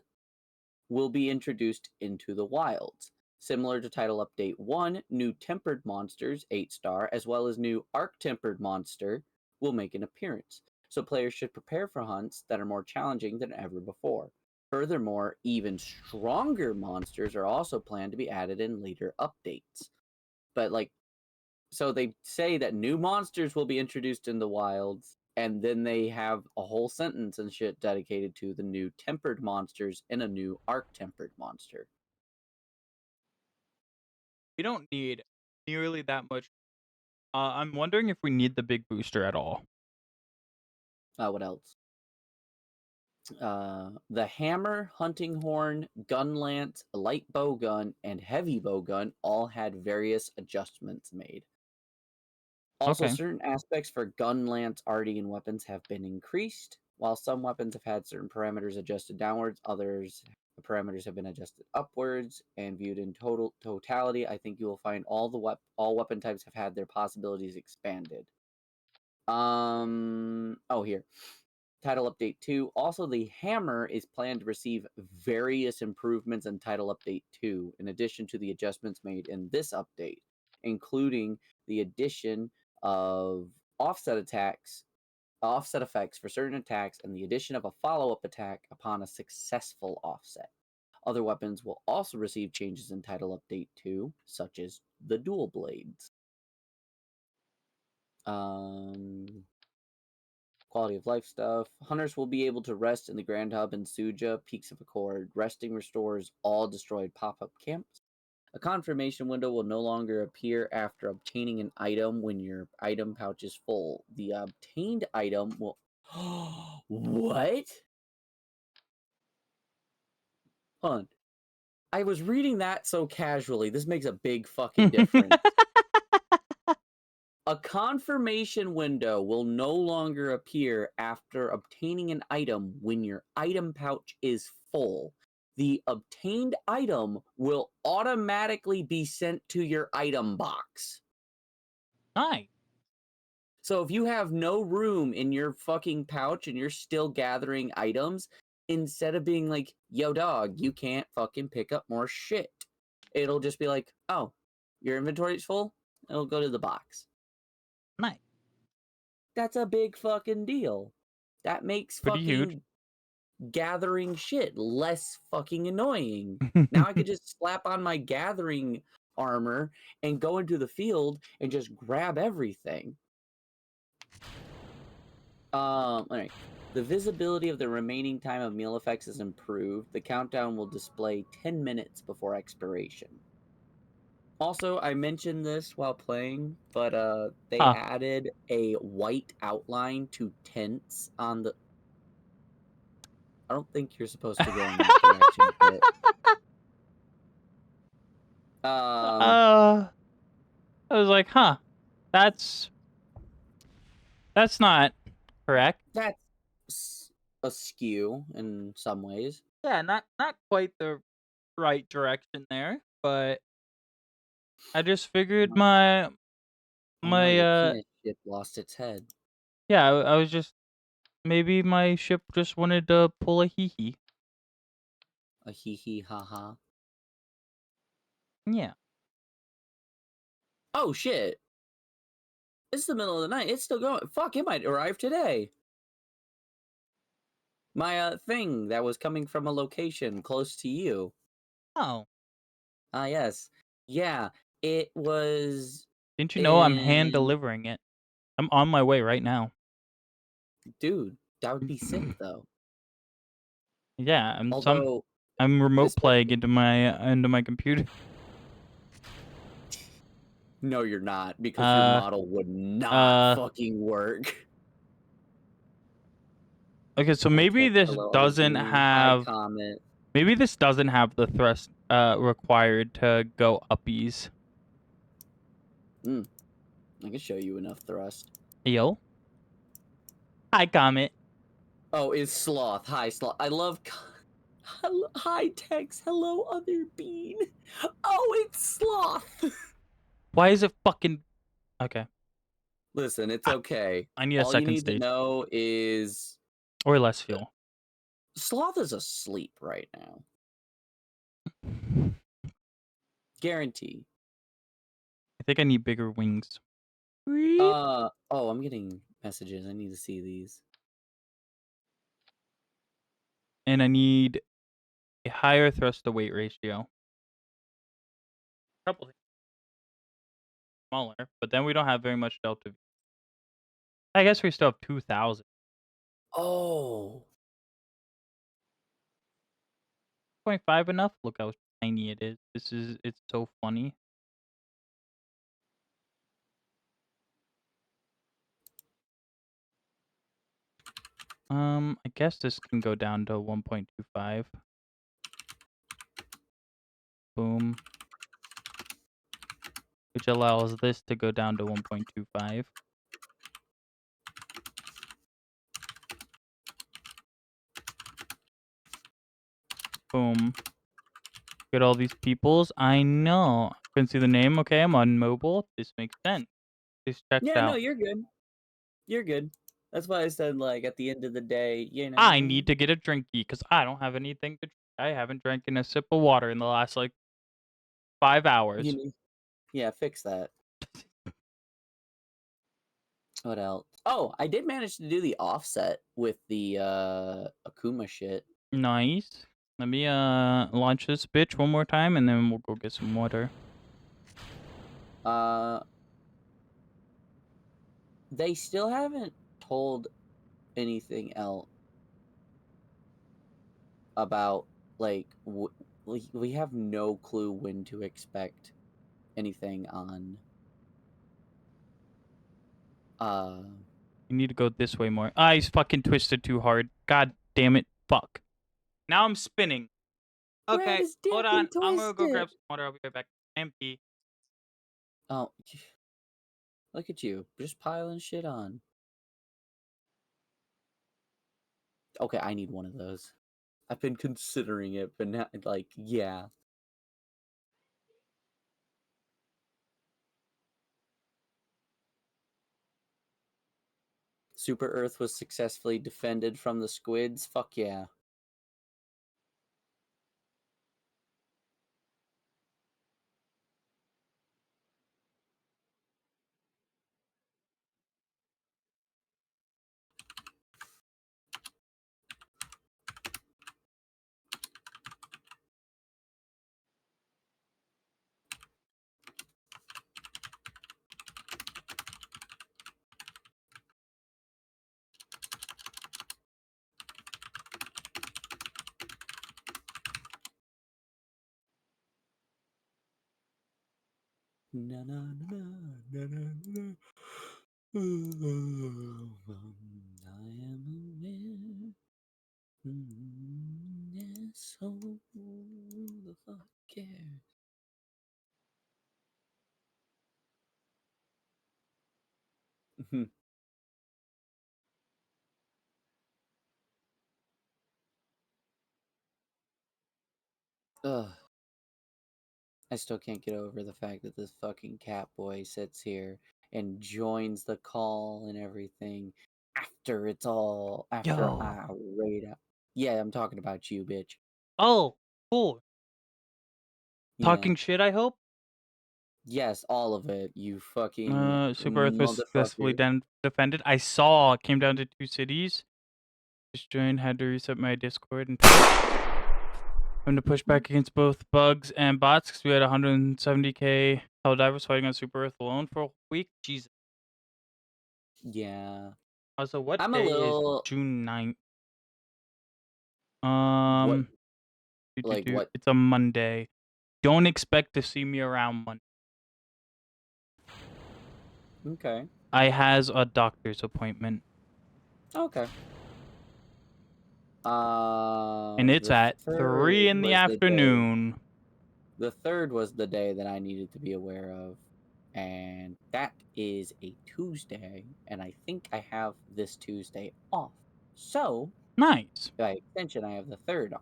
will be introduced into the wilds. Similar to Title Update 1, new tempered monsters, 8-star, as well as new arc-tempered monster will make an appearance. So players should prepare for hunts that are more challenging than ever before. Furthermore, even stronger monsters are also planned to be added in later updates. But so they say that new monsters will be introduced in the wilds, and then they have a whole sentence and shit dedicated to the new tempered monsters and a new arc-tempered monster. We don't need nearly that much. I'm wondering if we need the big booster at all. What else? The hammer, hunting horn, gun lance, light bow gun, and heavy bow gun all had various adjustments made. Also, Okay. certain aspects for gun lance arty and weapons have been increased. While some weapons have had certain parameters adjusted downwards, others the parameters have been adjusted upwards. And viewed in totality, I think you will find all weapon types have had their possibilities expanded. Here. Title Update 2. Also, the hammer is planned to receive various improvements in Title Update 2, in addition to the adjustments made in this update, including the addition of offset effects for certain attacks, and the addition of a follow-up attack upon a successful offset. Other weapons will also receive changes in Title Update 2, such as the dual blades. Quality of life stuff. Hunters will be able to rest in the Grand Hub in Suja, Peaks of Accord. Resting restores all destroyed pop-up camps. A confirmation window will no longer appear after obtaining an item when your item pouch is full. The obtained item will... What? Hold on. I was reading that so casually. This makes a big fucking difference. A confirmation window will no longer appear after obtaining an item when your item pouch is full. The obtained item will automatically be sent to your item box. Nice. So if you have no room in your fucking pouch and you're still gathering items, instead of being like, yo dog, you can't fucking pick up more shit, it'll just be like, oh, your inventory's full? It'll go to the box. Nice. That's a big fucking deal. That makes Pretty huge. fucking gathering shit less fucking annoying. Now I could just slap on my gathering armor and go into the field and just grab everything. Alright. The visibility of the remaining time of meal effects is improved. The countdown will display 10 minutes before expiration. Also, I mentioned this while playing, but they Huh. added a white outline to tents on the. I don't think you're supposed to go in that direction. But, I was like, huh, that's not correct. that's askew in some ways. Yeah, not quite the right direction there, but I just figured I know your my penis ship lost its head. yeah, I was just maybe my ship just wanted to pull a hee hee. A hee hee ha ha. Yeah. Oh shit! It's the middle of the night. It's still going. Fuck, it might arrive today. My thing that was coming from a location close to you. Oh, Ah, yes. Yeah, it was didn't you know I'm hand in. delivering it? I'm on my way right now. Dude, that would be sick though. Yeah, Although, I'm remote playing especially. into my computer. No, you're not, because your model would not uh fucking work. okay, so Hi, maybe Tex. this Hello, other doesn't bean. Hi, have Comet. the thrust required to go uppies. I can show you enough thrust. Yo. Hi, Comet. Oh, it's Sloth. Hi, Sloth. I love. Hi, Tex. Hello, other bean. Oh, it's Sloth. Why is it fucking okay? Listen, it's I- okay. I need a All you second need to stage know is or less fuel. Sloth is asleep right now. Guarantee. I think I need bigger wings. Oh, I'm getting messages. I need to see these. And I need a higher thrust to weight ratio. Couple things smaller, but then we don't have very much delta V. I guess we still have 2,000. Oh. 0.5 enough? Look how tiny it is. It's so funny. I guess this can go down to 1.25. Boom. Which allows this to go down to 1.25. Boom. Get all these peoples. I know. Couldn't see the name. Okay, I'm on mobile. This makes sense. This checks Yeah, no, out. you're good. You're good. That's why I said, like, at the end of the day, I need to get a drinky because I don't have anything to drink. I haven't drank a sip of water in the last, 5 hours. Yeah, fix that. What else? Oh, I did manage to do the offset with the Akuma shit. Nice. Let me, launch this bitch one more time, and then we'll go get some water. They still haven't told anything else about, like, we have no clue when to expect anything on You need to go this way more. Ah, he's fucking twisted too hard. God damn it. Fuck. Now I'm spinning. Brad Okay, is hold definitely on. I'm gonna go twisted. grab some water. I'll be right back. MP. Oh, look at you, just piling shit on. Okay, I need one of those. I've been considering it, but now, like, yeah. Super Earth was successfully defended from the squids. Fuck yeah. Na, na, na, na, na, na. I am aware. Yes, who the fuck cares? Ugh. I still can't get over the fact that this fucking cat boy sits here and joins the call and everything after after Yo. I raid out. Yeah, I'm talking about you, bitch. Oh, cool. Yeah. Talking shit, I hope. Yes, all of it, you fucking Super Earth was successfully motherfucker. defended. I saw it came down to 2 cities. Just joined, had to reset my Discord and having to push back against both bugs and bots because we had 170k Helldivers fighting on Super Earth alone for a week. Jesus. Yeah. Also, what I'm a day is little June 9th? what what? It's a Monday. Don't expect to see me around Monday. Okay. I has a doctor's appointment. Okay. And it's The at 3 third in the was the day. afternoon. The third was the day that I needed to be aware of, and that is a Tuesday, and I think I have this Tuesday off. So, Nice. by extension, I have the third off.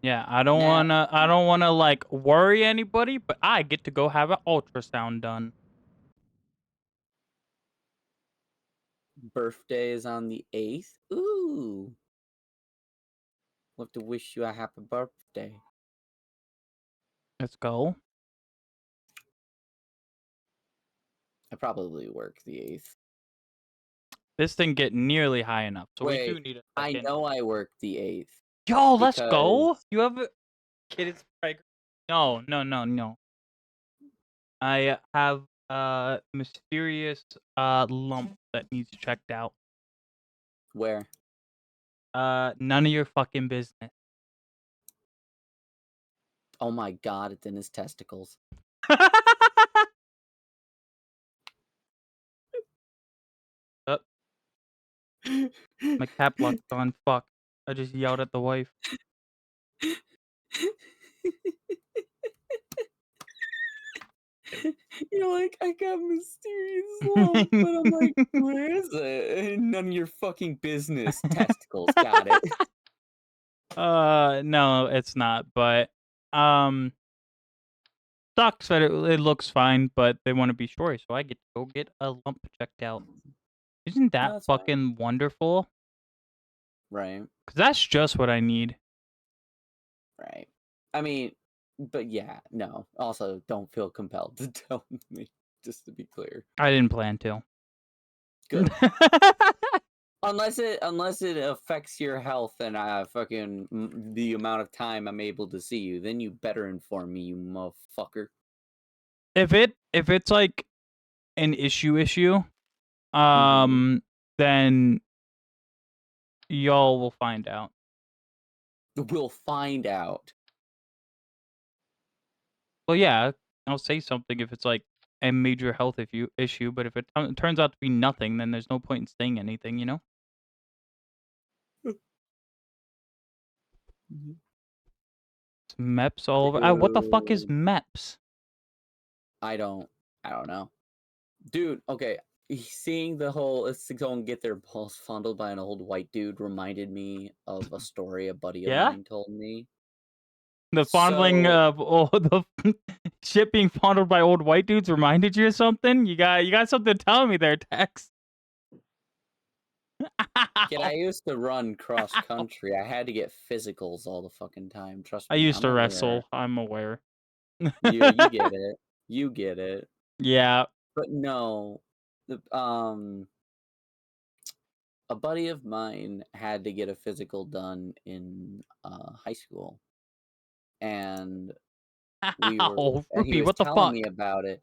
Yeah, I Now, don't wanna like worry anybody, but I get to go have an ultrasound done. birthday is on the 8th. Ooh. We'll have to wish you a happy birthday. Let's go. I probably work the 8th. This thing get nearly high enough, so we do Wait, need a I second. know I work the 8th Yo, let's because go. You have a kid is pregnant. No. I have a mysterious lump that needs checked out. where? None of your fucking business. Oh my god, it's in his testicles. Oh, my cap lock's gone. Fuck. I just yelled at the wife. You're like, I got mysterious lump, but I'm like, where is it? None of your fucking business. Testicles, got it. No, it's not. But doc said it looks fine, but they want to be sure, so I get to go get a lump checked out. Isn't No, that that's fine. fucking wonderful? Right, Cause that's just what I need. right. I mean, but yeah, no. Also, don't feel compelled to tell me, just to be clear. I didn't plan to. Good. Unless it affects your health and the amount of time I'm able to see you, then you better inform me, you motherfucker. If it's like an issue, Mhm. then y'all will find out. We'll find out. Well, yeah, I'll say something if it's like a major health issue, but if it turns out to be nothing, then there's no point in saying anything, you know? It's MEPS all over. What the fuck is Dude, MEPS? I don't know. Dude, okay. Seeing the whole let's go and get their balls fondled by an old white dude reminded me of a story a buddy of Yeah? mine told me. The fondling So of the shit being fondled by old white dudes reminded you of something? You got something to tell me there, Tex. kid, I used to run cross country. I had to get physicals all the fucking time. Trust I me, used I'm to aware. wrestle. I'm aware. You get it. You get it. Yeah. But no, the a buddy of mine had to get a physical done in high school, and Ow, he Rupee, was what the telling me fuck? about it.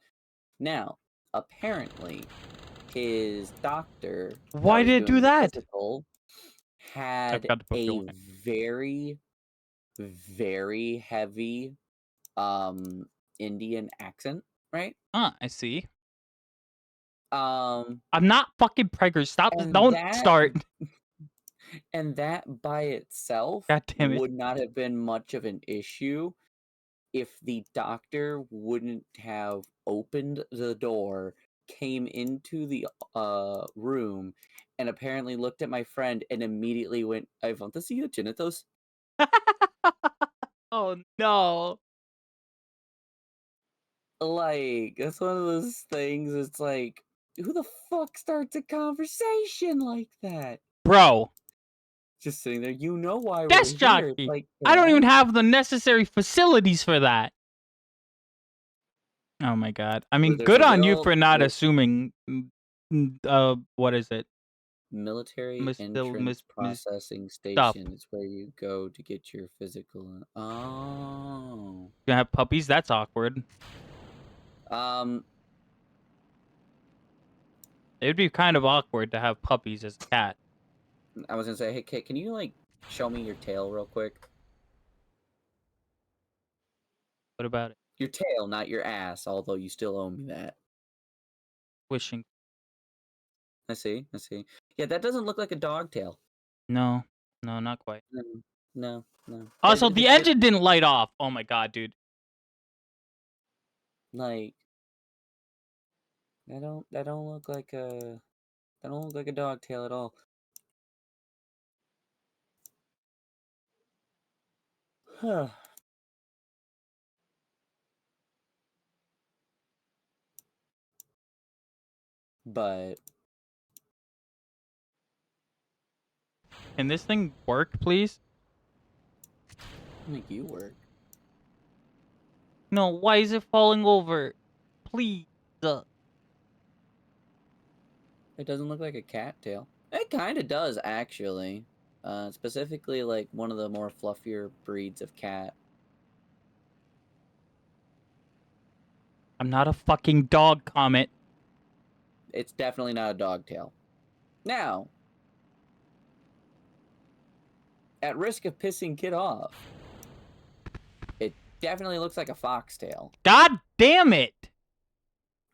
Now, apparently, his doctor that Why was did it do doing the that? physical I had forgot to put fuel a in it. very, very heavy Indian accent, right? I see. Um, I'm not fucking preggers. Stop. and Don't that start. and that by itself God damn it. would not have been much of an issue if the doctor wouldn't have opened the door, came into the room, and apparently looked at my friend and immediately went, "I want to see your genitals." Oh no. Like, that's one of those things. It's like, who the fuck starts a conversation like that? Bro, Just sitting there, you know why we're desk here. It's jockey. like, I don't even "Dad?" have the necessary facilities for that. Oh my god. I mean, There's good a on you real for not assuming. What is it? military Still entrance processing stop. station. It's where you go to get your physical. Oh. Gonna have puppies? That's awkward. Um, It'd be kind of awkward to have puppies as a cat. I was gonna say, hey, Kit, can you like show me your tail real quick? What about it? Your tail, not your ass. Although you still owe me that. Wishing. I see. I see. Yeah, that doesn't look like a dog tail. No. No, not quite. No, no, no. Also, It- the it- engine didn't light off. Oh my god, dude. like that don't look like a that don't look like a dog tail at all. Huh. But Can this thing work, please? make you work. No, why is it falling over? Please. It doesn't look like a cat tail. It kind of does, actually. Specifically, like one of the more fluffier breeds of cat. I'm not a fucking dog, Comet. It's definitely not a dog tail. Now, at risk of pissing Kid off, it definitely looks like a foxtail. God damn it!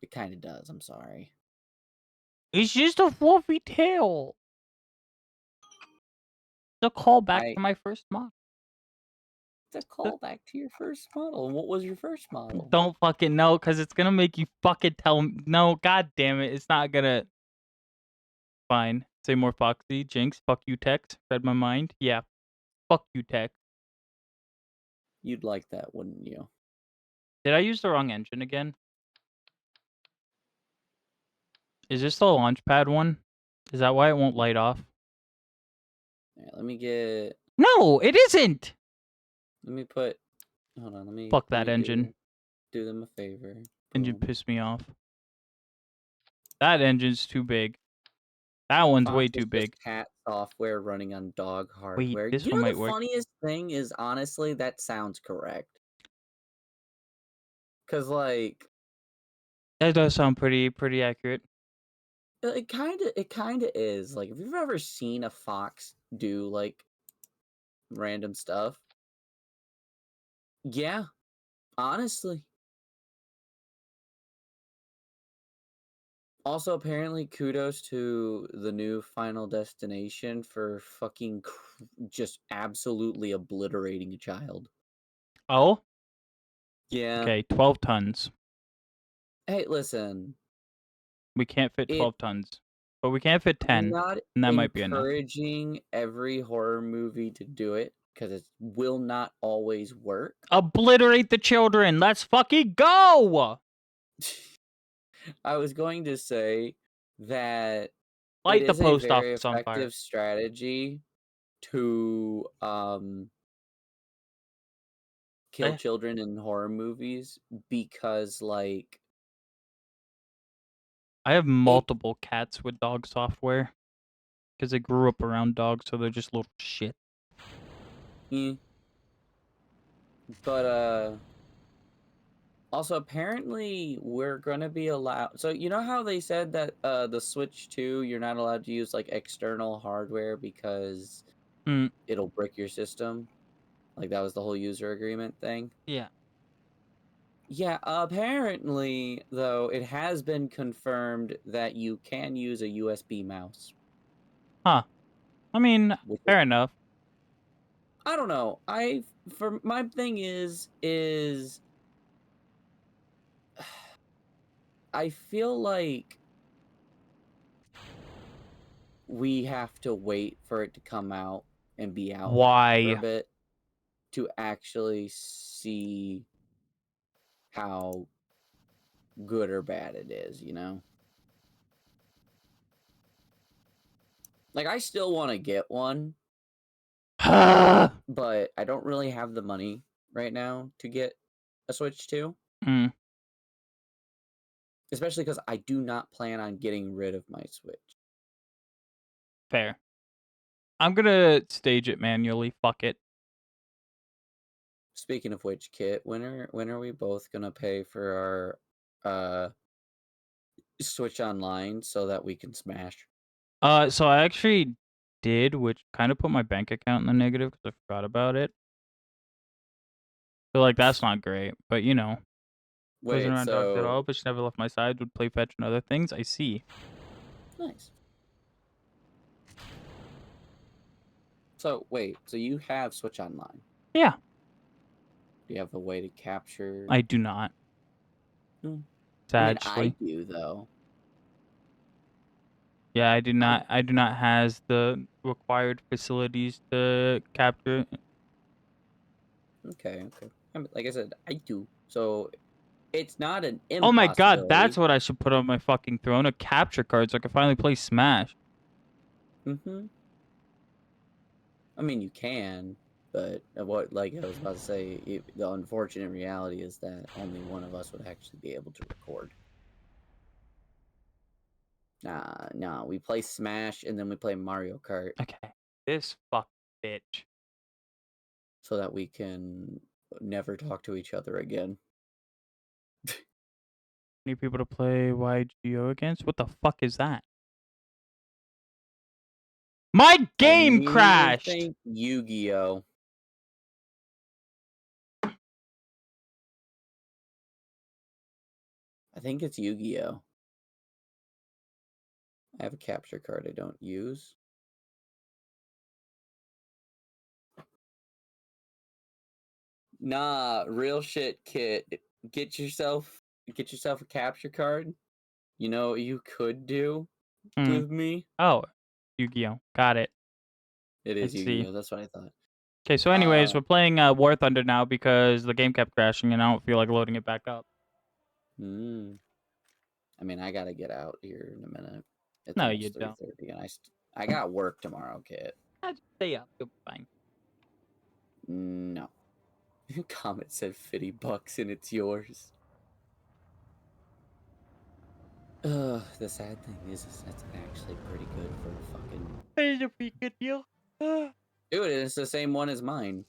It kind of does. I'm sorry. It's just a fluffy tail. It's a callback to my first model. It's a callback to your first model. And what was your first model? Don't fucking know, because it's gonna make you fucking tell me. No, god damn it. It's not gonna. Fine. Say more Foxy. Jinx. Fuck you, Tex. Read my mind. Yeah. Fuck you, Tex. You'd like that, wouldn't you? Did I use the wrong engine again? Is this the Launchpad one? Is that why it won't light off? All right, let me get. No, it isn't! Let me put. Hold on. Let me. Fuck let that me engine. Do them a favor. Engine Boom. pissed me off. That engine's too big. That one's way Fox is too just big. cat software running on dog hardware. this You one know might the work. funniest thing is, honestly, that sounds correct. Cause like That does sound pretty accurate. it kind of is. Like, if you've ever seen a fox do like random stuff, yeah, honestly. Also, apparently, kudos to the new Final Destination for fucking just absolutely obliterating a child. Oh? Yeah. Okay, 12 tons. Hey, listen. We can't fit It- 12 tons. But we can't fit 10. Not And that might be enough. encouraging every horror movie to do it because it will not always work. Obliterate the children! Let's fucking go! I was going to say that Light it the is a post very office on fire. effective strategy to kill Eh. children in horror movies because, like, I have multiple cats with dog software. Because they grew up around dogs, so they're just little shit. But also, apparently, we're gonna be allowed. So you know how they said that the Switch 2, you're not allowed to use like external hardware because it'll brick your system. Like, that was the whole user agreement thing. Yeah. Yeah, apparently, though, it has been confirmed that you can use a USB mouse. Huh. I mean, Which fair enough. I don't know. For my thing is I feel like we have to wait for it to come out and be out for a Why? bit to actually see how good or bad it is, you know? Like, I still want to get one, but I don't really have the money right now to get a Switch 2. Mm, Especially because I do not plan on getting rid of my Switch. fair. I'm gonna stage it manually. Fuck it. Speaking of which, Kit, when are we both gonna pay for our Switch Online so that we can smash? So I actually did, which kind of put my bank account in the negative because I forgot about it. So like that's not great, but you know, wasn't Wait, around dogs at so all, but she never left my side. Would play fetch and other things. I see. nice. So wait, so you have Switch Online? Yeah, Do you have a way to capture? I do not. Hmm. I mean, I Sadly, do though. yeah, I do I not. I do not has the required facilities to capture. okay. Like I said, I do. So it's not an Oh my god, that's impossibility. what I should put on my fucking throne, a capture card so I can finally play Smash. Mm-hmm. I mean, you can, but what, like I was about to say, the unfortunate reality is that only one of us would actually be able to record. Nah, we play Smash and then we play Mario Kart Okay. This fuck bitch. so that we can never talk to each other again. Need people to play YGO against? What the fuck is that? My I game immediately crashed! think Yu-Gi-Oh! I think it's Yu-Gi-Oh! I have a capture card I don't use. Nah, real shit, Kit. Get yourself a capture card. You know what you could do Hmm. with me? Oh, Yu-Gi-Oh! Got it. It I is see. Yu-Gi-Oh! That's what I thought. Okay, so anyways, we're playing War Thunder now because the game kept crashing and I don't feel like loading it back up. Hmm. I mean, I gotta get out here in a minute. It's No, you almost don't. 3:30, and I got work tomorrow, Kit. Just stay up. You'll be fine. No. Comet said $50 and it's yours. The sad thing is that's actually pretty good for a fucking It's a pretty good deal. dude. It's the same one as mine.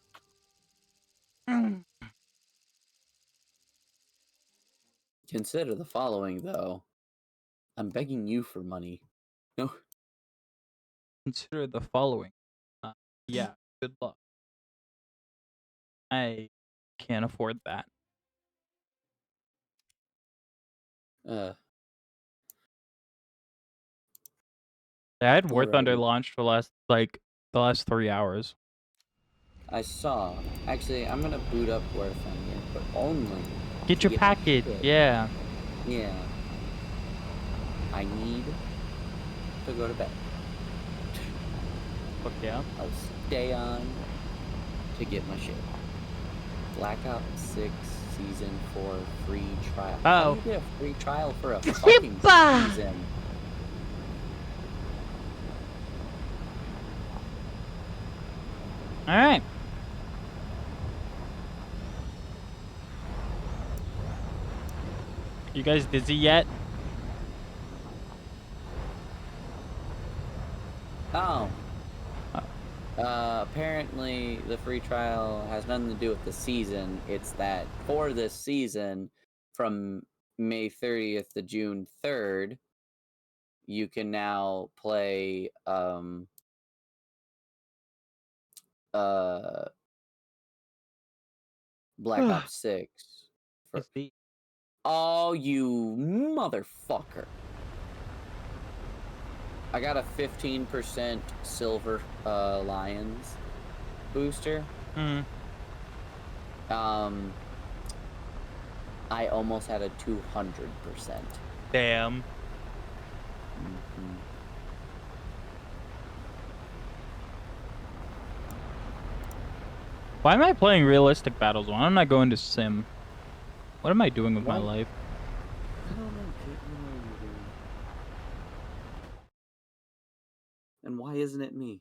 Consider the following, though. I'm begging you for money. No. Consider the following. Yeah, good luck. I can't afford that. Uh. I had War Thunder Alrighty. launched for the last 3 hours. I saw. Actually, I'm gonna boot up War Thunder, but only Get to your get my package. shit. Yeah. Yeah. I need to go to bed. Fuck yeah. I'll stay on to get my shit. Black Ops 6 Season 4 free trial. How Uh-oh. do you get a free trial for a fucking season? All right. You guys dizzy yet? Oh. Apparently the free trial has nothing to do with the season. It's that for this season, from May 30th to June 3rd, you can now play uh Black Ops 6 I see. Oh, you motherfucker. I got a 15% silver Lions booster. Mm. I almost had a 200%. Damn. Mhm. Why am I playing realistic battles? Why am I going to sim? What am I doing with my Why- life? I don't know, kid. What are you doing? And why isn't it me?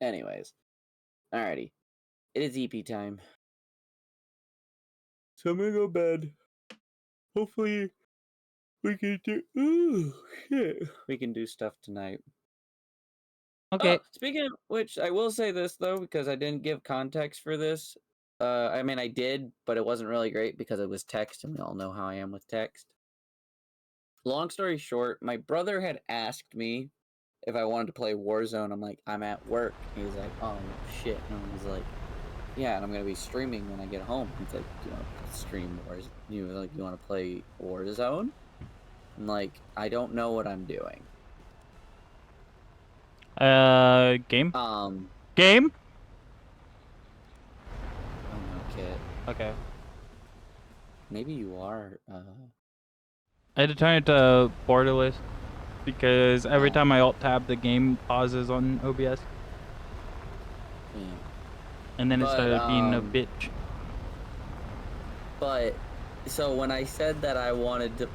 Anyways, alrighty. It is EP time. So I'm gonna go bed. Hopefully, we can do. Ooh, shit. We can do stuff tonight. Okay. Oh, speaking of which, I will say this though, because I didn't give context for this. I mean, I did, but it wasn't really great because it was text, and we all know how I am with text. Long story short, my brother had asked me if I wanted to play Warzone. I'm like, I'm at work. He's like, oh shit. And I was like, yeah, and I'm gonna be streaming when I get home. He's like, do you want to stream Wars? You like, you want to play Warzone? I'm like, I don't know what I'm doing. Game? Um, Game? oh no, kid. Okay. Maybe you are. I had to turn it to borderless because every Oh. time I alt tab, the game pauses on OBS, Yeah. and then it But, started being a bitch. But so when I said that I wanted to,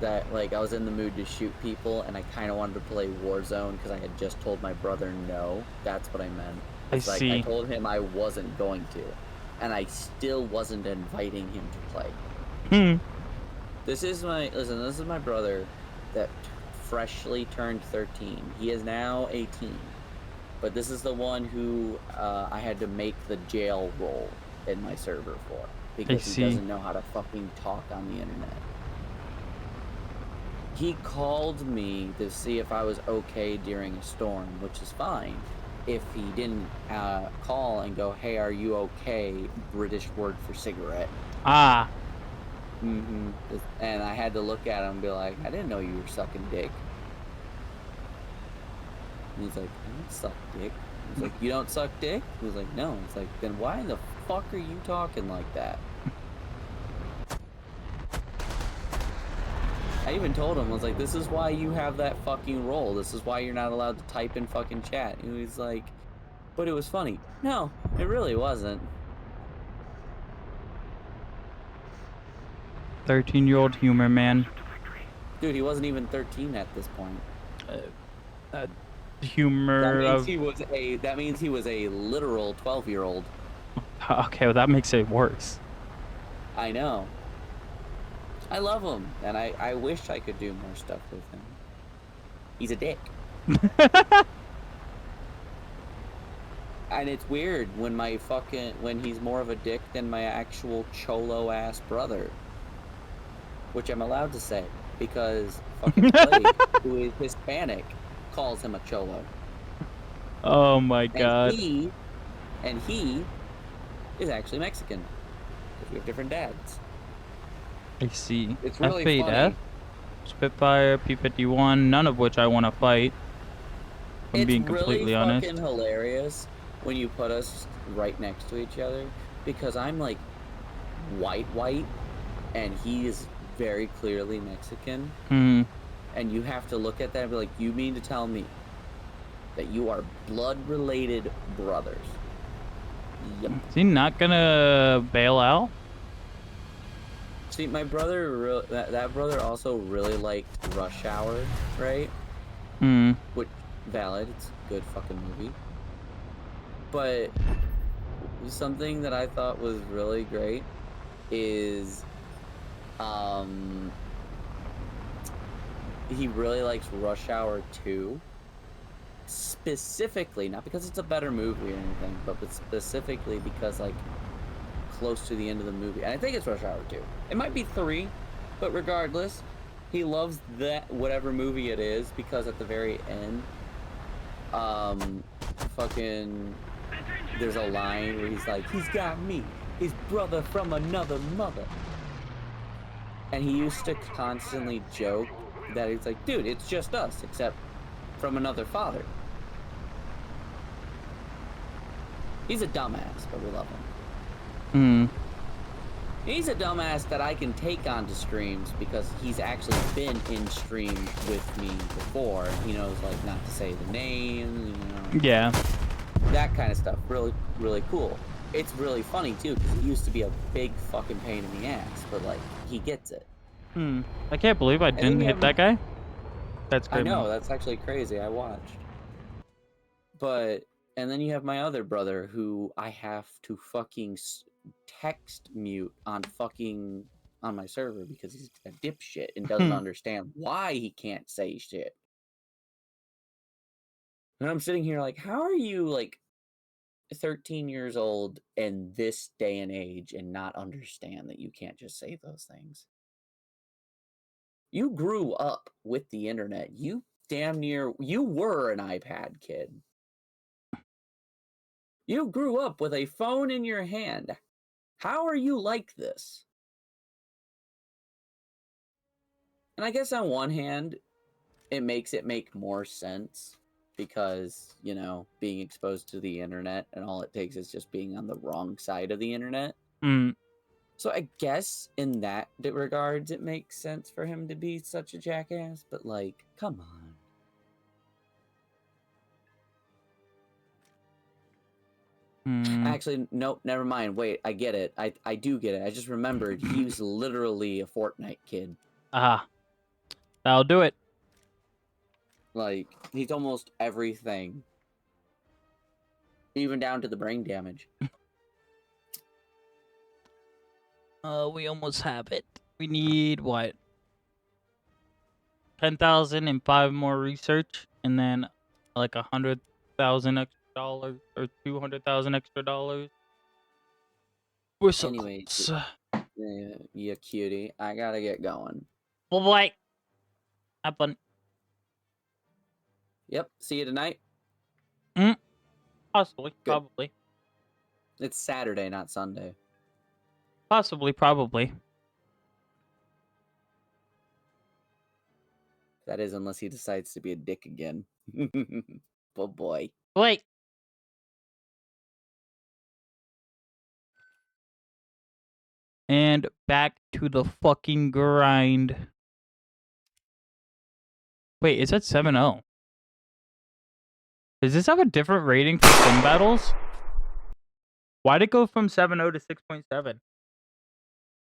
that like I was in the mood to shoot people, and I kind of wanted to play Warzone because I had just told my brother no. That's what I meant. I It's like see. I told him I wasn't going to, and I still wasn't inviting him to play. Hmm. This is my brother that freshly turned 13. He is now 18. But this is the one who I had to make the jail roll in my server for. Because see. he doesn't know how to fucking talk on the internet. He called me to see if I was okay during a storm, which is fine. If he didn't call and go, hey, are you okay? British word for cigarette. Ah. Mm-hmm. And I had to look at him and be like, I didn't know you were sucking dick. And he's like, I don't suck dick. He's like, you don't suck dick? He was like, no. He's like, then why the fuck are you talking like that? I even told him, I was like, this is why you have that fucking role. This is why you're not allowed to type in fucking chat. And he's like, but it was funny. No, it really wasn't. 13-year-old humor, man. Dude, he wasn't even 13 at this point. Humor That means he was a literal 12-year-old. Okay, well that makes it worse. I know. I love him, and I wish I could do more stuff with him. He's a dick. And it's weird when when he's more of a dick than my actual cholo ass brother. Which I'm allowed to say, because fucking Plague, who is Hispanic, calls him a cholo. Oh my god. And he is actually Mexican. Because we have different dads. I see. It's really F8F, funny. Spitfire, P-51, none of which I want to fight. If I'm being completely honest. It's really fucking hilarious when you put us right next to each other, because I'm like white, and he is very clearly Mexican. Hmm. And you have to look at that and be like, you mean to tell me that you are blood-related brothers? Yep. Is he not gonna bail out? See, my brother, that brother also really liked Rush Hour, right? Hmm. Which, valid, it's a good fucking movie. But something that I thought was really great is, he really likes Rush Hour 2. Specifically, not because it's a better movie or anything, but specifically because, like, close to the end of the movie. And I think it's Rush Hour 2. It might be 3, but regardless, He loves that whatever movie it is because at the very end, fucking, there's a line where he's like, "He's got me, his brother from another mother," and he used to constantly joke that he's like, "Dude, it's just us, except from another father." He's a dumbass, but we love him. Hmm. He's a dumbass that I can take onto streams because he's actually been in stream with me before. He knows, like, not to say the name, Yeah. that kind of stuff. Really, really cool. It's really funny, too, because he used to be a big fucking pain in the ass, but, like, he gets it. Hmm. I can't believe I then didn't you hit have- that guy. That's I great. know, that's actually crazy. I watched. But, and then you have my other brother who I have to fucking text mute on my server because he's a dipshit and doesn't understand why he can't say shit. And I'm sitting here like, how are you like 13 years old in this day and age and not understand that you can't just say those things? You grew up with the internet. You were an iPad kid. You grew up with a phone in your hand. How are you like this? And I guess on one hand, it makes it make more sense because, you know, being exposed to the internet and all it takes is just being on the wrong side of the internet. Hmm. So I guess in that regards, it makes sense for him to be such a jackass, but like, come on. Actually, nope, never mind. Wait, I get it. I do get it. I just remembered he was literally a Fortnite kid. Ah. That'll do it. Like, he's almost everything. Even down to the brain damage. We almost have it. We need what? 10,000 and 5 more research, and then like 100,000 extra dollars or 200,000 extra dollars. We're so Anyways, close. you cutie. I gotta get going. Well, boy. Have fun. Yep, see you tonight. Possibly. Good. Probably. It's Saturday, not Sunday. Possibly. Probably. That is, unless he decides to be a dick again. Oh boy. Wait. And back to the fucking grind. Wait, is that 7-0? Does this have a different rating for sim battles? Why'd it go from 7-0 to 6.7?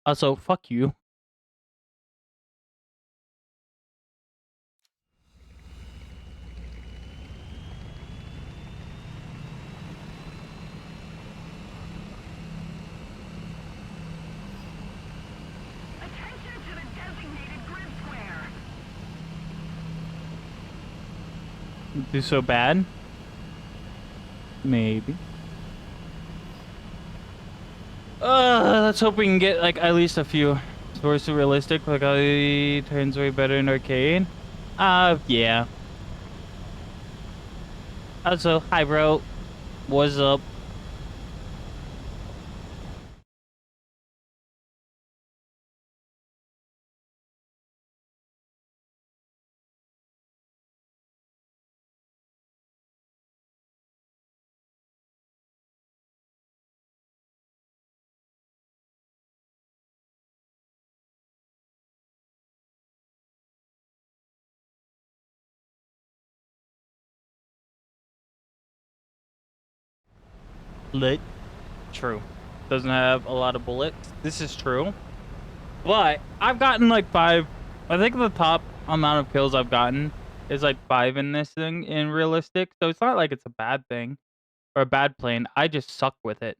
Also, fuck you. Attention to the designated grid square. Do so bad? Maybe. Let's hope we can get like at least a few. Source to realistic, like how he turns way better in arcade. Yeah. Also, hi bro. What's up? Lit. True. Doesn't have a lot of bullets. This is true. But I've gotten like 5. I think the top amount of kills I've gotten is like 5 in this thing in realistic. So it's not like it's a bad thing or a bad plane. I just suck with it.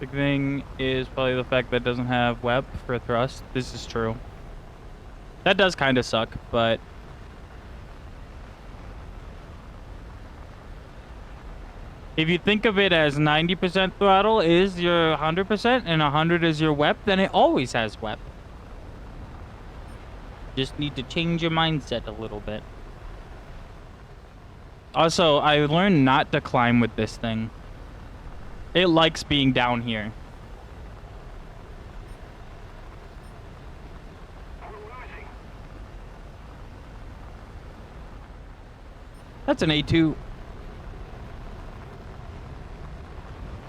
Big thing is probably the fact that it doesn't have web for thrust. This is true. That does kind of suck, but if you think of it as 90% throttle is your 100% and 100 is your WEP, then it always has WEP. Just need to change your mindset a little bit. Also, I learned not to climb with this thing. It likes being down here. That's an A2.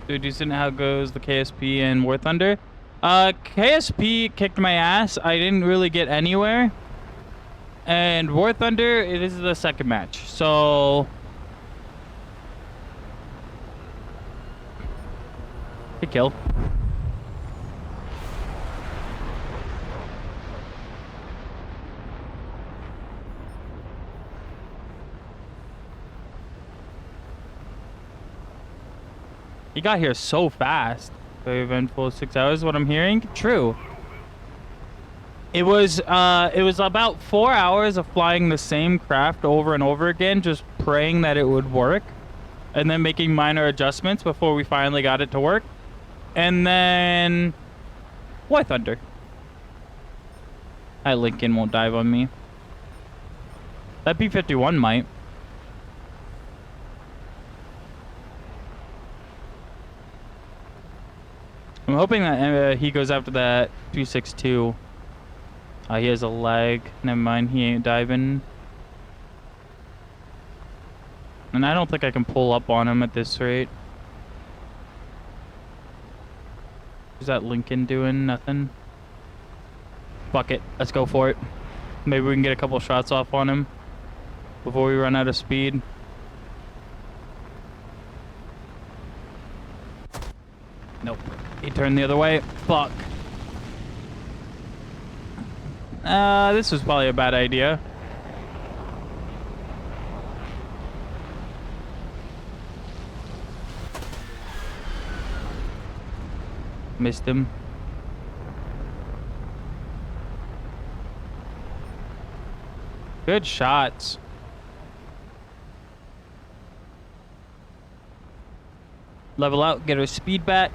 Dude, decent. How goes the KSP and War Thunder? KSP kicked my ass. I didn't really get anywhere. And War Thunder, it is the second match. So good kill. He got here so fast. Very eventful 6 hours, what I'm hearing. True. It was about 4 hours of flying the same craft over and over again, just praying that it would work, and then making minor adjustments before we finally got it to work. And then War Thunder. That Lincoln won't dive on me. That P-51 might. I'm hoping that he goes after that 262. He has a lag. Never mind, he ain't diving. And I don't think I can pull up on him at this rate. What's that Lincoln doing? Nothing. Fuck it. Let's go for it. Maybe we can get a couple shots off on him before we run out of speed. Nope. He turned the other way. Fuck. This was probably a bad idea. Missed him. Good shots. Level out, get our speed back.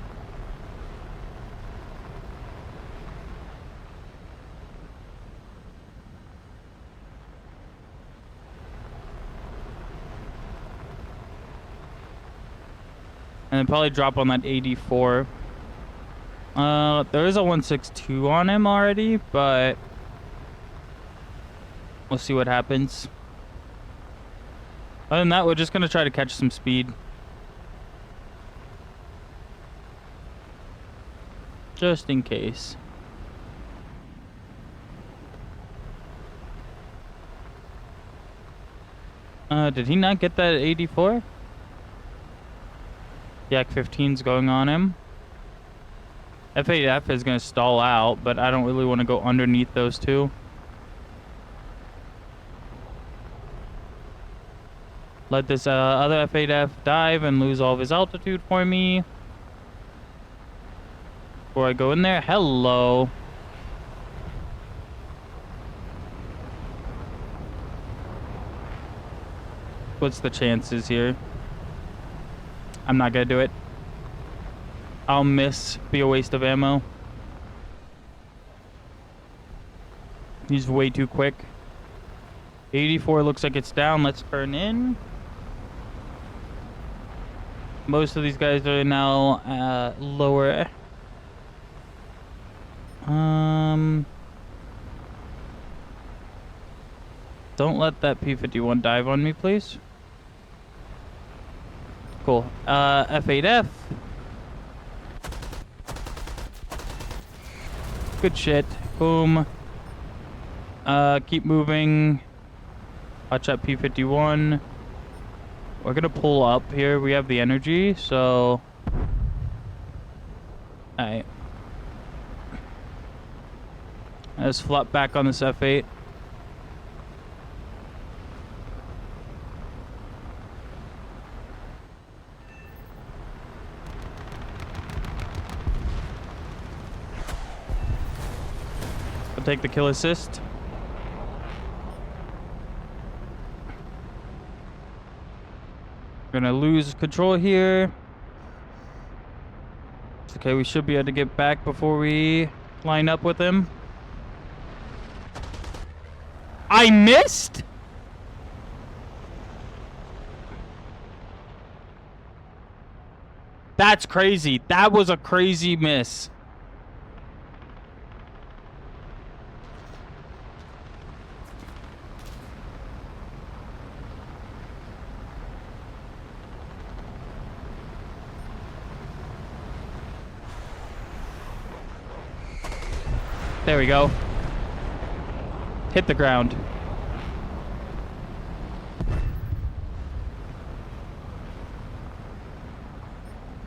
And then probably drop on that 84. There is a 162 on him already, but we'll see what happens. Other than that, we're just gonna try to catch some speed. Just in case. Did he not get that 84? Yak 15's going on him. F8F is going to stall out, but I don't really want to go underneath those two. Let this other F8F dive and lose all of his altitude for me. Before I go in there. Hello. What's the chances here? I'm not gonna do it. I'll miss. Be a waste of ammo. He's way too quick. 84 looks like it's down. Let's turn in. Most of these guys are now lower. Don't let that P-51 dive on me, please. Cool. F8F. Good shit. Boom. Keep moving. Watch out P-51. We're gonna pull up here. We have the energy, so... Alright. Let's flop back on this F8. take the kill assist. Gonna lose control here. It's okay, we should be able to get back before we line up with him. I missed? That's crazy. That was a crazy miss. There we go. Hit the ground.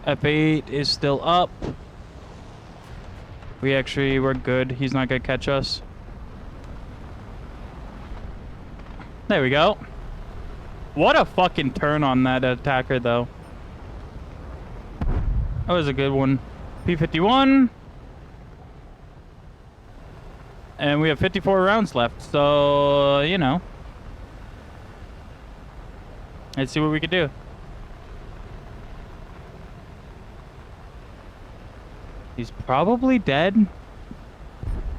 F8 is still up. We're good. He's not gonna catch us. There we go. What a fucking turn on that attacker, though. That was a good one. P51. And we have 54 rounds left, so, you know. Let's see what we can do. He's probably dead.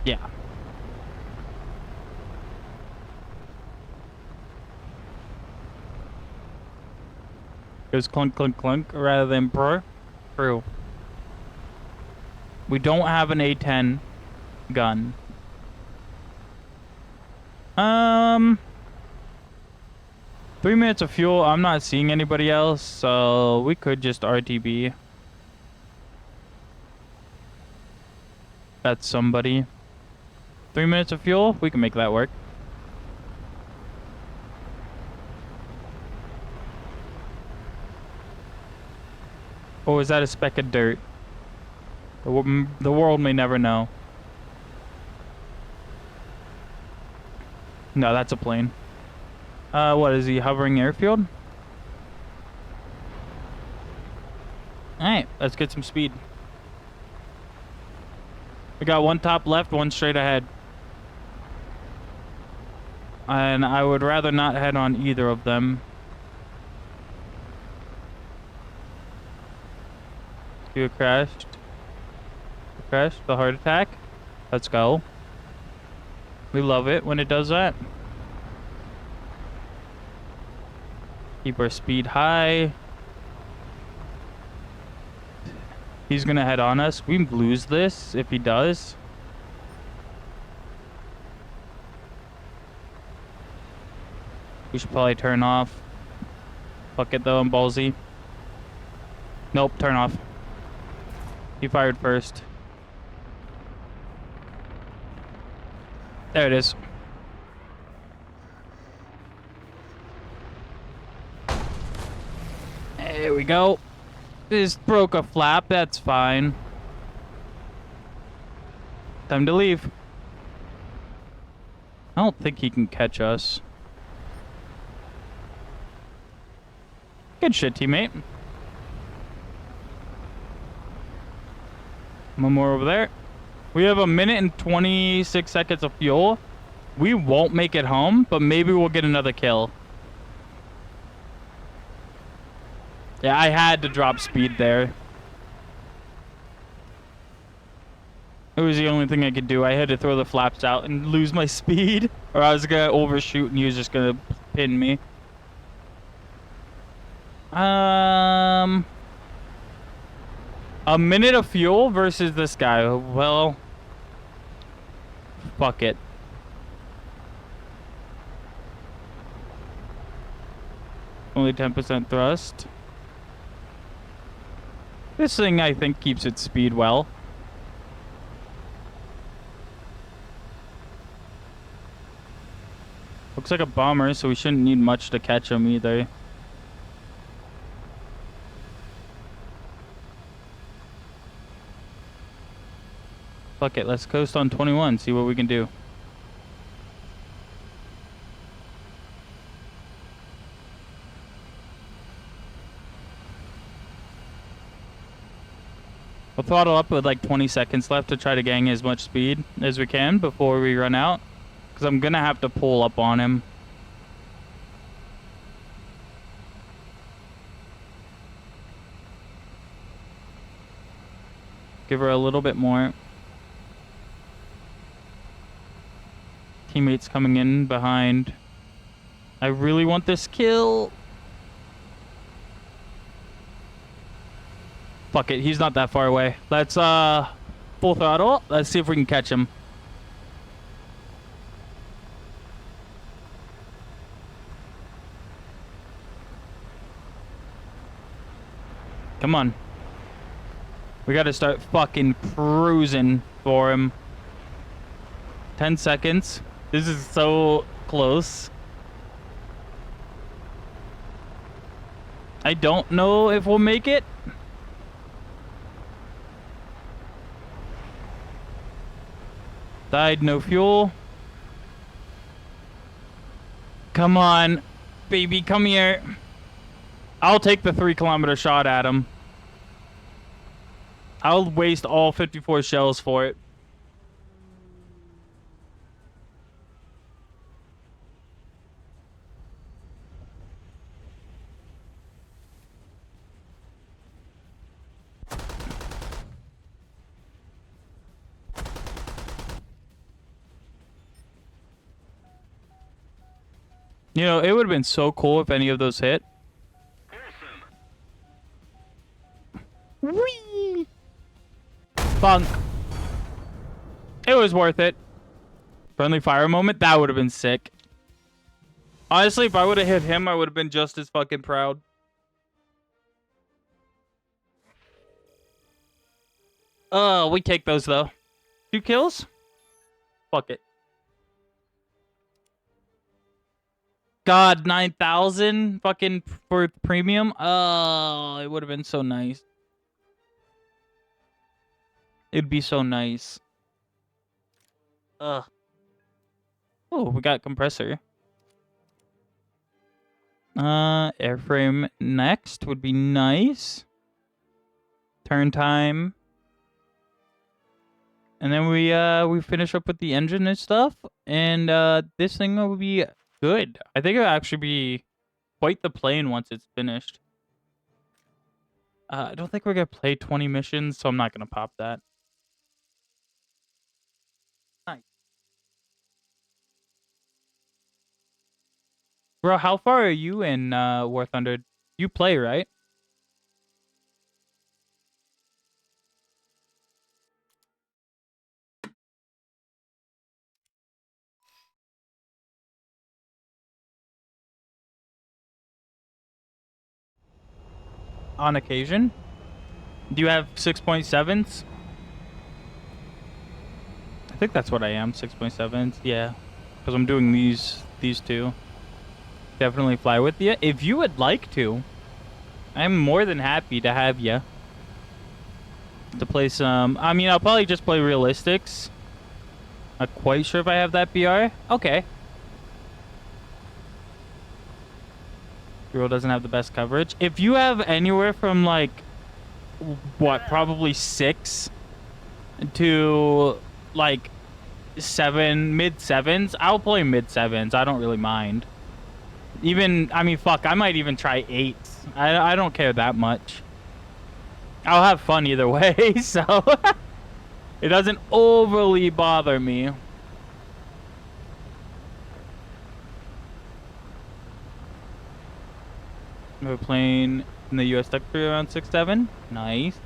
Yeah. It was clunk, clunk, clunk rather than brr. True. We don't have an A10 gun. 3 minutes of fuel. I'm not seeing anybody else, so we could just RTB. That's somebody. 3 minutes of fuel. We can make that work. Oh, is that a speck of dirt? The world may never know. No, that's a plane. What is he, hovering airfield? Alright, let's get some speed. We got one top left, one straight ahead. And I would rather not head on either of them. You crashed. Crashed, the heart attack. Let's go. We love it when it does that. Keep our speed high. He's gonna head on us. We lose this if he does. We should probably turn off. Fuck it though, I'm ballsy. Nope, turn off. He fired first. There it is. There we go. Just broke a flap, that's fine. Time to leave. I don't think he can catch us. Good shit, teammate. One more over there. We have 1 minute and 26 seconds of fuel. We won't make it home, but maybe we'll get another kill. Yeah, I had to drop speed there. It was the only thing I could do. I had to throw the flaps out and lose my speed, or I was gonna overshoot and he was just gonna pin me. A minute of fuel versus this guy. Well, fuck it. Only 10% thrust. This thing, I think, keeps its speed well. Looks like a bomber, so we shouldn't need much to catch him either. Fuck it, let's coast on 21, see what we can do. We'll throttle up with like 20 seconds left to try to gain as much speed as we can before we run out. Because I'm going to have to pull up on him. Give her a little bit more. Teammates coming in behind. I really want this kill. Fuck it, he's not that far away. Let's full throttle. Let's see if we can catch him. Come on. We gotta start fucking cruising for him. 10 seconds. This is so close. I don't know if we'll make it. Died, no fuel. Come on, baby, come here. I'll take the 3-kilometer shot at him. I'll waste all 54 shells for it. You know, it would have been so cool if any of those hit. Whee! Bunk. It was worth it. Friendly fire moment, that would have been sick. Honestly, if I would have hit him, I would have been just as fucking proud. We take those though. 2 kills? Fuck it. God, 9,000 fucking for premium. Oh, it would have been so nice. It'd be so nice. Ugh. Oh, we got compressor. Airframe next would be nice. Turn time. And then we finish up with the engine and stuff. And this thing will be good. I think it'll actually be quite the plane once it's finished. I don't think we're gonna play 20 missions, so I'm not gonna pop that. Nice. Bro, how far are you in War Thunder? You play, right? On occasion? Do you have 6.7s? I think that's what I am, 6.7s. Yeah, because I'm doing these two. Definitely fly with you. If you would like to, I'm more than happy to have you. To play some... I mean, I'll probably just play realistics. Not quite sure if I have that BR. Okay. Hero doesn't have the best coverage. If you have anywhere from like, what, probably 6 to like 7, mid-7s, I'll play mid-7s. I don't really mind. Even, I mean, fuck, I might even try 8s. I don't care that much. I'll have fun either way, so it doesn't overly bother me. We're playing in the US Tech 3 around 6-7. Nice.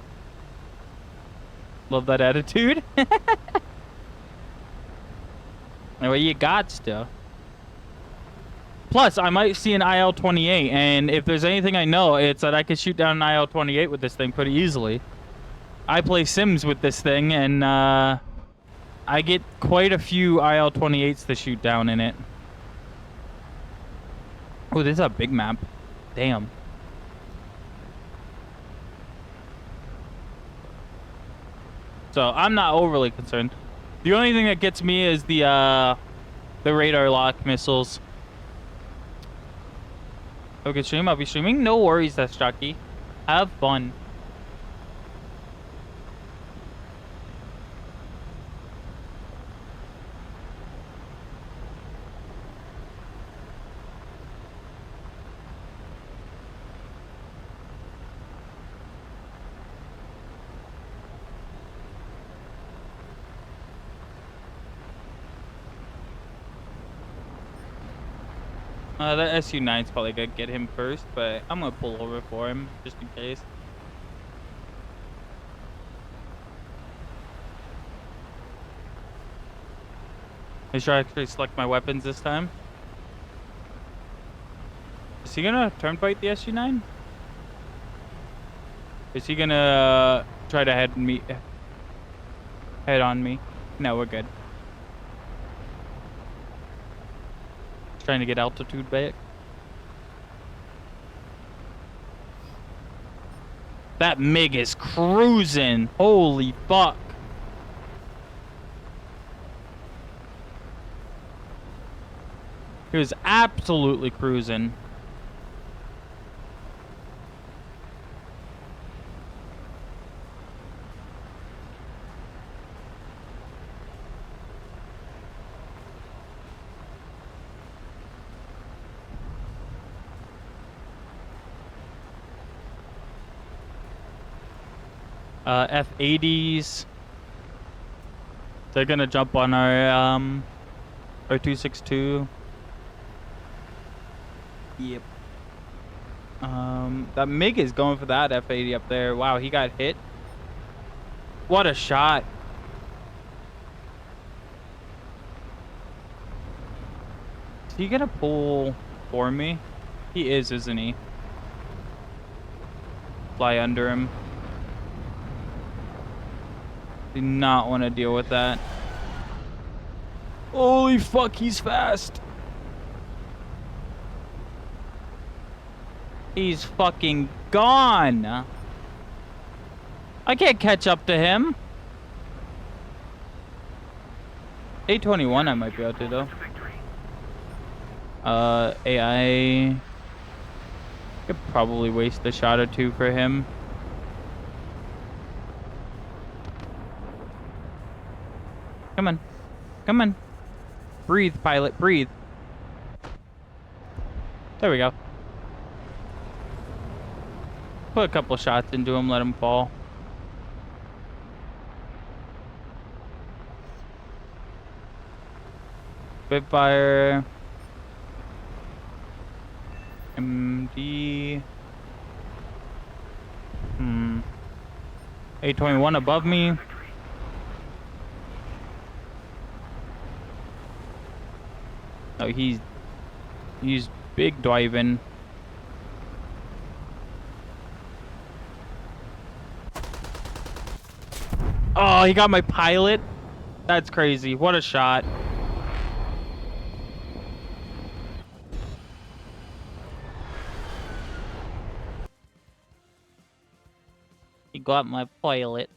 Love that attitude. And what you got still? Plus, I might see an IL-28, and if there's anything I know, it's that I can shoot down an IL-28 with this thing pretty easily. I play Sims with this thing, and I get quite a few IL-28s to shoot down in it. Oh, this is a big map. Damn. So I'm not overly concerned. The only thing that gets me is the radar lock missiles. Okay, stream. I'll be streaming. No worries, that's Jockey. Have fun. That SU-9's probably gonna get him first, but I'm gonna pull over for him just in case. Make sure I actually select my weapons this time. Is he gonna turn fight the SU-9? Is he gonna try to head on me? No, we're good. Trying to get altitude back. That MiG is cruising. Holy fuck. He was absolutely cruising. F-80s. They're gonna jump on our 262. Yep. That MiG is going for that F-80 up there. Wow, he got hit. What a shot. Is he gonna pull for me? He is, isn't he? Fly under him. Do not want to deal with that. Holy fuck, he's fast. He's fucking gone. I can't catch up to him. 821 I might be able to though. AI could probably waste a shot or two for him. Come on. Come on. Breathe, pilot, breathe. There we go. Put a couple shots into him, let him fall. Spitfire. MD. 821 above me. Oh, he's big diving. Oh, he got my pilot. That's crazy. What a shot. He got my pilot.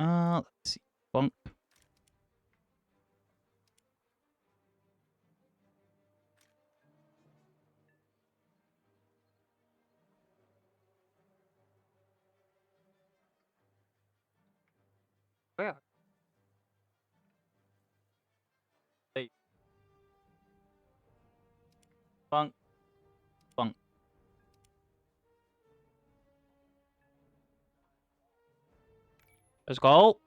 Let's see. Bunk. Where? Hey. Bunk. Bunk. Let's go.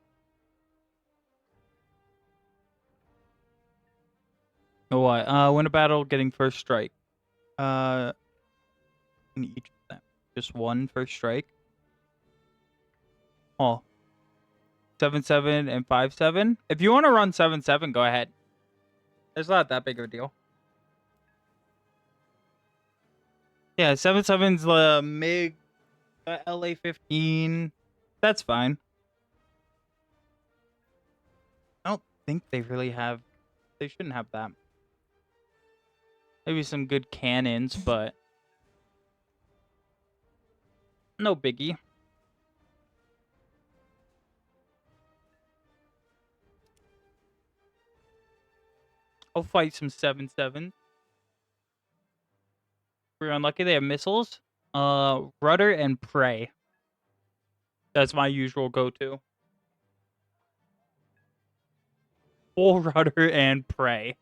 Oh, what? Win a battle, getting first strike. In each of them. Just one first strike. Oh. 7-7 and 5-7. If you want to run 7-7, go ahead. It's not that big of a deal. Yeah, 7-7's the MiG, LA-15. That's fine. I don't think they really have. They shouldn't have that. Maybe some good cannons, but no biggie. I'll fight some 7-7. We're unlucky they have missiles. Rudder and Prey. That's my usual go-to. Full rudder and Prey.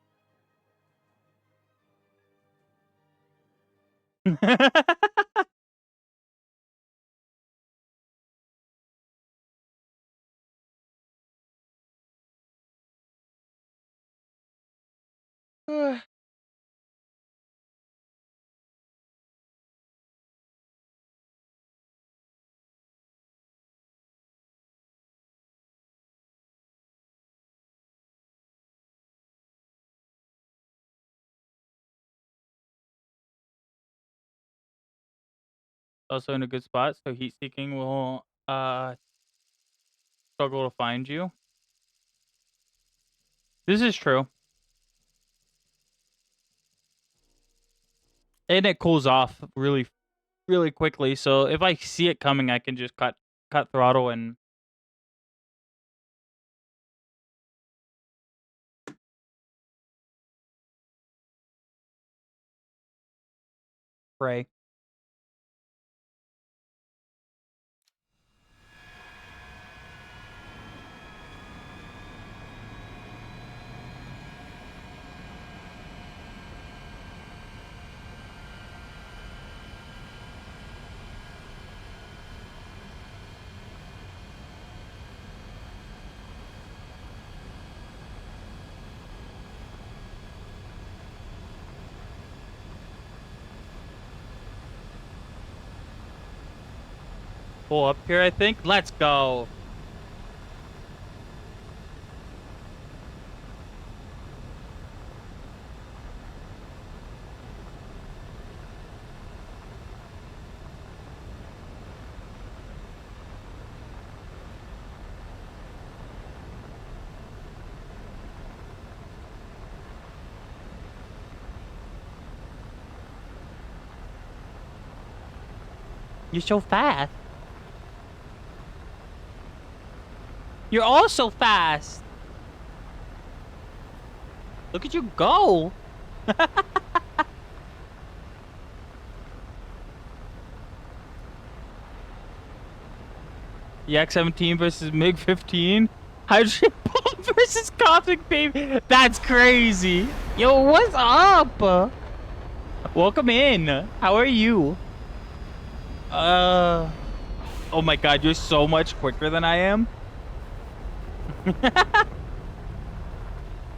Also in a good spot, so heat seeking will struggle to find you. This is true. And it cools off really really quickly, so if I see it coming, I can just cut throttle and pray. Pull up here, I think. Let's go. You're so fast. You're all so fast. Look at you go. Yak 17 versus MiG 15. Hydrogen bomb versus Cosmic Baby. That's crazy. Yo, what's up? Welcome in. How are you? Oh my god, you're so much quicker than I am.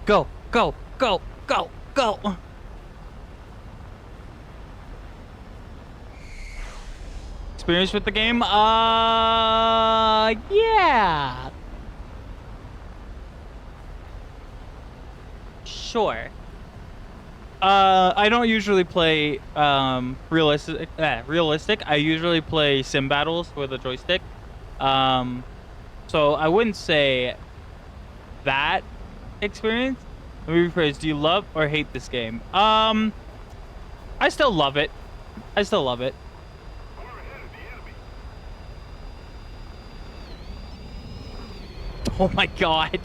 Go, go, go, go, go. Experience with the game? Yeah. Sure. I don't usually play realistic. I usually play sim battles with a joystick. So I wouldn't say that experience. Let me rephrase. Do you love or hate this game? I still love it. I still love it. Oh my god.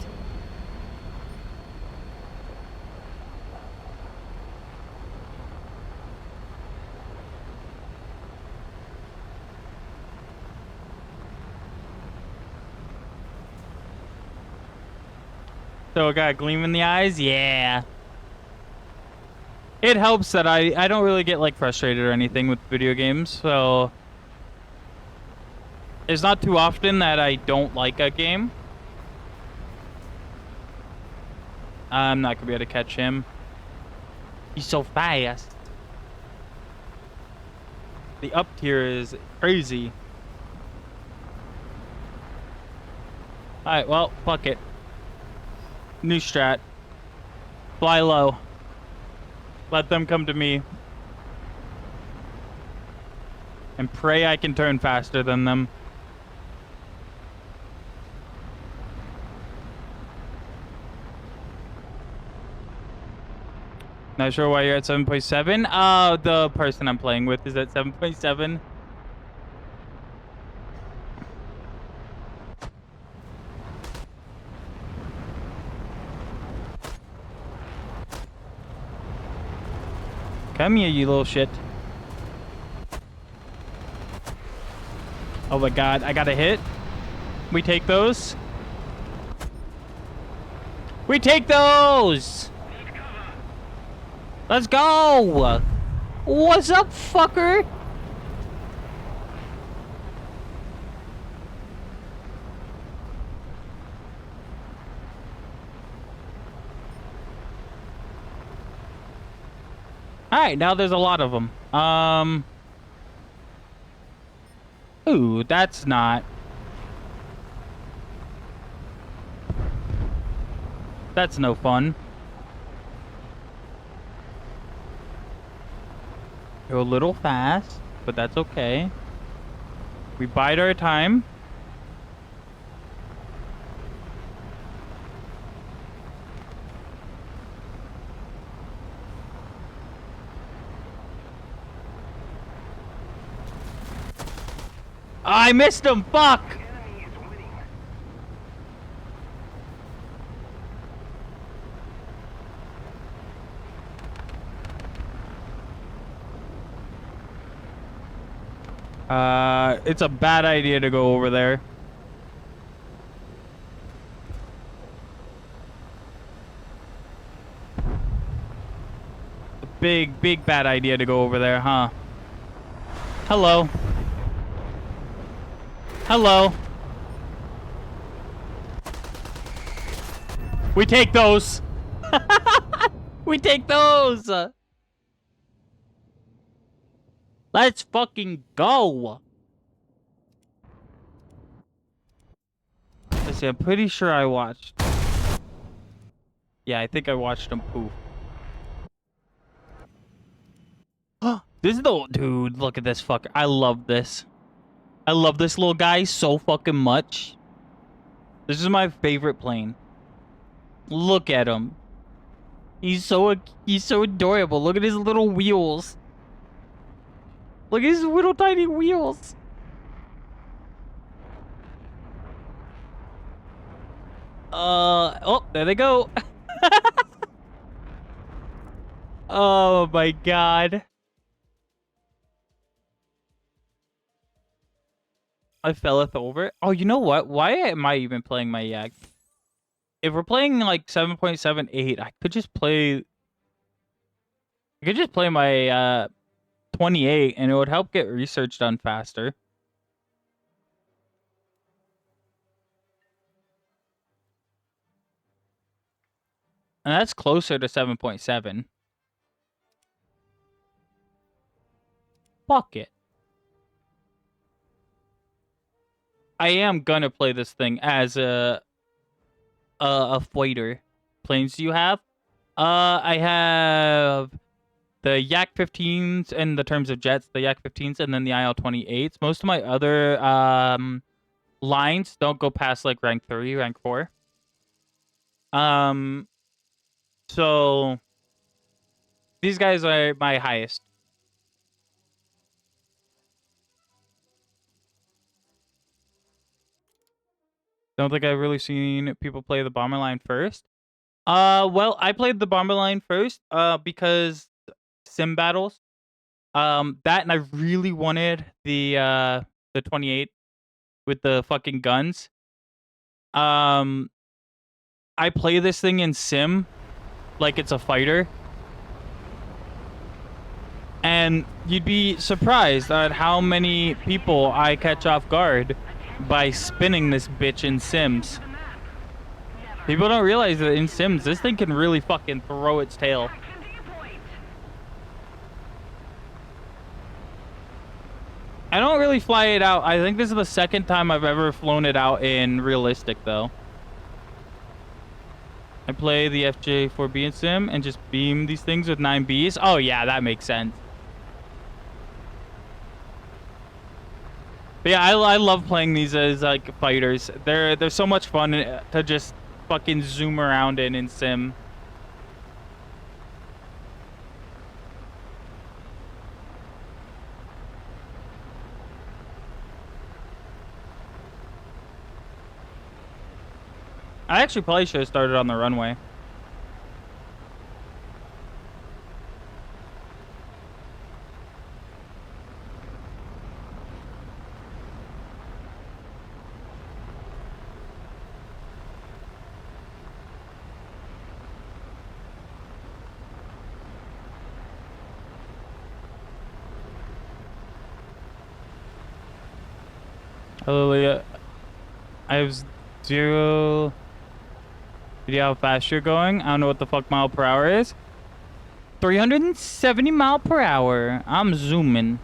So I got a gleam in the eyes? Yeah. It helps that I don't really get like frustrated or anything with video games, so it's not too often that I don't like a game. I'm not gonna be able to catch him. He's so fast. The up tier is crazy. Alright, well, fuck it. New strat. Fly low. Let them come to me. And pray I can turn faster than them. Not sure why you're at 7.7. The person I'm playing with is at 7.7. Come here, you little shit. Oh my god, I got a hit. We take those. We take those! Let's go! What's up, fucker? Alright, now there's a lot of them. Ooh, that's not... That's no fun. You're a little fast, but that's okay. We bide our time. I missed him! Fuck! Enemy is winning. It's a bad idea to go over there. Big bad idea to go over there, huh? Hello. Hello. We take those. We take those. Let's fucking go. Let's see, I'm pretty sure I watched. Yeah, I think I watched him poof. This is the dude. Look at this fucker. I love this. I love this little guy so fucking much. This is my favorite plane. Look at him. He's so adorable. Look at his little wheels. Look at his little tiny wheels. Oh, there they go. Oh my god. I felleth over. Oh, you know what? Why am I even playing my Yak? If we're playing like 7.78, I could just play my 28 and it would help get research done faster. And that's closer to 7.7. Fuck it. I am gonna play this thing as a fighter. Planes do you have? I have the Yak 15s in the terms of jets, the Yak 15s, and then the IL 28s. Most of my other lines don't go past like rank 3, rank 4. So these guys are my highest. Don't think I've really seen people play the bomber line first. Well, I played the bomber line first, because sim battles. That and I really wanted the 28 with the fucking guns. I play this thing in sim like it's a fighter. And you'd be surprised at how many people I catch off guard by spinning this bitch in Sims. People don't realize that in Sims, this thing can really fucking throw its tail. I don't really fly it out. I think this is the second time I've ever flown it out in realistic, though. I play the FJ4B in Sim and just beam these things with 9Bs. Oh, yeah, that makes sense. But yeah, I love playing these as like fighters. They're so much fun to just fucking zoom around in Sim. I actually probably should have started on the runway. Hello, Leah. I have 0 idea how fast you're going. I don't know what the fuck mile per hour is. 370 mile per hour. I'm zooming.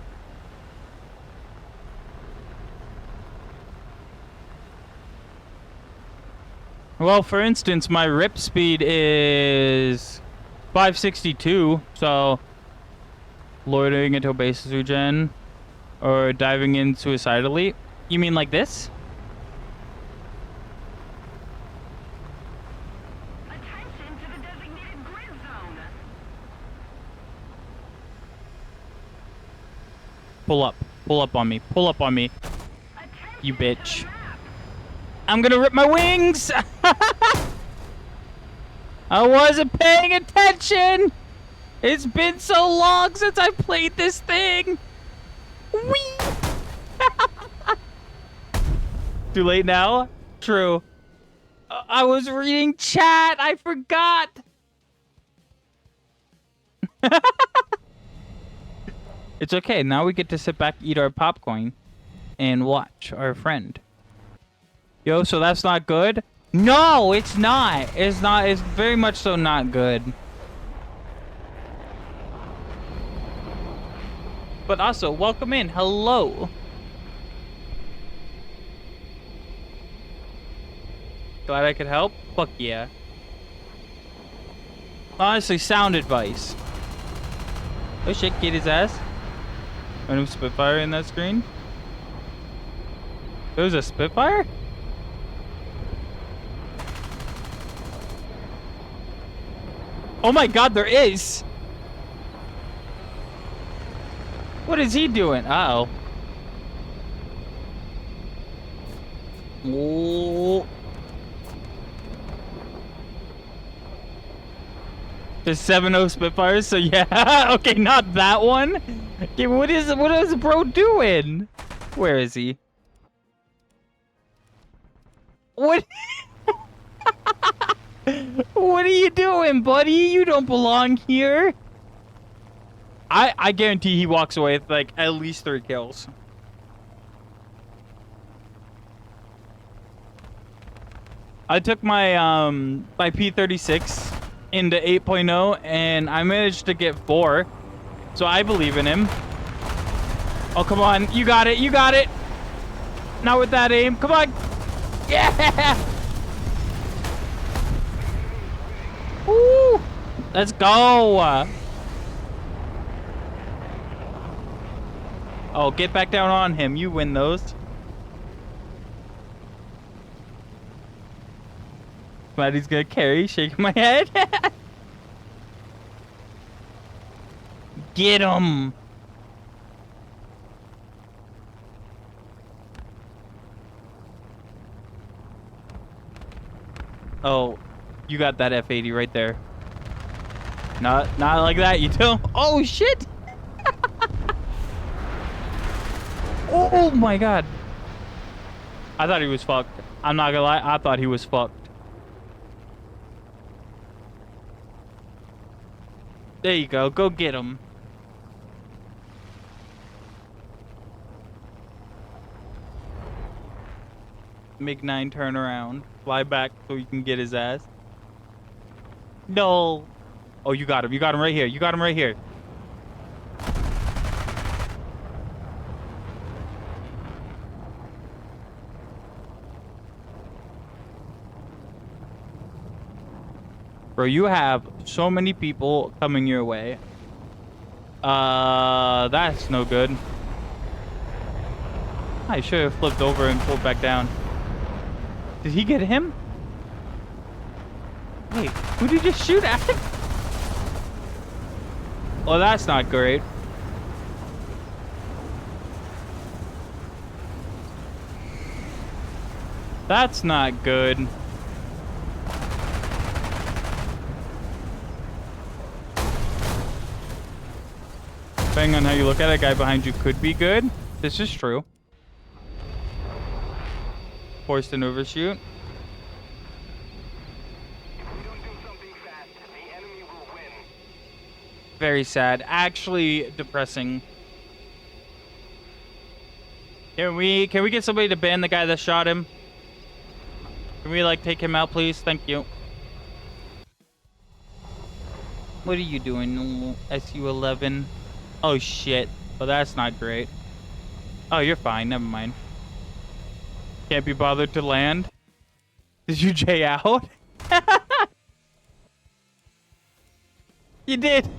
Well, for instance, my rip speed is 562, so loitering until base regen or diving in suicidally. You mean like this? Attention to the designated grid zone. Pull up. Pull up on me. Pull up on me. Attention You to the bitch. map. I'm gonna rip my wings! I wasn't paying attention! It's been so long since I played this thing! Whee! Too late now? True. I was reading chat! I forgot! It's okay, now we get to sit back, eat our popcorn, and watch our friend. Yo, so that's not good? No, it's not. It's not. It's very much so not good. But also, welcome in. Hello. Glad I could help? Fuck yeah. Honestly, sound advice. Oh shit, get his ass. Random Spitfire in that screen? There was a Spitfire? Oh my god, there is! What is he doing? Uh-oh. Oh. The 7.0 Spitfires, so yeah. Okay, not that one. Okay, what is bro doing? Where is he? What? What are you doing, buddy? You don't belong here. I guarantee he walks away with like at least 3 kills. I took my my P36 into 8.0 and I managed to get 4. So I believe in him. Oh, come on. You got it. You got it. Not with that aim. Come on. Yeah. Woo! Let's go! Oh, get back down on him. You win those. Glad he's gonna carry. Shaking my head. Get him! Oh, you got that F80 right there. Not like that, you don't. Oh shit! Oh my god! I thought he was fucked. I'm not gonna lie, I thought he was fucked. There you go. Go get him. MiG-9 turn around. Fly back so you can get his ass. No. Oh, you got him. You got him right here. You got him right here. Bro, you have so many people coming your way. That's no good. I should have flipped over and pulled back down. Did he get him? Wait, who did you just shoot at? Oh, that's not great. That's not good. Depending on how you look at it, guy behind you could be good. This is true. Forced an overshoot. If we don't do something fast, the enemy will win. Very sad. Actually depressing. Can we get somebody to ban the guy that shot him? Can we like take him out, please? Thank you. What are you doing, SU-11? Oh, shit. Well, that's not great. Oh, you're fine. Never mind. Can't be bothered to land? Did you J out? You did.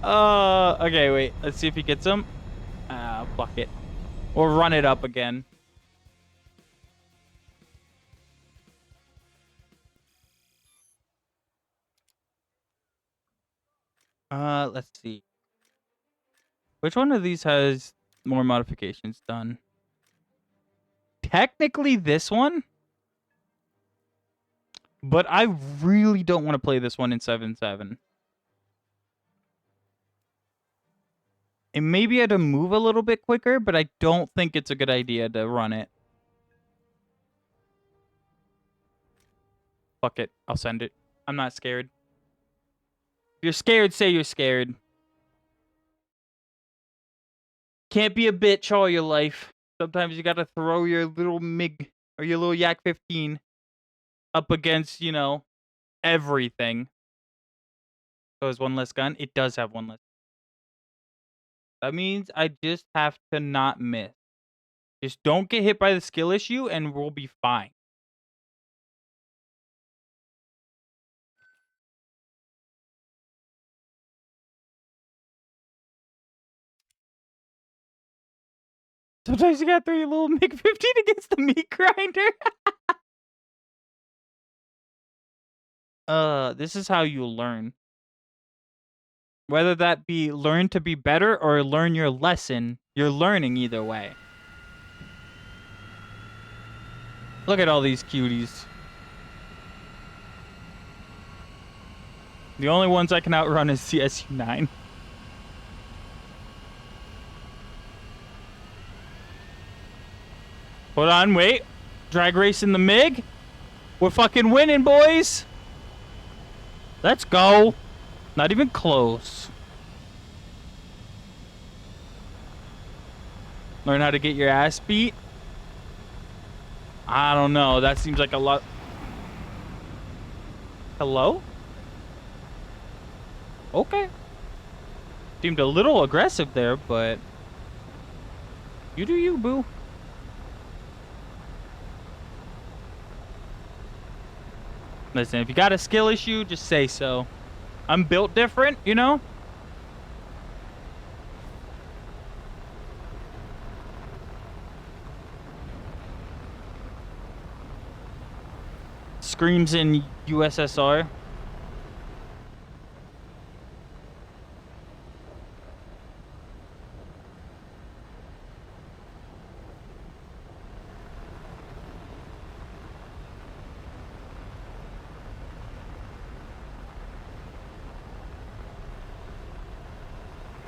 Okay, wait. Let's see if he gets him. Fuck it. We'll run it up again. Let's see. Which one of these has more modifications done? Technically this one. But I really don't want to play this one in 7.7. And maybe I had to move a little bit quicker, but I don't think it's a good idea to run it. Fuck it. I'll send it. I'm not scared. If you're scared, say you're scared. Can't be a bitch all your life. Sometimes you gotta throw your little MiG or your little Yak 15 up against, you know, everything. So it's one less gun. It does have one less. That means I just have to not miss. Just don't get hit by the skill issue and we'll be fine. Sometimes you gotta throw your little MiG-15 against the meat grinder. This is how you learn. Whether that be learn to be better or learn your lesson, you're learning either way. Look at all these cuties. The only ones I can outrun is CSU-9. Hold on, wait. Drag race in the MiG. We're fucking winning, boys. Let's go. Not even close. Learn how to get your ass beat. I don't know. That seems like a lot. Hello? Okay. Seemed a little aggressive there, but you do you, boo. Listen, if you got a skill issue, just say so. I'm built different, you know? Screams in USSR.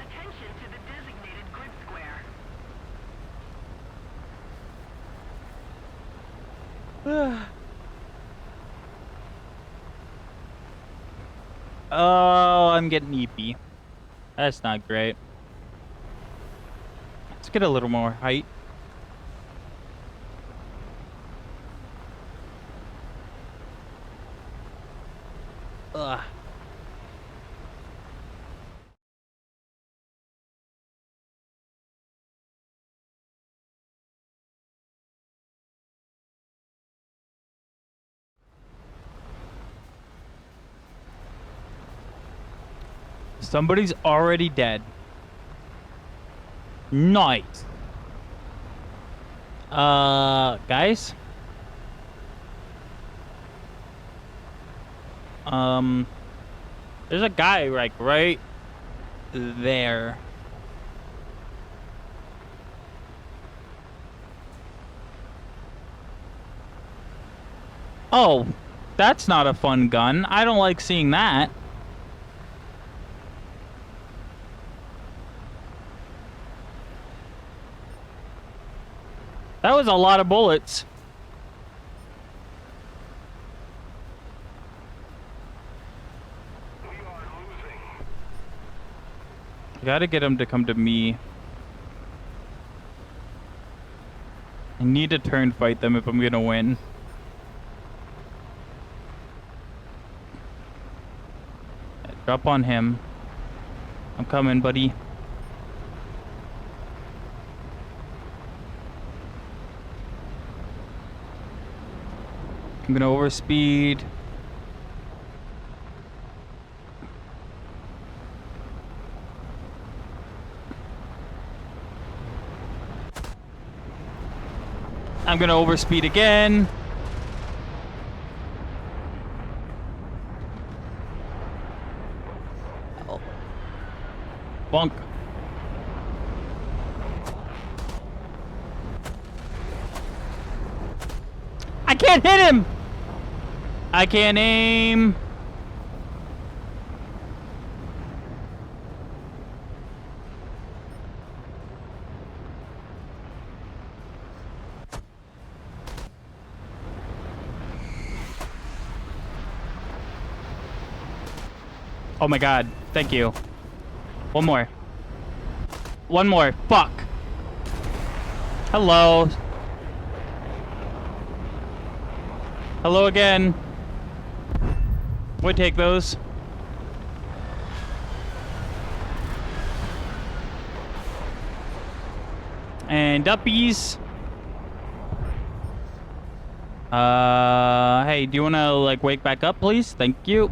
Attention to the designated grid square. Oh, I'm getting eepy. That's not great. Let's get a little more height. Ugh. Somebody's already dead. Nice. Guys? There's a guy, like, right there. Oh, that's not a fun gun. I don't like seeing that. That was a lot of bullets. We are losing. Gotta get him to come to me. I need to turn fight them if I'm gonna win. Drop on him. I'm coming, buddy. I'm gonna overspeed. I'm gonna overspeed again. Oh. Bonk. I can't hit him! I can't aim. Oh my god. Thank you. One more. One more. Fuck. Hello. Hello again. Would take those. And uppies. Hey, do you wanna like wake back up, please? Thank you.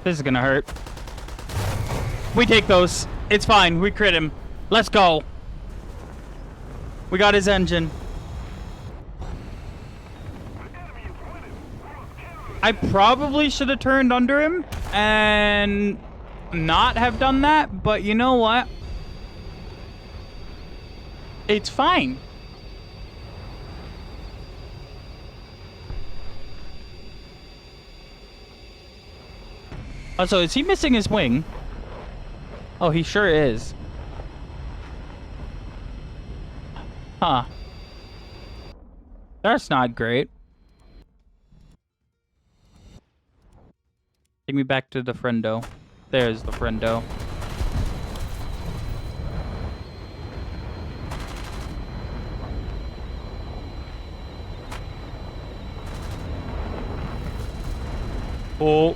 This is gonna hurt. We take those. It's fine. We crit him. Let's go. We got his engine. I probably should have turned under him and not have done that, but you know what? It's fine. Also, is he missing his wing? Oh, he sure is. Huh. That's not great. Take me back to the friendo. There's the friendo. Oh.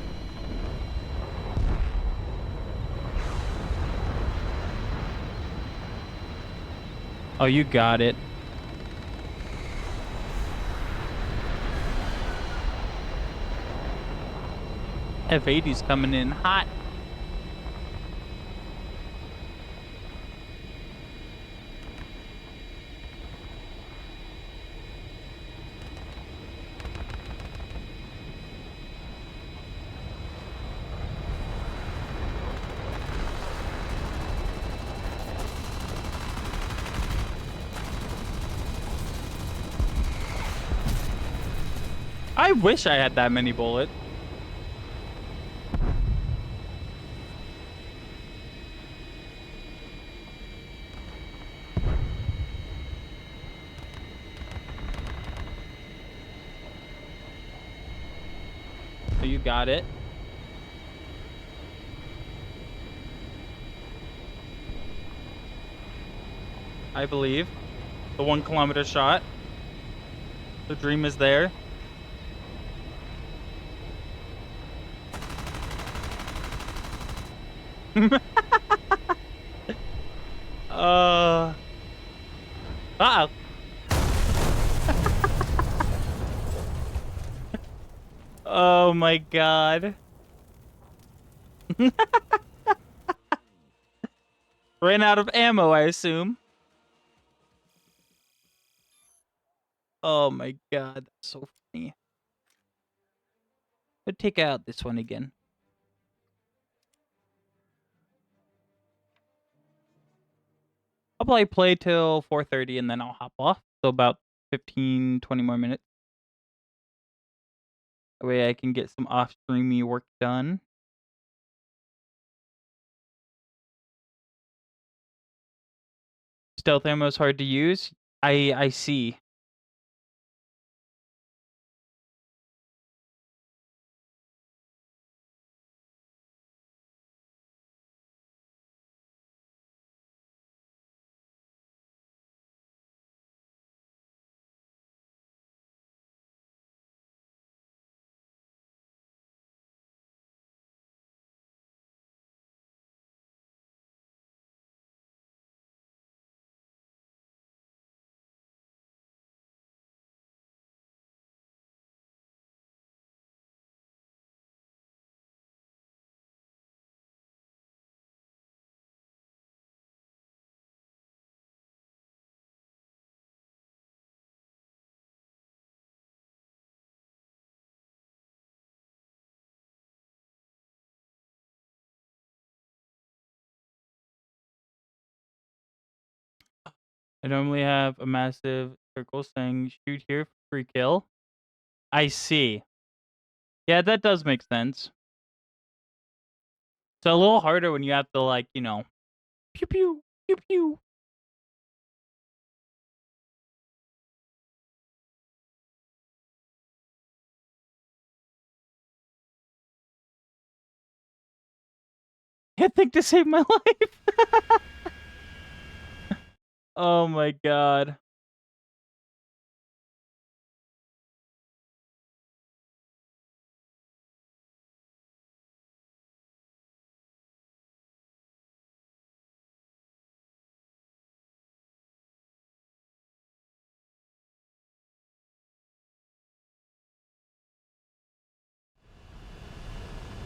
Oh, you got it. F80's coming in hot. I wish I had that many bullets. So you got it. I believe. The 1 kilometer shot. The dream is there. Uh-oh. Oh my god. Ran out of ammo, I assume. Oh my god, that's so funny. Let's take out this one again. I'll probably play till 4:30 and then I'll hop off. So about 15, 20 more minutes. That way I can get some off-streamy work done. Stealth ammo is hard to use. I see. I normally have a massive circle saying shoot here for free kill. I see. Yeah, that does make sense. It's a little harder when you have to, like, you know, pew pew, pew pew. Can't think to save my life. Oh my god.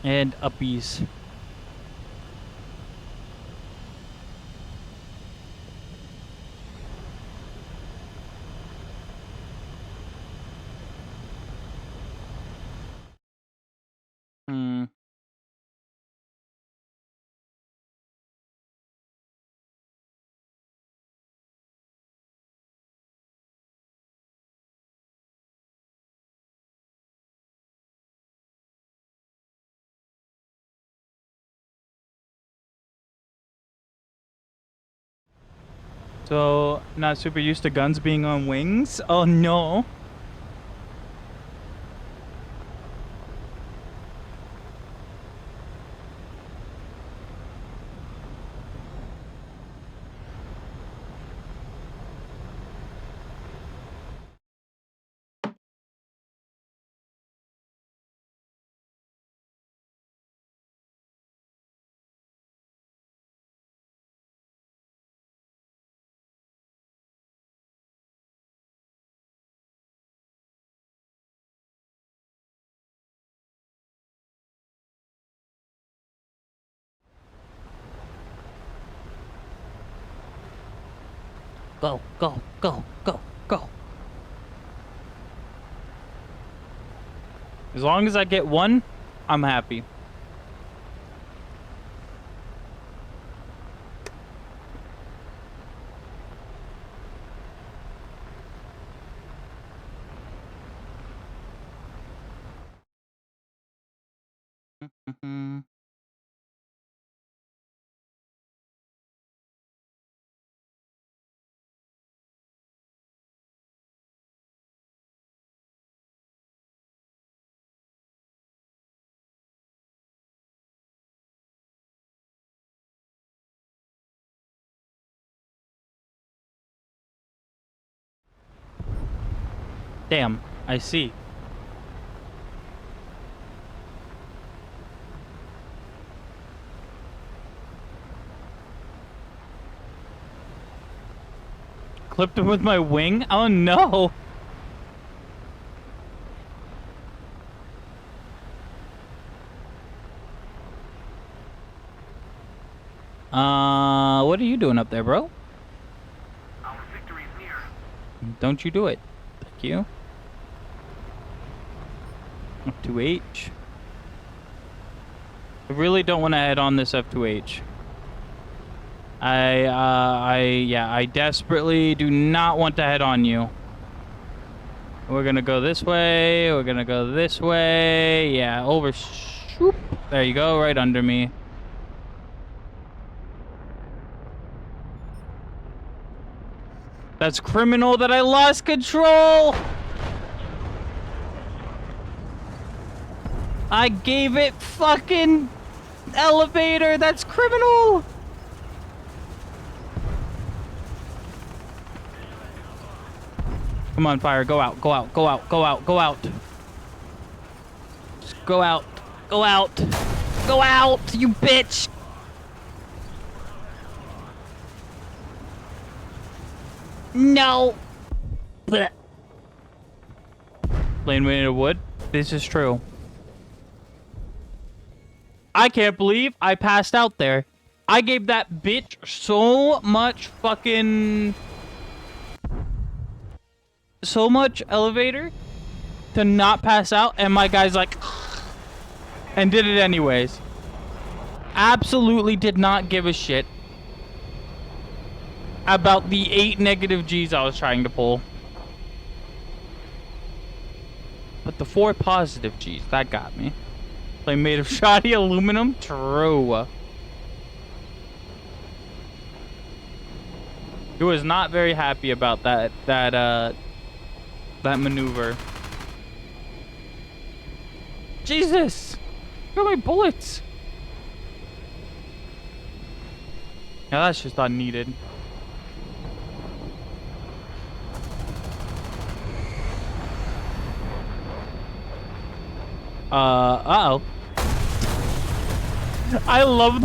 And uppies. Hmm. So, not super used to guns being on wings? Oh no. Go, go, go, go, go. As long as I get one, I'm happy. Damn, I see. Clipped him with my wing? Oh no! What are you doing up there, bro? Our victory is near. Don't you do it. Thank you. F2H. I really don't want to head on this F2H. I desperately do not want to head on you. We're gonna go this way. We're gonna go this way. Yeah, over. Shoop. There you go, right under me. That's criminal that I lost control. I gave it fucking elevator. That's criminal. Come on, fire. Go out. Go out. Go out. Go out. Go out. Just go out. Go out. Go out, you bitch. No. Blech. Lane made of wood. This is true. I can't believe I passed out there. I gave that bitch so much fucking... so much elevator to not pass out, and my guy's like... and did it anyways. Absolutely did not give a shit. about the 8 negative G's I was trying to pull. But the 4 positive G's, that got me. Plane made of shoddy aluminum? True. He was not very happy about that maneuver. Jesus! Look at my bullets! Yeah, that's just unneeded. Uh-oh. I love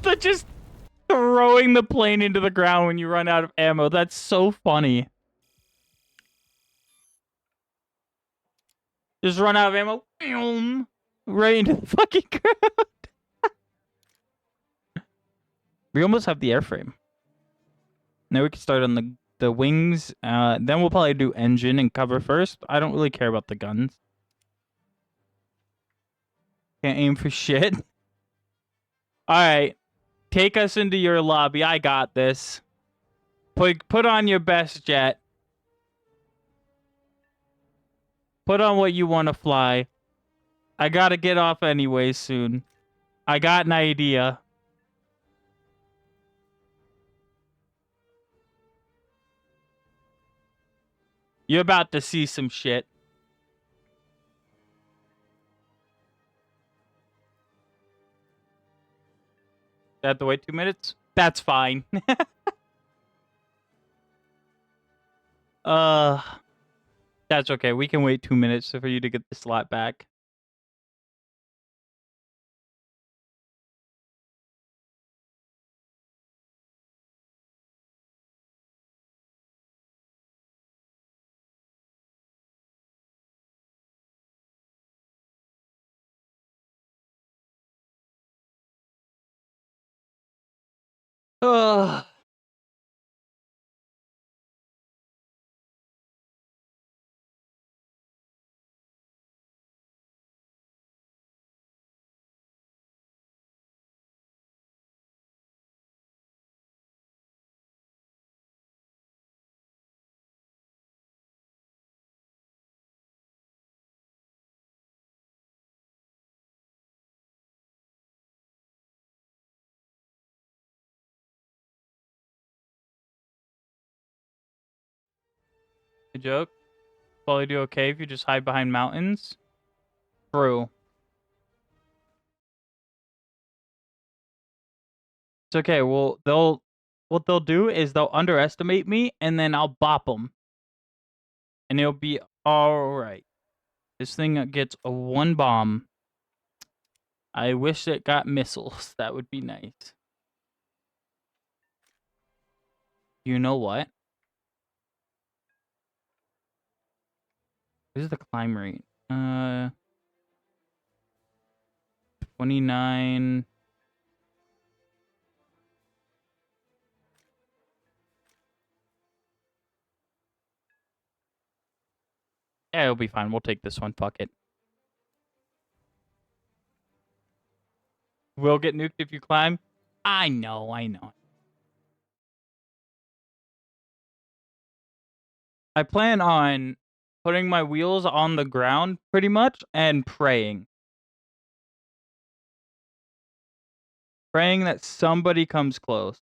the just throwing the plane into the ground when you run out of ammo. That's so funny. Just run out of ammo. Right into the fucking ground. We almost have the airframe. Now we can start on the wings. Then we'll probably do engine and cover first. I don't really care about the guns. Can't aim for shit. Alright. Take us into your lobby. I got this. Put on your best jet. Put on what you want to fly. I gotta get off anyway soon. I got an idea. You're about to see some shit. I have to wait 2 minutes? That's fine. That's okay. We can wait 2 minutes for you to get the slot back. Ugh. Good joke. Probably do okay if you just hide behind mountains. True. It's okay. Well, what they'll do is they'll underestimate me, and then I'll bop them, and it'll be all right. This thing gets a 1 bomb. I wish it got missiles. That would be nice. You know what? This is the climb rate. 29. Yeah, it'll be fine. We'll take this one. Fuck it. We'll get nuked if you climb. I know. I plan on putting my wheels on the ground pretty much and praying. Praying that somebody comes close.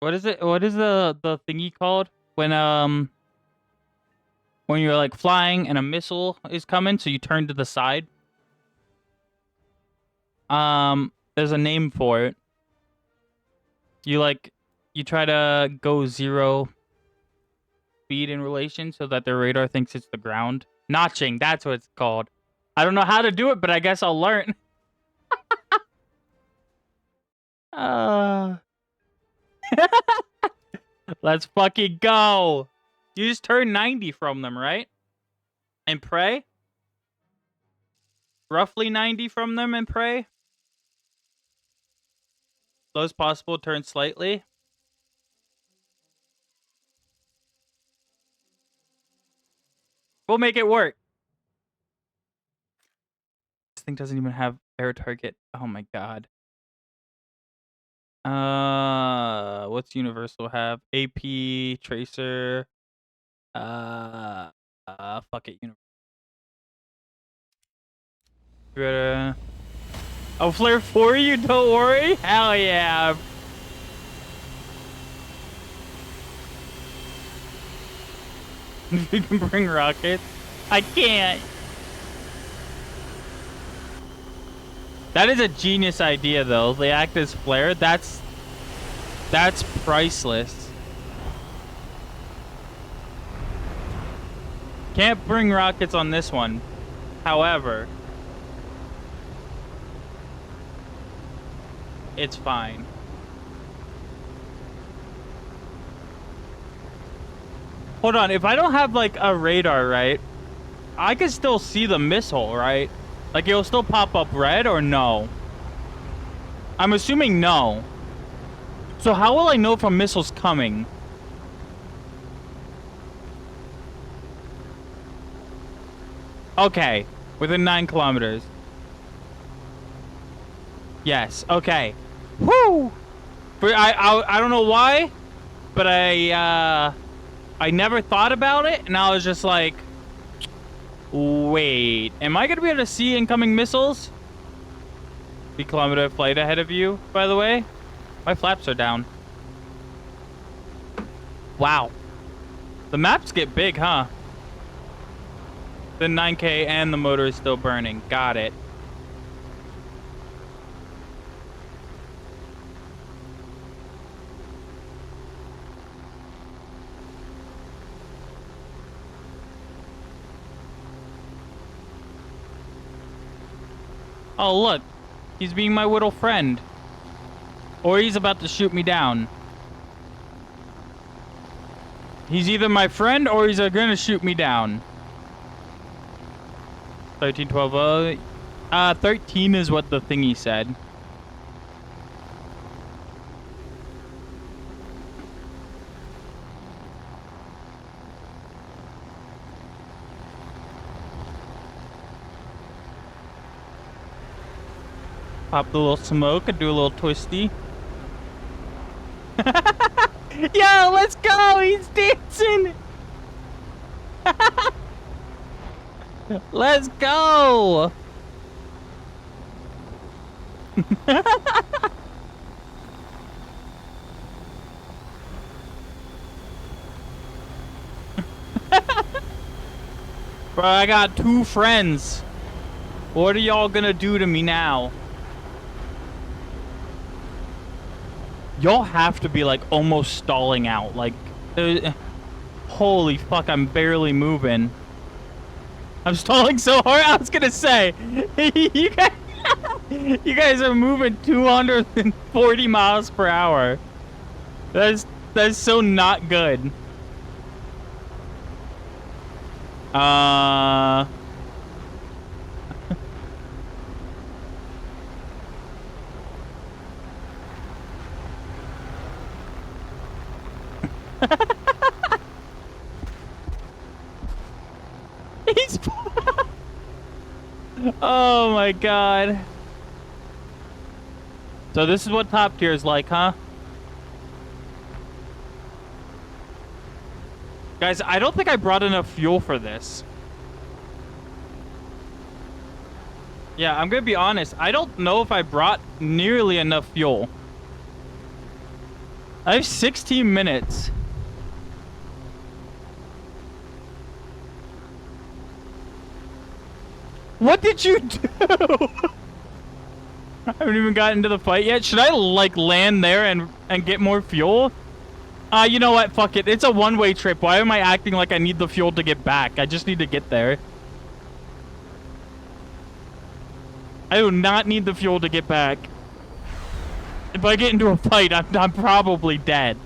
What is it? What is the thingy called when you're like flying and a missile is coming, so you turn to the side? There's a name for it. You try to go 0 speed in relation so that their radar thinks it's the ground. Notching, that's what it's called. I don't know how to do it, but I guess I'll learn. Let's fucking go. You just turned 90 from them, right? and pray. Roughly 90 from them and pray. Low as possible, turn slightly. We'll make it work. This thing doesn't even have air target. Oh my god. What's Universal have? AP, Tracer. Fuck it, Universal. I'll flare for you, don't worry. Hell yeah. You can bring rockets. I can't. That is a genius idea, though. They act as flare. That's priceless. Can't bring rockets on this one. However, it's fine. Hold on, if I don't have like a radar, right? I can still see the missile, right? Like it'll still pop up red or no? I'm assuming no. So how will I know if a missile's coming? Okay, within 9 kilometers. Yes, okay. Woo! But I don't know why, but I never thought about it, and I was just like, wait, am I gonna be able to see incoming missiles? 3-kilometer flight ahead of you, by the way. My flaps are down. Wow. The maps get big, huh? The 9K and the motor is still burning. Got it. Oh, look. He's being my little friend. Or he's about to shoot me down. He's either my friend or he's gonna shoot me down. 13, 12, 13 is what the thingy said. Pop the little smoke and do a little twisty. Yo, let's go! He's dancing! Let's go! Bro, I got 2 friends. What are y'all gonna do to me now? Y'all have to be like almost stalling out. Like, holy fuck, I'm barely moving. I'm stalling so hard. I was gonna say, you guys are moving 240 miles per hour. That's so not good. He's oh my god. So this is what top tier is like, huh? Guys, I don't think I brought enough fuel for this. Yeah, I'm gonna be honest. I don't know if I brought nearly enough fuel. I have 16 minutes. What did you do? I haven't even gotten into the fight yet. Should I, like, land there and get more fuel? You know what? Fuck it. It's a one-way trip. Why am I acting like I need the fuel to get back? I just need to get there. I do not need the fuel to get back. If I get into a fight, I'm probably dead.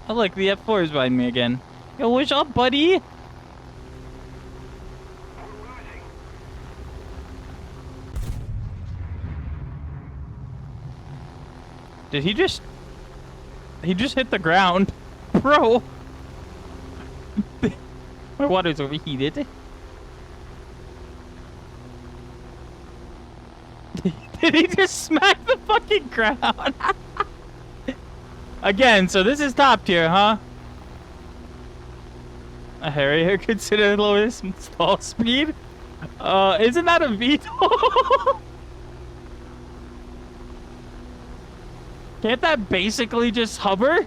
Oh, look, the F4 is behind me again. Yo, what's up, buddy? Did he just... He just hit the ground. Bro. My water's overheated. Did he just smack the fucking ground? Again, so this is top tier, huh? A Harrier considered lowest stall speed? Isn't that a VTOL? Can't that basically just hover?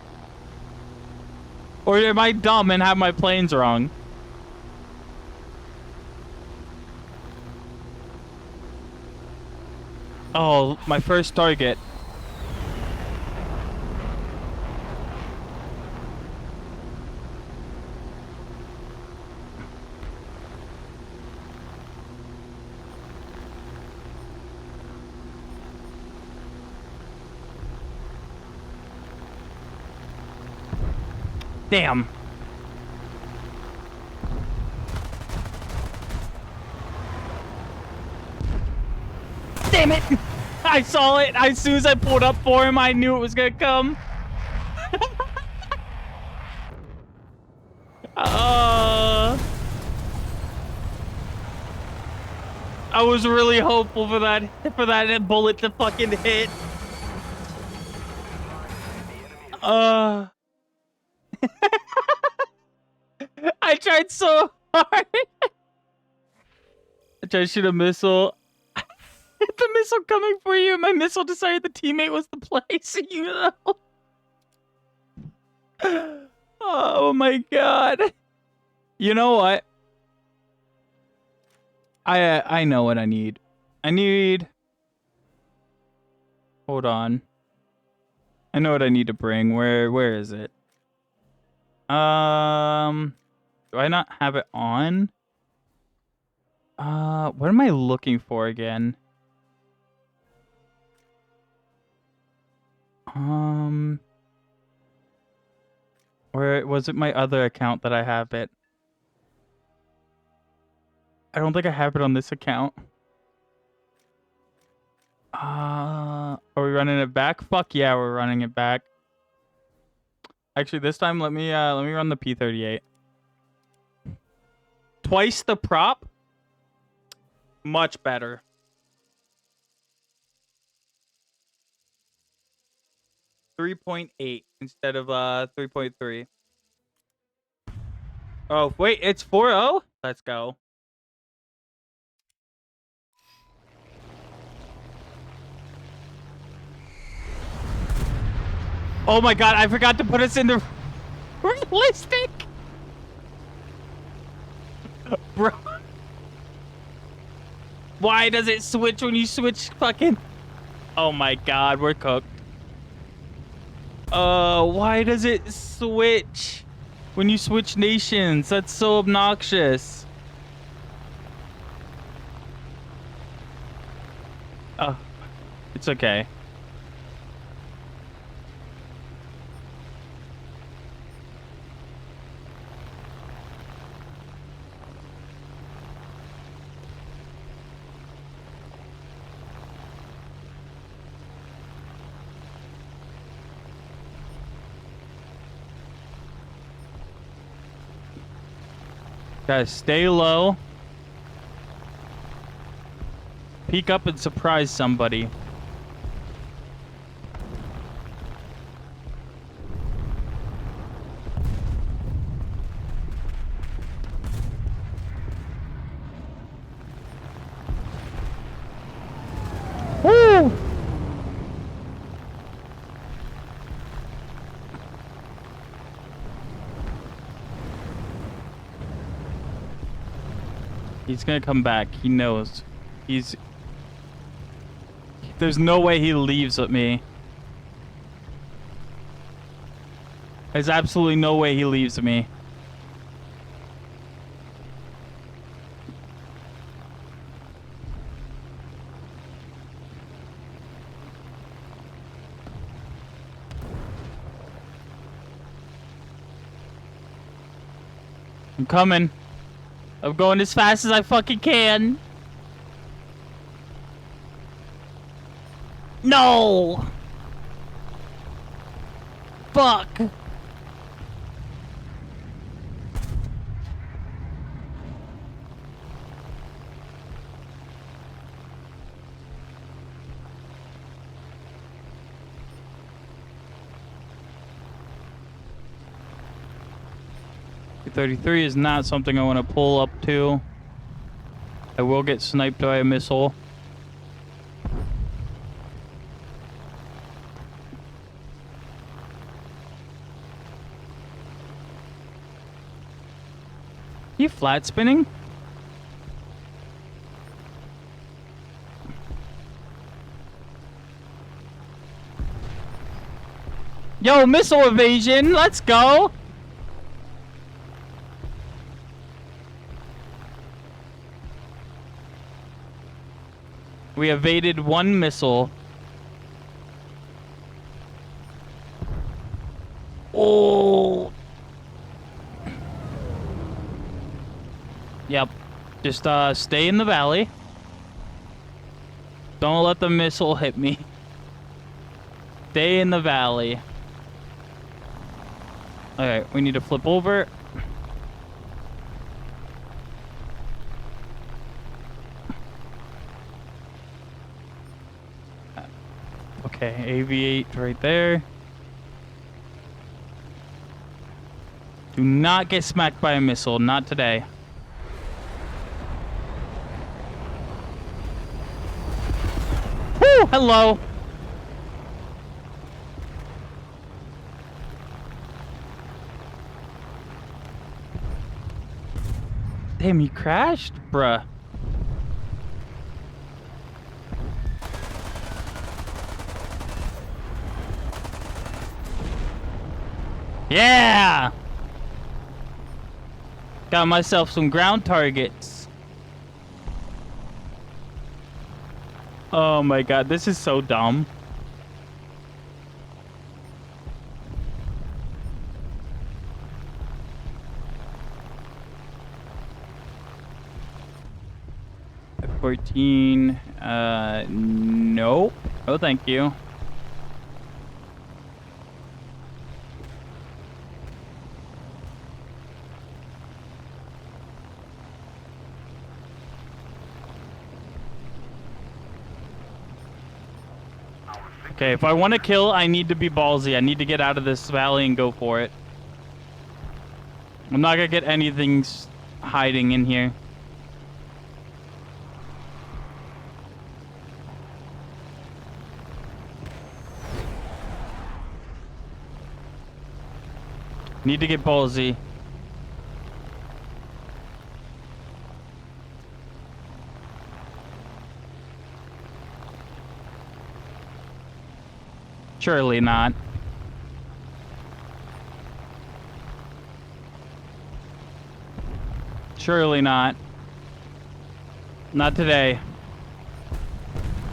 Or am I dumb and have my planes wrong? Oh, my first target. Damn. Damn it! I saw it. As soon as I pulled up for him, I knew it was gonna come. I was really hopeful for that bullet to fucking hit. I tried so hard. I tried to shoot a missile. The missile coming for you. My missile decided the teammate was the place. You know. Oh my god. You know what? I know what I need. Hold on. I know what I need to bring. Where is it? Do I not have it on? What am I looking for again? Or was it my other account that I have it? I don't think I have it on this account. Are we running it back? Fuck yeah, we're running it back. Actually, this time let me run the P38. Twice the prop. Much better. .8 instead of 3.3. Oh wait, it's 4.0. Let's go. Oh my god, I forgot to put us in the realistic. Bro. Why does it switch when you switch fucking... Oh my god, we're cooked. Why does it switch when you switch nations? That's so obnoxious. Oh, it's okay. Guys, stay low. Peek up and surprise somebody. Woo! He's gonna come back. He knows. There's no way he leaves with me. There's absolutely no way he leaves with me. I'm coming. I'm going as fast as I fucking can. No! Fuck! P-33 is not something I want to pull up to. I will get sniped by a missile. You flat spinning? Yo, missile evasion! Let's go! We evaded one missile. Oh! Yep. Just stay in the valley. Don't let the missile hit me. Stay in the valley. Alright, we need to flip over. Okay, aviate right there. Do not get smacked by a missile, not today. Woo! Hello! Damn, he crashed? Bruh. Yeah! Got myself some ground targets. Oh my god, this is so dumb. F-14, nope. Oh, thank you. Okay, if I want to kill, I need to be ballsy. I need to get out of this valley and go for it. I'm not gonna get anything hiding in here. Need to get ballsy. Surely not. Surely not. Not today.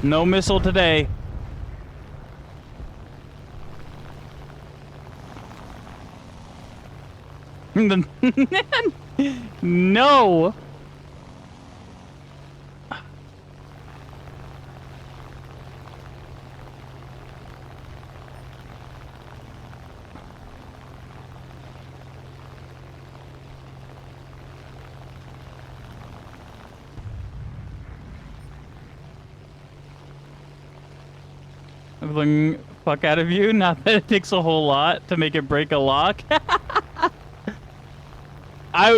No missile today. No. The fuck out of you. Not that it takes a whole lot to make it break a lock.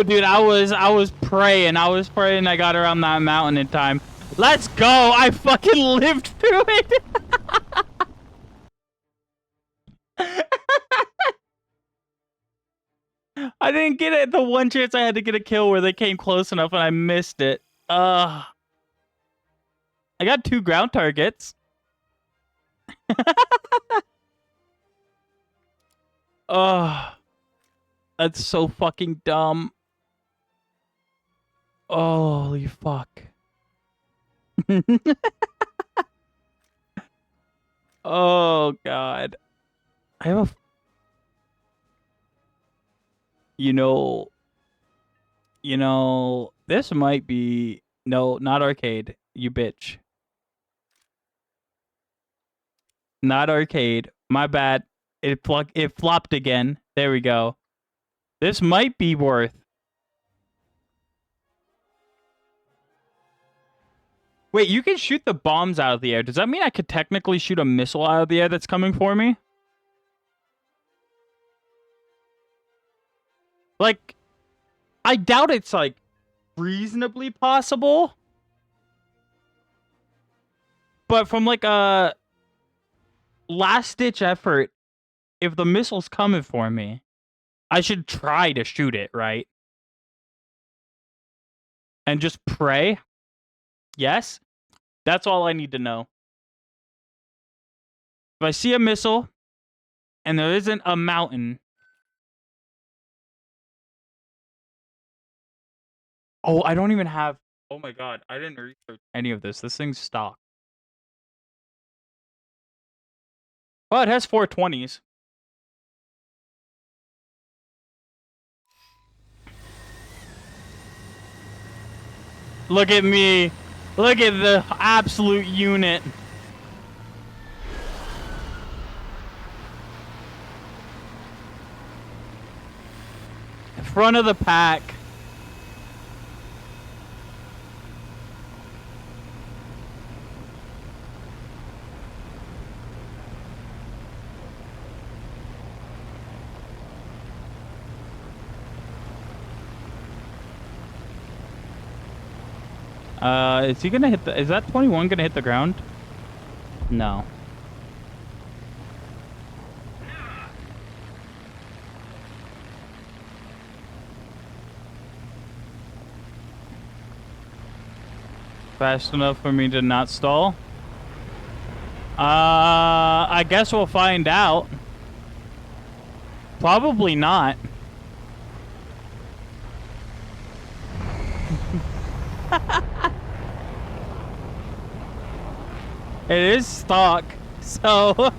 Dude, I was praying. I was praying I got around that mountain in time. Let's go! I fucking lived through it! I didn't get it the one chance I had to get a kill where they came close enough and I missed it. I got 2 ground targets. Oh, that's so fucking dumb. Holy fuck. Oh, God. I have a... You know, You know, this might be... No, not arcade. You bitch. Not arcade. My bad. It flopped again. There we go. This might be worth... Wait, you can shoot the bombs out of the air. Does that mean I could technically shoot a missile out of the air that's coming for me? Like, I doubt it's, like, reasonably possible. But from, like, a last-ditch effort, if the missile's coming for me, I should try to shoot it, right? And just pray? Yes? That's all I need to know. If I see a missile, and there isn't a mountain... Oh, I don't even have... Oh my god, I didn't research any of this. This thing's stock. Well, it has 420s. Look at me. Look at the absolute unit. Front of the pack. Is he gonna hit the... Is that 21 gonna hit the ground? No. Fast enough for me to not stall? I guess we'll find out. Probably not. It is stock, so...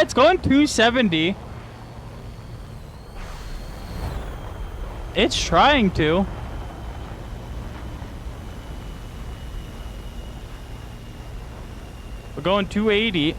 it's going 270. It's trying to. We're going 280.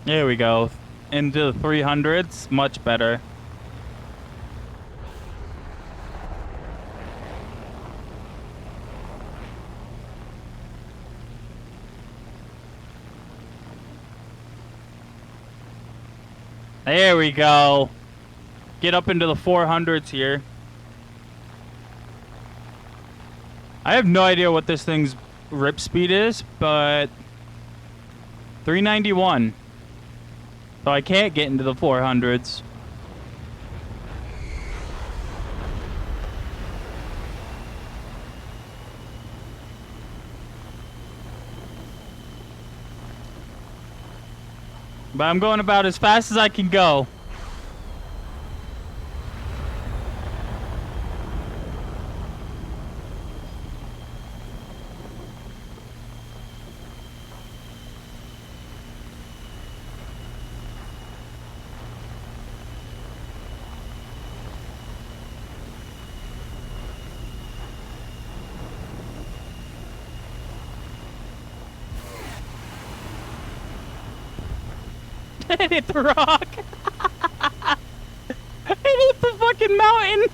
There we go. Into the 300s. Much better. There we go. Get up into the 400s here. I have no idea what this thing's rip speed is, but 391. So I can't get into the 400s. But I'm going about as fast as I can go. It hit the rock. It hit the fucking mountain.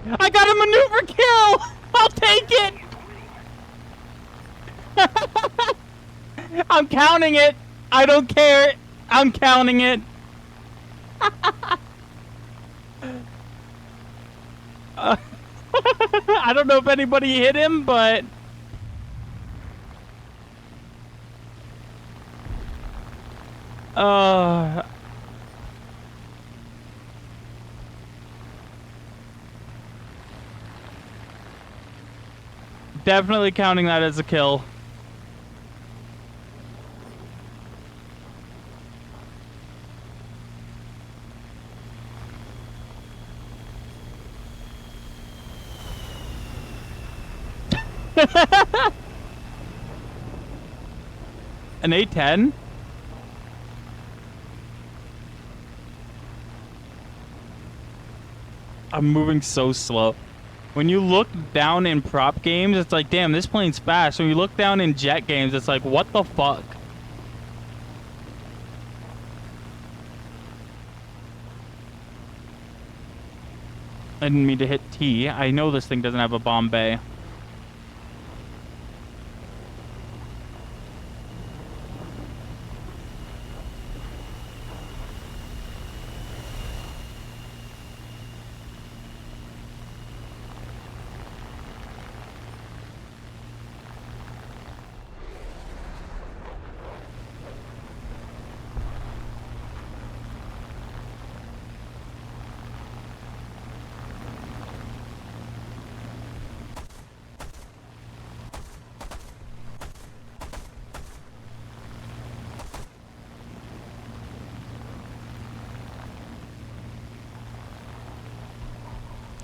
I got a maneuver kill! I'll take it! I'm counting it! I don't care! I'm counting it! I don't know if anybody hit him, but... Definitely counting that as a kill. An A10? I'm moving so slow. When you look down in prop games, it's like, damn, this plane's fast. When you look down in jet games, it's like, what the fuck? I didn't mean to hit T. I know this thing doesn't have a bomb bay.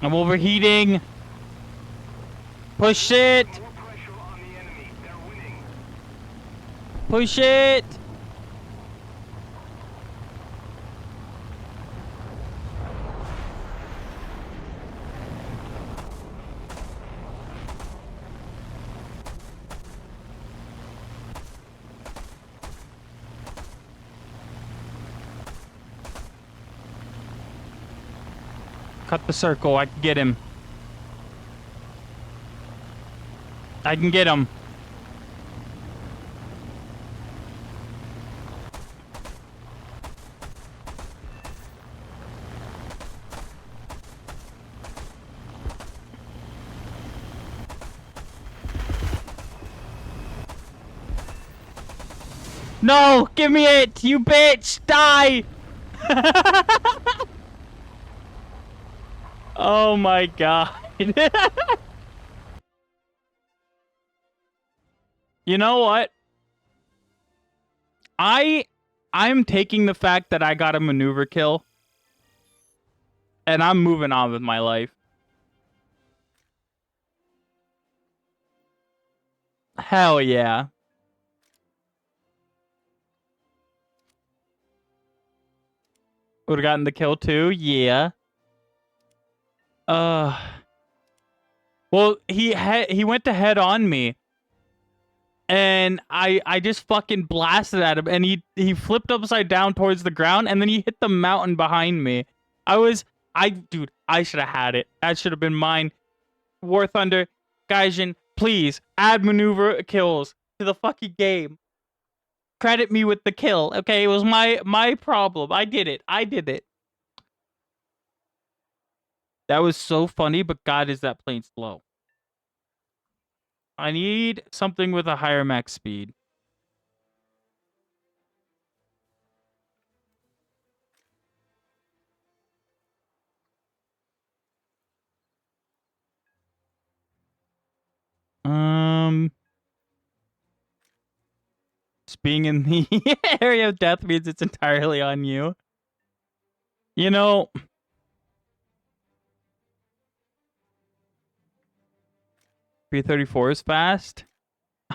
I'm overheating. Push it. More pressure on the enemy. They're winning. Push it. Cut the circle. I can get him. I can get him. No! Give me it! You bitch! Die! Oh my god. You know what? I'm taking the fact that I got a maneuver kill, and I'm moving on with my life. Hell yeah. Would've gotten the kill too? Yeah. Well, he went to head on me. And I just fucking blasted at him, and he flipped upside down towards the ground, and then he hit the mountain behind me. Dude, I should have had it. That should have been mine. War Thunder, Gaijin, please add maneuver kills to the fucking game. Credit me with the kill, okay? It was my problem. I did it. I did it. That was so funny, but God, is that plane slow. I need something with a higher max speed. Just being in the area of death means it's entirely on you. You know, P-34 is fast.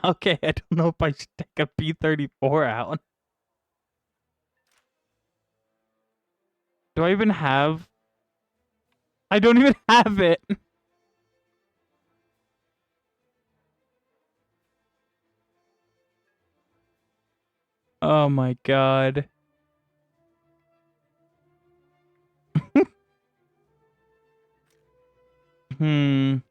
Okay, I don't know if I should take a P-34 out. Do I even have... I don't even have it. Oh my god. I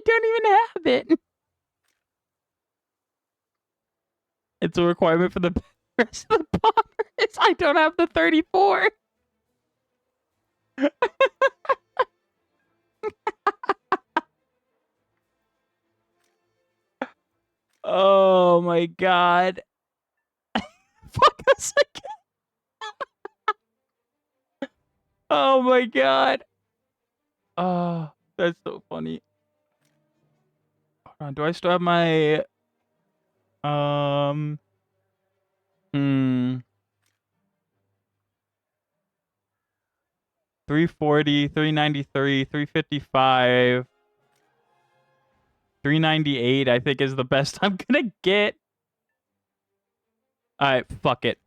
don't even have it. It's a requirement for the rest of the bombers. I don't have the 34. Oh my god. Fuck us again. Oh my god. Oh, that's so funny. Hold on, do I still have my hmm 340, 393, 355, 398 I think is the best I'm gonna get. Alright, fuck it.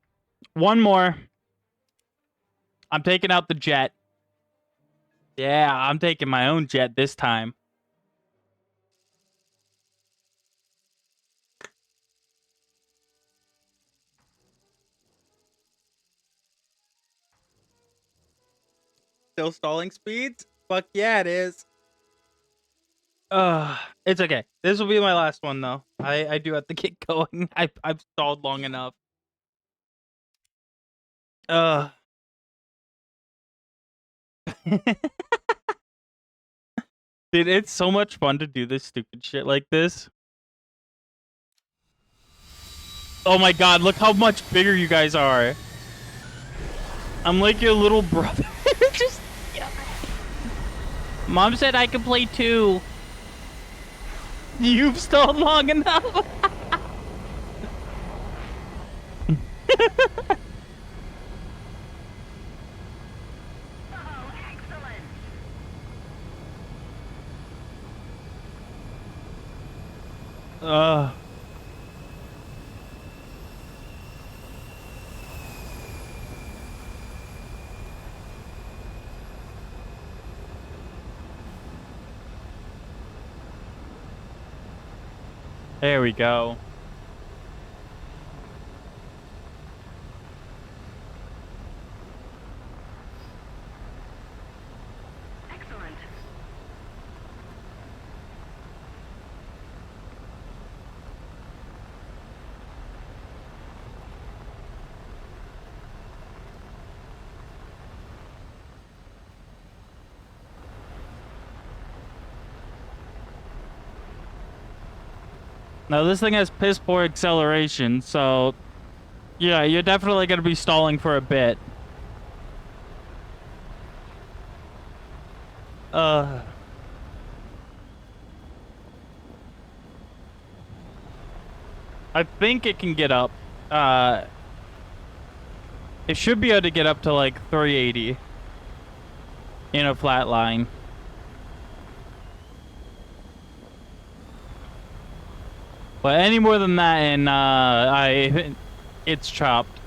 One more. I'm taking out the jet. Yeah, I'm taking my own jet this time. Still stalling speeds? Fuck yeah, it is. It's okay. This will be my last one though. I do have to get going. I've stalled long enough. Dude, it's so much fun to do this stupid shit like this. Oh my god, look how much bigger you guys are. I'm like your little brother. Just Mom said I could play too. You've stalled long enough. Oh, excellent. There we go. Excellent. Now this thing has piss poor acceleration, so yeah, you're definitely gonna be stalling for a bit. I think it can get up. It should be able to get up to like 380 in a flat line. But any more than that, and it's chopped.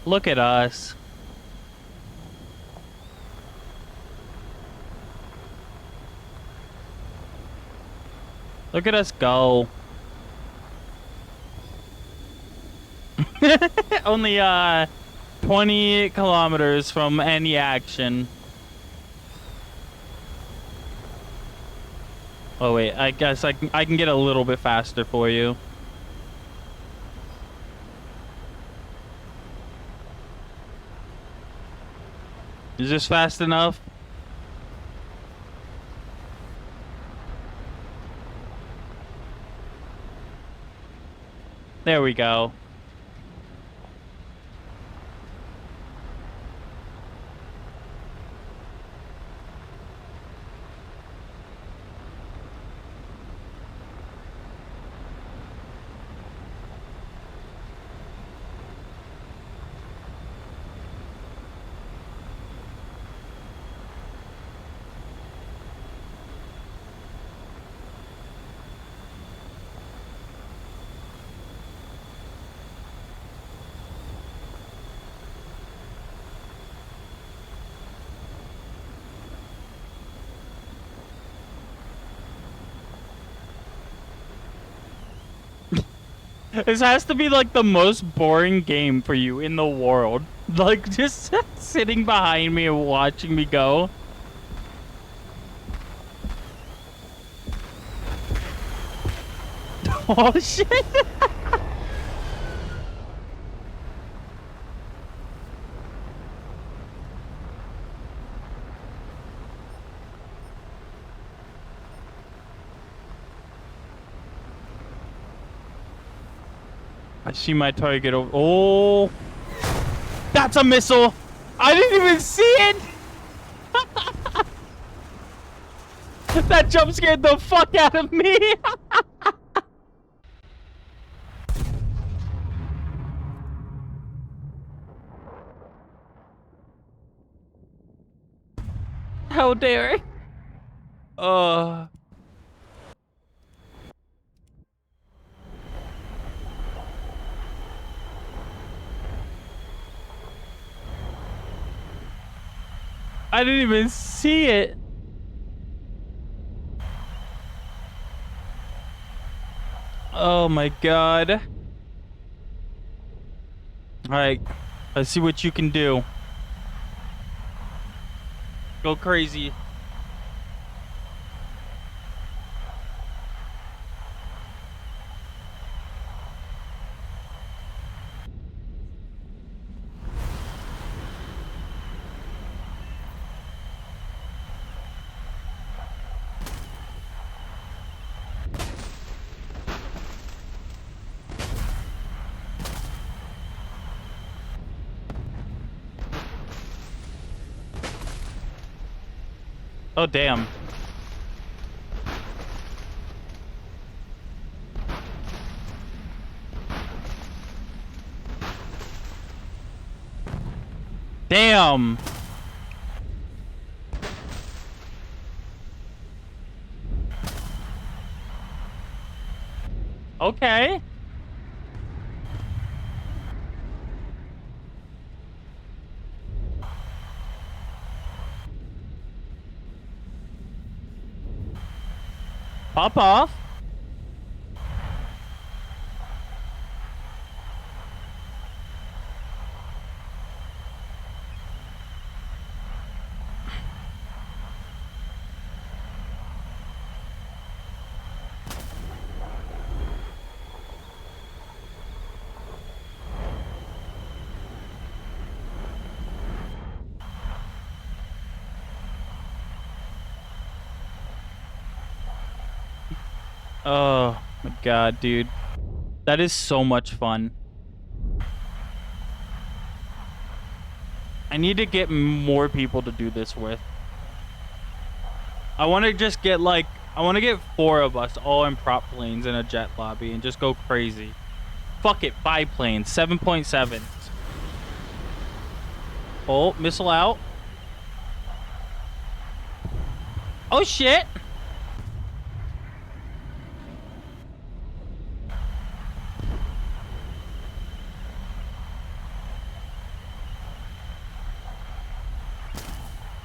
Look at us. Look at us go. Only 20 kilometers from any action. Oh wait, I guess I can get a little bit faster for you. Is this fast enough? There we go. This has to be like the most boring game for you in the world. Like just sitting behind me and watching me go. Oh shit. I see my target over. Oh, that's a missile. I didn't even see it. That jump scared the fuck out of me. How dare. I didn't even see it. Oh my god. All right, let's see what you can do. Go crazy. Oh, damn. Damn. Okay. Pop off. Oh my god, dude. That is so much fun. I need to get more people to do this with. I want to just get like, I want to get 4 of us all in prop planes in a jet lobby and just go crazy. Fuck it, biplanes, 7.7. Oh, missile out. Oh shit.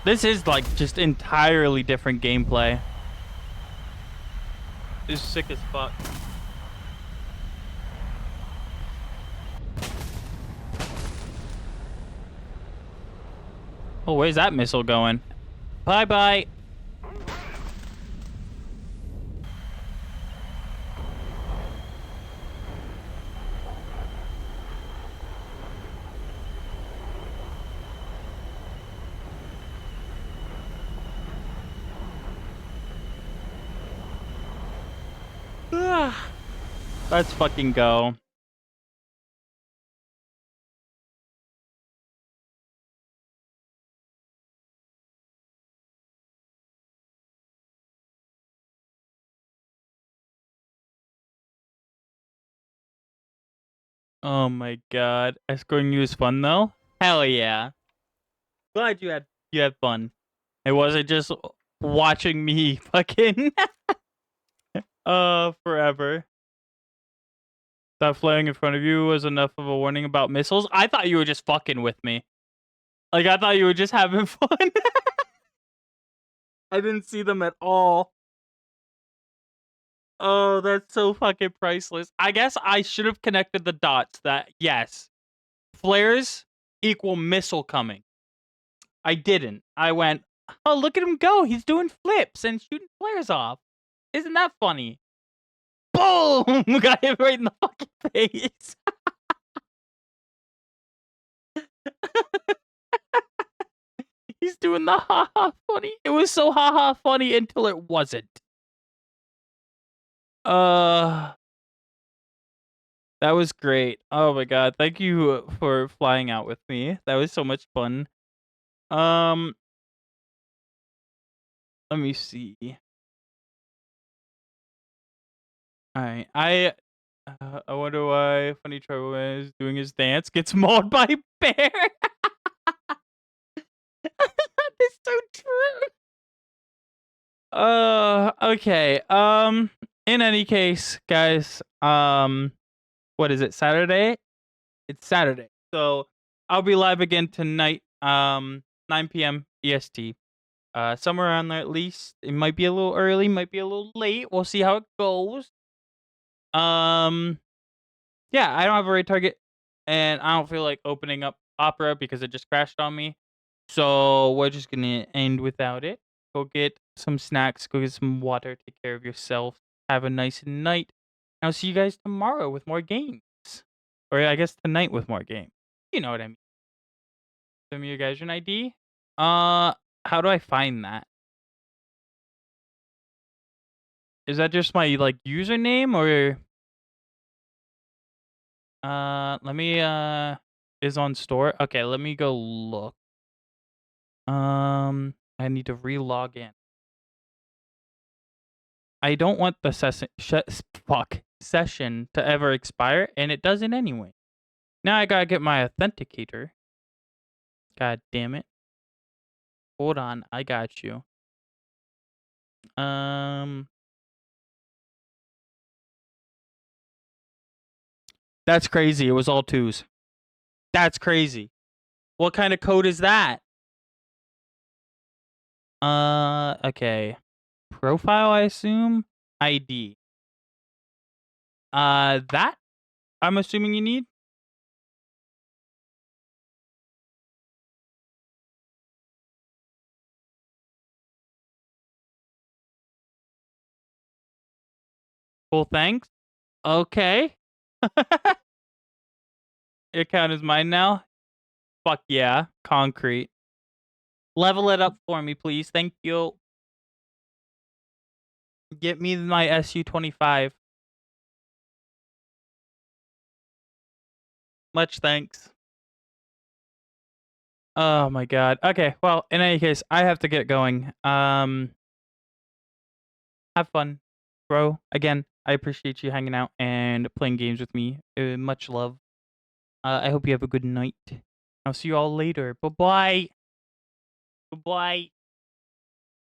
This is like just entirely different gameplay. This is sick as fuck. Oh, where's that missile going? Bye-bye. Let's fucking go. Oh my god. Escorting you is fun though? Hell yeah. Glad you had fun. It wasn't just watching me fucking forever. That flying in front of you was enough of a warning about missiles. I thought you were just fucking with me. Like I thought you were just having fun. I didn't see them at all. Oh, that's so fucking priceless. I guess I should have connected the dots that, yes, flares equal missile coming. I didn't. I went, oh, look at him go. He's doing flips and shooting flares off. Isn't that funny? Boom! Got hit right in the fucking face. He's doing the haha funny. It was so haha funny until it wasn't. That was great. Oh my god. Thank you for flying out with me. That was so much fun. Let me see. Alright. I wonder why Funny Trevor is doing his dance gets mauled by bear. That's so true. Okay. In any case, guys, what is it? Saturday? It's Saturday. So I'll be live again tonight, 9 p.m. EST. Somewhere around there at least. It might be a little early, might be a little late. We'll see how it goes. Yeah, I don't have a raid target, and I don't feel like opening up Opera because it just crashed on me. So we're just gonna end without it. Go get some snacks, go get some water, take care of yourself. Have a nice night. I'll see you guys tomorrow with more games. Or I guess tonight with more games. You know what I mean. Send me your guys an ID. How do I find that? Is that just my like username or let me is on store? Okay, let me go look. I need to re-log in. I don't want the session to ever expire, and it doesn't anyway. Now I gotta get my authenticator. God damn it. Hold on, I got you. That's crazy. It was all twos. That's crazy. What kind of code is that? Okay. Profile, I assume. ID. That I'm assuming you need. Cool, thanks. Okay. Your account is mine now. Fuck yeah. Concrete. Level it up for me, please. Thank you. Get me my SU-25. Much thanks. Oh my god. Okay, well, in any case, I have to get going. Have fun, bro. Again, I appreciate you hanging out and playing games with me. Much love. I hope you have a good night. I'll see you all later. Bye-bye. Bye-bye.